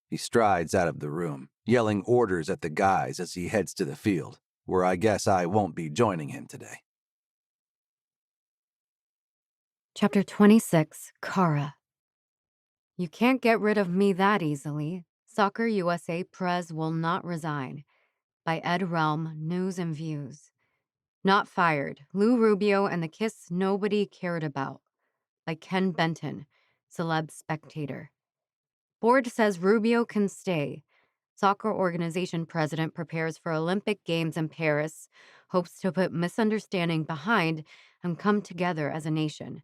He strides out of the room, yelling orders at the guys as he heads to the field, where I guess I won't be joining him today. Chapter 26, Kara. You can't get rid of me that easily. Soccer USA Prez will not resign. By Ed Relm, News and Views. Not fired. Lou Rubio and the kiss nobody cared about. By Ken Benton, Celeb Spectator. Board says Rubio can stay. Soccer organization president prepares for Olympic Games in Paris, hopes to put misunderstanding behind and come together as a nation.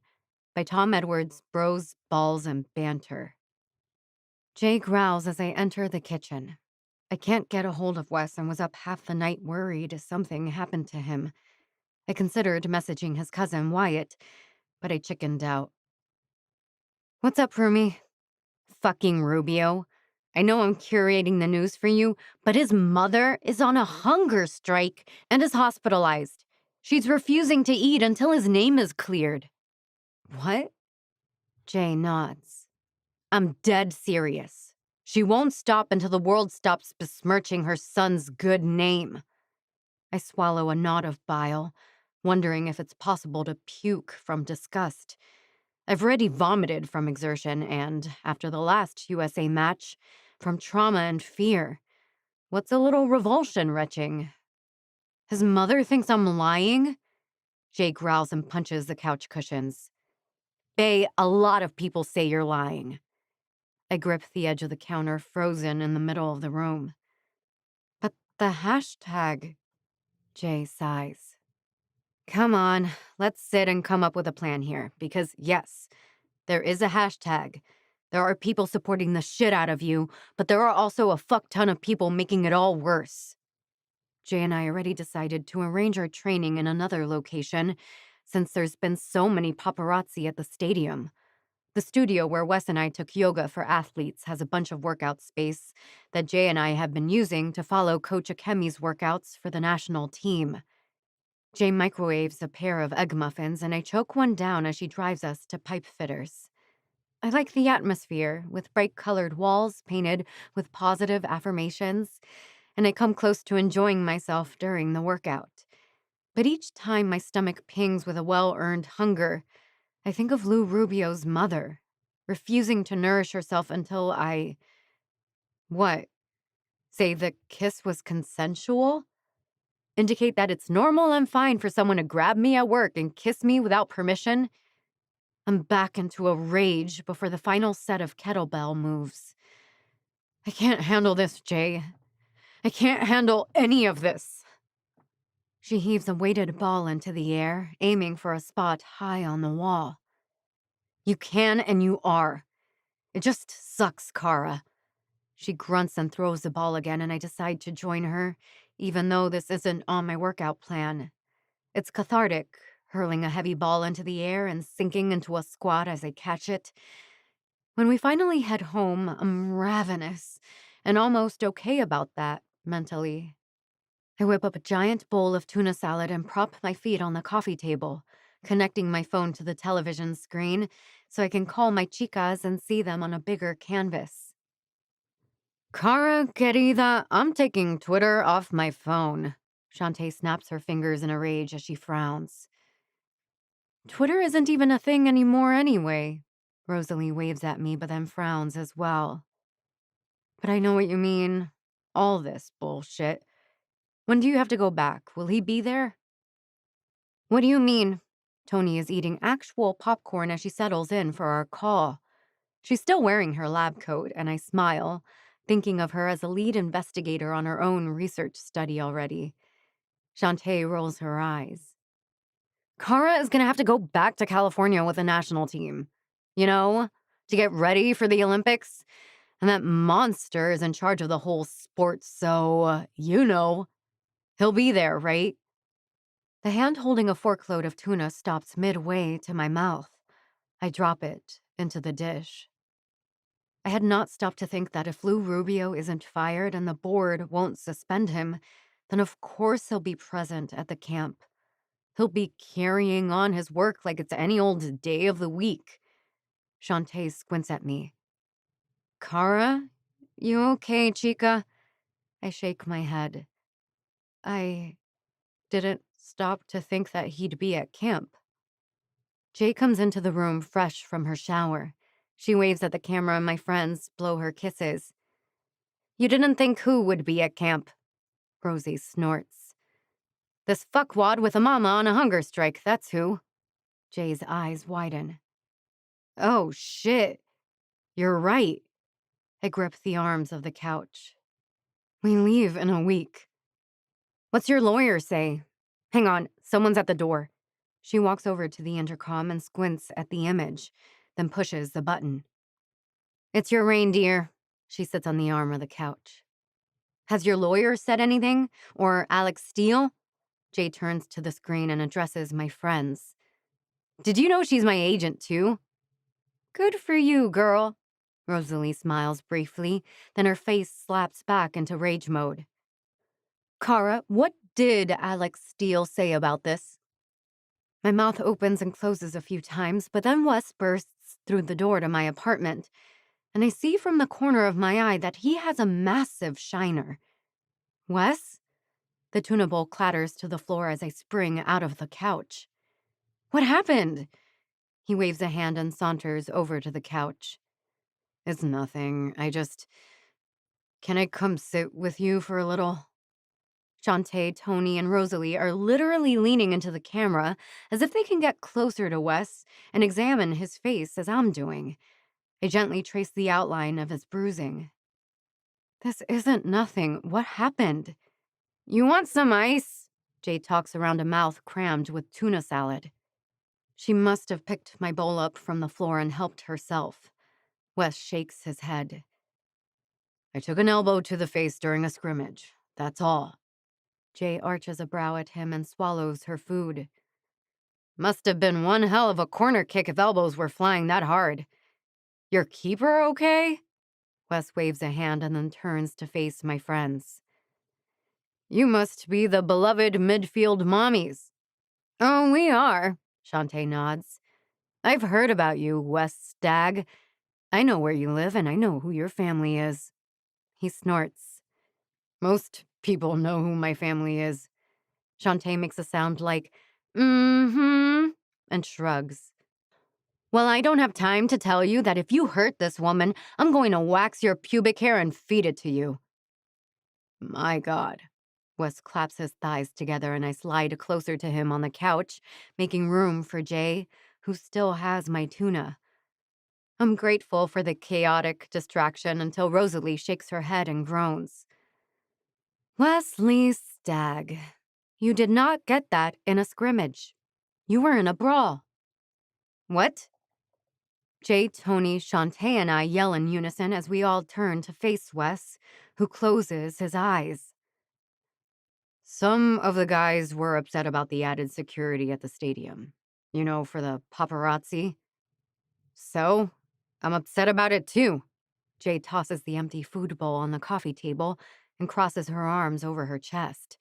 By Tom Edwards, Bros, Balls, and Banter. Jay growls as I enter the kitchen. I can't get a hold of Wes and was up half the night worried something happened to him. I considered messaging his cousin, Wyatt, but I chickened out. What's up, Rumi? Fucking Rubio. I know I'm curating the news for you, but his mother is on a hunger strike and is hospitalized. She's refusing to eat until his name is cleared. What? Jay nods. I'm dead serious. She won't stop until the world stops besmirching her son's good name. I swallow a knot of bile, wondering if it's possible to puke from disgust. I've already vomited from exertion and, after the last USA match, from trauma and fear. What's a little revulsion retching? His mother thinks I'm lying? Jay growls and punches the couch cushions. Bae, a lot of people say you're lying. I grip the edge of the counter, frozen in the middle of the room. But the hashtag, Jay sighs. Come on, let's sit and come up with a plan here, because yes, there is a hashtag. There are people supporting the shit out of you, but there are also a fuck ton of people making it all worse. Jay and I already decided to arrange our training in another location, since there's been so many paparazzi at the stadium. The studio where Wes and I took yoga for athletes has a bunch of workout space that Jay and I have been using to follow Coach Akemi's workouts for the national team. Jay microwaves a pair of egg muffins, and I choke one down as she drives us to Pipe Fitters. I like the atmosphere, with bright-colored walls painted with positive affirmations, and I come close to enjoying myself during the workout. But each time my stomach pings with a well-earned hunger, I think of Lou Rubio's mother, refusing to nourish herself until I... What? Say the kiss was consensual? Indicate that it's normal and fine for someone to grab me at work and kiss me without permission? I'm back into a rage before the final set of kettlebell moves. I can't handle this, Jay. I can't handle any of this. She heaves a weighted ball into the air, aiming for a spot high on the wall. You can and you are. It just sucks, Kara. She grunts and throws the ball again, and I decide to join her, even though this isn't on my workout plan. It's cathartic, hurling a heavy ball into the air and sinking into a squat as I catch it. When we finally head home, I'm ravenous and almost okay about that, mentally. I whip up a giant bowl of tuna salad and prop my feet on the coffee table, connecting my phone to the television screen so I can call my chicas and see them on a bigger canvas. Kara, querida, I'm taking Twitter off my phone. Shantae snaps her fingers in a rage as she frowns. Twitter isn't even a thing anymore anyway. Rosalie waves at me but then frowns as well. But I know what you mean. All this bullshit. When do you have to go back? Will he be there? What do you mean? Tony is eating actual popcorn as she settles in for our call. She's still wearing her lab coat, and I smile, thinking of her as a lead investigator on her own research study already. Shantae rolls her eyes. Kara is going to have to go back to California with the national team, you know, to get ready for the Olympics. And that monster is in charge of the whole sport, so, he'll be there, right? The hand holding a forkload of tuna stops midway to my mouth. I drop it into the dish. I had not stopped to think that if Lou Rubio isn't fired and the board won't suspend him, then of course he'll be present at the camp. He'll be carrying on his work like it's any old day of the week. Shantae squints at me. Kara, you okay, chica? I shake my head. I didn't stop to think that he'd be at camp. Jay comes into the room fresh from her shower. She waves at the camera and my friends blow her kisses. You didn't think who would be at camp? Rosie snorts. This fuckwad with a mama on a hunger strike, that's who. Jay's eyes widen. Oh, shit. You're right. I grip the arms of the couch. We leave in a week. What's your lawyer say? Hang on, someone's at the door. She walks over to the intercom and squints at the image, then pushes the button. It's your reindeer. She sits on the arm of the couch. Has your lawyer said anything? Or Alex Steele? Jay turns to the screen and addresses my friends. Did you know she's my agent, too? Good for you, girl. Rosalie smiles briefly, then her face slaps back into rage mode. Kara, what did Alex Steele say about this? My mouth opens and closes a few times, but then Wes bursts through the door to my apartment, and I see from the corner of my eye that he has a massive shiner. Wes? The tuna bowl clatters to the floor as I spring out of the couch. What happened? He waves a hand and saunters over to the couch. It's nothing. Can I come sit with you for a little? Shantae, Tony, and Rosalie are literally leaning into the camera as if they can get closer to Wes and examine his face as I'm doing. I gently trace the outline of his bruising. This isn't nothing. What happened? You want some ice? Jay talks around a mouth crammed with tuna salad. She must have picked my bowl up from the floor and helped herself. Wes shakes his head. I took an elbow to the face during a scrimmage. That's all. Jay arches a brow at him and swallows her food. Must have been one hell of a corner kick if elbows were flying that hard. Your keeper okay? Wes waves a hand and then turns to face my friends. You must be the beloved midfield mommies. Oh, we are, Shantae nods. I've heard about you, Wes Stagg. I know where you live and I know who your family is. He snorts. Most people know who my family is. Shantae makes a sound like, mm-hmm, and shrugs. Well, I don't have time to tell you that if you hurt this woman, I'm going to wax your pubic hair and feed it to you. My God. Wes claps his thighs together and I slide closer to him on the couch, making room for Jay, who still has my tuna. I'm grateful for the chaotic distraction until Rosalie shakes her head and groans. Wesley Stagg, you did not get that in a scrimmage. You were in a brawl. What? Jay, Tony, Shantae, and I yell in unison as we all turn to face Wes, who closes his eyes. Some of the guys were upset about the added security at the stadium. You know, for the paparazzi. So, I'm upset about it too. Jay tosses the empty food bowl on the coffee table and crosses her arms over her chest.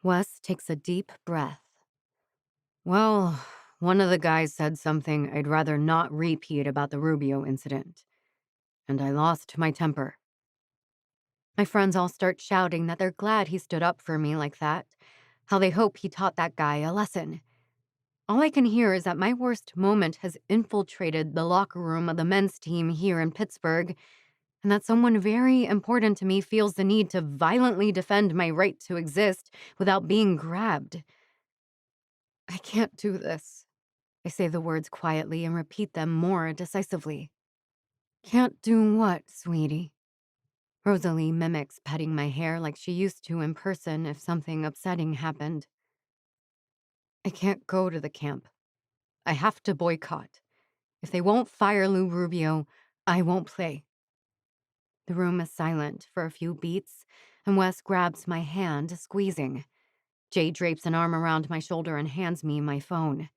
Wes takes a deep breath. Well, one of the guys said something I'd rather not repeat about the Rubio incident, and I lost my temper. My friends all start shouting that they're glad he stood up for me like that, how they hope he taught that guy a lesson. All I can hear is that my worst moment has infiltrated the locker room of the men's team here in Pittsburgh, and that someone very important to me feels the need to violently defend my right to exist without being grabbed. I can't do this. I say the words quietly and repeat them more decisively. Can't do what, sweetie? Rosalie mimics petting my hair like she used to in person if something upsetting happened. I can't go to the camp. I have to boycott. If they won't fire Lou Rubio, I won't play. The room is silent for a few beats, and Wes grabs my hand, squeezing. Jay drapes an arm around my shoulder and hands me my phone.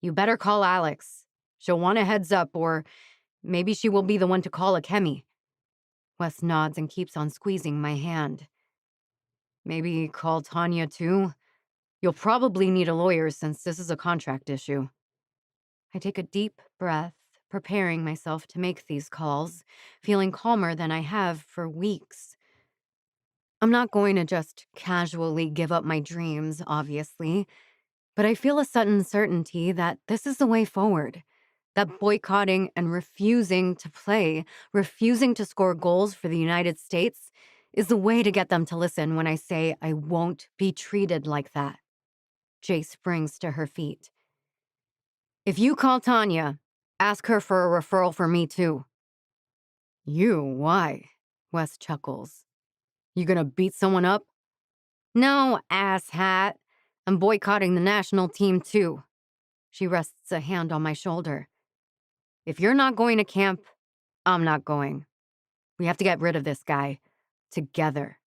You better call Alex. She'll want a heads up, or maybe she will be the one to call Akemi. Wes nods and keeps on squeezing my hand. Maybe call Tanya too? You'll probably need a lawyer since this is a contract issue. I take a deep breath, preparing myself to make these calls, feeling calmer than I have for weeks. I'm not going to just casually give up my dreams, obviously, but I feel a sudden certainty that this is the way forward. That boycotting and refusing to play, refusing to score goals for the United States, is the way to get them to listen when I say I won't be treated like that. Jay springs to her feet. If you call Tanya, ask her for a referral for me too. You, why? Wes chuckles. You gonna beat someone up? No, asshat. I'm boycotting the national team too. She rests a hand on my shoulder. If you're not going to camp, I'm not going. We have to get rid of this guy. Together.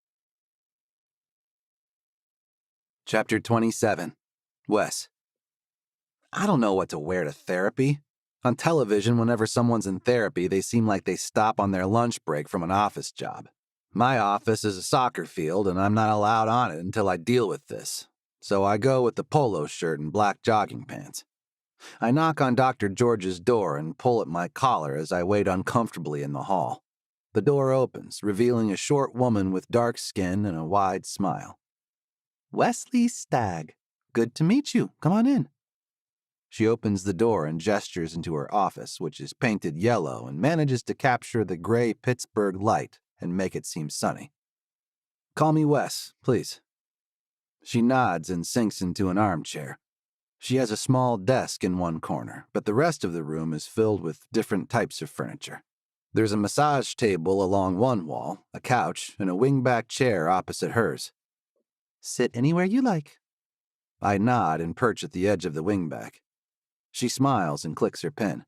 Chapter 27. Wes. I don't know what to wear to therapy. On television, whenever someone's in therapy, they seem like they stop on their lunch break from an office job. My office is a soccer field, and I'm not allowed on it until I deal with this. So I go with the polo shirt and black jogging pants. I knock on Dr. George's door and pull at my collar as I wait uncomfortably in the hall. The door opens, revealing a short woman with dark skin and a wide smile. Wesley Stagg. Good to meet you. Come on in. She opens the door and gestures into her office, which is painted yellow and manages to capture the gray Pittsburgh light and make it seem sunny. Call me Wes, please. She nods and sinks into an armchair. She has a small desk in one corner, but the rest of the room is filled with different types of furniture. There's a massage table along one wall, a couch, and a wingback chair opposite hers. Sit anywhere you like. I nod and perch at the edge of the wingback. She smiles and clicks her pen.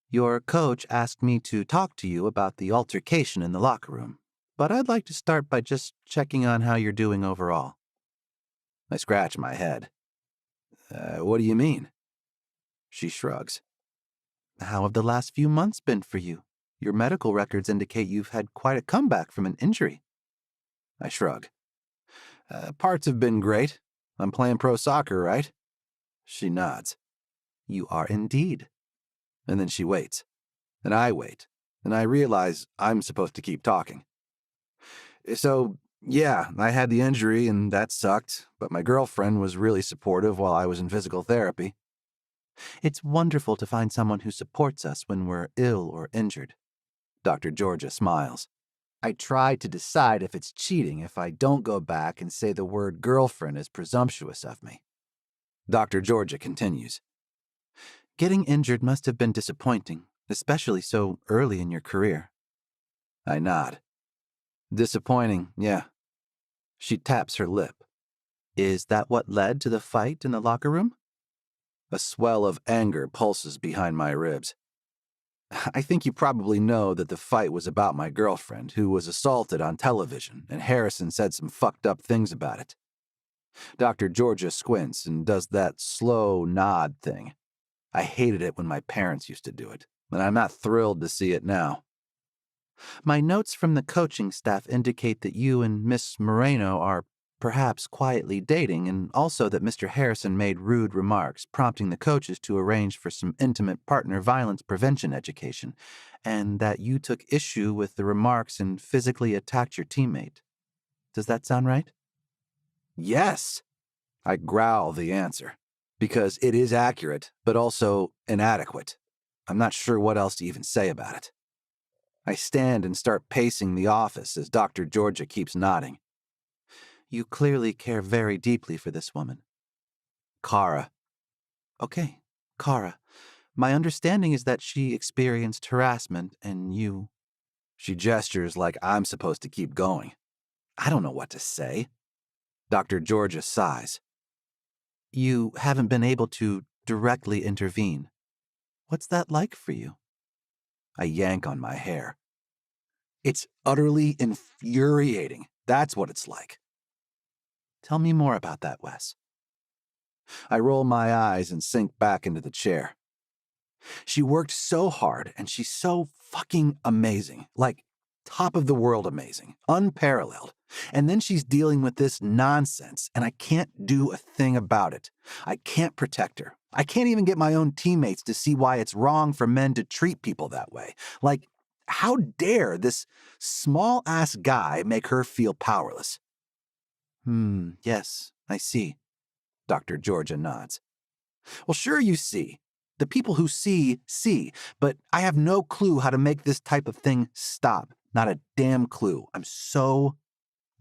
Your coach asked me to talk to you about the altercation in the locker room, but I'd like to start by just checking on how you're doing overall. I scratch my head. What do you mean? She shrugs. How have the last few months been for you? Your medical records indicate you've had quite a comeback from an injury. I shrug. Parts have been great. I'm playing pro soccer, right? She nods. You are indeed. And then she waits. And I wait. And I realize I'm supposed to keep talking. So, yeah, I had the injury and that sucked, but my girlfriend was really supportive while I was in physical therapy. It's wonderful to find someone who supports us when we're ill or injured. Dr. Georgia smiles. I try to decide if it's cheating if I don't go back and say the word girlfriend is presumptuous of me. Dr. Georgia continues. Getting injured must have been disappointing, especially so early in your career. I nod. Disappointing, yeah. She taps her lip. Is that what led to the fight in the locker room? A swell of anger pulses behind my ribs. I think you probably know that the fight was about my girlfriend, who was assaulted on television, and Harrison said some fucked up things about it. Dr. Georgia squints and does that slow nod thing. I hated it when my parents used to do it, and I'm not thrilled to see it now. My notes from the coaching staff indicate that you and Miss Moreno are perhaps quietly dating, and also that Mr. Harrison made rude remarks, prompting the coaches to arrange for some intimate partner violence prevention education, and that you took issue with the remarks and physically attacked your teammate. Does that sound right? Yes. I growl the answer, because it is accurate, but also inadequate. I'm not sure what else to even say about it. I stand and start pacing the office as Dr. Georgia keeps nodding. You clearly care very deeply for this woman. Kara. Okay, Kara. My understanding is that she experienced harassment and you... She gestures like I'm supposed to keep going. I don't know what to say. Dr. Georgia sighs. You haven't been able to directly intervene. What's that like for you? I yank on my hair. It's utterly infuriating. That's what it's like. Tell me more about that, Wes. I roll my eyes and sink back into the chair. She worked so hard, and she's so fucking amazing. Like, top of the world amazing. Unparalleled. And then she's dealing with this nonsense, and I can't do a thing about it. I can't protect her. I can't even get my own teammates to see why it's wrong for men to treat people that way. Like, how dare this small-ass guy make her feel powerless? Yes, I see. Dr. Georgia nods. Well, sure you see. The people who see, but I have no clue how to make this type of thing stop. Not a damn clue. I'm so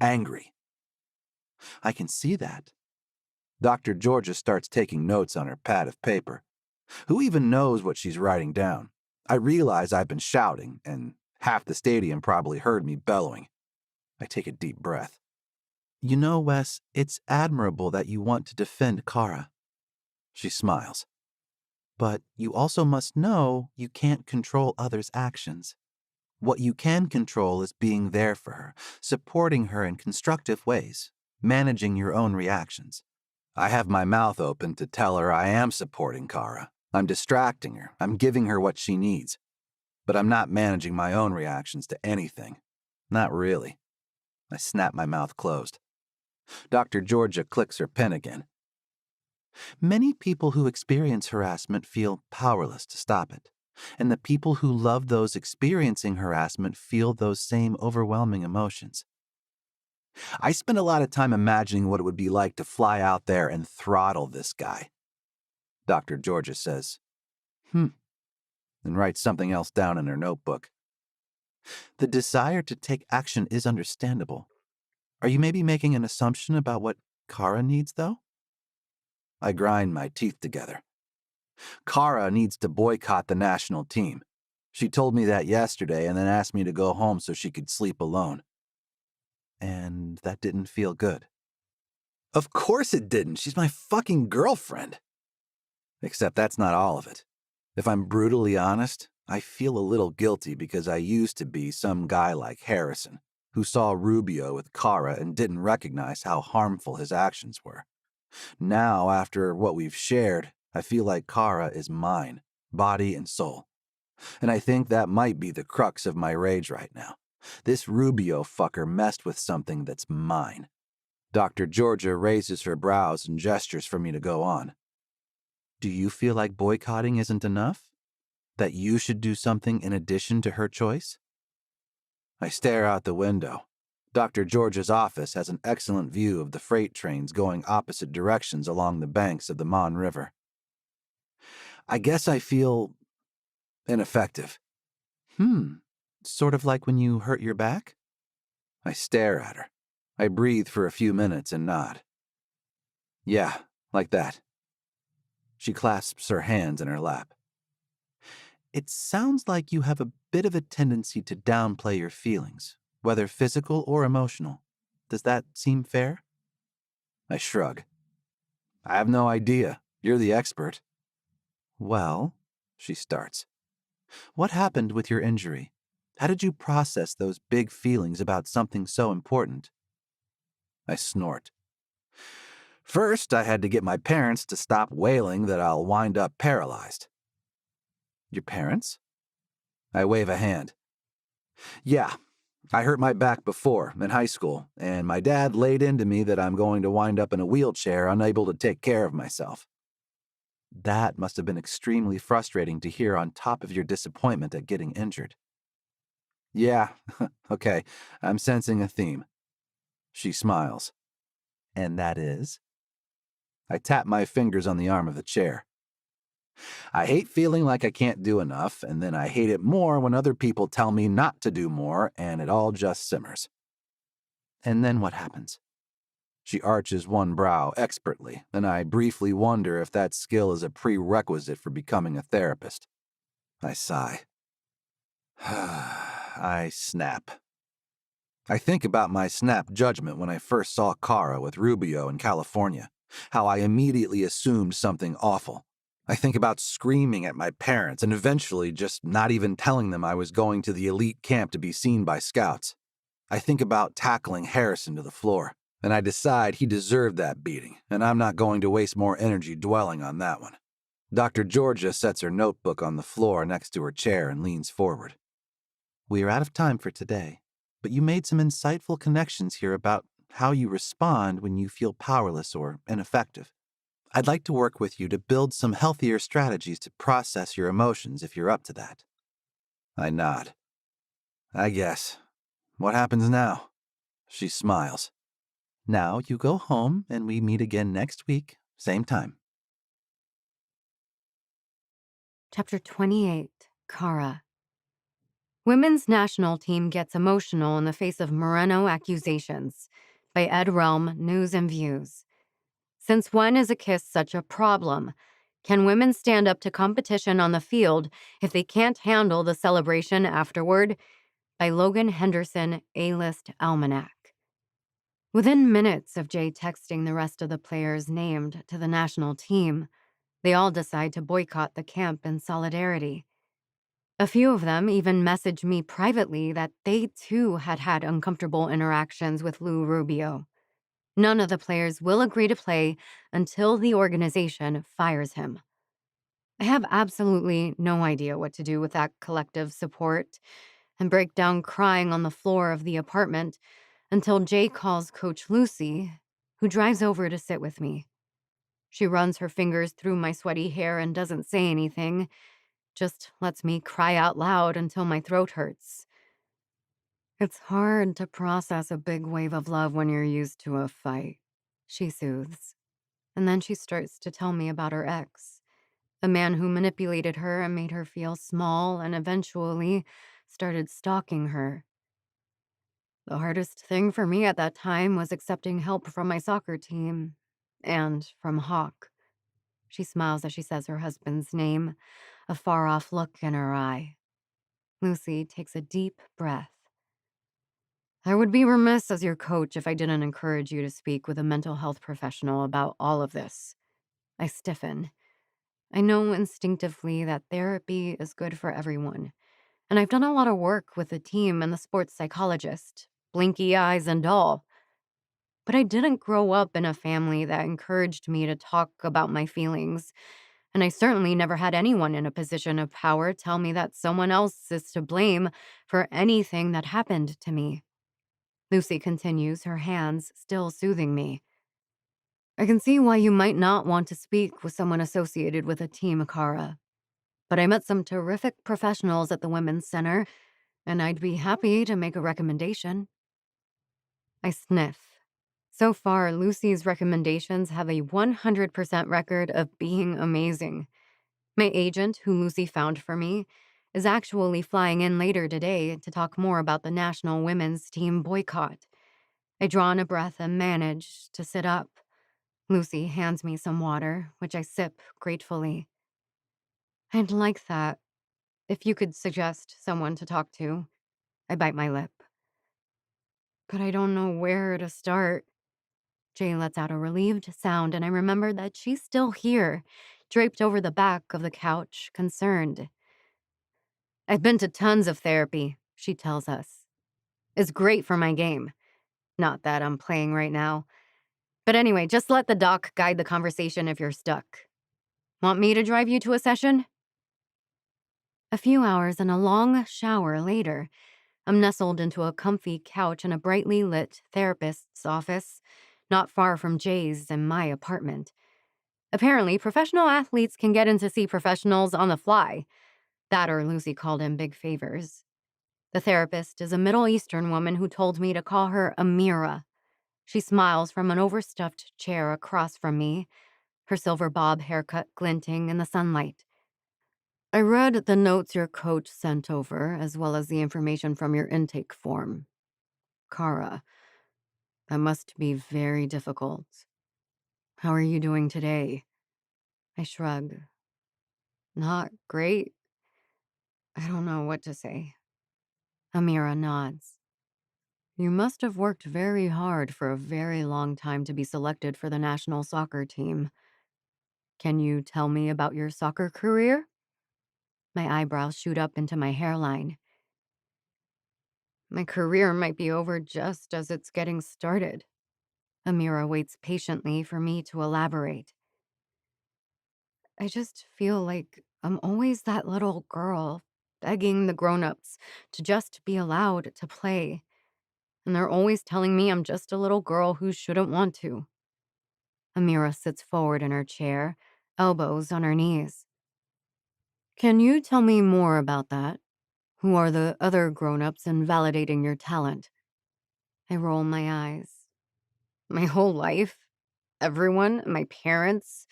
angry. I can see that. Dr. Georgia starts taking notes on her pad of paper. Who even knows what she's writing down? I realize I've been shouting and Half the stadium probably heard me bellowing. I take a deep breath. You know, Wes, it's admirable that you want to defend Kara. She smiles. But you also must know you can't control others' actions. What you can control is being there for her, supporting her in constructive ways, managing your own reactions. I have my mouth open to tell her I am supporting Kara. I'm distracting her. I'm giving her what she needs. But I'm not managing my own reactions to anything. Not really. I snap my mouth closed. Dr. Georgia clicks her pen again. Many people who experience harassment feel powerless to stop it, and the people who love those experiencing harassment feel those same overwhelming emotions. I spend a lot of time imagining what it would be like to fly out there and throttle this guy. Dr. Georgia says, and writes something else down in her notebook. The desire to take action is understandable. Are you maybe making an assumption about what Kara needs, though? I grind my teeth together. Kara needs to boycott the national team. She told me that yesterday and then asked me to go home so she could sleep alone. And that didn't feel good. Of course it didn't. She's my fucking girlfriend. Except that's not all of it. If I'm brutally honest, I feel a little guilty because I used to be some guy like Harrison, who saw Rubio with Kara and didn't recognize how harmful his actions were. Now, after what we've shared, I feel like Kara is mine, body and soul. And I think that might be the crux of my rage right now. This Rubio fucker messed with something that's mine. Dr. Georgia raises her brows and gestures for me to go on. Do you feel like boycotting isn't enough? That you should do something in addition to her choice? I stare out the window. Dr. Georgia's office has an excellent view of the freight trains going opposite directions along the banks of the Mon River. I guess I feel ineffective. Sort of like when you hurt your back? I stare at her. I breathe for a few minutes and nod. Yeah, like that. She clasps her hands in her lap. It sounds like you have a bit of a tendency to downplay your feelings, whether physical or emotional. Does that seem fair? I shrug. I have no idea. You're the expert. Well, she starts. What happened with your injury? How did you process those big feelings about something so important? I snort. First, I had to get my parents to stop wailing that I'll wind up paralyzed. Your parents? I wave a hand. Yeah, I hurt my back before, in high school, and my dad laid into me that I'm going to wind up in a wheelchair, unable to take care of myself. That must have been extremely frustrating to hear on top of your disappointment at getting injured. Yeah, okay, I'm sensing a theme. She smiles. And that is? I tap my fingers on the arm of the chair. I hate feeling like I can't do enough, and then I hate it more when other people tell me not to do more, and it all just simmers. And then what happens? She arches one brow expertly, and I briefly wonder if that skill is a prerequisite for becoming a therapist. I sigh. I snap. I think about my snap judgment when I first saw Kara with Rubio in California, how I immediately assumed something awful. I think about screaming at my parents and eventually just not even telling them I was going to the elite camp to be seen by scouts. I think about tackling Harrison to the floor, and I decide he deserved that beating, and I'm not going to waste more energy dwelling on that one. Dr. Georgia sets her notebook on the floor next to her chair and leans forward. We are out of time for today, but you made some insightful connections here about how you respond when you feel powerless or ineffective. I'd like to work with you to build some healthier strategies to process your emotions if you're up to that. I nod. I guess. What happens now? She smiles. Now you go home and we meet again next week, same time. Chapter 28, Kara. Women's national team gets emotional in the face of Moreno accusations by Ed Realm, News and Views. Since when is a kiss such a problem? Can women stand up to competition on the field if they can't handle the celebration afterward? by Logan Henderson A-List Almanac. Within minutes of Jay texting the rest of the players named to the national team, they all decide to boycott the camp in solidarity. A few of them even messaged me privately that they too had had uncomfortable interactions with Lou Rubio. None of the players will agree to play until the organization fires him. I have absolutely no idea what to do with that collective support and break down crying on the floor of the apartment until Jay calls Coach Lucy, who drives over to sit with me. She runs her fingers through my sweaty hair and doesn't say anything, just lets me cry out loud until my throat hurts. It's hard to process a big wave of love when you're used to a fight, she soothes. And then she starts to tell me about her ex, a man who manipulated her and made her feel small and eventually started stalking her. The hardest thing for me at that time was accepting help from my soccer team and from Hawk. She smiles as she says her husband's name, a far-off look in her eye. Lucy takes a deep breath. I would be remiss as your coach if I didn't encourage you to speak with a mental health professional about all of this. I stiffen. I know instinctively that therapy is good for everyone, and I've done a lot of work with the team and the sports psychologist, blinky eyes and all. But I didn't grow up in a family that encouraged me to talk about my feelings, and I certainly never had anyone in a position of power tell me that someone else is to blame for anything that happened to me. Lucy continues, her hands still soothing me. I can see why you might not want to speak with someone associated with a team, Akara. But I met some terrific professionals at the Women's Center, and I'd be happy to make a recommendation. I sniff. So far, Lucy's recommendations have a 100% record of being amazing. My agent, who Lucy found for me, is actually flying in later today to talk more about the national women's team boycott. I draw in a breath and manage to sit up. Lucy hands me some water, which I sip gratefully. I'd like that. If you could suggest someone to talk to. I bite my lip. But I don't know where to start. Jay lets out a relieved sound, and I remember that she's still here, draped over the back of the couch, concerned. I've been to tons of therapy, she tells us. It's great for my game. Not that I'm playing right now. But anyway, just let the doc guide the conversation if you're stuck. Want me to drive you to a session? A few hours and a long shower later, I'm nestled into a comfy couch in a brightly lit therapist's office, not far from Jay's and my apartment. Apparently, professional athletes can get in to see professionals on the fly. That or Lucy called in big favors. The therapist is a Middle Eastern woman who told me to call her Amira. She smiles from an overstuffed chair across from me, her silver bob haircut glinting in the sunlight. I read the notes your coach sent over, as well as the information from your intake form. Kara, that must be very difficult. How are you doing today? I shrug. Not great. I don't know what to say. Amira nods. You must have worked very hard for a very long time to be selected for the national soccer team. Can you tell me about your soccer career? My eyebrows shoot up into my hairline. My career might be over just as it's getting started. Amira waits patiently for me to elaborate. I just feel like I'm always that little girl begging the grown-ups to just be allowed to play. And they're always telling me I'm just a little girl who shouldn't want to. Amira sits forward in her chair, elbows on her knees. Can you tell me more about that? Who are the other grown-ups in validating your talent? I roll my eyes. My whole life, everyone, my parents,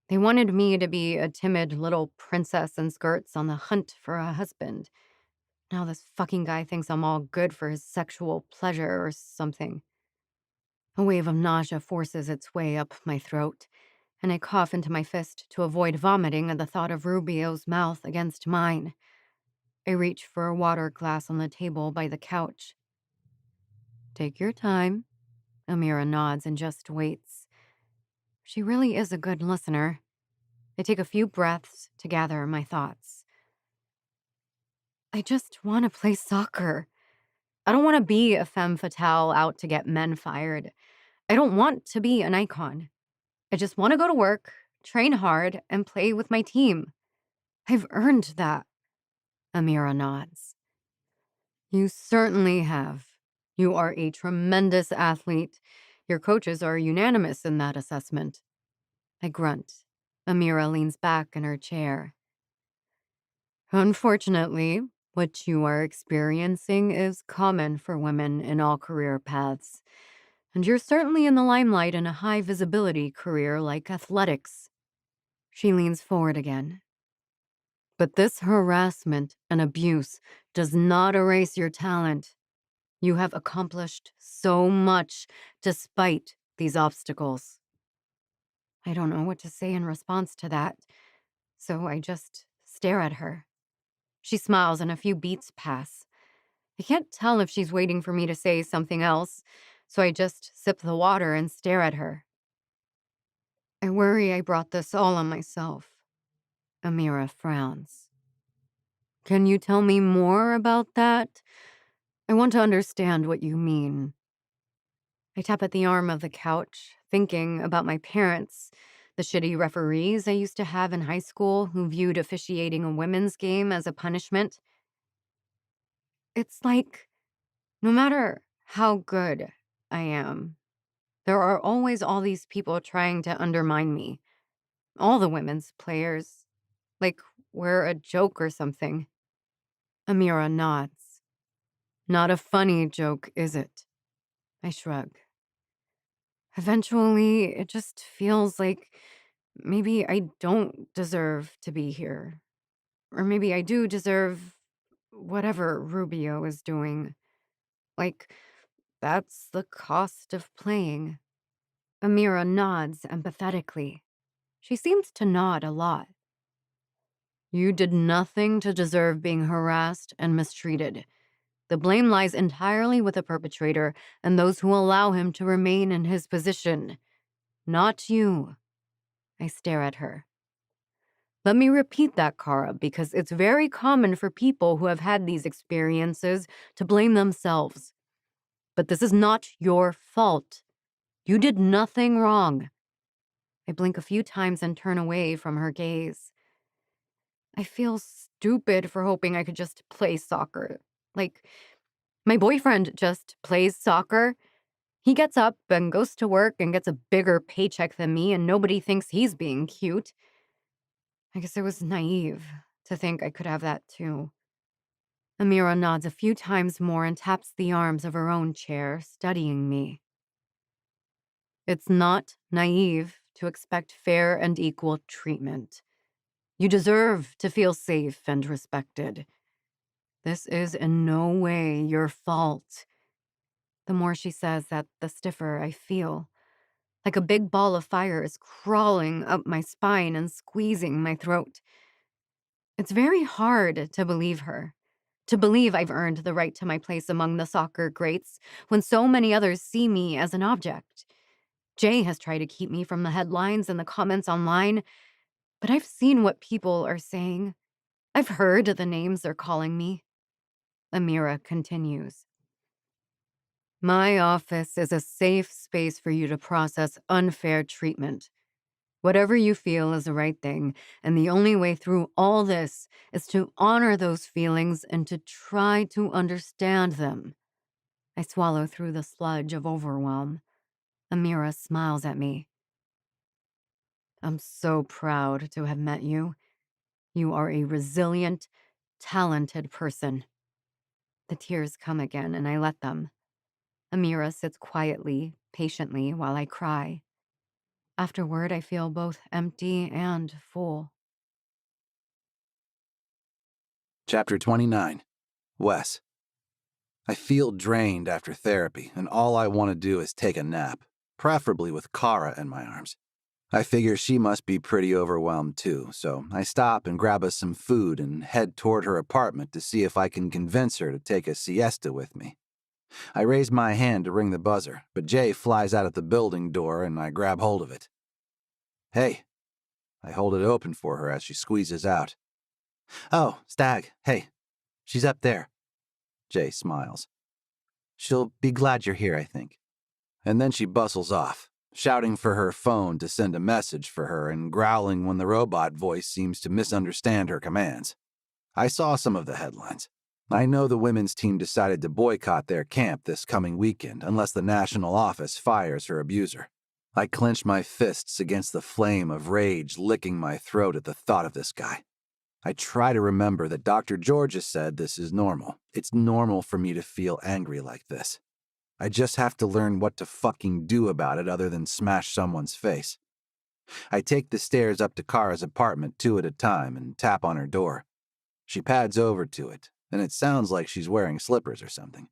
they wanted me to be a timid little princess in skirts on the hunt for a husband. Now this fucking guy thinks I'm all good for his sexual pleasure or something. A wave of nausea forces its way up my throat, and I cough into my fist to avoid vomiting at the thought of Rubio's mouth against mine. I reach for a water glass on the table by the couch. Take your time. Amira nods and just waits. She really is a good listener. I take a few breaths to gather my thoughts. I just want to play soccer. I don't want to be a femme fatale out to get men fired. I don't want to be an icon. I just want to go to work, train hard, and play with my team. I've earned that. Amira nods. You certainly have. You are a tremendous athlete. Your coaches are unanimous in that assessment. I grunt. Amira leans back in her chair. Unfortunately, what you are experiencing is common for women in all career paths. And you're certainly in the limelight in a high visibility career like athletics. She leans forward again. But this harassment and abuse does not erase your talent. You have accomplished so much despite these obstacles. I don't know what to say in response to that, so I just stare at her. She smiles and a few beats pass. I can't tell if she's waiting for me to say something else, so I just sip the water and stare at her. I worry I brought this all on myself. Amira frowns. Can you tell me more about that? I want to understand what you mean. I tap at the arm of the couch, thinking about my parents, the shitty referees I used to have in high school who viewed officiating a women's game as a punishment. It's like, no matter how good I am, there are always all these people trying to undermine me. All the women's players. Like we're a joke or something. Amira nods. Not a funny joke, is it? I shrug. Eventually, it just feels like maybe I don't deserve to be here. Or maybe I do deserve whatever Rubio is doing. Like, that's the cost of playing. Amira nods empathetically. She seems to nod a lot. You did nothing to deserve being harassed and mistreated. The blame lies entirely with the perpetrator and those who allow him to remain in his position. Not you. I stare at her. Let me repeat that, Kara, because it's very common for people who have had these experiences to blame themselves. But this is not your fault. You did nothing wrong. I blink a few times and turn away from her gaze. I feel stupid for hoping I could just play soccer. Like, my boyfriend just plays soccer. He gets up and goes to work and gets a bigger paycheck than me, and nobody thinks he's being cute. I guess I was naive to think I could have that too. Amira nods a few times more and taps the arms of her own chair, studying me. It's not naive to expect fair and equal treatment. You deserve to feel safe and respected. This is in no way your fault. The more she says that, the stiffer I feel. Like a big ball of fire is crawling up my spine and squeezing my throat. It's very hard to believe her. To believe I've earned the right to my place among the soccer greats when so many others see me as an object. Jay has tried to keep me from the headlines and the comments online, but I've seen what people are saying. I've heard the names they're calling me. Amira continues. My office is a safe space for you to process unfair treatment. Whatever you feel is the right thing, and the only way through all this is to honor those feelings and to try to understand them. I swallow through the sludge of overwhelm. Amira smiles at me. I'm so proud to have met you. You are a resilient, talented person. The tears come again, and I let them. Amira sits quietly, patiently, while I cry. Afterward, I feel both empty and full. Chapter 29. Wes. I feel drained after therapy, and all I want to do is take a nap, preferably with Kara in my arms. I figure she must be pretty overwhelmed too, so I stop and grab us some food and head toward her apartment to see if I can convince her to take a siesta with me. I raise my hand to ring the buzzer, but Jay flies out at the building door and I grab hold of it. Hey. I hold it open for her as she squeezes out. Oh, Stag, hey. She's up there. Jay smiles. She'll be glad you're here, I think. And then she bustles off, shouting for her phone to send a message for her and growling when the robot voice seems to misunderstand her commands. I saw some of the headlines. I know the women's team decided to boycott their camp this coming weekend unless the national office fires her abuser. I clench my fists against the flame of rage licking my throat at the thought of this guy. I try to remember that Dr. George has said this is normal. It's normal for me to feel angry like this. I just have to learn what to fucking do about it other than smash someone's face. I take the stairs up to Kara's apartment 2 at a time and tap on her door. She pads over to it, and it sounds like she's wearing slippers or something.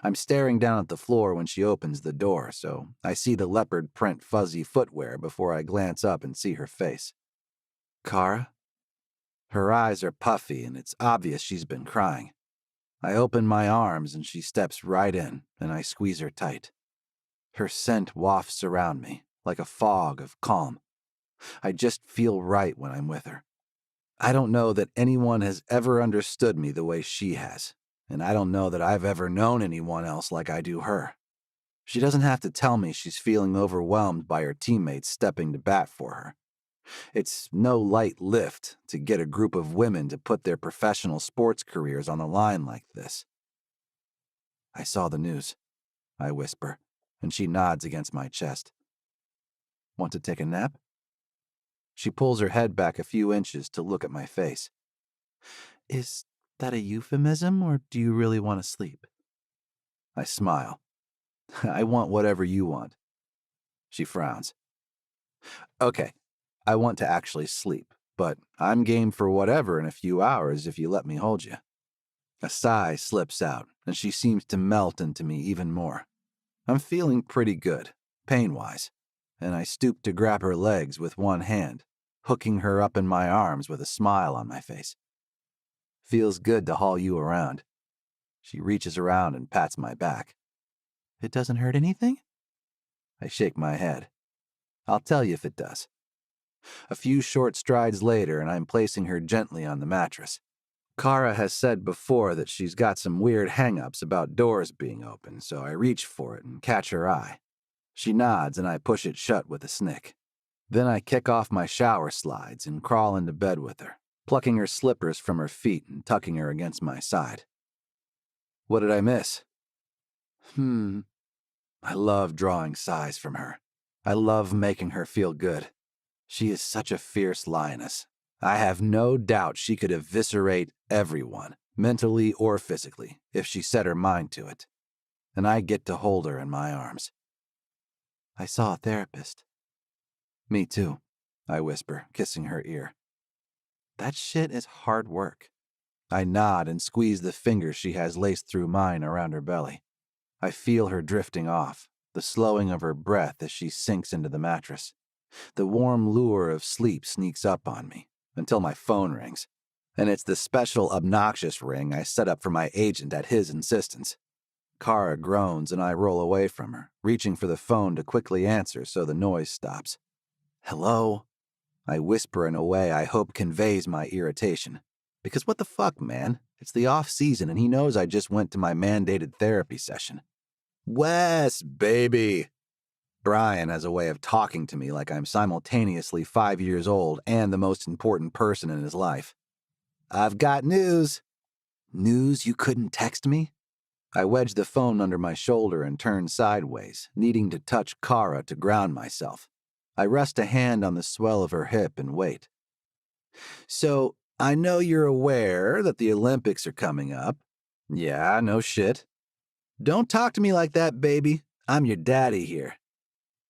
I'm staring down at the floor when she opens the door, so I see the leopard print fuzzy footwear before I glance up and see her face. Kara? Her eyes are puffy, and it's obvious she's been crying. I open my arms, and she steps right in, and I squeeze her tight. Her scent wafts around me, like a fog of calm. I just feel right when I'm with her. I don't know that anyone has ever understood me the way she has, and I don't know that I've ever known anyone else like I do her. She doesn't have to tell me she's feeling overwhelmed by her teammates stepping to bat for her. It's no light lift to get a group of women to put their professional sports careers on the line like this. I saw the news, I whisper, and she nods against my chest. Want to take a nap? She pulls her head back a few inches to look at my face. Is that a euphemism, or do you really want to sleep? I smile. I want whatever you want. She frowns. Okay. I want to actually sleep, but I'm game for whatever in a few hours if you let me hold you. A sigh slips out, and she seems to melt into me even more. I'm feeling pretty good, pain-wise, and I stoop to grab her legs with one hand, hooking her up in my arms with a smile on my face. Feels good to haul you around. She reaches around and pats my back. It doesn't hurt anything? I shake my head. I'll tell you if it does. A few short strides later, and I'm placing her gently on the mattress. Kara has said before that she's got some weird hang-ups about doors being open, so I reach for it and catch her eye. She nods, and I push it shut with a snick. Then I kick off my shower slides and crawl into bed with her, plucking her slippers from her feet and tucking her against my side. What did I miss? I love drawing sighs from her. I love making her feel good. She is such a fierce lioness. I have no doubt she could eviscerate everyone, mentally or physically, if she set her mind to it. And I get to hold her in my arms. I saw a therapist. Me too, I whisper, kissing her ear. That shit is hard work. I nod and squeeze the fingers she has laced through mine around her belly. I feel her drifting off, the slowing of her breath as she sinks into the mattress. The warm lure of sleep sneaks up on me until my phone rings. And it's the special obnoxious ring I set up for my agent at his insistence. Kara groans and I roll away from her, reaching for the phone to quickly answer so the noise stops. Hello? I whisper in a way I hope conveys my irritation. Because what the fuck, man? It's the off-season and he knows I just went to my mandated therapy session. Wes, baby! Brian has a way of talking to me like I'm simultaneously 5 years old and the most important person in his life. I've got news. News you couldn't text me? I wedge the phone under my shoulder and turn sideways, needing to touch Kara to ground myself. I rest a hand on the swell of her hip and wait. So, I know you're aware that the Olympics are coming up. Yeah, no shit. Don't talk to me like that, baby. I'm your daddy here.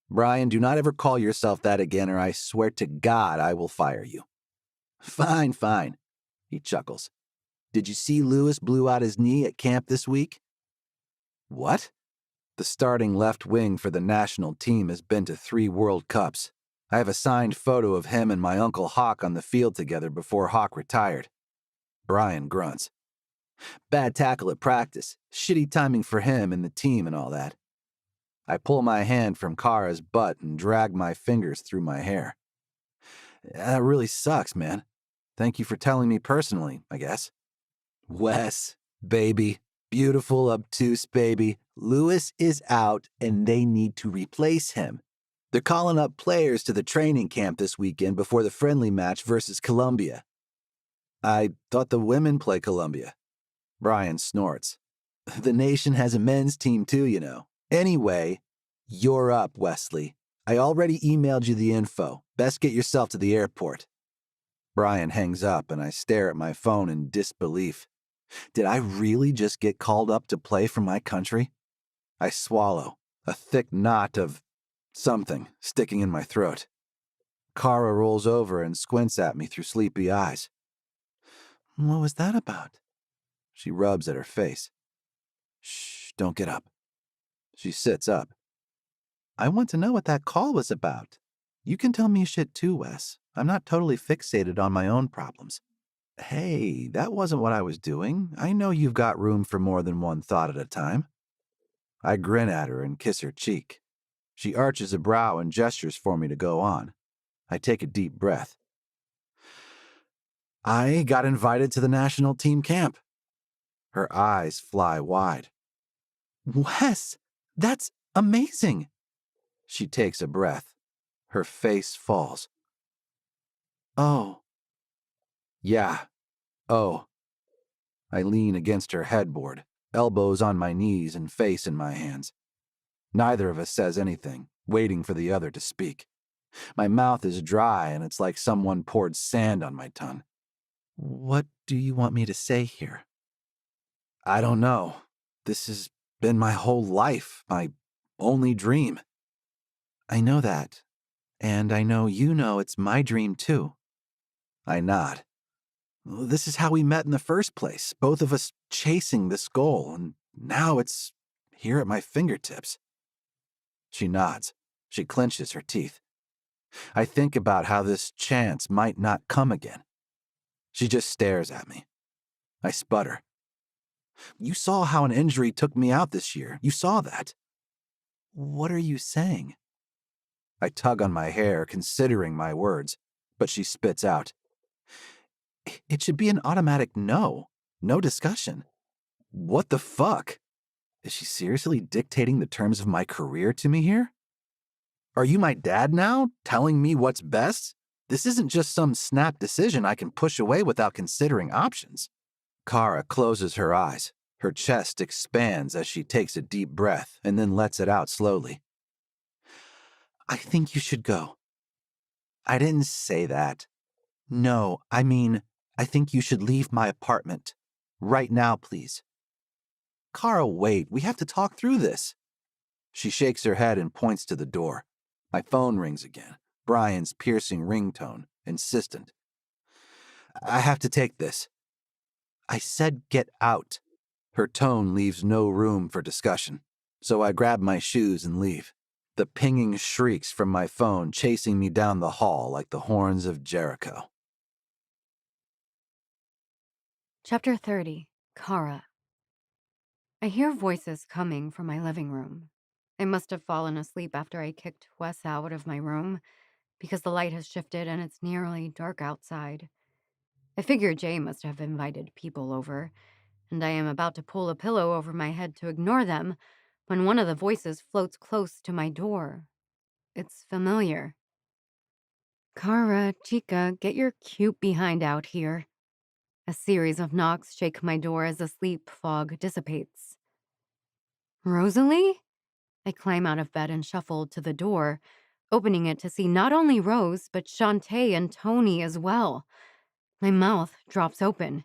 Brian, do not ever call yourself that again or I swear to God I will fire you. Fine, fine, he chuckles. Did you see Lewis blew out his knee at camp this week? What? The starting left wing for the national team has been to 3 World Cups. I have a signed photo of him and my Uncle Hawk on the field together before Hawk retired. Brian grunts. Bad tackle at practice, shitty timing for him and the team and all that. I pull my hand from Kara's butt and drag my fingers through my hair. That really sucks, man. Thank you for telling me personally, I guess. Wes, baby, beautiful, obtuse baby, Lewis is out and they need to replace him. They're calling up players to the training camp this weekend before the friendly match versus Columbia. I thought the women play Columbia. Brian snorts. The nation has a men's team too, you know. Anyway, you're up, Wesley. I already emailed you the info. Best get yourself to the airport. Brian hangs up and I stare at my phone in disbelief. Did I really just get called up to play for my country? I swallow, a thick knot of something sticking in my throat. Kara rolls over and squints at me through sleepy eyes. What was that about? She rubs at her face. Shh, don't get up. She sits up. I want to know what that call was about. You can tell me shit too, Wes. I'm not totally fixated on my own problems. Hey, that wasn't what I was doing. I know you've got room for more than one thought at a time. I grin at her and kiss her cheek. She arches a brow and gestures for me to go on. I take a deep breath. I got invited to the national team camp. Her eyes fly wide. Wes, that's amazing. She takes a breath. Her face falls. Oh. Yeah. Oh. I lean against her headboard, elbows on my knees and face in my hands. Neither of us says anything, waiting for the other to speak. My mouth is dry and it's like someone poured sand on my tongue. What do you want me to say here? I don't know. This has been my whole life, my only dream. I know that, and I know you know it's my dream too. I nod. This is how we met in the first place, both of us chasing this goal, and now it's here at my fingertips. She nods. She clenches her teeth. I think about how this chance might not come again. She just stares at me. I sputter. You saw how an injury took me out this year. You saw that. What are you saying? I tug on my hair, considering my words, but she spits out. It should be an automatic no. No discussion. What the fuck? Is she seriously dictating the terms of my career to me here? Are you my dad now, telling me what's best? This isn't just some snap decision I can push away without considering options. Kara closes her eyes. Her chest expands as she takes a deep breath and then lets it out slowly. I think you should go. I didn't say that. No, I mean, I think you should leave my apartment. Right now, please. Kara, wait, we have to talk through this. She shakes her head and points to the door. My phone rings again, Brian's piercing ringtone, insistent. I have to take this. I said get out. Her tone leaves no room for discussion, so I grab my shoes and leave. The pinging shrieks from my phone chasing me down the hall like the horns of Jericho. Chapter 30. Kara. I hear voices coming from my living room. I must have fallen asleep after I kicked Wes out of my room, because the light has shifted and it's nearly dark outside. I figure Jay must have invited people over, and I am about to pull a pillow over my head to ignore them when one of the voices floats close to my door. It's familiar. Kara, chica, get your cute behind out here. A series of knocks shake my door as the sleep fog dissipates. Rosalie? I climb out of bed and shuffle to the door, opening it to see not only Rose, but Shantae and Tony as well. My mouth drops open.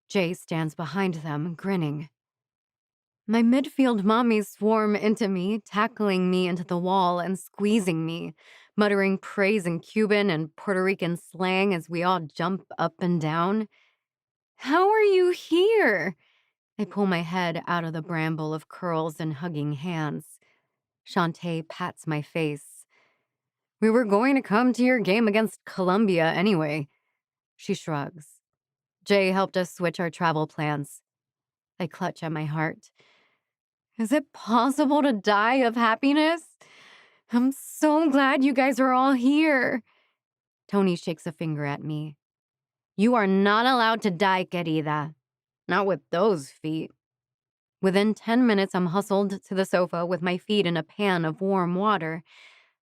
Jay stands behind them, grinning. My midfield mommies swarm into me, tackling me into the wall and squeezing me, muttering praise in Cuban and Puerto Rican slang as we all jump up and down. How are you here? I pull my head out of the bramble of curls and hugging hands. Shantae pats my face. We were going to come to your game against Columbia anyway. She shrugs. Jay helped us switch our travel plans. I clutch at my heart. Is it possible to die of happiness? I'm so glad you guys are all here. Tony shakes a finger at me. You are not allowed to die, querida. Not with those feet. Within 10 minutes, I'm hustled to the sofa with my feet in a pan of warm water.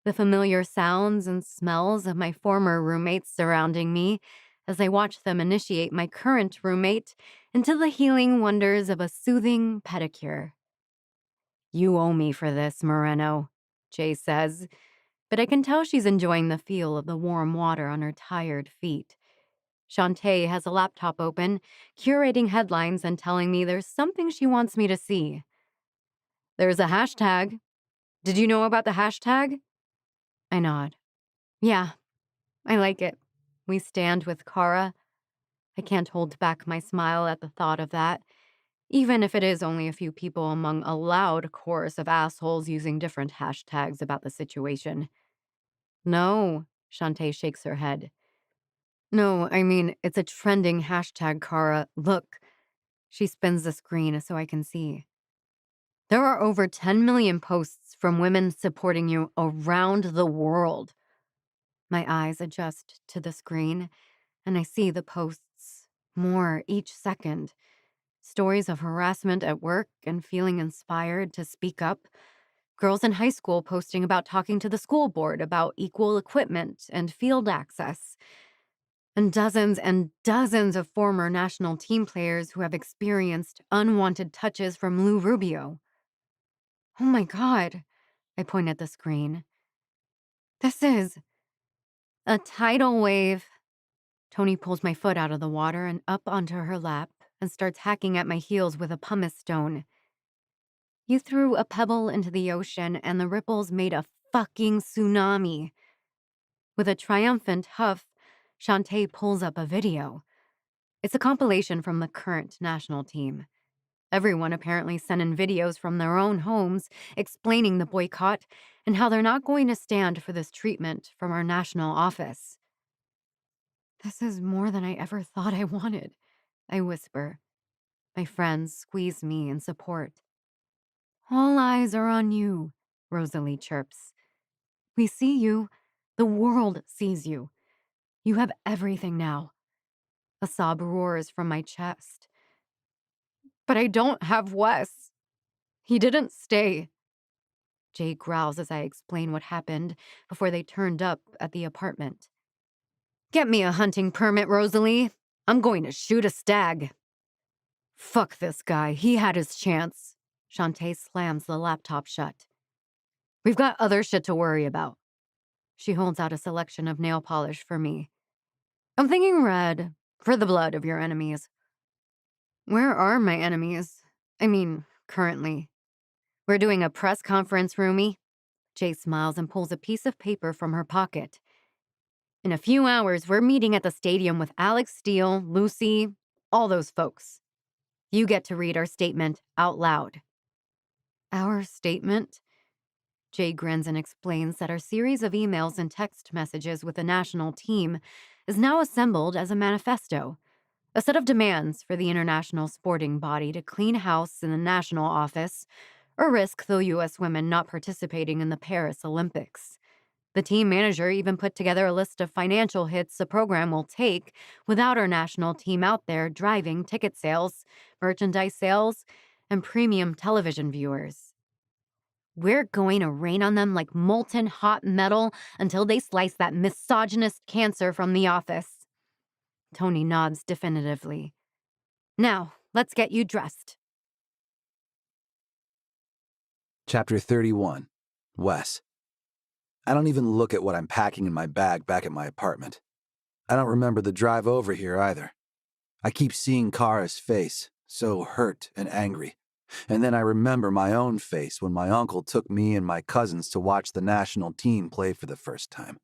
The familiar sounds and smells of my former roommates surrounding me as I watch them initiate my current roommate into the healing wonders of a soothing pedicure. You owe me for this, Moreno, Jay says, but I can tell she's enjoying the feel of the warm water on her tired feet. Shantae has a laptop open, curating headlines and telling me there's something she wants me to see. There's a hashtag. Did you know about the hashtag? I nod. Yeah, I like it. We stand with Kara. I can't hold back my smile at the thought of that, even if it is only a few people among a loud chorus of assholes using different hashtags about the situation. No, Shantae shakes her head. No, I mean, it's a trending hashtag, Kara. Look. She spins the screen so I can see. There are over 10 million posts from women supporting you around the world. My eyes adjust to the screen, and I see the posts, more each second. Stories of harassment at work and feeling inspired to speak up. Girls in high school posting about talking to the school board about equal equipment and field access. And dozens of former national team players who have experienced unwanted touches from Lou Rubio. Oh my God, I point at the screen. This is a tidal wave. Tony pulls my foot out of the water and up onto her lap and starts hacking at my heels with a pumice stone. You threw a pebble into the ocean and the ripples made a fucking tsunami. With a triumphant huff, Shantae pulls up a video. It's a compilation from the current national team. Everyone apparently sent in videos from their own homes explaining the boycott and how they're not going to stand for this treatment from our national office. This is more than I ever thought I wanted, I whisper. My friends squeeze me in support. All eyes are on you, Rosalie chirps. We see you. The world sees you. You have everything now. A sob roars from my chest. But I don't have Wes. He didn't stay. Jay growls as I explain what happened before they turned up at the apartment. Get me a hunting permit, Rosalie. I'm going to shoot a stag. Fuck this guy. He had his chance. Shantae slams the laptop shut. We've got other shit to worry about. She holds out a selection of nail polish for me. I'm thinking red, for the blood of your enemies. Where are my enemies? I mean, currently. We're doing a press conference, Roomie. Jay smiles and pulls a piece of paper from her pocket. In a few hours, we're meeting at the stadium with Alex Steele, Lucy, all those folks. You get to read our statement out loud. Our statement? Jay grins and explains that our series of emails and text messages with the national team is now assembled as a manifesto, a set of demands for the international sporting body to clean house in the national office or risk the U.S. women not participating in the Paris Olympics. The team manager even put together a list of financial hits the program will take without our national team out there driving ticket sales, merchandise sales, and premium television viewers. We're going to rain on them like molten hot metal until they slice that misogynist cancer from the office. Tony nods definitively. Now, let's get you dressed. Chapter 31. Wes. I don't even look at what I'm packing in my bag back at my apartment. I don't remember the drive over here either. I keep seeing Kara's face, so hurt and angry. And then I remember my own face when my uncle took me and my cousins to watch the national team play for the first time.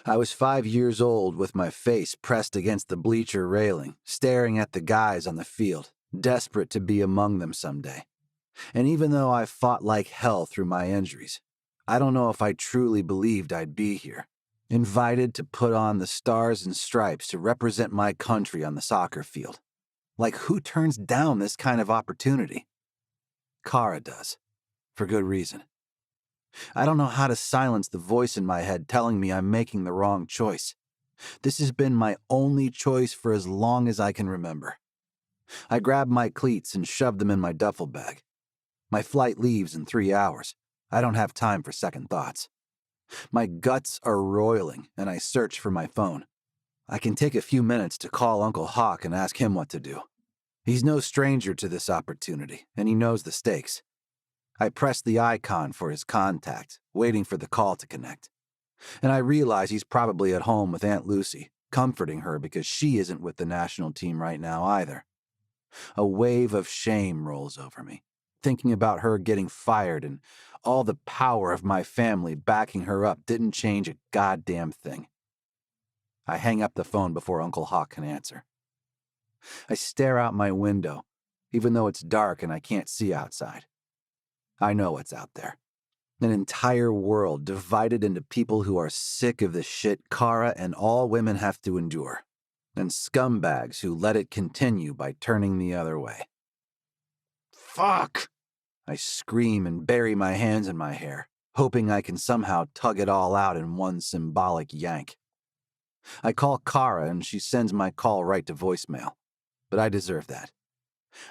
I was 5 years old with my face pressed against the bleacher railing, staring at the guys on the field, desperate to be among them someday. And even though I fought like hell through my injuries, I don't know if I truly believed I'd be here, invited to put on the stars and stripes to represent my country on the soccer field. Like, who turns down this kind of opportunity? Kara does, for good reason. I don't know how to silence the voice in my head telling me I'm making the wrong choice. This has been my only choice for as long as I can remember. I grab my cleats and shove them in my duffel bag. My flight leaves in 3 hours. I don't have time for second thoughts. My guts are roiling, and I search for my phone. I can take a few minutes to call Uncle Hawk and ask him what to do. He's no stranger to this opportunity, and he knows the stakes. I press the icon for his contact, waiting for the call to connect. And I realize he's probably at home with Aunt Lucy, comforting her because she isn't with the national team right now either. A wave of shame rolls over me, thinking about her getting fired, and all the power of my family backing her up didn't change a goddamn thing. I hang up the phone before Uncle Hawk can answer. I stare out my window, even though it's dark and I can't see outside. I know what's out there. An entire world divided into people who are sick of the shit Kara and all women have to endure, and scumbags who let it continue by turning the other way. Fuck! I scream and bury my hands in my hair, hoping I can somehow tug it all out in one symbolic yank. I call Kara and she sends my call right to voicemail, but I deserve that.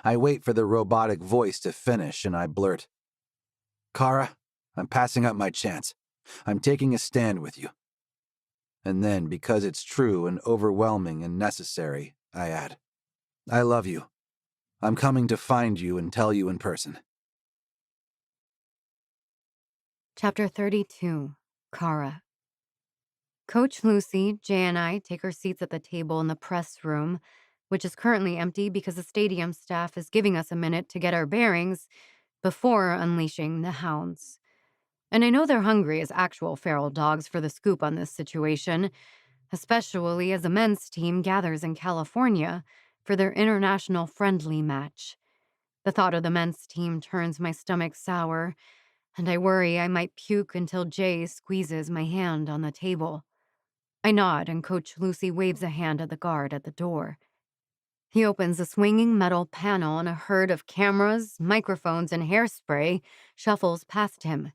I wait for the robotic voice to finish and I blurt, "Kara, I'm passing up my chance. I'm taking a stand with you." And then, because it's true and overwhelming and necessary, I add, "I love you. I'm coming to find you and tell you in person." Chapter 32, Kara. Coach Lucy, Jay, and I take our seats at the table in the press room, which is currently empty because the stadium staff is giving us a minute to get our bearings before unleashing the hounds. And I know they're hungry as actual feral dogs for the scoop on this situation, especially as the men's team gathers in California for their international friendly match. The thought of the men's team turns my stomach sour, and I worry I might puke until Jay squeezes my hand on the table. I nod, and Coach Lucy waves a hand at the guard at the door. He opens a swinging metal panel, and a herd of cameras, microphones, and hairspray shuffles past him.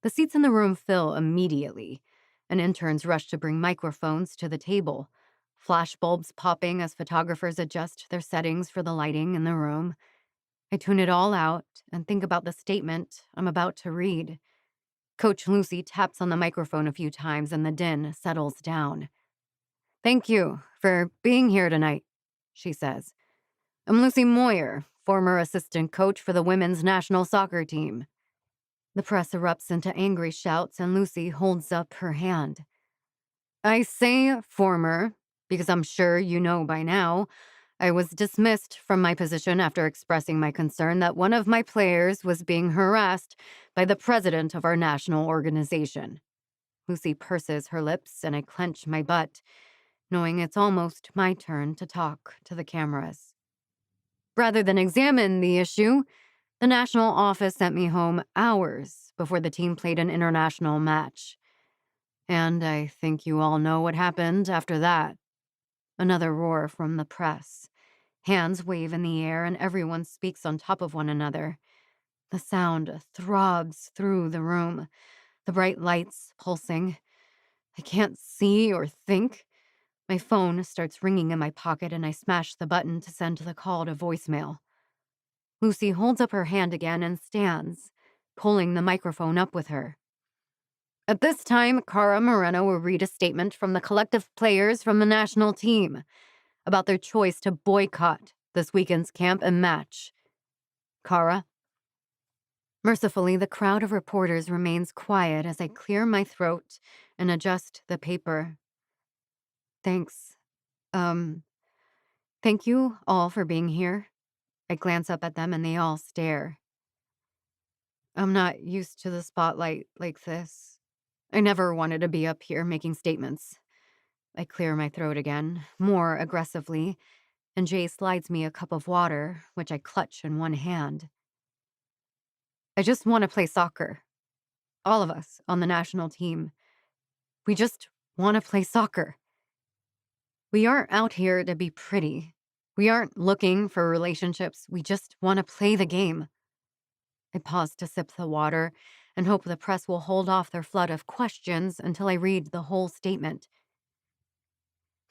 The seats in the room fill immediately, and interns rush to bring microphones to the table, flashbulbs popping as photographers adjust their settings for the lighting in the room. I tune it all out and think about the statement I'm about to read. Coach Lucy taps on the microphone a few times and the din settles down. "Thank you for being here tonight," she says. "I'm Lucy Moyer, former assistant coach for the women's national soccer team." The press erupts into angry shouts and Lucy holds up her hand. "I say former because I'm sure you know by now. I was dismissed from my position after expressing my concern that one of my players was being harassed by the president of our national organization." Lucy purses her lips and I clench my butt, knowing it's almost my turn to talk to the cameras. Rather than examine the issue, the national office sent me home hours before the team played an international match. And I think you all know what happened after that. Another roar from the press. Hands wave in the air and everyone speaks on top of one another. The sound throbs through the room, the bright lights pulsing. I can't see or think. My phone starts ringing in my pocket and I smash the button to send the call to voicemail. Lucy holds up her hand again and stands, pulling the microphone up with her. "At this time, Kara Moreno will read a statement from the collective players from the national team about their choice to boycott this weekend's camp and match. Kara?" Mercifully, the crowd of reporters remains quiet as I clear my throat and adjust the paper. Thanks. Thank you all for being here." I glance up at them and they all stare. "I'm not used to the spotlight like this. I never wanted to be up here making statements." I clear my throat again, more aggressively, and Jay slides me a cup of water, which I clutch in one hand. "I just want to play soccer." all of us on the national team. We just want to play soccer. We aren't out here to be pretty. We aren't looking for relationships. We just want to play the game. I pause to sip the water and hope the press will hold off their flood of questions until I read the whole statement.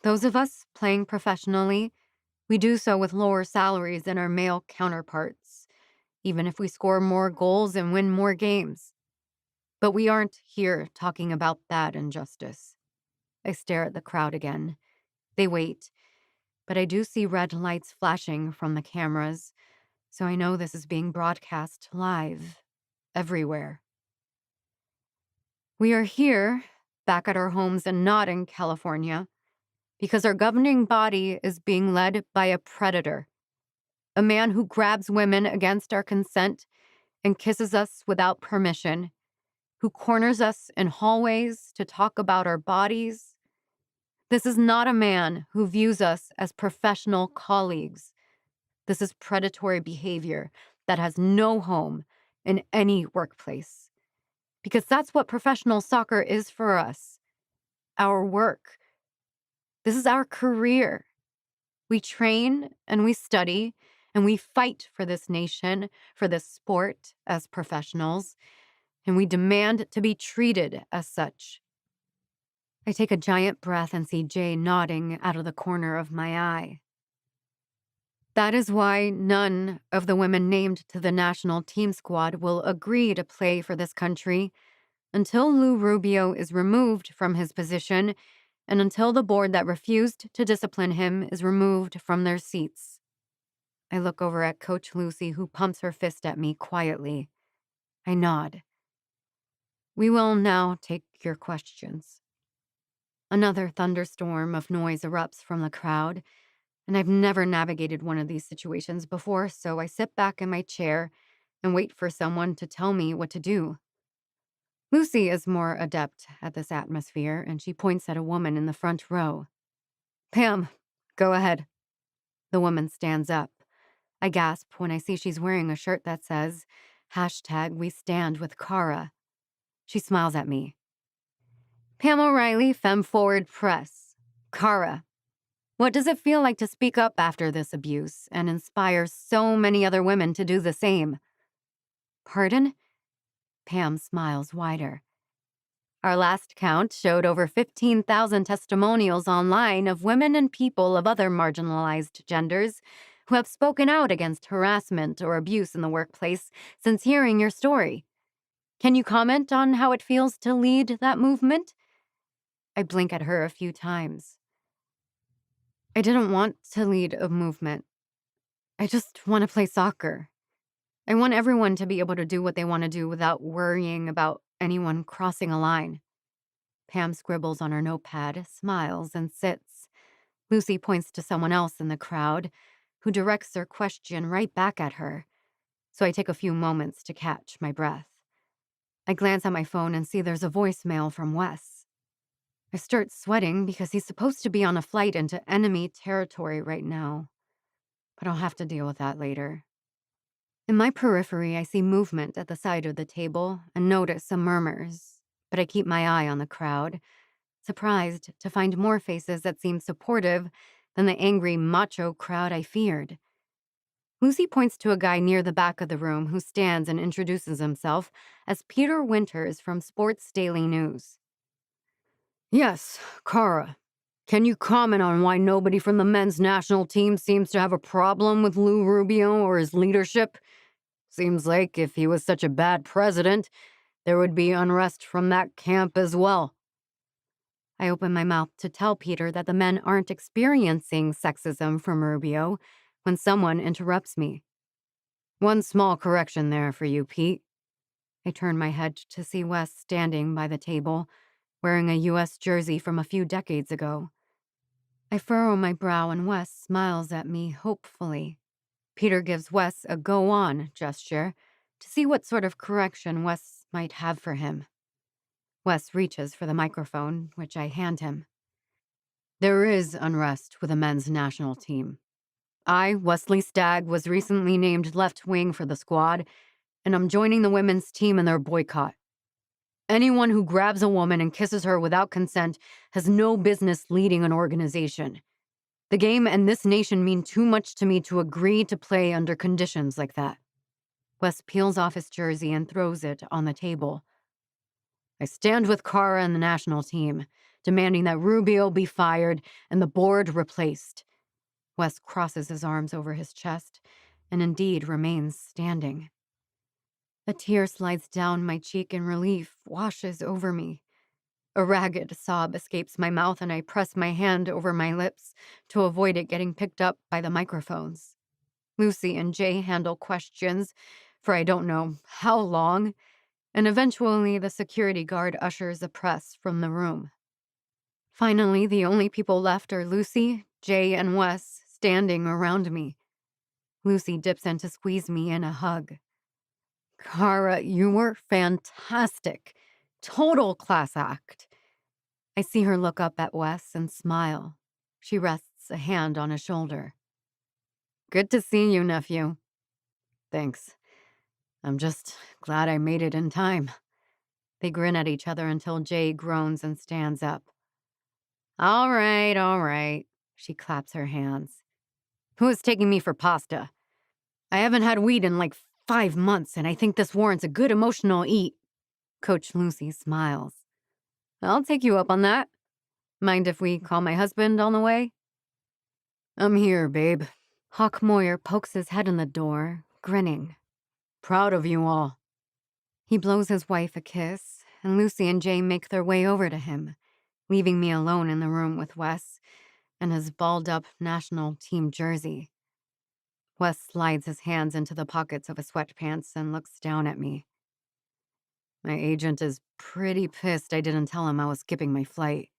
Those of us playing professionally, we do so with lower salaries than our male counterparts, even if we score more goals and win more games. But we aren't here talking about that injustice. I stare at the crowd again. They wait, but I do see red lights flashing from the cameras, so I know this is being broadcast live, everywhere. We are here, back at our homes and not in California, because our governing body is being led by a predator, a man who grabs women against our consent and kisses us without permission, who corners us in hallways to talk about our bodies. This is not a man who views us as professional colleagues. This is predatory behavior that has no home in any workplace. Because that's what professional soccer is for us. Our work. This is our career. We train and we study and we fight for this nation, for this sport as professionals, and we demand to be treated as such. I take a giant breath and see Jay nodding out of the corner of my eye. That is why none of the women named to the national team squad will agree to play for this country until Lou Rubio is removed from his position and until the board that refused to discipline him is removed from their seats. I look over at Coach Lucy, who pumps her fist at me quietly. I nod. We will now take your questions. Another thunderstorm of noise erupts from the crowd, and I've never navigated one of these situations before, so I sit back in my chair and wait for someone to tell me what to do. Lucy is more adept at this atmosphere, and she points at a woman in the front row. Pam, go ahead. The woman stands up. I gasp when I see she's wearing a shirt that says, #We stand with Kara. She smiles at me. Pam O'Reilly, Femme Forward Press. Kara, what does it feel like to speak up after this abuse and inspire so many other women to do the same? Pardon? Pam smiles wider. Our last count showed over 15,000 testimonials online of women and people of other marginalized genders who have spoken out against harassment or abuse in the workplace since hearing your story. Can you comment on how it feels to lead that movement? I blink at her a few times. I didn't want to lead a movement. I just want to play soccer. I want everyone to be able to do what they want to do without worrying about anyone crossing a line. Pam scribbles on her notepad, smiles, and sits. Lucy points to someone else in the crowd, who directs their question right back at her, so I take a few moments to catch my breath. I glance at my phone and see there's a voicemail from Wes. I start sweating because he's supposed to be on a flight into enemy territory right now, but I'll have to deal with that later. In my periphery, I see movement at the side of the table and notice some murmurs, but I keep my eye on the crowd, surprised to find more faces that seem supportive than the angry macho crowd I feared. Lucy points to a guy near the back of the room who stands and introduces himself as Peter Winters from Sports Daily News. Yes, Kara. Can you comment on why nobody from the men's national team seems to have a problem with Lou Rubio or his leadership? Seems like if he was such a bad president, there would be unrest from that camp as well. I open my mouth to tell Peter that the men aren't experiencing sexism from Rubio when someone interrupts me. One small correction there for you, Pete. I turn my head to see Wes standing by the table, wearing a U.S. jersey from a few decades ago. I furrow my brow and Wes smiles at me hopefully. Peter gives Wes a go-on gesture to see what sort of correction Wes might have for him. Wes reaches for the microphone, which I hand him. There is unrest with the men's national team. I, Wesley Stagg, was recently named left wing for the squad, and I'm joining the women's team in their boycott. Anyone who grabs a woman and kisses her without consent has no business leading an organization. The game and this nation mean too much to me to agree to play under conditions like that. Wes peels off his jersey and throws it on the table. I stand with Kara and the national team, demanding that Rubio be fired and the board replaced. Wes crosses his arms over his chest and indeed remains standing. A tear slides down my cheek and relief washes over me. A ragged sob escapes my mouth and I press my hand over my lips to avoid it getting picked up by the microphones. Lucy and Jay handle questions for I don't know how long, and eventually the security guard ushers the press from the room. Finally, the only people left are Lucy, Jay, and Wes standing around me. Lucy dips in to squeeze me in a hug. Kara, you were fantastic. Total class act. I see her look up at Wes and smile. She rests a hand on his shoulder. Good to see you, nephew. Thanks. I'm just glad I made it in time. They grin at each other until Jay groans and stands up. All right. She claps her hands. Who is taking me for pasta? I haven't had weed in like 5 months, and I think this warrants a good emotional eat. Coach Lucy smiles. I'll take you up on that. Mind if we call my husband on the way? I'm here, babe. Hawk Moyer pokes his head in the door, grinning. Proud of you all. He blows his wife a kiss, and Lucy and Jay make their way over to him, leaving me alone in the room with Wes and his balled-up national team jersey. Wes slides his hands into the pockets of his sweatpants and looks down at me. My agent is pretty pissed I didn't tell him I was skipping my flight.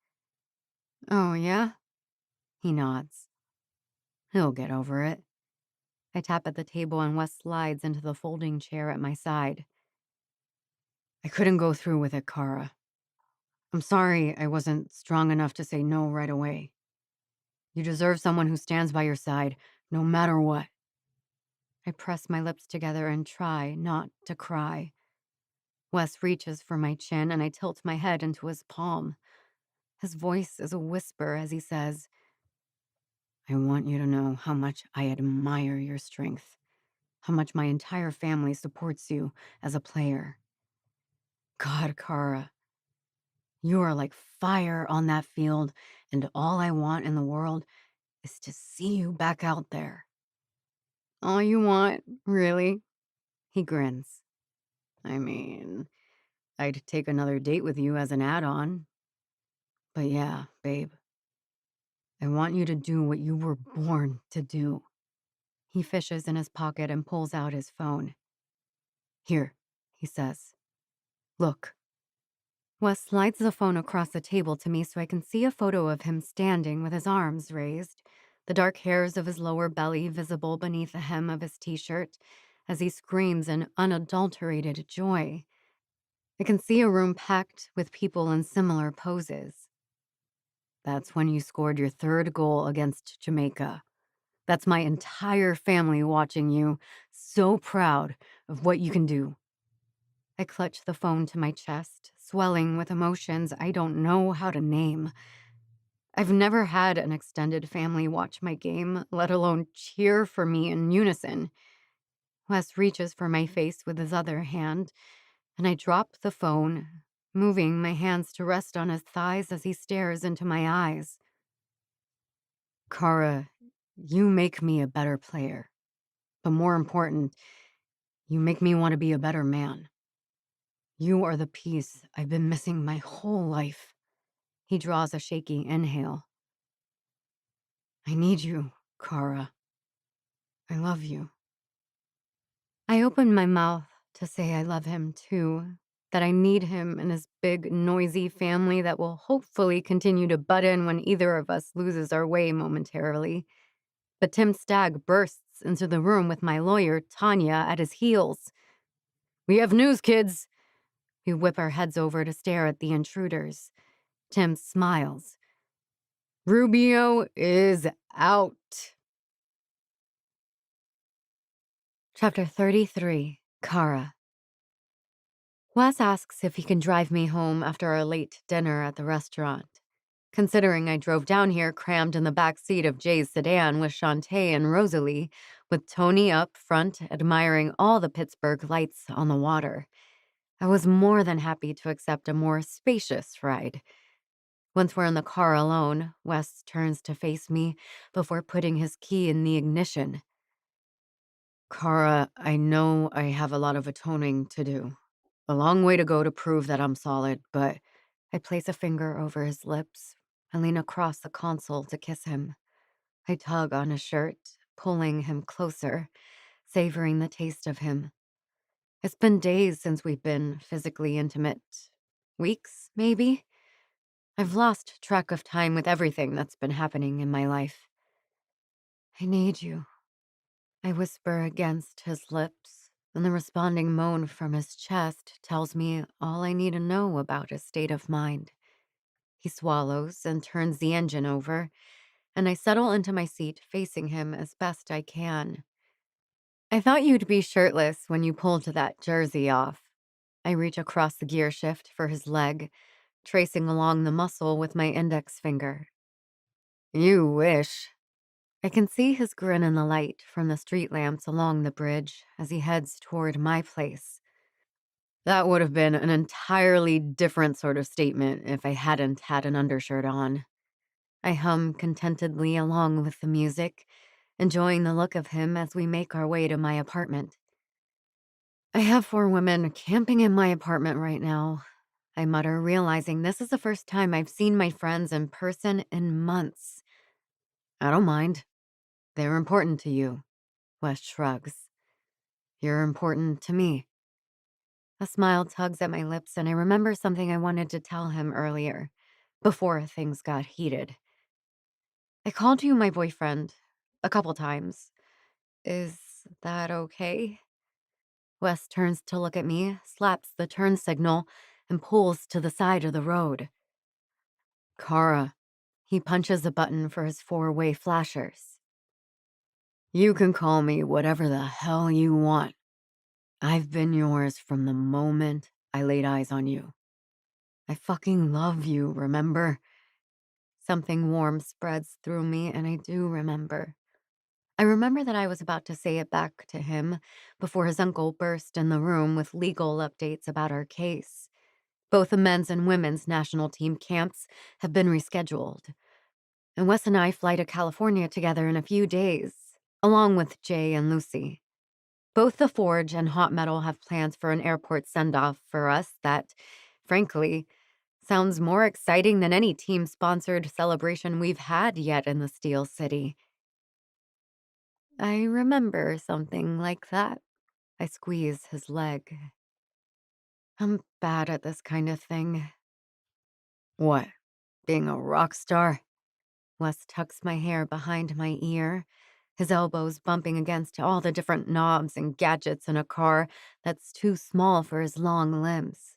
Oh, yeah? He nods. He'll get over it. I tap at the table and Wes slides into the folding chair at my side. I couldn't go through with it, Kara. I'm sorry I wasn't strong enough to say no right away. You deserve someone who stands by your side, no matter what. I press my lips together and try not to cry. Wes reaches for my chin and I tilt my head into his palm. His voice is a whisper as he says, I want you to know how much I admire your strength, how much my entire family supports you as a player. God, Kara, you are like fire on that field, and all I want in the world is to see you back out there. All you want, really? He grins. I mean, I'd take another date with you as an add-on. But yeah, babe, I want you to do what you were born to do. He fishes in his pocket and pulls out his phone. Here, he says. Look. Wes slides the phone across the table to me so I can see a photo of him standing with his arms raised, the dark hairs of his lower belly visible beneath the hem of his t-shirt as he screams in unadulterated joy. I can see a room packed with people in similar poses. That's when you scored your 3rd goal against Jamaica. That's my entire family watching you, so proud of what you can do. I clutch the phone to my chest, swelling with emotions I don't know how to name. I've never had an extended family watch my game, let alone cheer for me in unison. Wes reaches for my face with his other hand, and I drop the phone, moving my hands to rest on his thighs as he stares into my eyes. Kara, you make me a better player. But more important, you make me want to be a better man. You are the piece I've been missing my whole life. He draws a shaky inhale. I need you, Kara. I love you. I open my mouth to say I love him too, that I need him in his big, noisy family that will hopefully continue to butt in when either of us loses our way momentarily. But Tim Stagg bursts into the room with my lawyer, Tanya, at his heels. We have news, kids. We whip our heads over to stare at the intruders. Tim smiles. Rubio is out. Chapter 33, Kara. Wes asks if he can drive me home after our late dinner at the restaurant. Considering I drove down here crammed in the back seat of Jay's sedan with Shantae and Rosalie, with Tony up front admiring all the Pittsburgh lights on the water, I was more than happy to accept a more spacious ride. Once we're in the car alone, Wes turns to face me before putting his key in the ignition. Kara, I know I have a lot of atoning to do. A long way to go to prove that I'm solid, but I place a finger over his lips and lean across the console to kiss him. I tug on his shirt, pulling him closer, savoring the taste of him. It's been days since we've been physically intimate. Weeks, maybe? I've lost track of time with everything that's been happening in my life. I need you, I whisper against his lips, and the responding moan from his chest tells me all I need to know about his state of mind. He swallows and turns the engine over, and I settle into my seat facing him as best I can. I thought you'd be shirtless when you pulled that jersey off. I reach across the gear shift for his leg, tracing along the muscle with my index finger. You wish. I can see his grin in the light from the street lamps along the bridge as he heads toward my place. That would have been an entirely different sort of statement if I hadn't had an undershirt on. I hum contentedly along with the music, enjoying the look of him as we make our way to my apartment. I have 4 women camping in my apartment right now, I mutter, realizing this is the first time I've seen my friends in person in months. I don't mind. They're important to you, Wes shrugs. You're important to me. A smile tugs at my lips, and I remember something I wanted to tell him earlier, before things got heated. I called you my boyfriend a couple times. Is that okay? Wes turns to look at me, slaps the turn signal, and pulls to the side of the road. Kara. He punches a button for his 4-way flashers. You can call me whatever the hell you want. I've been yours from the moment I laid eyes on you. I fucking love you, remember? Something warm spreads through me, and I do remember. I remember that I was about to say it back to him before his uncle burst in the room with legal updates about our case. Both the men's and women's national team camps have been rescheduled, and Wes and I fly to California together in a few days, along with Jay and Lucy. Both the Forge and Hot Metal have plans for an airport send-off for us that, frankly, sounds more exciting than any team-sponsored celebration we've had yet in the Steel City. I remember something like that. I squeeze his leg. I'm bad at this kind of thing. What? Being a rock star? Wes tucks my hair behind my ear, his elbows bumping against all the different knobs and gadgets in a car that's too small for his long limbs.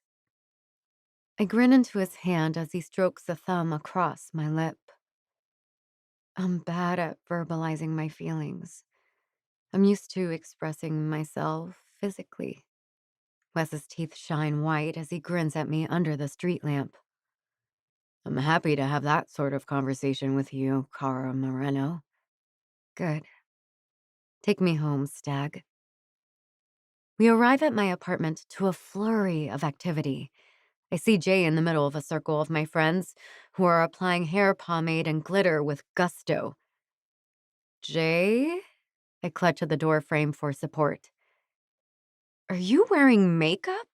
I grin into his hand as he strokes a thumb across my lip. I'm bad at verbalizing my feelings. I'm used to expressing myself physically. Wes's teeth shine white as he grins at me under the street lamp. I'm happy to have that sort of conversation with you, Cara Moreno. Good. Take me home, Stag. We arrive at my apartment to a flurry of activity. I see Jay in the middle of a circle of my friends who are applying hair pomade and glitter with gusto. Jay? I clutch at the door frame for support. Are you wearing makeup?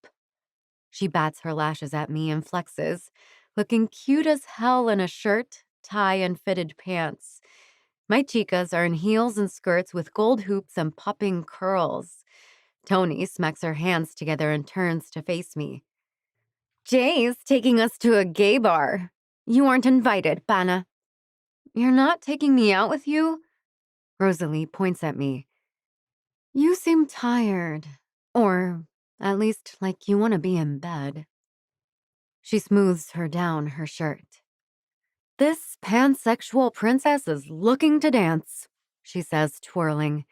She bats her lashes at me and flexes, looking cute as hell in a shirt, tie, and fitted pants. My chicas are in heels and skirts with gold hoops and popping curls. Tony smacks her hands together and turns to face me. Jay's taking us to a gay bar. You aren't invited, Pana. You're not taking me out with you? Rosalie points at me. You seem tired. Or at least like you want to be in bed. She smooths her down her shirt. This pansexual princess is looking to dance, she says, twirling.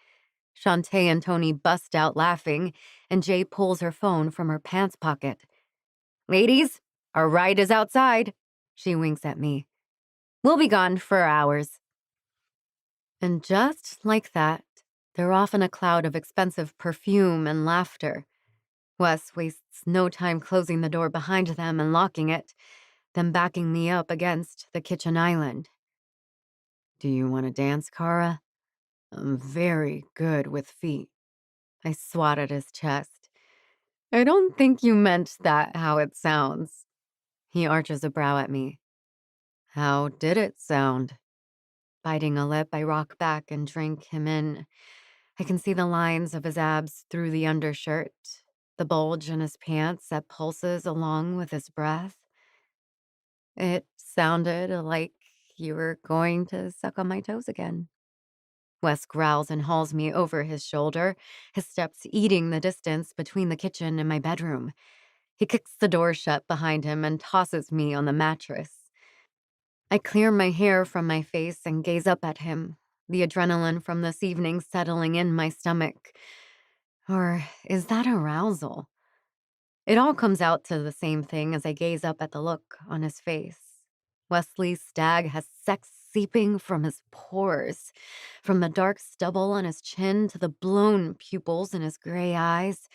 Shantae and Tony bust out laughing, and Jay pulls her phone from her pants pocket. "Ladies, our ride is outside," she winks at me. "We'll be gone for hours." And just like that, they're off in a cloud of expensive perfume and laughter. Wes wastes no time closing the door behind them and locking it, then backing me up against the kitchen island. "Do you want to dance, Kara? I'm very good with feet." I swat at his chest. "I don't think you meant that how it sounds." He arches a brow at me. "How did it sound?" Biting a lip, I rock back and drink him in. I can see the lines of his abs through the undershirt, the bulge in his pants that pulses along with his breath. "It sounded like you were going to suck on my toes again." Wes growls and hauls me over his shoulder, his steps eating the distance between the kitchen and my bedroom. He kicks the door shut behind him and tosses me on the mattress. I clear my hair from my face and gaze up at him, the adrenaline from this evening settling in my stomach. Or is that arousal? It all comes out to the same thing as I gaze up at the look on his face. Wesley Stagg has sex seeping from his pores, from the dark stubble on his chin to the blown pupils in his gray eyes,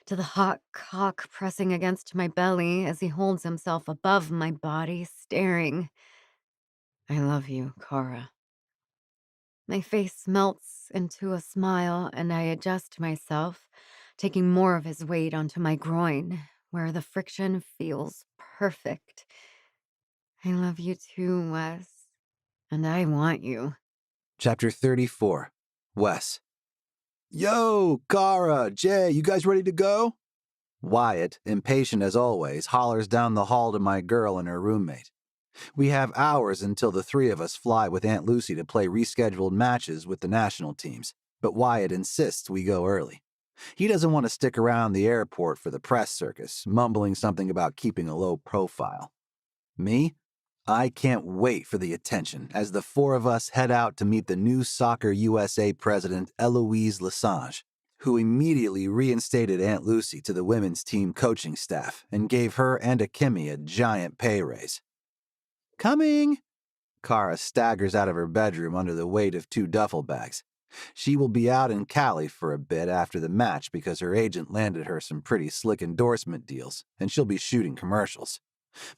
to the hot cock pressing against my belly as he holds himself above my body, staring. "I love you, Kara." My face melts into a smile, and I adjust myself, taking more of his weight onto my groin, where the friction feels perfect. "I love you too, Wes. And I want you." Chapter 34. Wes. Yo, Kara, Jay, you guys ready to go? Wyatt, impatient as always, hollers down the hall to my girl and her roommate. We have hours until the three of us fly with Aunt Lucy to play rescheduled matches with the national teams, but Wyatt insists we go early. He doesn't want to stick around the airport for the press circus, mumbling something about keeping a low profile. Me? I can't wait for the attention as the four of us head out to meet the new Soccer USA president, Eloise Lesage, who immediately reinstated Aunt Lucy to the women's team coaching staff and gave her and Akemi a giant pay raise. Coming! Kara staggers out of her bedroom under the weight of 2 duffel bags. She will be out in Cali for a bit after the match because her agent landed her some pretty slick endorsement deals, and she'll be shooting commercials.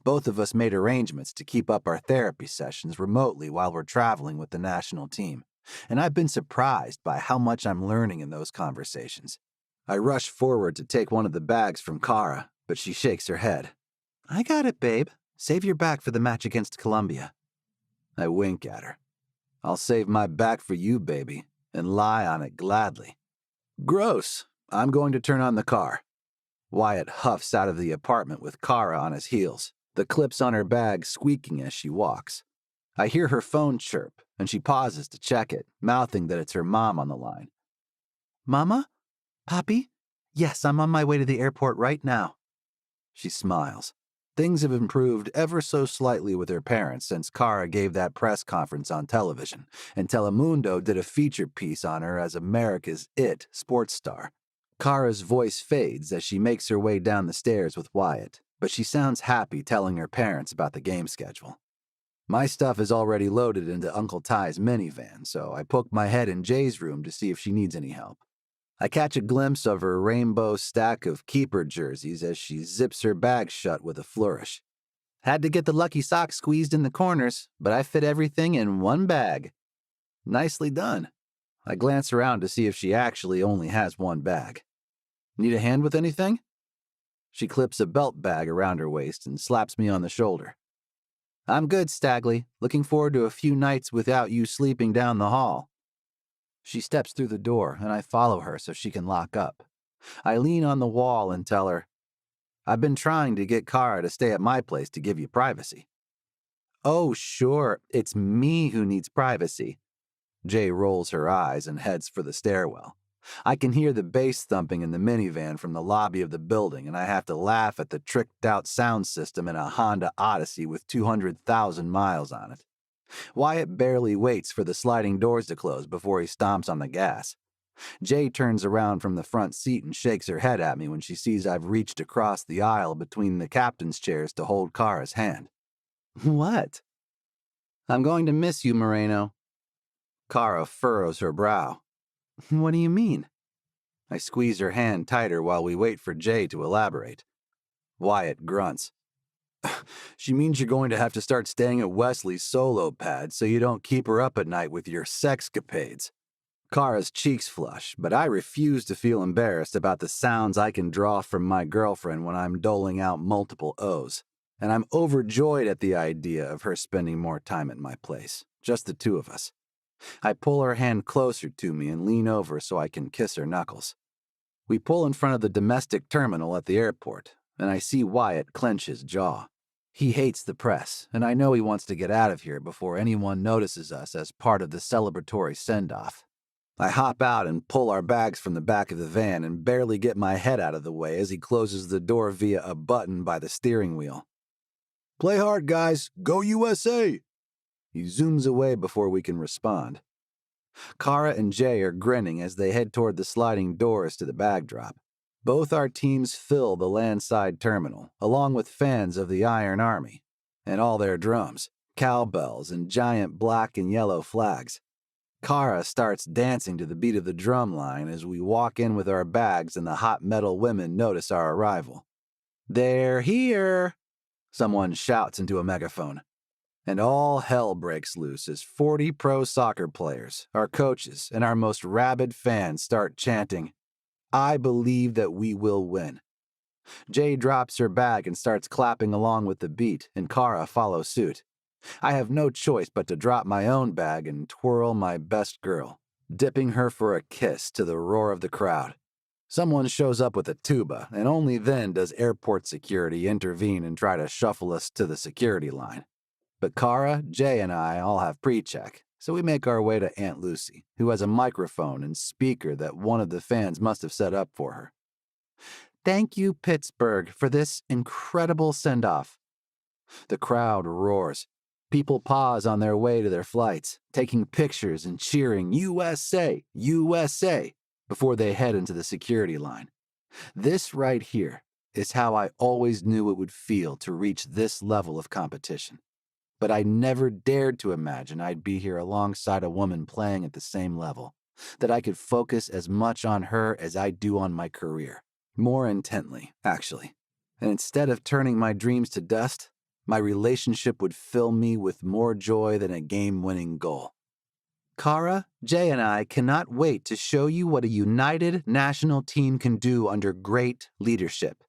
Both of us made arrangements to keep up our therapy sessions remotely while we're traveling with the national team, and I've been surprised by how much I'm learning in those conversations. I rush forward to take one of the bags from Kara, but she shakes her head. "I got it, babe. Save your back for the match against Colombia." I wink at her. "I'll save my back for you, baby, and lie on it gladly." Gross. I'm going to turn on the car. Wyatt huffs out of the apartment with Kara on his heels, the clips on her bag squeaking as she walks. I hear her phone chirp, and she pauses to check it, mouthing that it's her mom on the line. "Mama? Papi? Yes, I'm on my way to the airport right now." She smiles. Things have improved ever so slightly with her parents since Kara gave that press conference on television, and Telemundo did a feature piece on her as America's It sports star. Kara's voice fades as she makes her way down the stairs with Wyatt, but she sounds happy telling her parents about the game schedule. My stuff is already loaded into Uncle Ty's minivan, so I poke my head in Jay's room to see if she needs any help. I catch a glimpse of her rainbow stack of keeper jerseys as she zips her bag shut with a flourish. "Had to get the lucky socks squeezed in the corners, but I fit everything in one bag." Nicely done. I glance around to see if she actually only has one bag. "Need a hand with anything?" She clips a belt bag around her waist and slaps me on the shoulder. "I'm good, Stagley. Looking forward to a few nights without you sleeping down the hall." She steps through the door, and I follow her so she can lock up. I lean on the wall and tell her, "I've been trying to get Kara to stay at my place to give you privacy." "Oh, sure, it's me who needs privacy." Jay rolls her eyes and heads for the stairwell. I can hear the bass thumping in the minivan from the lobby of the building, and I have to laugh at the tricked-out sound system in a Honda Odyssey with 200,000 miles on it. Wyatt barely waits for the sliding doors to close before he stomps on the gas. Jay turns around from the front seat and shakes her head at me when she sees I've reached across the aisle between the captain's chairs to hold Kara's hand. What? I'm going to miss you, Moreno. Kara furrows her brow. What do you mean? I squeeze her hand tighter while we wait for Jay to elaborate. Wyatt grunts. She means you're going to have to start staying at Wesley's solo pad so you don't keep her up at night with your sexcapades. Kara's cheeks flush, but I refuse to feel embarrassed about the sounds I can draw from my girlfriend when I'm doling out multiple O's. And I'm overjoyed at the idea of her spending more time at my place, just the two of us. I pull her hand closer to me and lean over so I can kiss her knuckles. We pull in front of the domestic terminal at the airport, and I see Wyatt clench his jaw. He hates the press, and I know he wants to get out of here before anyone notices us as part of the celebratory send-off. I hop out and pull our bags from the back of the van and barely get my head out of the way as he closes the door via a button by the steering wheel. Play hard, guys. Go USA! He zooms away before we can respond. Kara and Jay are grinning as they head toward the sliding doors to the bag drop. Both our teams fill the landside terminal, along with fans of the Iron Army, and all their drums, cowbells, and giant black and yellow flags. Kara starts dancing to the beat of the drum line as we walk in with our bags and the hot metal women notice our arrival. They're here! Someone shouts into a megaphone. And all hell breaks loose as 40 pro soccer players, our coaches, and our most rabid fans start chanting, I believe that we will win. Jay drops her bag and starts clapping along with the beat, and Kara follows suit. I have no choice but to drop my own bag and twirl my best girl, dipping her for a kiss to the roar of the crowd. Someone shows up with a tuba, and only then does airport security intervene and try to shuffle us to the security line. But Kara, Jay, and I all have pre-check, so we make our way to Aunt Lucy, who has a microphone and speaker that one of the fans must have set up for her. Thank you, Pittsburgh, for this incredible send-off. The crowd roars. People pause on their way to their flights, taking pictures and cheering USA, USA, before they head into the security line. This right here is how I always knew it would feel to reach this level of competition. But I never dared to imagine I'd be here alongside a woman playing at the same level, that I could focus as much on her as I do on my career. More intently, actually. And instead of turning my dreams to dust, my relationship would fill me with more joy than a game-winning goal. Kara, Jay, and I cannot wait to show you what a united national team can do under great leadership.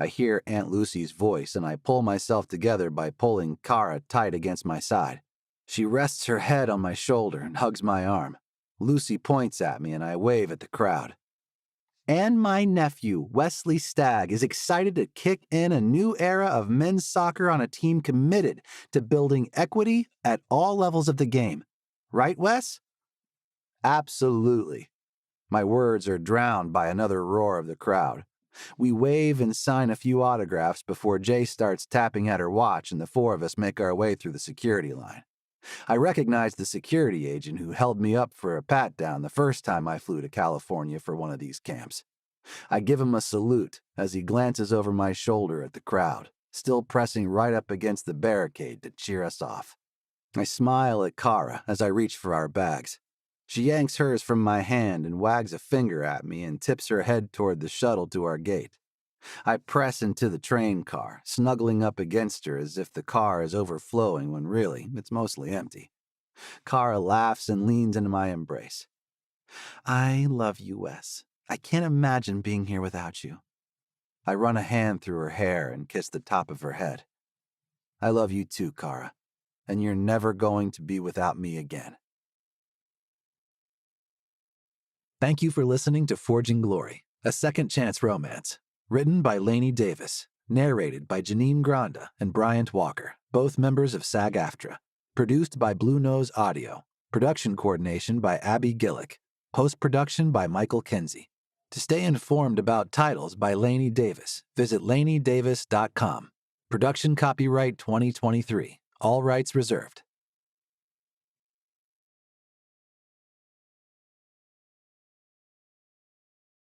I hear Aunt Lucy's voice, and I pull myself together by pulling Kara tight against my side. She rests her head on my shoulder and hugs my arm. Lucy points at me, and I wave at the crowd. And my nephew, Wesley Stagg, is excited to kick in a new era of men's soccer on a team committed to building equity at all levels of the game. Right, Wes? Absolutely. My words are drowned by another roar of the crowd. We wave and sign a few autographs before Jay starts tapping at her watch and the four of us make our way through the security line. I recognize the security agent who held me up for a pat-down the first time I flew to California for one of these camps. I give him a salute as he glances over my shoulder at the crowd, still pressing right up against the barricade to cheer us off. I smile at Kara as I reach for our bags. She yanks hers from my hand and wags a finger at me and tips her head toward the shuttle to our gate. I press into the train car, snuggling up against her as if the car is overflowing when really it's mostly empty. Kara laughs and leans into my embrace. I love you, Wes. I can't imagine being here without you. I run a hand through her hair and kiss the top of her head. I love you too, Kara, and you're never going to be without me again. Thank you for listening to Forging Glory, a second chance romance. Written by Lainey Davis. Narrated by Janine Granda and Bryant Walker, both members of SAG-AFTRA. Produced by Blue Nose Audio. Production coordination by Abby Gillick. Post-production by Michael Kinsey. To stay informed about titles by Lainey Davis, visit laineydavis.com. Production copyright 2023. All rights reserved.